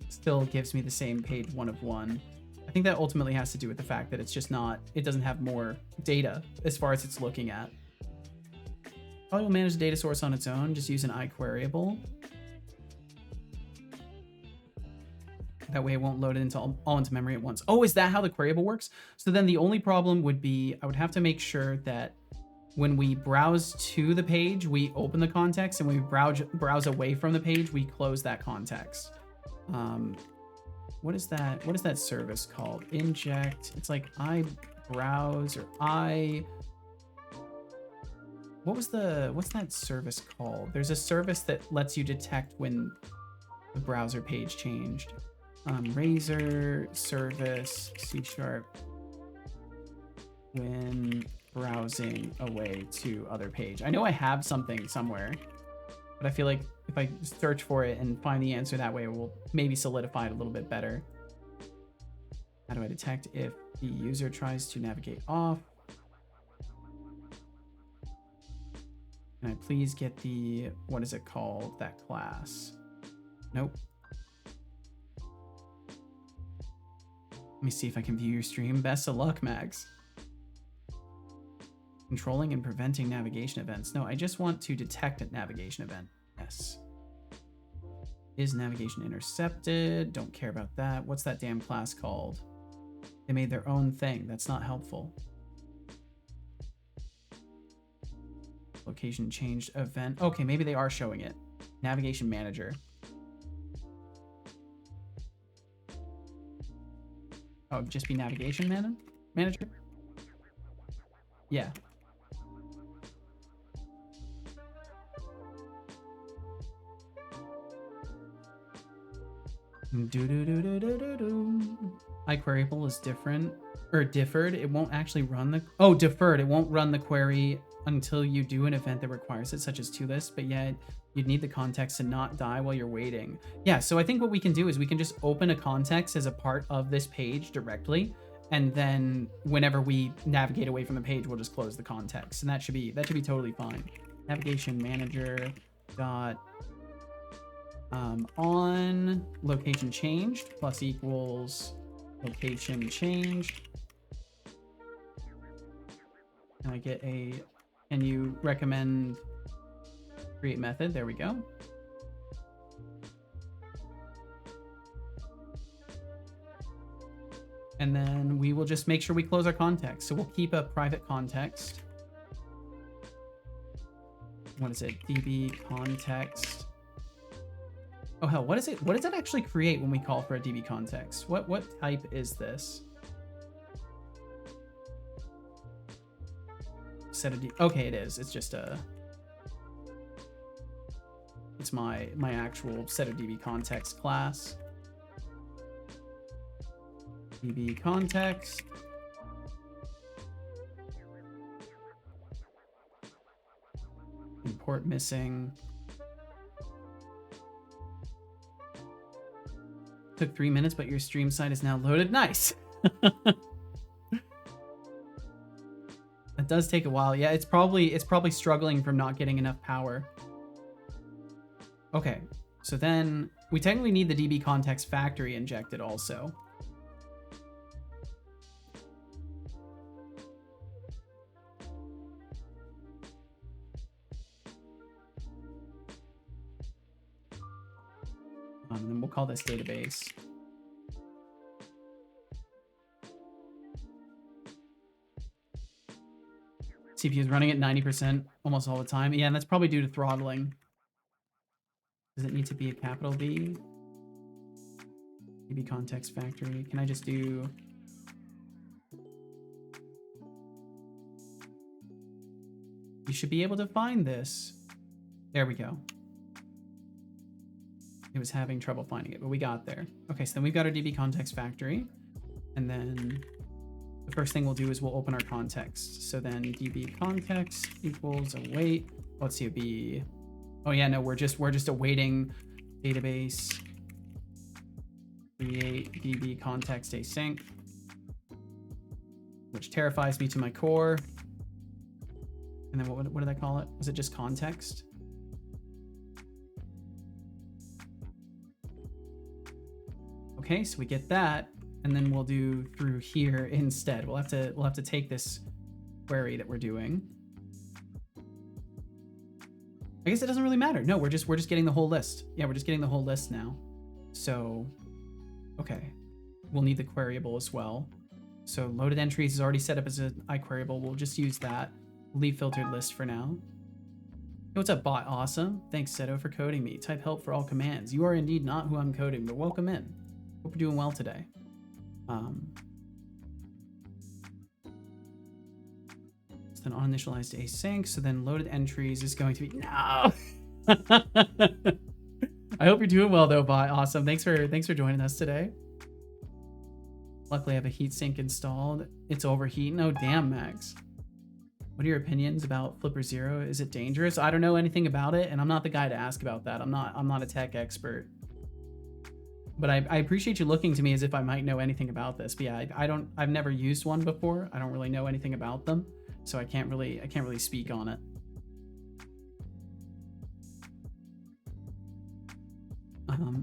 Still gives me the same page 1 of 1. I think that ultimately has to do with the fact that it's just not, it doesn't have more data as far as it's looking at. Probably will manage the data source on its own, just use an iQueryable. That way it won't load it into all into memory at once. Oh, is that how the queryable works? So then the only problem would be, I would have to make sure that when we browse to the page, we open the context, and when we browse away from the page, we close that context. What is that service called? Inject. It's like iBrowse or what's that service called? There's a service that lets you detect when the browser page changed. Razor service C# when browsing away to other page. I know I have something somewhere, but I feel like if I search for it and find the answer that way, it will maybe solidify it a little bit better. How do I detect if the user tries to navigate off? Can I please get the, what is it called, that class? Nope. Let me see if I can view your stream. Best of luck, Max. Controlling and preventing navigation events. No, I just want to detect a navigation event. Yes. Is navigation intercepted? Don't care about that. What's that damn class called? They made their own thing. That's not helpful. Location changed event. Okay, maybe they are showing it. Navigation manager. Oh, just be navigation manager? Yeah. iQueryable is different or differed. It won't actually run the deferred. It won't run the query until you do an event that requires it, such as toList, but yet you'd need the context to not die while you're waiting. Yeah, so I think what we can do is we can just open a context as a part of this page directly, and then whenever we navigate away from the page, we'll just close the context, and that should be totally fine. Navigation manager dot on location changed plus equals location changed. Can I get a, can you recommend create method? There we go. And then we will just make sure we close our context. So we'll keep a private context. What is it? DB context. Oh hell, what is it? What does that actually create when we call for a DB context? What type is this? Set a D. Okay, it is. It's just a. to my actual set of DB context class. DB context. Import missing. Took 3 minutes, but your stream site is now loaded. Nice. That does take a while. Yeah, it's probably struggling from not getting enough power. Okay, so then we technically need the DB context factory injected also. And then we'll call this database. CPU is running at 90% almost all the time. Yeah, and that's probably due to throttling. Does it need to be a capital B? DB context factory. Can I just do... You should be able to find this. There we go. It was having trouble finding it, but we got there. Okay, so then we've got our DB context factory. And then the first thing we'll do is we'll open our context. So then DB context equals await. Let's see, it'd be... Oh yeah, no, we're just awaiting database create DB context async, which terrifies me to my core. And then what did I call it? Was it just context? Okay, so we get that, and then we'll do through here instead. We'll have to take this query that we're doing. I guess it doesn't really matter. No, we're just getting the whole list. Yeah, we're just getting the whole list now. So, okay, we'll need the queryable as well. So loaded entries is already set up as an iQueryable. We'll just use that. We'll leave filtered list for now. Hey, what's up, bot? Awesome. Thanks, Seto, for coding me. Type help for all commands. You are indeed not who I'm coding, but welcome in. Hope you're doing well today. So then uninitialized async. So then loaded entries is going to be no. I hope you're doing well though, bot. Awesome. Thanks for joining us today. Luckily, I have a heatsink installed. It's overheating. Oh damn, Max. What are your opinions about Flipper Zero? Is it dangerous? I don't know anything about it, and I'm not the guy to ask about that. I'm not a tech expert. But I appreciate you looking to me as if I might know anything about this. But yeah, I've never used one before. I don't really know anything about them, so I can't really speak on it.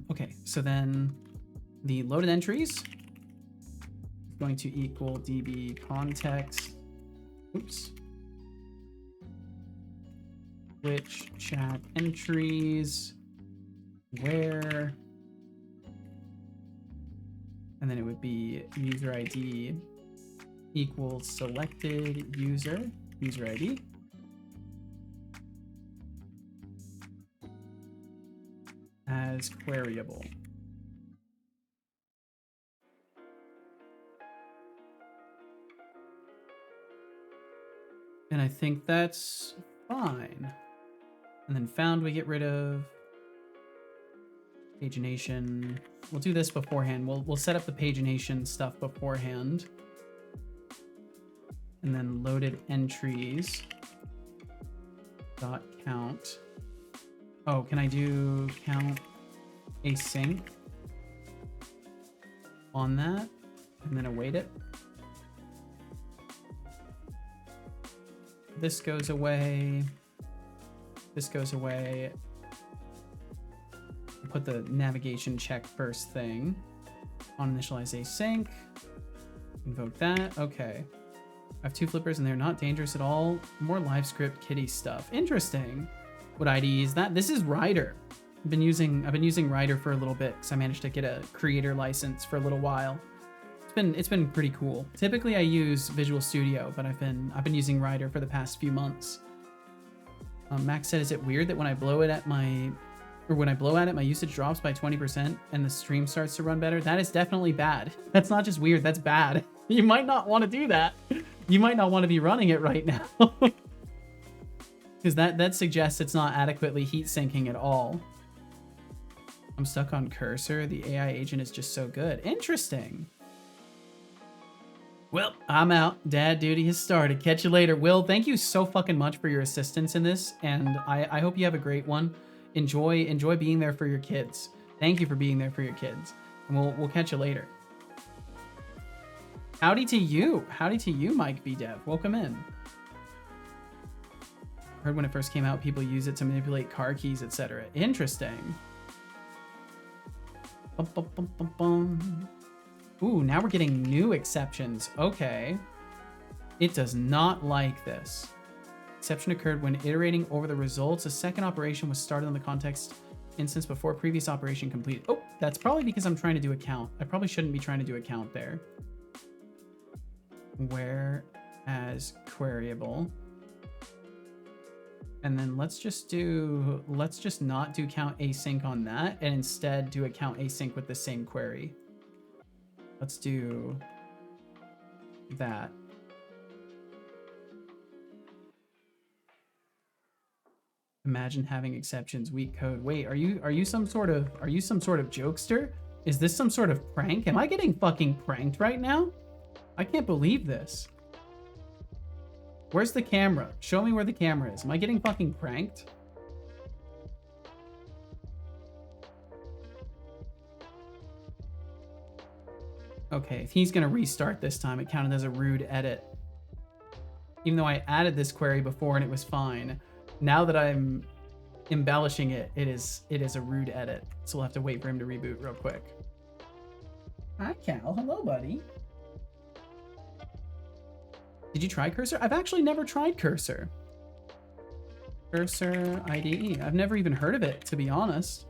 Okay, so then the loaded entries is going to equal DB context. Oops. Which chat entries where. And then it would be user ID equals selected user ID. As queryable. And I think that's fine. And then found we get rid of. Pagination. We'll do this beforehand. We'll set up the pagination stuff beforehand. And then loaded entries dot count. Oh, can I do count async on that and then await it? This goes away. This goes away. Put the navigation check first thing. On initialize async. Invoke that. Okay. I have two flippers and they're not dangerous at all. More live script kitty stuff. Interesting. What IDE is that? This is Rider. I've been using Rider for a little bit because I managed to get a creator license for a little while. It's been pretty cool. Typically I use Visual Studio, but I've been using Rider for the past few months. Max said, is it weird that when I blow it at my usage drops by 20% and the stream starts to run better? That is definitely bad. That's not just weird, that's bad. You might not want to do that. You might not want to be running it right now. Because that suggests it's not adequately heat sinking at all. I'm stuck on cursor. The AI agent is just so good. Interesting. Well, I'm out. Dad duty has started. Catch you later. Will, thank you so fucking much for your assistance in this, and I hope you have a great one. Enjoy being there for your kids. Thank you for being there for your kids. And we'll catch you later. Howdy to you. Howdy to you, Mike B. Dev. Welcome in. Heard when it first came out, people use it to manipulate car keys, etc. Interesting. Bum, bum, bum, bum, bum. Ooh, now we're getting new exceptions. Okay. It does not like this. Exception occurred when iterating over the results. A second operation was started on the context instance before previous operation completed. Oh, that's probably because I'm trying to do a count. I probably shouldn't be trying to do a count there. Where as queryable. And then let's just not do count async on that and instead do a count async with the same query. Let's do that. Imagine having exceptions, weak code. Wait, are you some sort of jokester? Is this some sort of prank? Am I getting fucking pranked right now? I can't believe this. Where's the camera? Show me where the camera is. Am I getting fucking pranked? Okay, if he's gonna restart this time, it counted as a rude edit. Even though I added this query before and it was fine. Now that I'm embellishing it, it is a rude edit. So we'll have to wait for him to reboot real quick. Hi, Cal. Hello, buddy. Did you try Cursor? I've actually never tried Cursor. Cursor IDE. I've never even heard of it, to be honest.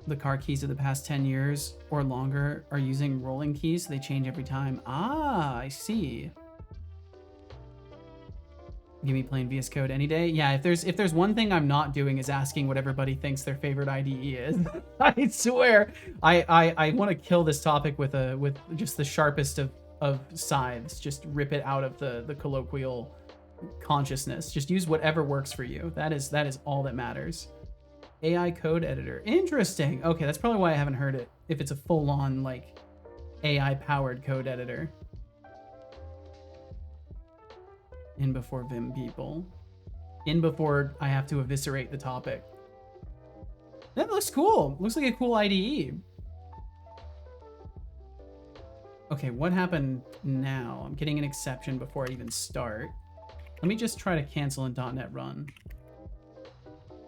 The car keys of the past 10 years or longer are using rolling keys, so they change every time. Ah, I see. Give me plain VS Code any day. Yeah, if there's one thing I'm not doing is asking what everybody thinks their favorite IDE is. I swear, I want to kill this topic with just the sharpest of scythes. Just rip it out of the colloquial consciousness. Just use whatever works for you. That is all that matters. AI code editor. Interesting. Okay, that's probably why I haven't heard it. If it's a full-on like AI powered code editor. In before Vim people. In before I have to eviscerate the topic. That looks cool. Looks like a cool IDE. Okay, what happened now? I'm getting an exception before I even start. Let me just try to cancel in .NET Run.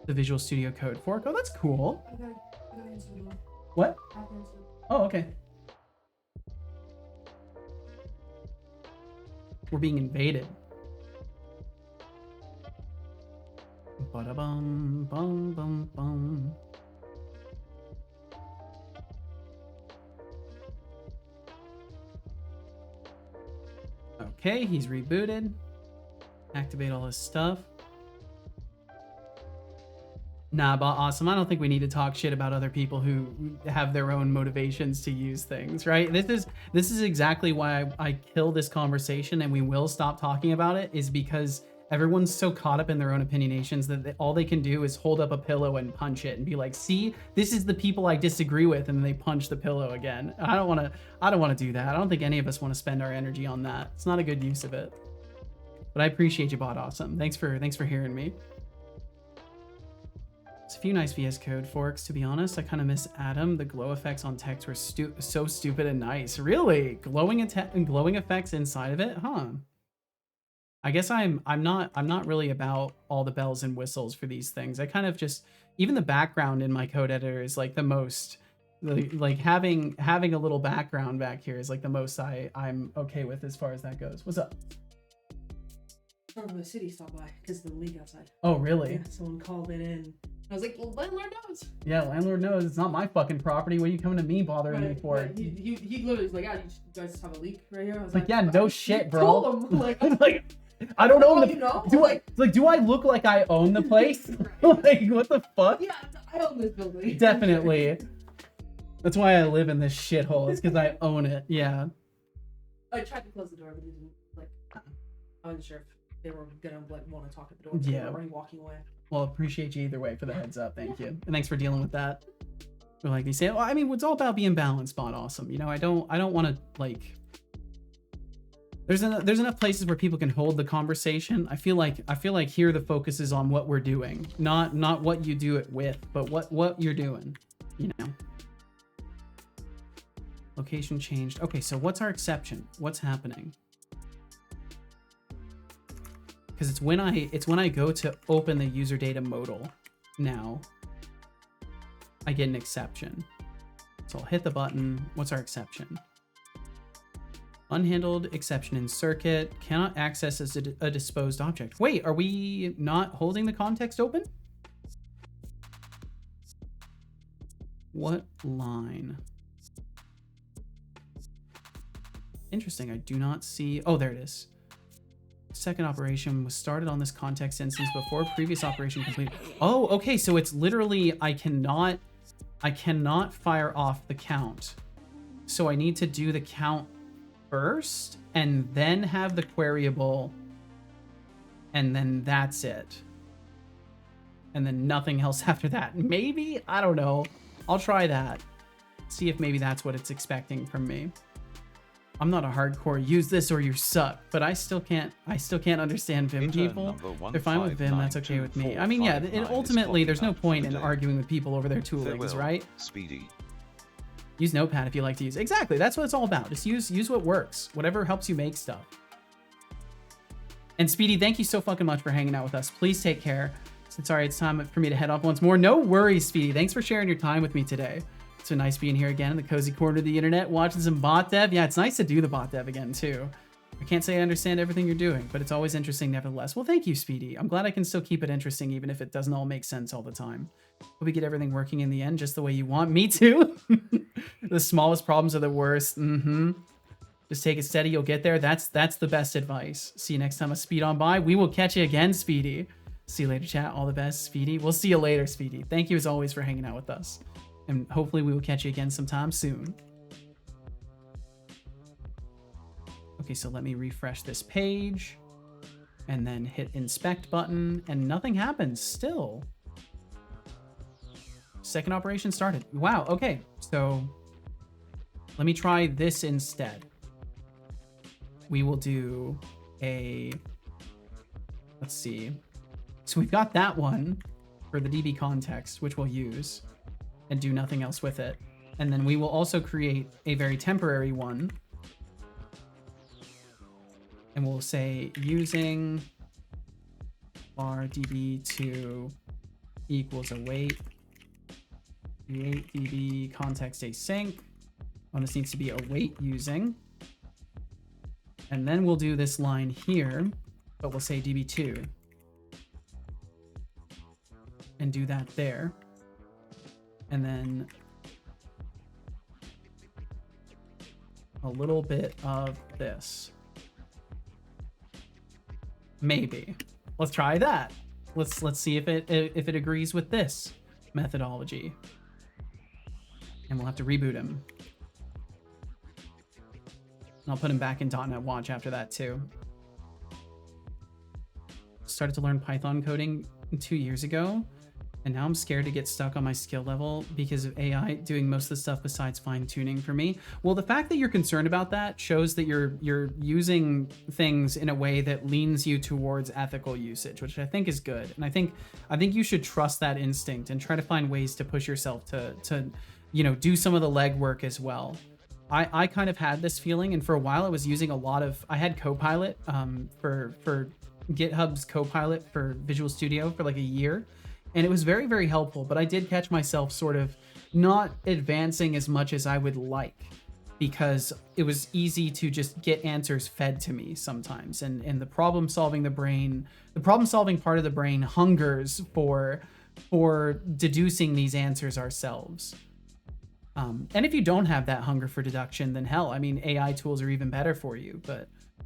The Visual Studio Code fork. Oh, that's cool. What? Oh, okay. We're being invaded. Ba-da-bum, bum, bum, bum. Okay, he's rebooted. Activate all his stuff. Nah, but awesome. I don't think we need to talk shit about other people who have their own motivations to use things, right? This is exactly why I kill this conversation and we will stop talking about it, is because everyone's so caught up in their own opinionations that all they can do is hold up a pillow and punch it and be like, see, this is the people I disagree with, and then they punch the pillow again. I don't want to do that. I don't think any of us want to spend our energy on that. It's not a good use of it. But I appreciate you, Bot Awesome. Thanks for hearing me. It's a few nice VS Code forks, to be honest. I kind of miss Atom. The glow effects on text were so stupid and nice. Really? Glowing effects inside of it? Huh. I guess I'm not really about all the bells and whistles for these things. I kind of just, even the background in my code editor is like the most, like having a little background back here is like the most I'm okay with as far as that goes. What's up? The city stopped by because of the leak outside. Oh, really? Yeah, someone called it in. I was like, well, landlord knows. Yeah, landlord knows. It's not my fucking property. What are you coming to me bothering me for? Right. He literally was like, yeah, you guys have a leak right here. I was like, yeah, no shit, bro. Told him, like, like, I don't own the. You know? Do I look like I own the place? Like, what the fuck? Yeah, I own this building. Definitely. That's why I live in this shithole. It's because I own it. Yeah. I tried to close the door, but he didn't. Like, I wasn't sure if they were gonna like want to talk at the door. Yeah. Or walking away. Well, appreciate you either way for the heads up. Thank you. And thanks for dealing with that. Or like they say, well, I mean, it's all about being balanced, bot awesome. You know, I don't want to like, there's enough places where people can hold the conversation. I feel like here the focus is on what we're doing, not what you do it with, but what you're doing, you know. Location changed. Okay, so what's our exception? What's happening? Because it's when I go to open the user data modal now, I get an exception. So I'll hit the button. What's our exception? Unhandled exception in circuit. Cannot access as a disposed object. Wait, are we not holding the context open? What line? Interesting, I do not see. Oh, there it is. Second operation was started on this context instance before previous operation completed. Oh, okay, so it's literally I cannot fire off the count. So I need to do the count first and then have the queryable, and then that's it. And then nothing else after that. Maybe? I don't know. I'll try that. See if maybe that's what it's expecting from me. I'm not a hardcore use this or you suck, but I still can't understand Vim people. They're fine with Vim, that's okay with me. I mean, yeah, ultimately there's no point in arguing with people over their toolings, right? Speedy. Use Notepad if you like to use. Exactly, that's what it's all about. Just use what works, whatever helps you make stuff. And Speedy, thank you so fucking much for hanging out with us. Please take care. Sorry, it's time for me to head off once more. No worries, Speedy. Thanks for sharing your time with me today. It's so nice being here again in the cozy corner of the internet, watching some bot dev. Yeah, it's nice to do the bot dev again, too. I can't say I understand everything you're doing, but it's always interesting nevertheless. Well, thank you, Speedy. I'm glad I can still keep it interesting, even if it doesn't all make sense all the time. Hope we get everything working in the end just the way you want. Me too. The smallest problems are the worst. Just take it steady, you'll get there. That's the best advice. See you next time I speed on by. We will catch you again, Speedy. See you later, chat. All the best, Speedy. We'll see you later, Speedy. Thank you as always for hanging out with us. And hopefully we will catch you again sometime soon. Okay, so let me refresh this page and then hit inspect button and nothing happens still. Second operation started. Wow, okay. So let me try this instead. We will do a, let's see. So we've got that one for the DB context, which we'll use and do nothing else with it. And then we will also create a very temporary one. And we'll say using var db2 equals await create db context async. Oh, this needs to be await using. And then we'll do this line here, but we'll say db2 and do that there. And then a little bit of this. Maybe. Let's try that. Let's see if it agrees with this methodology. And we'll have to reboot him. And I'll put him back in .NET Watch after that too. Started to learn Python coding 2 years ago. And now I'm scared to get stuck on my skill level because of AI doing most of the stuff besides fine tuning for me. Well, the fact that you're concerned about that shows that you're using things in a way that leans you towards ethical usage, which I think is good. And I think you should trust that instinct and try to find ways to push yourself to you know, do some of the legwork as well. I kind of had this feeling, and for a while I was using a lot of, I had Copilot for GitHub's Copilot for Visual Studio for like a year. And it was very, very helpful, but I did catch myself sort of not advancing as much as I would like because it was easy to just get answers fed to me sometimes. And the problem-solving part of the brain hungers for deducing these answers ourselves. And if you don't have that hunger for deduction, then hell, I mean, AI tools are even better for you.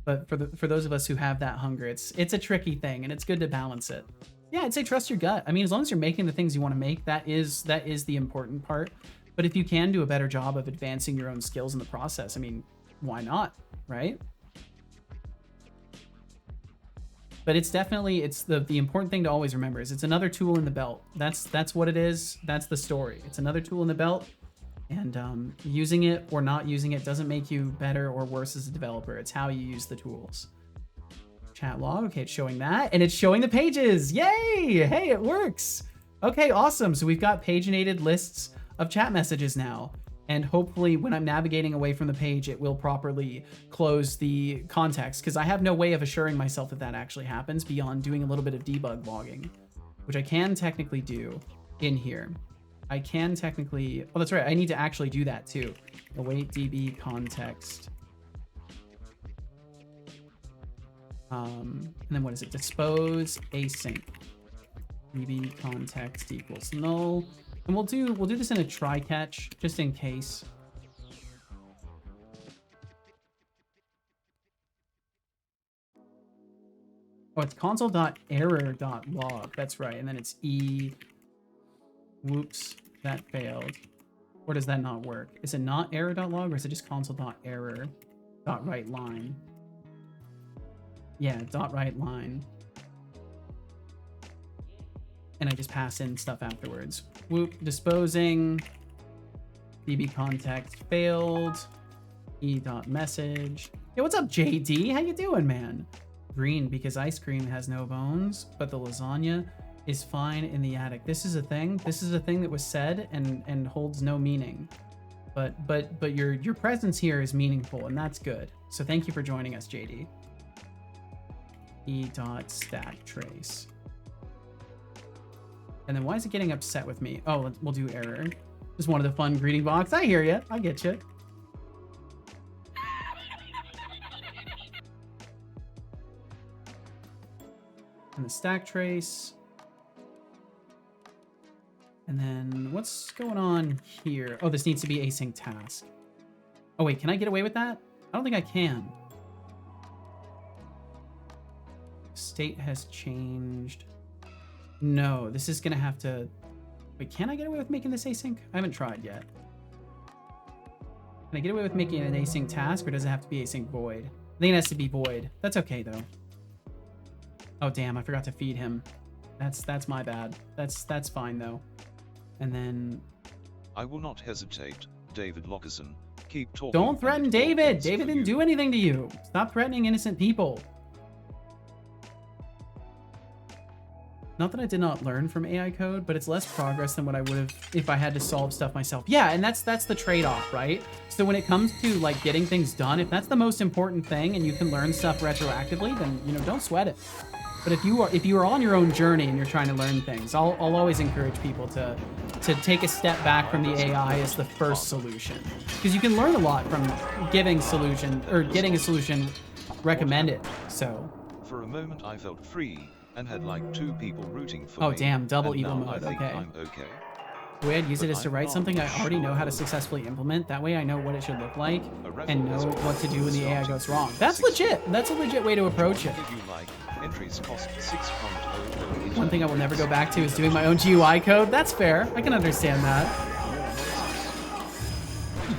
But for those of us who have that hunger, it's a tricky thing, and it's good to balance it. Yeah, I'd say trust your gut. I mean, as long as you're making the things you want to make, that is the important part. But if you can do a better job of advancing your own skills in the process, I mean, why not, right? But it's definitely, it's the important thing to always remember is it's another tool in the belt. That's what it is. That's the story. It's another tool in the belt, and using it or not using it doesn't make you better or worse as a developer. It's how you use the tools. Chat log, okay, it's showing that, and it's showing the pages. Yay! Hey, it works. Okay, awesome. So we've got paginated lists of chat messages now. And hopefully when I'm navigating away from the page, it will properly close the context, because I have no way of assuring myself that that actually happens beyond doing a little bit of debug logging, which I can technically do in here. I can technically, oh, that's right. I need to actually do that too. Await DB context. And then what is it? Dispose async. DB context equals null. And we'll do this in a try catch just in case. Oh, it's console.error.log. That's right. And then it's e. Whoops, that failed. Or does that not work? Is it not error.log or is it just console.error.writeLine? Yeah, .writeLine. And I just pass in stuff afterwards. Whoop, disposing. DB context failed. E.message. Hey, what's up, JD? How you doing, man? Green, because ice cream has no bones, but the lasagna is fine in the attic. This is a thing. This is a thing that was said and holds no meaning. But your presence here is meaningful, and that's good. So thank you for joining us, JD. E.stacktrace. And then why is it getting upset with me? Oh, we'll do error. Just wanted a fun greeting box. I hear you. I get you. And the stack trace. And then what's going on here? Oh, this needs to be async task. Oh, wait, can I get away with that? I don't think I can. State has changed. No, this is gonna have to... Wait, can I get away with making this async? I haven't tried yet. Can I get away with making it an async task, or does it have to be async void? I think it has to be void. That's okay, though. Oh, damn, I forgot to feed him. That's my bad. That's fine, though. And then... I will not hesitate, David Lockerson. Keep talking. Don't threaten David! David didn't do anything to you. Stop threatening innocent people. Not that I did not learn from AI code, but it's less progress than what I would have if I had to solve stuff myself. Yeah, and that's the trade-off, right? So when it comes to like getting things done, if that's the most important thing and you can learn stuff retroactively, then don't sweat it. But if you are on your own journey and you're trying to learn things, I'll always encourage people to take a step back from the AI as the first solution, because you can learn a lot from getting a solution recommended. So for a moment I felt free and had like 2 people rooting for me. Oh damn, double evil now mode. I think Okay. I'm okay. The way I'd use it is to write something I already know how to successfully implement. That way I know what it should look like and know what to do when the AI goes wrong. That's legit. That's a legit way to approach it. Entries cost 6.00. One thing I will never go back to is doing my own GUI code. That's fair. I can understand that.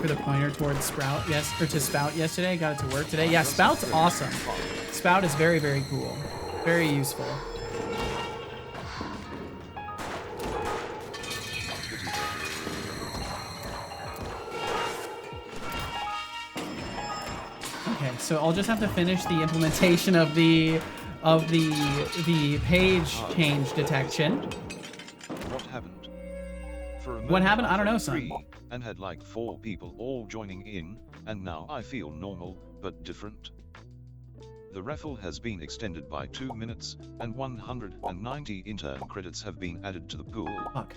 For the pointer towards Sprout, yes, or to Spout yesterday. Got it to work today. Yeah, Spout's awesome. Spout is very, very cool. Very useful. Okay, so I'll just have to finish the implementation of the page change detection. What happened? For a What happened? I don't know, felt son. free and had like 4 people all joining in, and now I feel normal, but different. The raffle has been extended by 2 minutes, and 190 intern credits have been added to the pool. Fuck.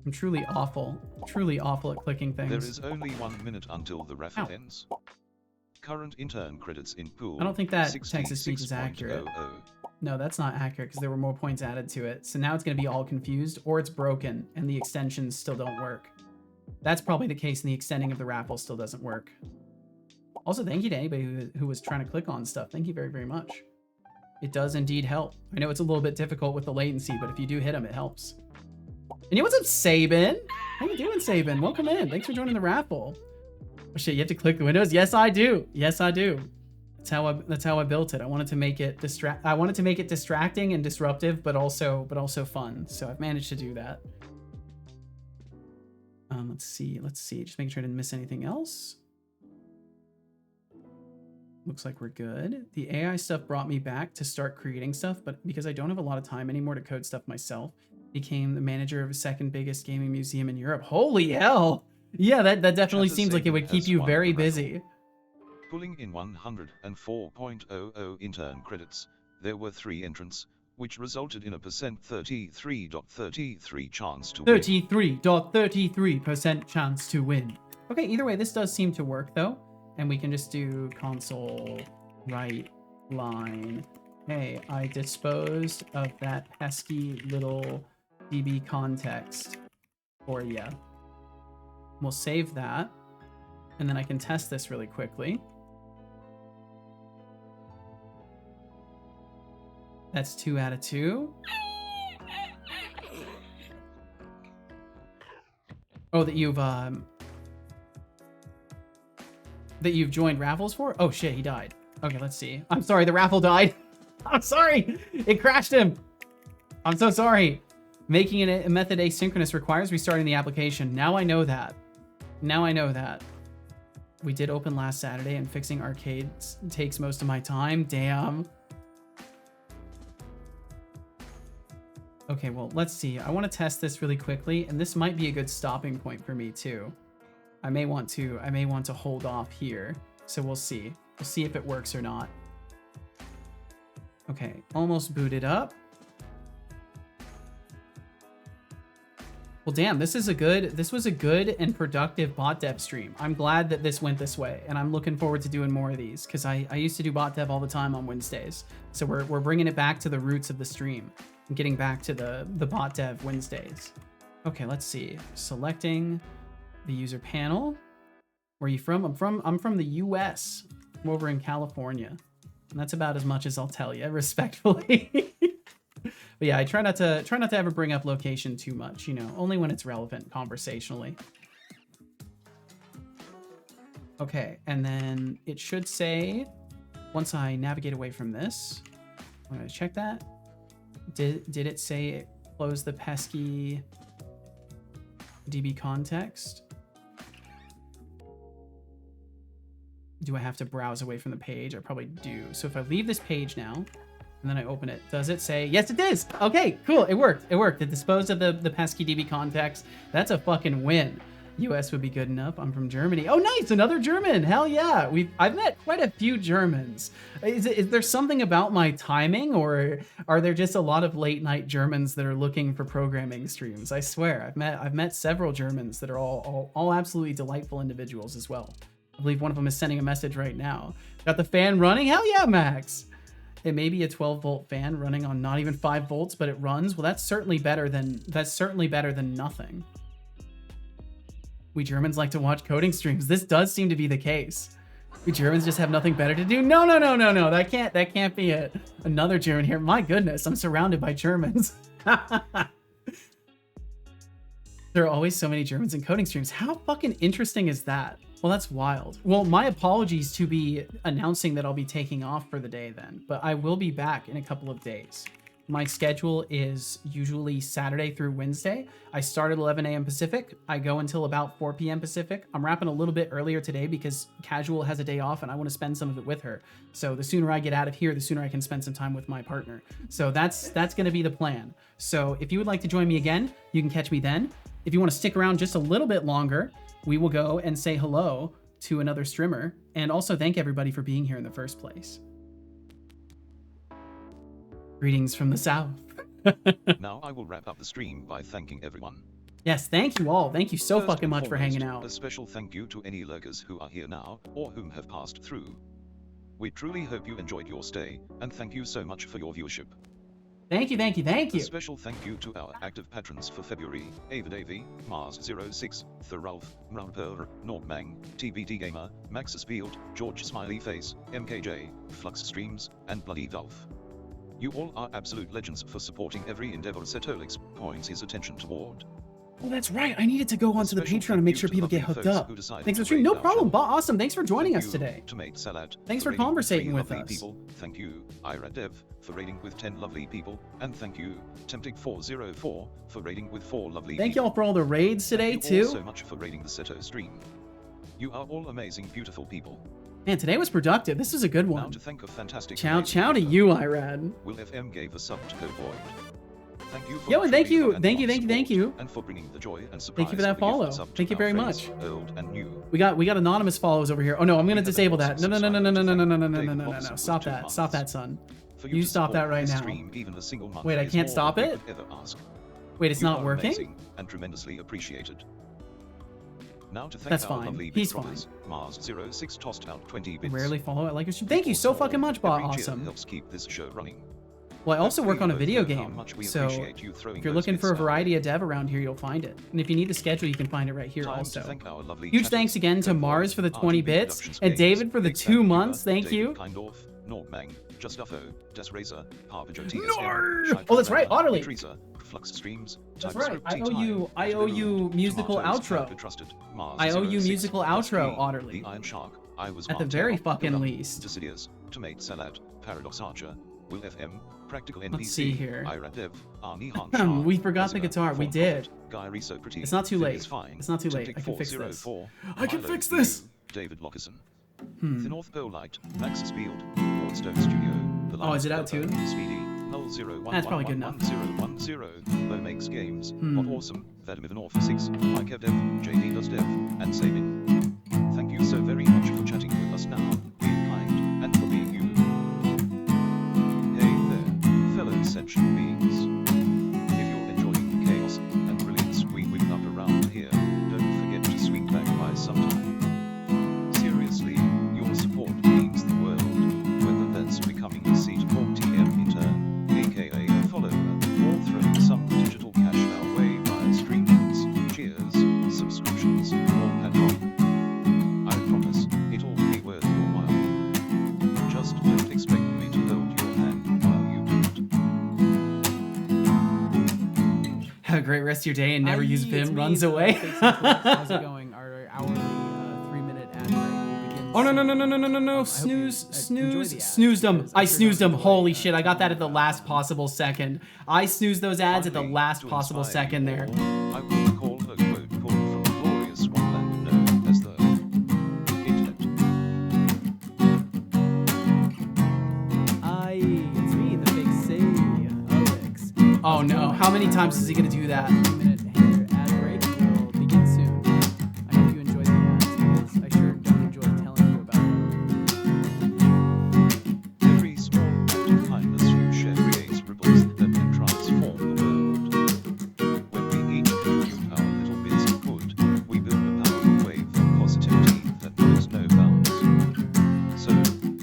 I'm truly awful at clicking things. There is only 1 minute until the raffle Ow. ends. Current intern credits in pool. I don't think that text-to-speech is accurate. 66.00. No, that's not accurate because there were more points added to it. So now it's going to be all confused, or it's broken and the extensions still don't work. That's probably the case, and the extending of the raffle still doesn't work. Also, thank you to anybody who was trying to click on stuff. Thank you very, very much. It does indeed help. I know it's a little bit difficult with the latency, but if you do hit them, it helps. And what's up, Sabin? How you doing, Sabin? Welcome in. Thanks for joining the raffle. Oh shit, you have to click the windows? Yes, I do. Yes, I do. That's how I built it. I wanted to make it distracting and disruptive, but also fun. So I've managed to do that. Let's see. Just making sure I didn't miss anything else. Looks like we're good. The AI stuff brought me back to start creating stuff, but because I don't have a lot of time anymore to code stuff myself, became the manager of the second biggest gaming museum in Europe. Holy hell! Yeah, that definitely seems like it would keep you very busy. Pulling in 104.00 intern credits, there were 3 entrants, which resulted in a .33.33 chance to win. 33.33% chance to win. Okay, either way, this does seem to work though. And we can just do console write line. Hey, I disposed of that pesky little DB context for ya. We'll save that. And then I can test this really quickly. That's 2 out of 2. Oh, that you've joined raffles for? Oh shit, he died. Okay, let's see. I'm sorry, the raffle died. I'm sorry, it crashed him. I'm so sorry. Making it a method asynchronous requires restarting the application. Now I know that. We did open last Saturday and fixing arcades takes most of my time. Damn. Okay, well, let's see. I want to test this really quickly, and this might be a good stopping point for me too. I may want to hold off here. So we'll see. We'll see if it works or not. Okay, almost booted up. Well, damn, this was a good and productive bot dev stream. I'm glad that this went this way, and I'm looking forward to doing more of these because I used to do bot dev all the time on Wednesdays. So we're bringing it back to the roots of the stream and getting back to the bot dev Wednesdays. Okay, let's see. Selecting the user panel. Where are you from? I'm from the US. I'm over in California. And that's about as much as I'll tell you, respectfully. But yeah, I try not to ever bring up location too much, you know, only when it's relevant conversationally. Okay, and then it should say, once I navigate away from this, I'm gonna check that. Did it say it closed the pesky DB context? Do I have to browse away from the page? I probably do. So if I leave this page now, and then I open it, does it say, yes, it is. Okay, cool, it worked. It disposed of the pesky DB context. That's a fucking win. US would be good enough. I'm from Germany. Oh, nice, another German. Hell yeah. I've met quite a few Germans. Is there something about my timing, or are there just a lot of late night Germans that are looking for programming streams? I swear, I've met several Germans that are all absolutely delightful individuals as well. I believe one of them is sending a message right now. Got the fan running? Hell yeah, Max. It may be a 12-volt fan running on not even 5 volts, but it runs. Well, that's certainly better than nothing. We Germans like to watch coding streams. This does seem to be the case. We Germans just have nothing better to do. No. That can't be it. Another German here. My goodness, I'm surrounded by Germans. There are always so many Germans in coding streams. How fucking interesting is that? Well, that's wild. Well, my apologies to be announcing that I'll be taking off for the day then, but I will be back in a couple of days. My schedule is usually Saturday through Wednesday. I start at 11 a.m. Pacific. I go until about 4 p.m. Pacific. I'm wrapping a little bit earlier today because Casual has a day off and I want to spend some of it with her. So the sooner I get out of here, the sooner I can spend some time with my partner. So that's going to be the plan. So if you would like to join me again, you can catch me then. If you want to stick around just a little bit longer, we will go and say hello to another streamer and also thank everybody for being here in the first place. Greetings from the South. Now I will wrap up the stream by thanking everyone. Yes, thank you all. Thank you so First fucking and much for foremost, hanging out. A special thank you to any lurkers who are here now, or whom have passed through. We truly hope you enjoyed your stay, and thank you so much for your viewership. Thank you. A special thank you to our active patrons for February: Avid AV, Mars06, Thoralf, Mralper, Normang, TBD Gamer, Maxis Field, George Smiley Face, MKJ, Flux Streams, and Bloody Dolph. You all are absolute legends for supporting every endeavor Setolix points his attention toward. Oh, that's right. I needed to go onto the Special Patreon and make thank sure you to people get lovely hooked folks up. who decided Thanks for to streaming. raid No our problem. channel. Awesome. Thanks for joining Thank us you, today. Tomate Salad, Thanks for raiding with conversating 3 with lovely us. People. Thank you, Ira Dev, for raiding with 10 lovely people. And thank you, Tempting404, for raiding with 4 lovely Thank people. y'all for all the raids today, Thank you all too. so much for raiding the Seto stream. You are all amazing, beautiful people. Man, today was productive. This is a good Now one. to thank a fantastic Ciao, amazing ciao to giver. you, Irad. Will FM gave a sub to Code Void. Thank you for Yo, the and thank truly you, love and thank you, love thank you, thank support, you. and for bringing the joy and surprise Thank you for that of a gifted follow. sub to Thank you our very friends, much. old and new. We got anonymous follows over here. Oh no, I'm gonna We have an disable that. No, awesome no, no, no, no, no, no, no, no, no, no, subscriber no, to no, no, David no. Lobson Stop with 2 that. Stop months. that, son. For You to stop that support right this now. stream, even a single month Wait, I is can't more stop than we it? could ever ask. Wait, it's You not are working? amazing and tremendously appreciated. Now to thank That's our fine. lovely He's big brothers, Mars06 tossed out 20 bits. Rarely follow. I like your stream. Thank you so fucking much, bot. Every cheer Awesome. helps keep this show running. Well, I also work on a both video know how game, much we so appreciate you throwing if you're those looking for a bits our variety way. of dev around here, you'll find it. And if you need the schedule, you can find it right here Time also. to thank our lovely Huge chatters, thanks again to Code Void, Mars for the 20 RGB bits, Productions and Games, David for the Big 2 Fat months. Cuba, Thank David you. Kindorf, Nordmang, Justufo, Desrazer, Parpajo TSM, Nord! Shite Oh, that's right, Grandma, Otterly. Teresa, Flux Streams, That's right. TypeScript I Tea owe Time, you Tadaloo, musical Tomatoes, outro. Hyper Trusted, Mars I owe you 06, musical outro, Lusky, Otterly. The Iron Shark, I Was At the Martel, very fucking Gilum, least. Decidius, Tomate Salad, Paradox Archer, Will FM, Practical NPC, Let's see here. Ira Dev, Arnie Han We forgot the guitar. We did. Guy Reso Pretty, It's not too Finn late. is fine, It's not too late. I can Tempting fix this. 404, I can Milo fix this. EU, David Lockerson, The North Pole Light, Maxis Field, Wardstone Studio, The Oh, is it out Delta, too? Speedy, Null 01111010, That's probably good enough. Bo Makes Games, Hot Awesome, Vadim Ivanov 6, Mike Dev, JD Does Dev, and Sabin. Thank you so very much for chatting with us now, being kind, and for being you. Hey there, fellow sentient beings. If you're enjoying the chaos and brilliance we whip up around here, don't forget to swing back by sometime. Seriously, your support means the world, whether that's becoming a seat or TM intern, aka a follower, or throwing some digital cash our way via streams, cheers, subscriptions, or Patreon. I promise, it'll be worth your while. Just don't expect me to hold your hand while you do it. Have a great rest of your day and never use It's Vim me, runs the away. Fakes and Twists. How's it going? Our hourly 3-minute ad break will begin Oh no no soon. no no no no no! I hope Snooze, you, enjoy snooze, the ads, snoozed them. because I I'm sure snoozed you'll them. enjoy, Holy shit! I got that at the talking last about possible second. I snoozed those ads at the Finally, last to possible inspire you second there. all, I will recall a quote pulled from the glorious swampland known as the internet. It's me, the fake say, Alex. Oh no! How many times is he gonna do that? 3-minute ad break will begin soon. I hope you enjoy the ads because I sure don't enjoy telling you about them. Every small act of kindness you share creates ripples that can transform the world. When we each contribute our little bits of good, we build a powerful wave of positivity that knows no bounds. So,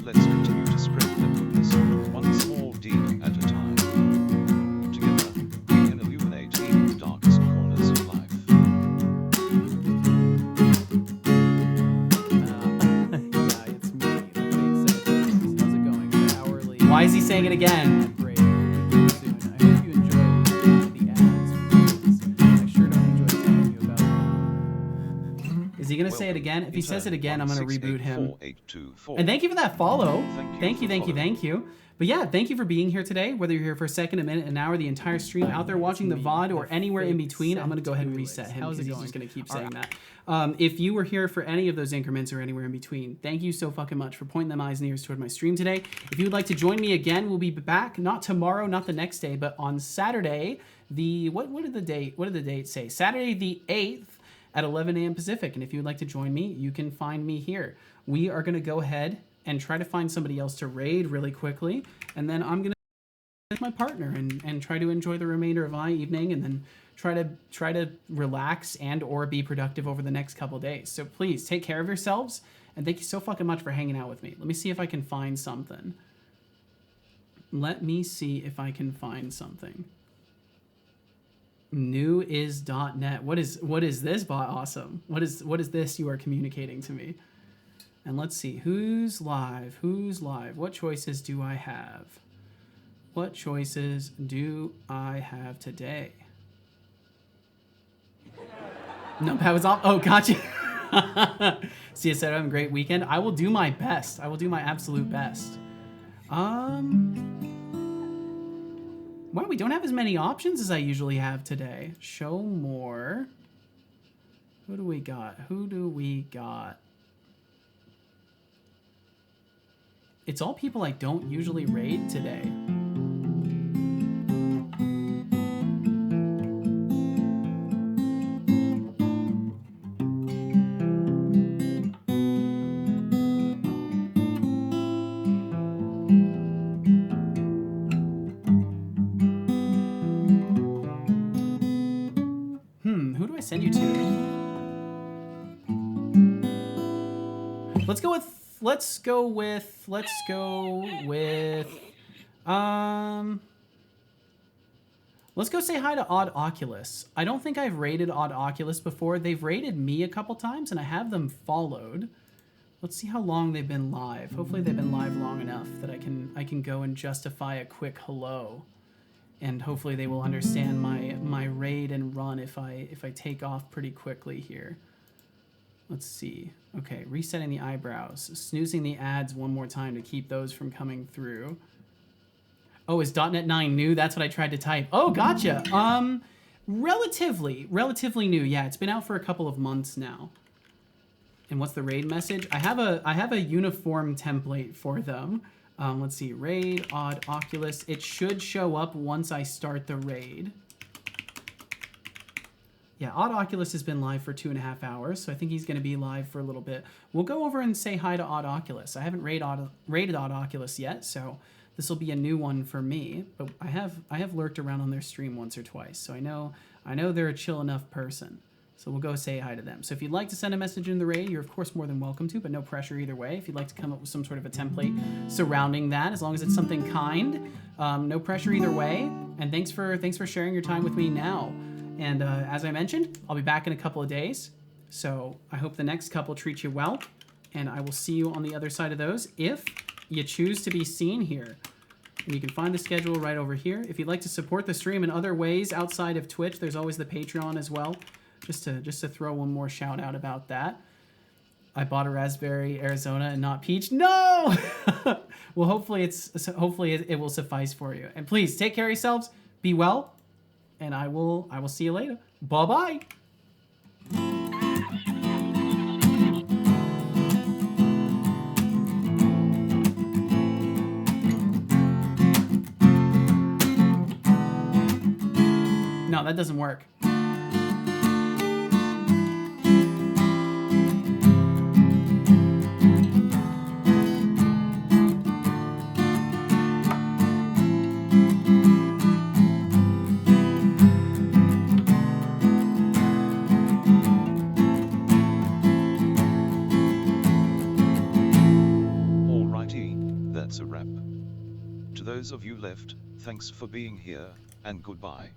let's continue to spread the goodness, one small deed at a time. Together, we can illuminate even the darkest corners of life. Yeah, it's me, the fake say. How's it going? Our hourly Why is he saying it again? ad break will begin soon. I hope you enjoy the ads because I sure don't enjoy telling you about them. Is he gonna say it again? If he says it again, I'm gonna reboot him. 1684824. And thank you for that follow. Thank you for following. Thank you. But yeah, thank you for being here today. Whether you're here for a second, a minute, an hour, the entire stream, out there watching the me, VOD, or the anywhere in fake between, I'm gonna go ahead and Satulix. reset him How's because it he's just going? gonna keep All saying right. that. If you were here for any of those increments or anywhere in between, thank you so fucking much for pointing them eyes and ears toward my stream today. If you would like to join me again, we'll be back not tomorrow, not the next day, but on Saturday. What did the date say? Saturday the 8th at 11 a.m. Pacific. And if you would like to join me, you can find me here. We are gonna go ahead and try to find somebody else to raid really quickly, and then I'm gonna with my partner and try to enjoy the remainder of my evening, and then try to relax and or be productive over the next couple days. So please take care of yourselves, and thank you so fucking much for hanging out with me. Let me see if I can find something. Newisnet. What is this, bot? Awesome. What is this you are communicating to me? And let's see who's live. What choices do I have? What choices do I have today? No, that was all. Oh, gotcha. See you said, have a great weekend. I will do my best. I will do my absolute best. Wow, we don't have as many options as I usually have today. Show more. Who do we got? Who do we got? It's all people I don't usually raid today. Who do I send you to? Let's go say hi to Odd Oculus. I don't think I've raided Odd Oculus before. They've raided me a couple times and I have them followed. Let's see how long they've been live. Hopefully they've been live long enough that I can go and justify a quick hello. And hopefully they will understand my raid and run if I take off pretty quickly here. Let's see. Okay, resetting the eyebrows. Snoozing the ads one more time to keep those from coming through. Oh, is .NET 9 new? That's what I tried to type. Oh, gotcha. Relatively new. Yeah, it's been out for a couple of months now. And what's the raid message? I have a uniform template for them. Let's see, raid, Odd Oculus. It should show up once I start the raid. Yeah, Odd Oculus has been live for 2.5 hours, so I think he's going to be live for a little bit. We'll go over and say hi to Odd Oculus. I haven't raided Odd Oculus yet, so this will be a new one for me. But I have lurked around on their stream once or twice, so I know they're a chill enough person. So we'll go say hi to them. So if you'd like to send a message in the raid, you're of course more than welcome to, but no pressure either way. If you'd like to come up with some sort of a template surrounding that, as long as it's something kind, no pressure either way. And thanks for sharing your time with me now. And as I mentioned, I'll be back in a couple of days. So I hope the next couple treat you well, and I will see you on the other side of those if you choose to be seen here. And you can find the schedule right over here. If you'd like to support the stream in other ways outside of Twitch, there's always the Patreon as well. Just to throw one more shout out about that. I bought a raspberry Arizona and not peach. No! Well, hopefully it will suffice for you. And please take care of yourselves. Be well, and I will see you later. Bye bye. No, that doesn't work. That's a wrap. To those of you left, thanks for being here, and goodbye.